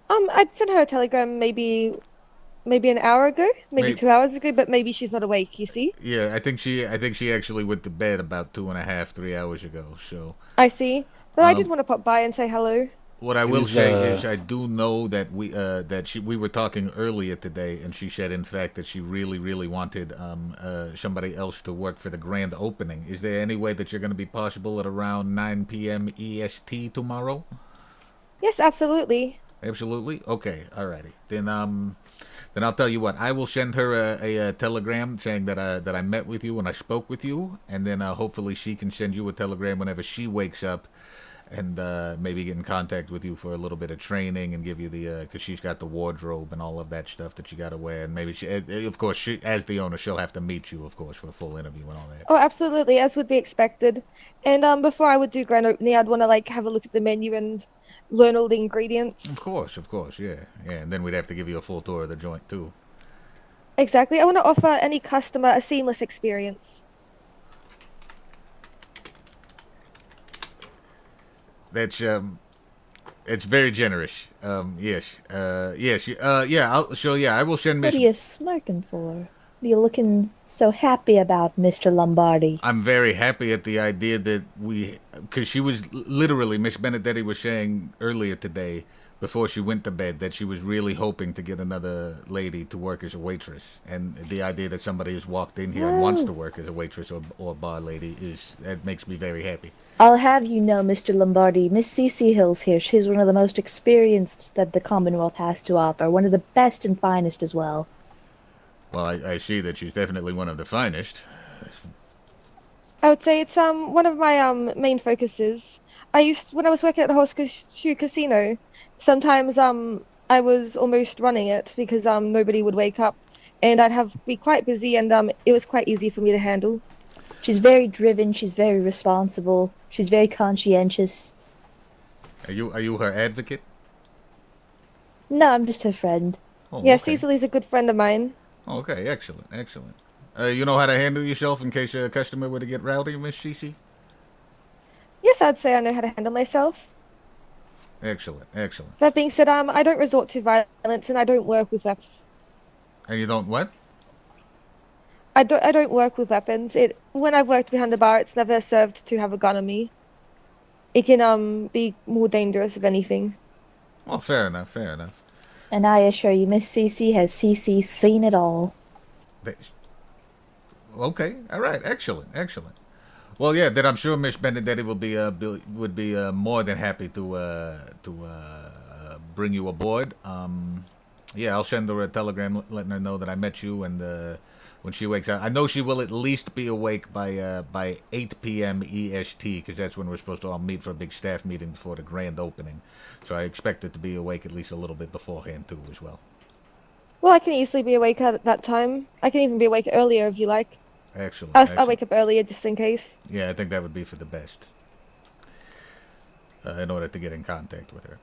I sent her a telegram maybe an hour ago, maybe 2 hours ago, but maybe she's not awake. You see? Yeah, I think she actually went to bed about 2.5, 3 hours ago. So. I see. But I did want to pop by and say hello. What I will say is, I do know that we were talking earlier today, and she said, in fact, that she really, really wanted somebody else to work for the grand opening. Is there any way that you're going to be possible at around 9 p.m. EST tomorrow? Yes, absolutely. Absolutely. Okay. Alrighty. Then Then I'll tell you what. I will send her a telegram saying that I met with you and I spoke with you, and then hopefully she can send you a telegram whenever she wakes up, and maybe get in contact with you for a little bit of training and give you the because she's got the wardrobe and all of that stuff that you got to wear, and maybe she, of course, she as the owner, she'll have to meet you, of course, for a full interview and all that. Oh, absolutely, as would be expected. And before I would do grand opening, I'd want to like have a look at the menu and learn all the ingredients. Of course, yeah, and then we'd have to give you a full tour of the joint too. Exactly. I want to offer any customer a seamless experience. That's it's very generous. Yes, yeah. I will send What Miss. are you smirking for? What are you looking so happy about, Mr. Lombardi? I'm very happy at the idea that because she was literally, Miss Benedetti was saying earlier today, before she went to bed, that she was really hoping to get another lady to work as a waitress, and the idea that somebody has walked in here and wants to work as a waitress or bar lady that makes me very happy. I'll have you know, Mr. Lombardi, Miss Cece Hill's here. She's one of the most experienced that the Commonwealth has to offer. One of the best and finest as well. Well, I see that she's definitely one of the finest. I would say it's one of my main focuses. When I was working at the Horseshoe Casino, sometimes I was almost running it because nobody would wake up, and I'd be quite busy, and it was quite easy for me to handle. She's very driven, she's very responsible, she's very conscientious. Are you her advocate? No, I'm just her friend. Oh, Yeah, okay. Cecily's a good friend of mine. Okay, excellent. You know how to handle yourself in case a customer were to get rowdy, Miss Cece? Yes, I'd say I know how to handle myself. Excellent. That being said, I don't resort to violence, and I don't work with weapons. And you don't what? I don't work with weapons. When I've worked behind the bar, it's never served to have a gun on me. It can be more dangerous if anything. Well, fair enough. And I assure you, Miss Cece has seen it all. Okay, all right, excellent. Well, yeah, then I'm sure Miss Benedetti would be more than happy to bring you aboard. Yeah, I'll send her a telegram letting her know that I met you, and when she wakes up, I know she will at least be awake by 8 p.m. EST, because that's when we're supposed to all meet for a big staff meeting before the grand opening. So I expect her to be awake at least a little bit beforehand too, as well. Well, I can easily be awake at that time. I can even be awake earlier if you like. Excellent. I'll wake up earlier just in case. Yeah, I think that would be for the best. In order to get in contact with her.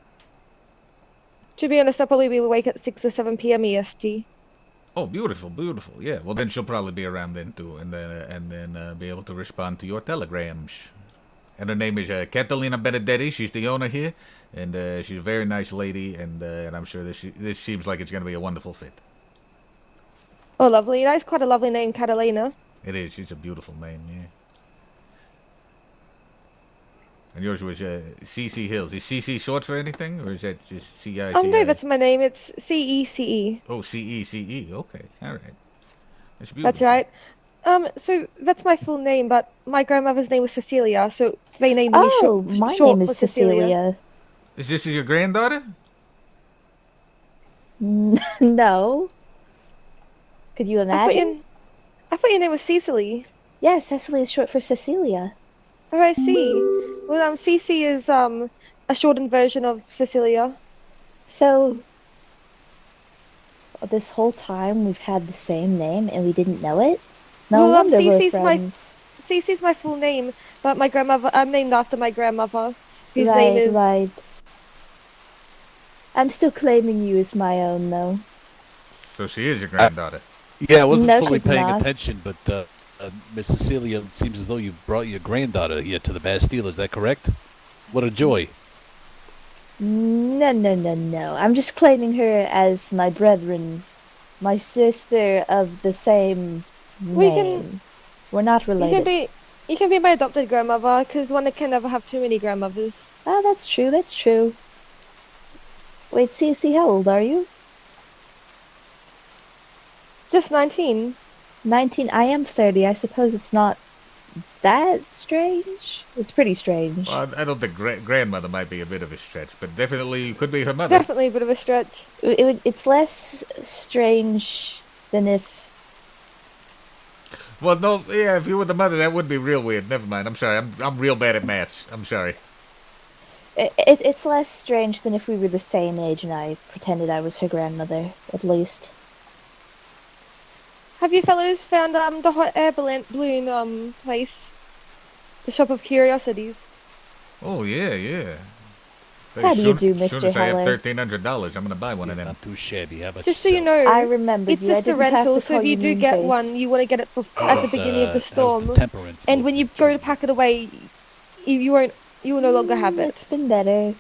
To be honest, I'll probably be awake at 6 or 7 p.m. EST. Oh, beautiful. Yeah, well then she'll probably be around then too, and then be able to respond to your telegrams. And her name is Catalina Benedetti. She's the owner here, and she's a very nice lady, and I'm sure this seems like it's going to be a wonderful fit. Oh, lovely. That's quite a lovely name, Catalina. It is. She's a beautiful name, yeah. And yours was CC Hills. Is CC short for anything, or is that just CICI? Oh, no, that's my name. It's CECE. Oh, CECE. Okay, all right. That's beautiful. That's right. So that's my full name, but my grandmother's name was Cecilia, so they named me my short name for is Cecilia. Is this your granddaughter? No. Could you imagine? I thought your name was Cecily. Yeah, Cecily is short for Cecilia. Oh, I see. Well, Cece is a shortened version of Cecilia. So this whole time we've had the same name and we didn't know it? No wonder we're friends. Cece's my full name, but my grandmother, I'm named after my grandmother, whose name is... Right. I'm still claiming you as my own, though. So she is your granddaughter. Yeah, I wasn't No, fully she's paying not. attention, but Miss Cecilia, it seems as though you brought your granddaughter here to the Bastille. Is that correct? What a joy. No. I'm just claiming her as my brethren. My sister of the same name. We're not related. You can be my adopted grandmother, because one can never have too many grandmothers. Oh, that's true. Wait, Cece, how old are you? Just 19. 19. I am 30. I suppose it's not that strange. It's pretty strange. Well, I don't think grandmother might be a bit of a stretch, but definitely could be her mother. Definitely a bit of a stretch. It's less strange than if. Well, no, yeah, if you were the mother, that would be real weird. Never mind. I'm sorry. I'm real bad at maths. I'm sorry. It's less strange than if we were the same age and I pretended I was her grandmother, at least. Have you fellows found the hot air balloon place? The shop of curiosities. Oh yeah. How do you do, As soon Mr. as I have Heller? $1,300, I'm gonna buy one of them. Not too shabby. How about Just so you know, I remember it's you. I just a didn't have rental, to so call if you you do mean get face. one, you want to get it at the beginning of the storm. temperance And when you go to pack it away, you will no longer have it. It's been better.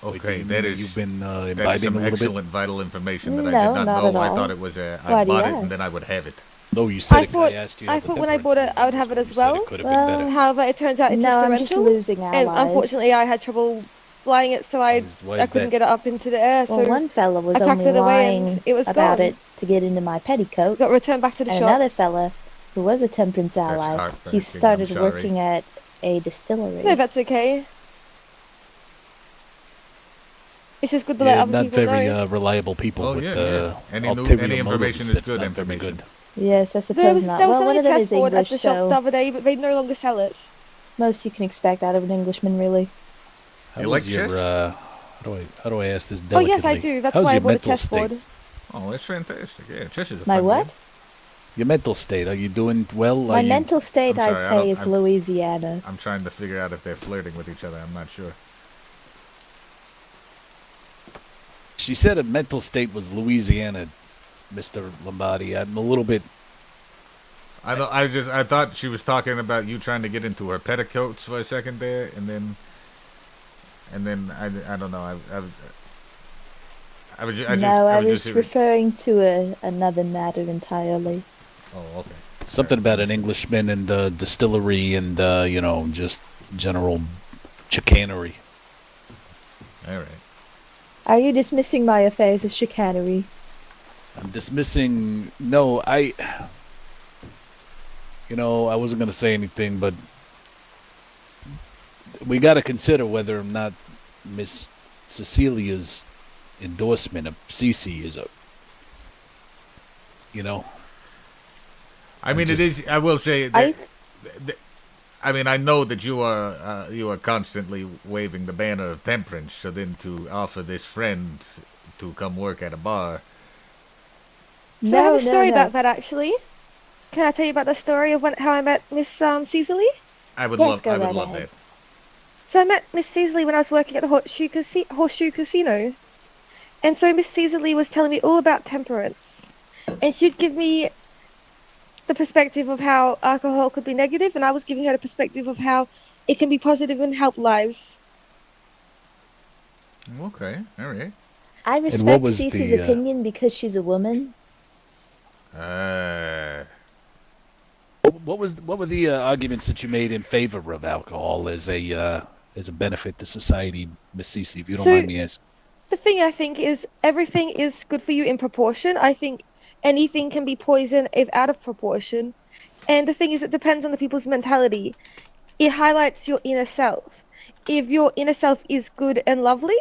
Okay, that is you've been that is imbibing some a little bit. excellent vital information that I No, did not not know. at I all. thought it was Why I do you bought it and ask? then I would have it. No, you said I it. thought I asked you. I thought when I bought it, I would have it as well. Well, However, it turns out it's no, just a I'm rental. just losing And allies. unfortunately, I had trouble flying it, so I couldn't that? get it up into the air. Well, So one fella was I packed only it away lying and it was about gone. it to get into my petticoat. Got returned back to the and shop. another fella, who was a temperance ally, heartbreaking, he I'm started sorry. working at a distillery. No, that's okay. It's just good to let Yeah, other not people very know. Reliable people Oh, with yeah. Any ulterior information motives. is That's good not very information. good. Yes, I There suppose was, not. there was Well, one only of a them test is board English, at the shop so the other day, but they no longer sell it. most you can expect out of an Englishman, really. How You like was your, chess? how do I ask this Oh delicately? yes, I do. That's How's why I your bought a mental chess state? board. Oh, that's fantastic. Yeah, chess is a My fun what? game. Your mental state. Are you doing well? My Are you... mental state, I'm I'd sorry, I say, don't- is I'm- Louisiana. I'm trying to figure out if they're flirting with each other. I'm not sure. She said a mental state was Louisiana, Mr. Lombardi. I'm a little bit. I know. I thought she was talking about you trying to get into her petticoats for a second there, and then I don't know. I I was was just referring to another matter entirely. Oh, okay. Something about an Englishman and the distillery and just general chicanery. All right. Are you dismissing my affairs as chicanery? I'm dismissing. No, I wasn't gonna say anything, but we got to consider whether or not Miss Cecilia's endorsement of Cece is I mean, it is. I will say that. I mean, I know that you are constantly waving the banner of temperance. So then, to offer this friend to come work at a bar. So I have a story about that actually. Can I tell you about the story of how I met Miss Cecily? I would Yes, go love right that. ahead. So I met Miss Cecily when I was working at the Horseshoe Casino. And so Miss Cecily was telling me all about temperance. And she'd give me the perspective of how alcohol could be negative, and I was giving her the perspective of how it can be positive and help lives. Okay, all right. I respect Cece's opinion because she's a woman. What were the arguments that you made in favor of alcohol as a benefit to society, Miss Cece? If you don't mind me asking. The thing I think is everything is good for you in proportion. I think anything can be poison if out of proportion. And the thing is, it depends on the people's mentality. It highlights your inner self. If your inner self is good and lovely,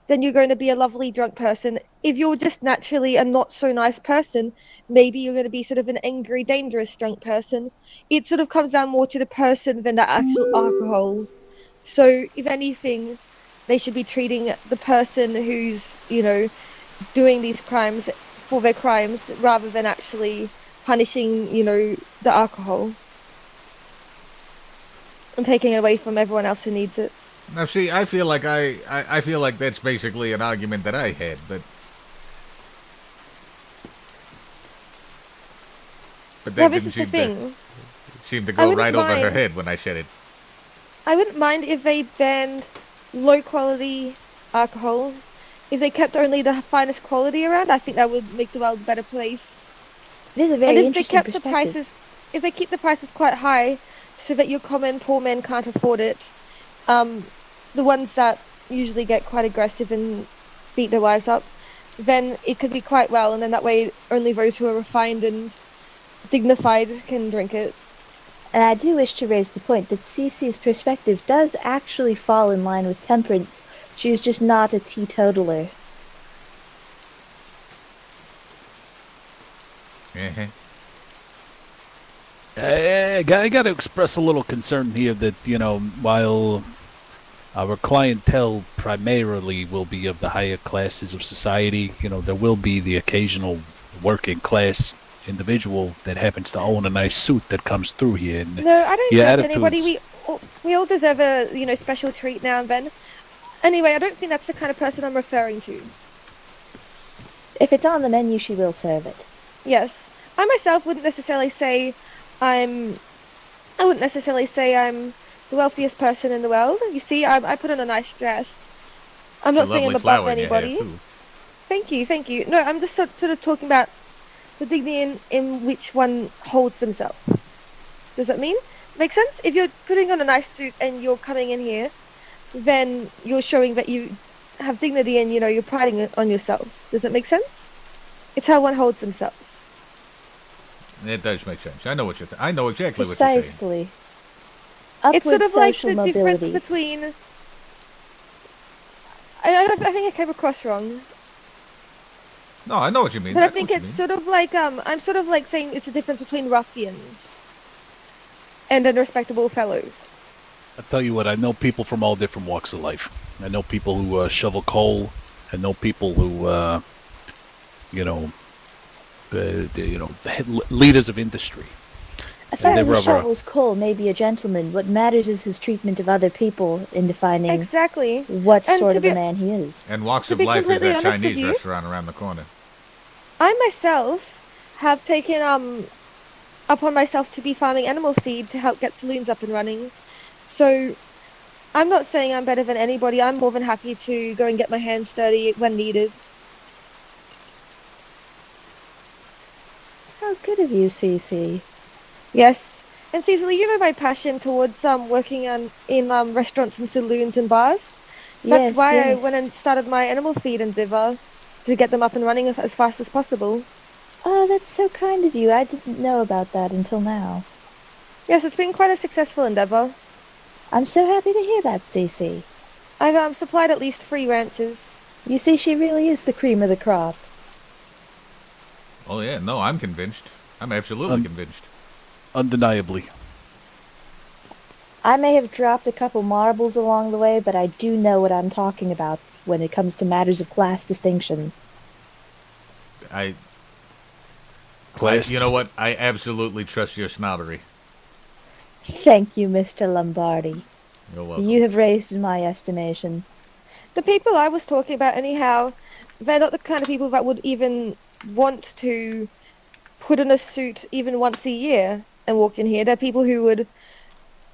then you're going to be a lovely drunk person. If you're just naturally a not so nice person, maybe you're going to be sort of an angry, dangerous drunk person. It sort of comes down more to the person than the actual alcohol. So, if anything, they should be treating the person who's, doing these crimes for their crimes rather than actually punishing, the alcohol. And taking it away from everyone else who needs it. Now, see, I feel like I feel like that's basically an argument that I had, but that this didn't is the thing. seem to I go wouldn't right over her mind- head when I said it. I wouldn't mind if they banned low quality alcohol. If they kept only the finest quality around, I think that would make the world a better place. It is a very And if they interesting kept the perspective. prices, if they keep the prices quite high, so that your common poor men can't afford it, the ones that usually get quite aggressive and beat their wives up, then it could be quite well, and then that way only those who are refined and dignified can drink it. And I do wish to raise the point that Cece's perspective does actually fall in line with temperance. She's just not a teetotaler. Uh-huh. I got to express a little concern here that, while our clientele primarily will be of the higher classes of society, there will be the occasional working class individual that happens to own a nice suit that comes through here. And No, I don't your judge attitudes- anybody. We all deserve a special treat now and then. Anyway, I don't think that's the kind of person I'm referring to. If it's on the menu, she will serve it. Yes, I myself wouldn't necessarily say I'm the wealthiest person in the world. You see, I put on a nice dress. I'm not saying I'm above anybody. Thank you. No, I'm just sort of talking about the dignity in which one holds themselves. Does that make sense? If you're putting on a nice suit and you're coming in here, then you're showing that you have dignity and you're priding on yourself. Does that make sense? It's how one holds themselves. It does make sense. I know what I know exactly what you're saying. Precisely. Upward It's sort of like social the difference mobility. between. I think I came across wrong. No, I know what you mean. But I think it's sort of like I'm sort of like saying it's the difference between ruffians and then respectable fellows. I tell you what, I know people from all different walks of life. I know people who shovel coal. I know people who, leaders of industry. A fellow who shovels coal may be a gentleman. What matters is his treatment of other people in defining exactly what sort of a man he is. And walks To of be life is completely that honest with Chinese you- restaurant around the corner. I myself have taken upon myself to be farming animal feed to help get saloons up and running. So I'm not saying I'm better than anybody. I'm more than happy to go and get my hands dirty when needed. How good of you, Cece. Yes. And Cecily, you know my passion towards working in restaurants and saloons and bars. That's Yes, why I yes. went and started my animal feed endeavor to get them up and running as fast as possible. Oh, that's so kind of you. I didn't know about that until now. Yes, it's been quite a successful endeavor. I'm so happy to hear that, Cece. I've supplied at least 3 ranches. You see, she really is the cream of the crop. Oh yeah, no, I'm convinced. I'm absolutely convinced. Undeniably. I may have dropped a couple marbles along the way, but I do know what I'm talking about when it comes to matters of class distinction. You know what? I absolutely trust your snobbery. Thank you, Mr. Lombardi. You're welcome. You have raised my estimation. The people I was talking about, anyhow, they're not the kind of people that would even want to put on a suit even once a year and walk in here. They're people who would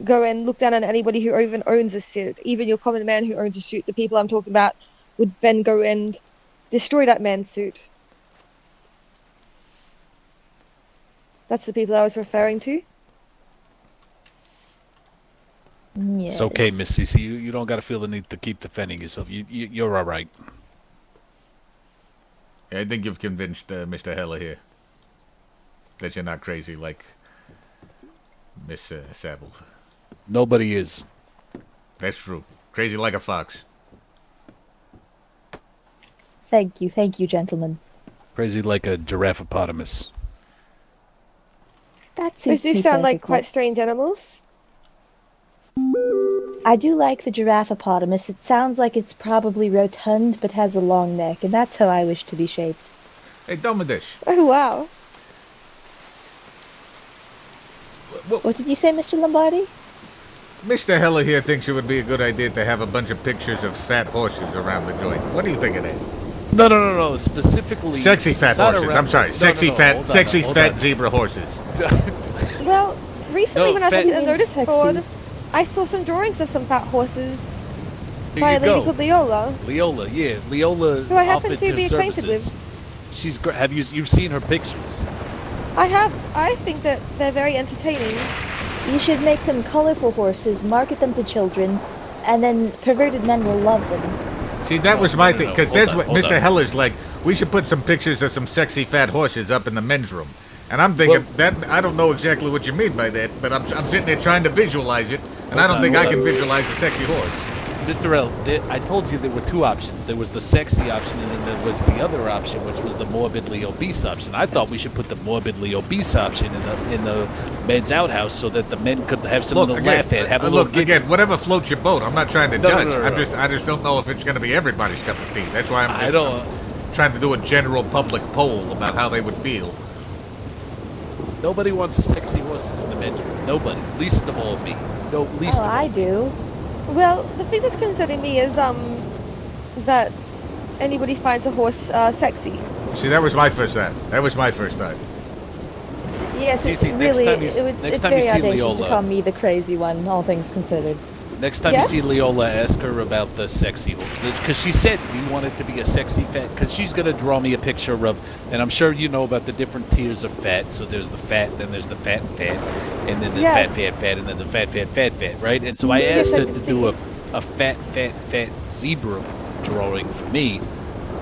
go and look down on anybody who even owns a suit. Even your common man who owns a suit, the people I'm talking about would then go and destroy that man's suit. That's the people I was referring to. Yes. It's okay, Miss Cece. You don't got to feel the need to keep defending yourself. You're all right. I think you've convinced Mr. Heller here that you're not crazy like Miss Sable. Nobody is. That's true. Crazy like a fox. Thank you, gentlemen. Crazy like a giraffe-opotamus. That Those suits do me sound like perfectly. quite strange animals. I do like the giraffe-opotamus. It sounds like it's probably rotund, but has a long neck, and that's how I wish to be shaped. Hey, Domadish. Oh, wow. What did you say, Mr. Lombardi? Mr. Heller here thinks it would be a good idea to have a bunch of pictures of fat horses around the joint. What do you think of that? No. Specifically, Sexy fat not horses. around- I'm sorry. No, Sexy hold on, hold fat on. zebra horses. Well, recently No, when I was fat- looking at the Means notice sexy. board, I saw some drawings of some fat horses Here by you a lady go. called Leola. Leola, yeah, Leola. Who I happen offered to her be acquainted services. She's great. You've seen her pictures? I have. I think that they're very entertaining. You should make them colorful horses, market them to children, and then perverted men will love them. See, that was my thing, because Hold that's on, what hold Mr. on. Heller's like. We should put some pictures of some sexy fat horses up in the men's room. And I'm thinking that I don't know exactly what you mean by that, but I'm sitting there trying to visualize it, and I don't think I can visualize a sexy horse. Mr. L, I told you there were two options. There was the sexy option, and then there was the other option, which was the morbidly obese option. I thought we should put the morbidly obese option in the men's outhouse so that the men could have something to laugh at. Have a little giggle. Again, whatever floats your boat. I'm not trying to judge. No. I just don't know if it's going to be everybody's cup of tea. That's why I'm trying to do a general public poll about how they would feel. Nobody wants sexy horses in the bedroom. Nobody. Least of all me. No, least of all. I do. Well, the thing that's concerning me is that anybody finds a horse sexy. See, that was my first thought. Yes, it's very audacious to call me the crazy one, all things considered. Next time you see Leola, ask her about the sexy horse. Because she said, do you want it to be a sexy fat? Because she's going to draw me a picture of, and I'm sure you know about the different tiers of fat. So there's the fat, then there's the fat, and then the fat, and then the fat, right? And so I asked her to do a fat zebra drawing for me,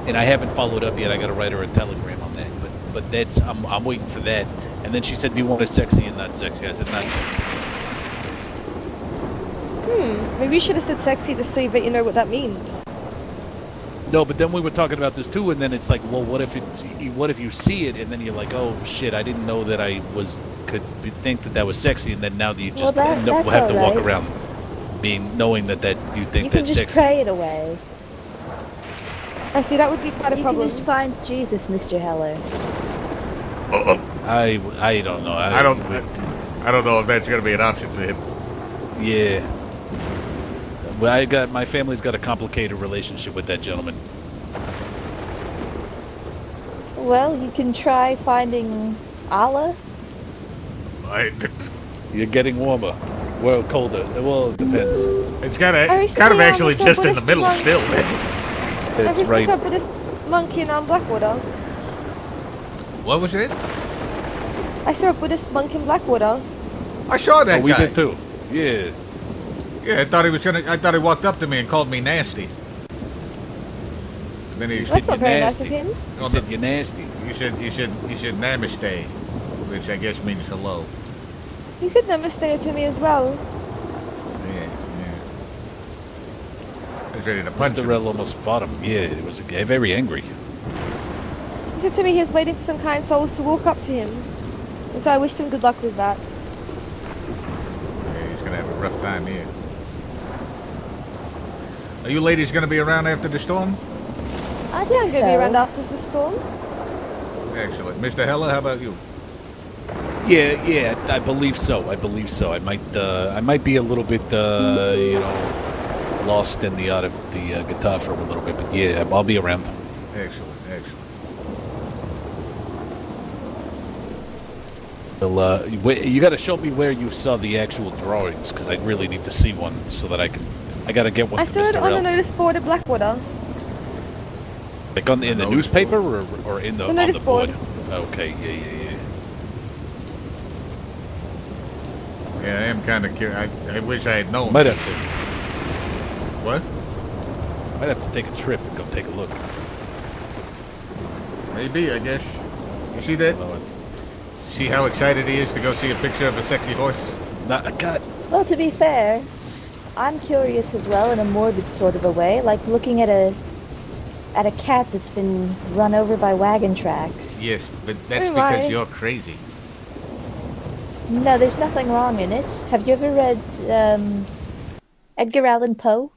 and I haven't followed up yet. I got to write her a telegram on that. But that's I'm waiting for that. And then she said, do you want it sexy and not sexy? I said, not sexy. Maybe you should have said sexy to see that you know what that means. No, but then we were talking about this too, and then it's like, well, what if you see it and then you're like, oh shit, I didn't know that I could think that was sexy, and then now that you just have to walk around knowing that you think that's sexy. You can just pray it away. I see, that would be quite a problem. You can just find Jesus, Mr. Heller. I don't know. I don't know if that's going to be an option for him. Yeah. Well, my family's got a complicated relationship with that gentleman. Well, you can try finding Allah. You're getting warmer. Well, colder. Well, it depends. It's kind of actually just in the middle still. It's right. I Buddhist monk in Blackwater. What was it? I saw a Buddhist monk in Blackwater. I saw that guy. We did too. Yeah. Yeah, I thought he walked up to me and called me nasty. And then he said, "You're nasty." He said, "You're nasty." You said namaste, which I guess means hello. He said namaste to me as well. Yeah. I was ready to punch him. Mr. Rell almost fought him. Yeah, it was very angry. He said to me he was waiting for some kind souls to walk up to him, and so I wished him good luck with that. Yeah, he's gonna have a rough time here. Are you ladies going to be around after the storm? I think so. I'm going to be around after the storm. Excellent. Mr. Heller, how about you? Yeah, I believe so. I might be a little bit, lost in the art of the guitar for a little bit, but yeah, I'll be around. Excellent. Well, you got to show me where you saw the actual drawings, because I really need to see one so that I got to get one to Mr. I saw it on L. the notice board at Blackwater. Like in the newspaper or in the notice on the board? board. Okay, yeah. Yeah, I am kind of curious. I wish I had known. Might have to. What? Might have to take a trip and go take a look. Maybe, I guess. You see that? See how excited he is to go see a picture of a sexy horse? Well, to be fair, I'm curious as well in a morbid sort of a way, like looking at a cat that's been run over by wagon tracks. Yes, but that's because you're crazy. No, there's nothing wrong in it. Have you ever read Edgar Allan Poe?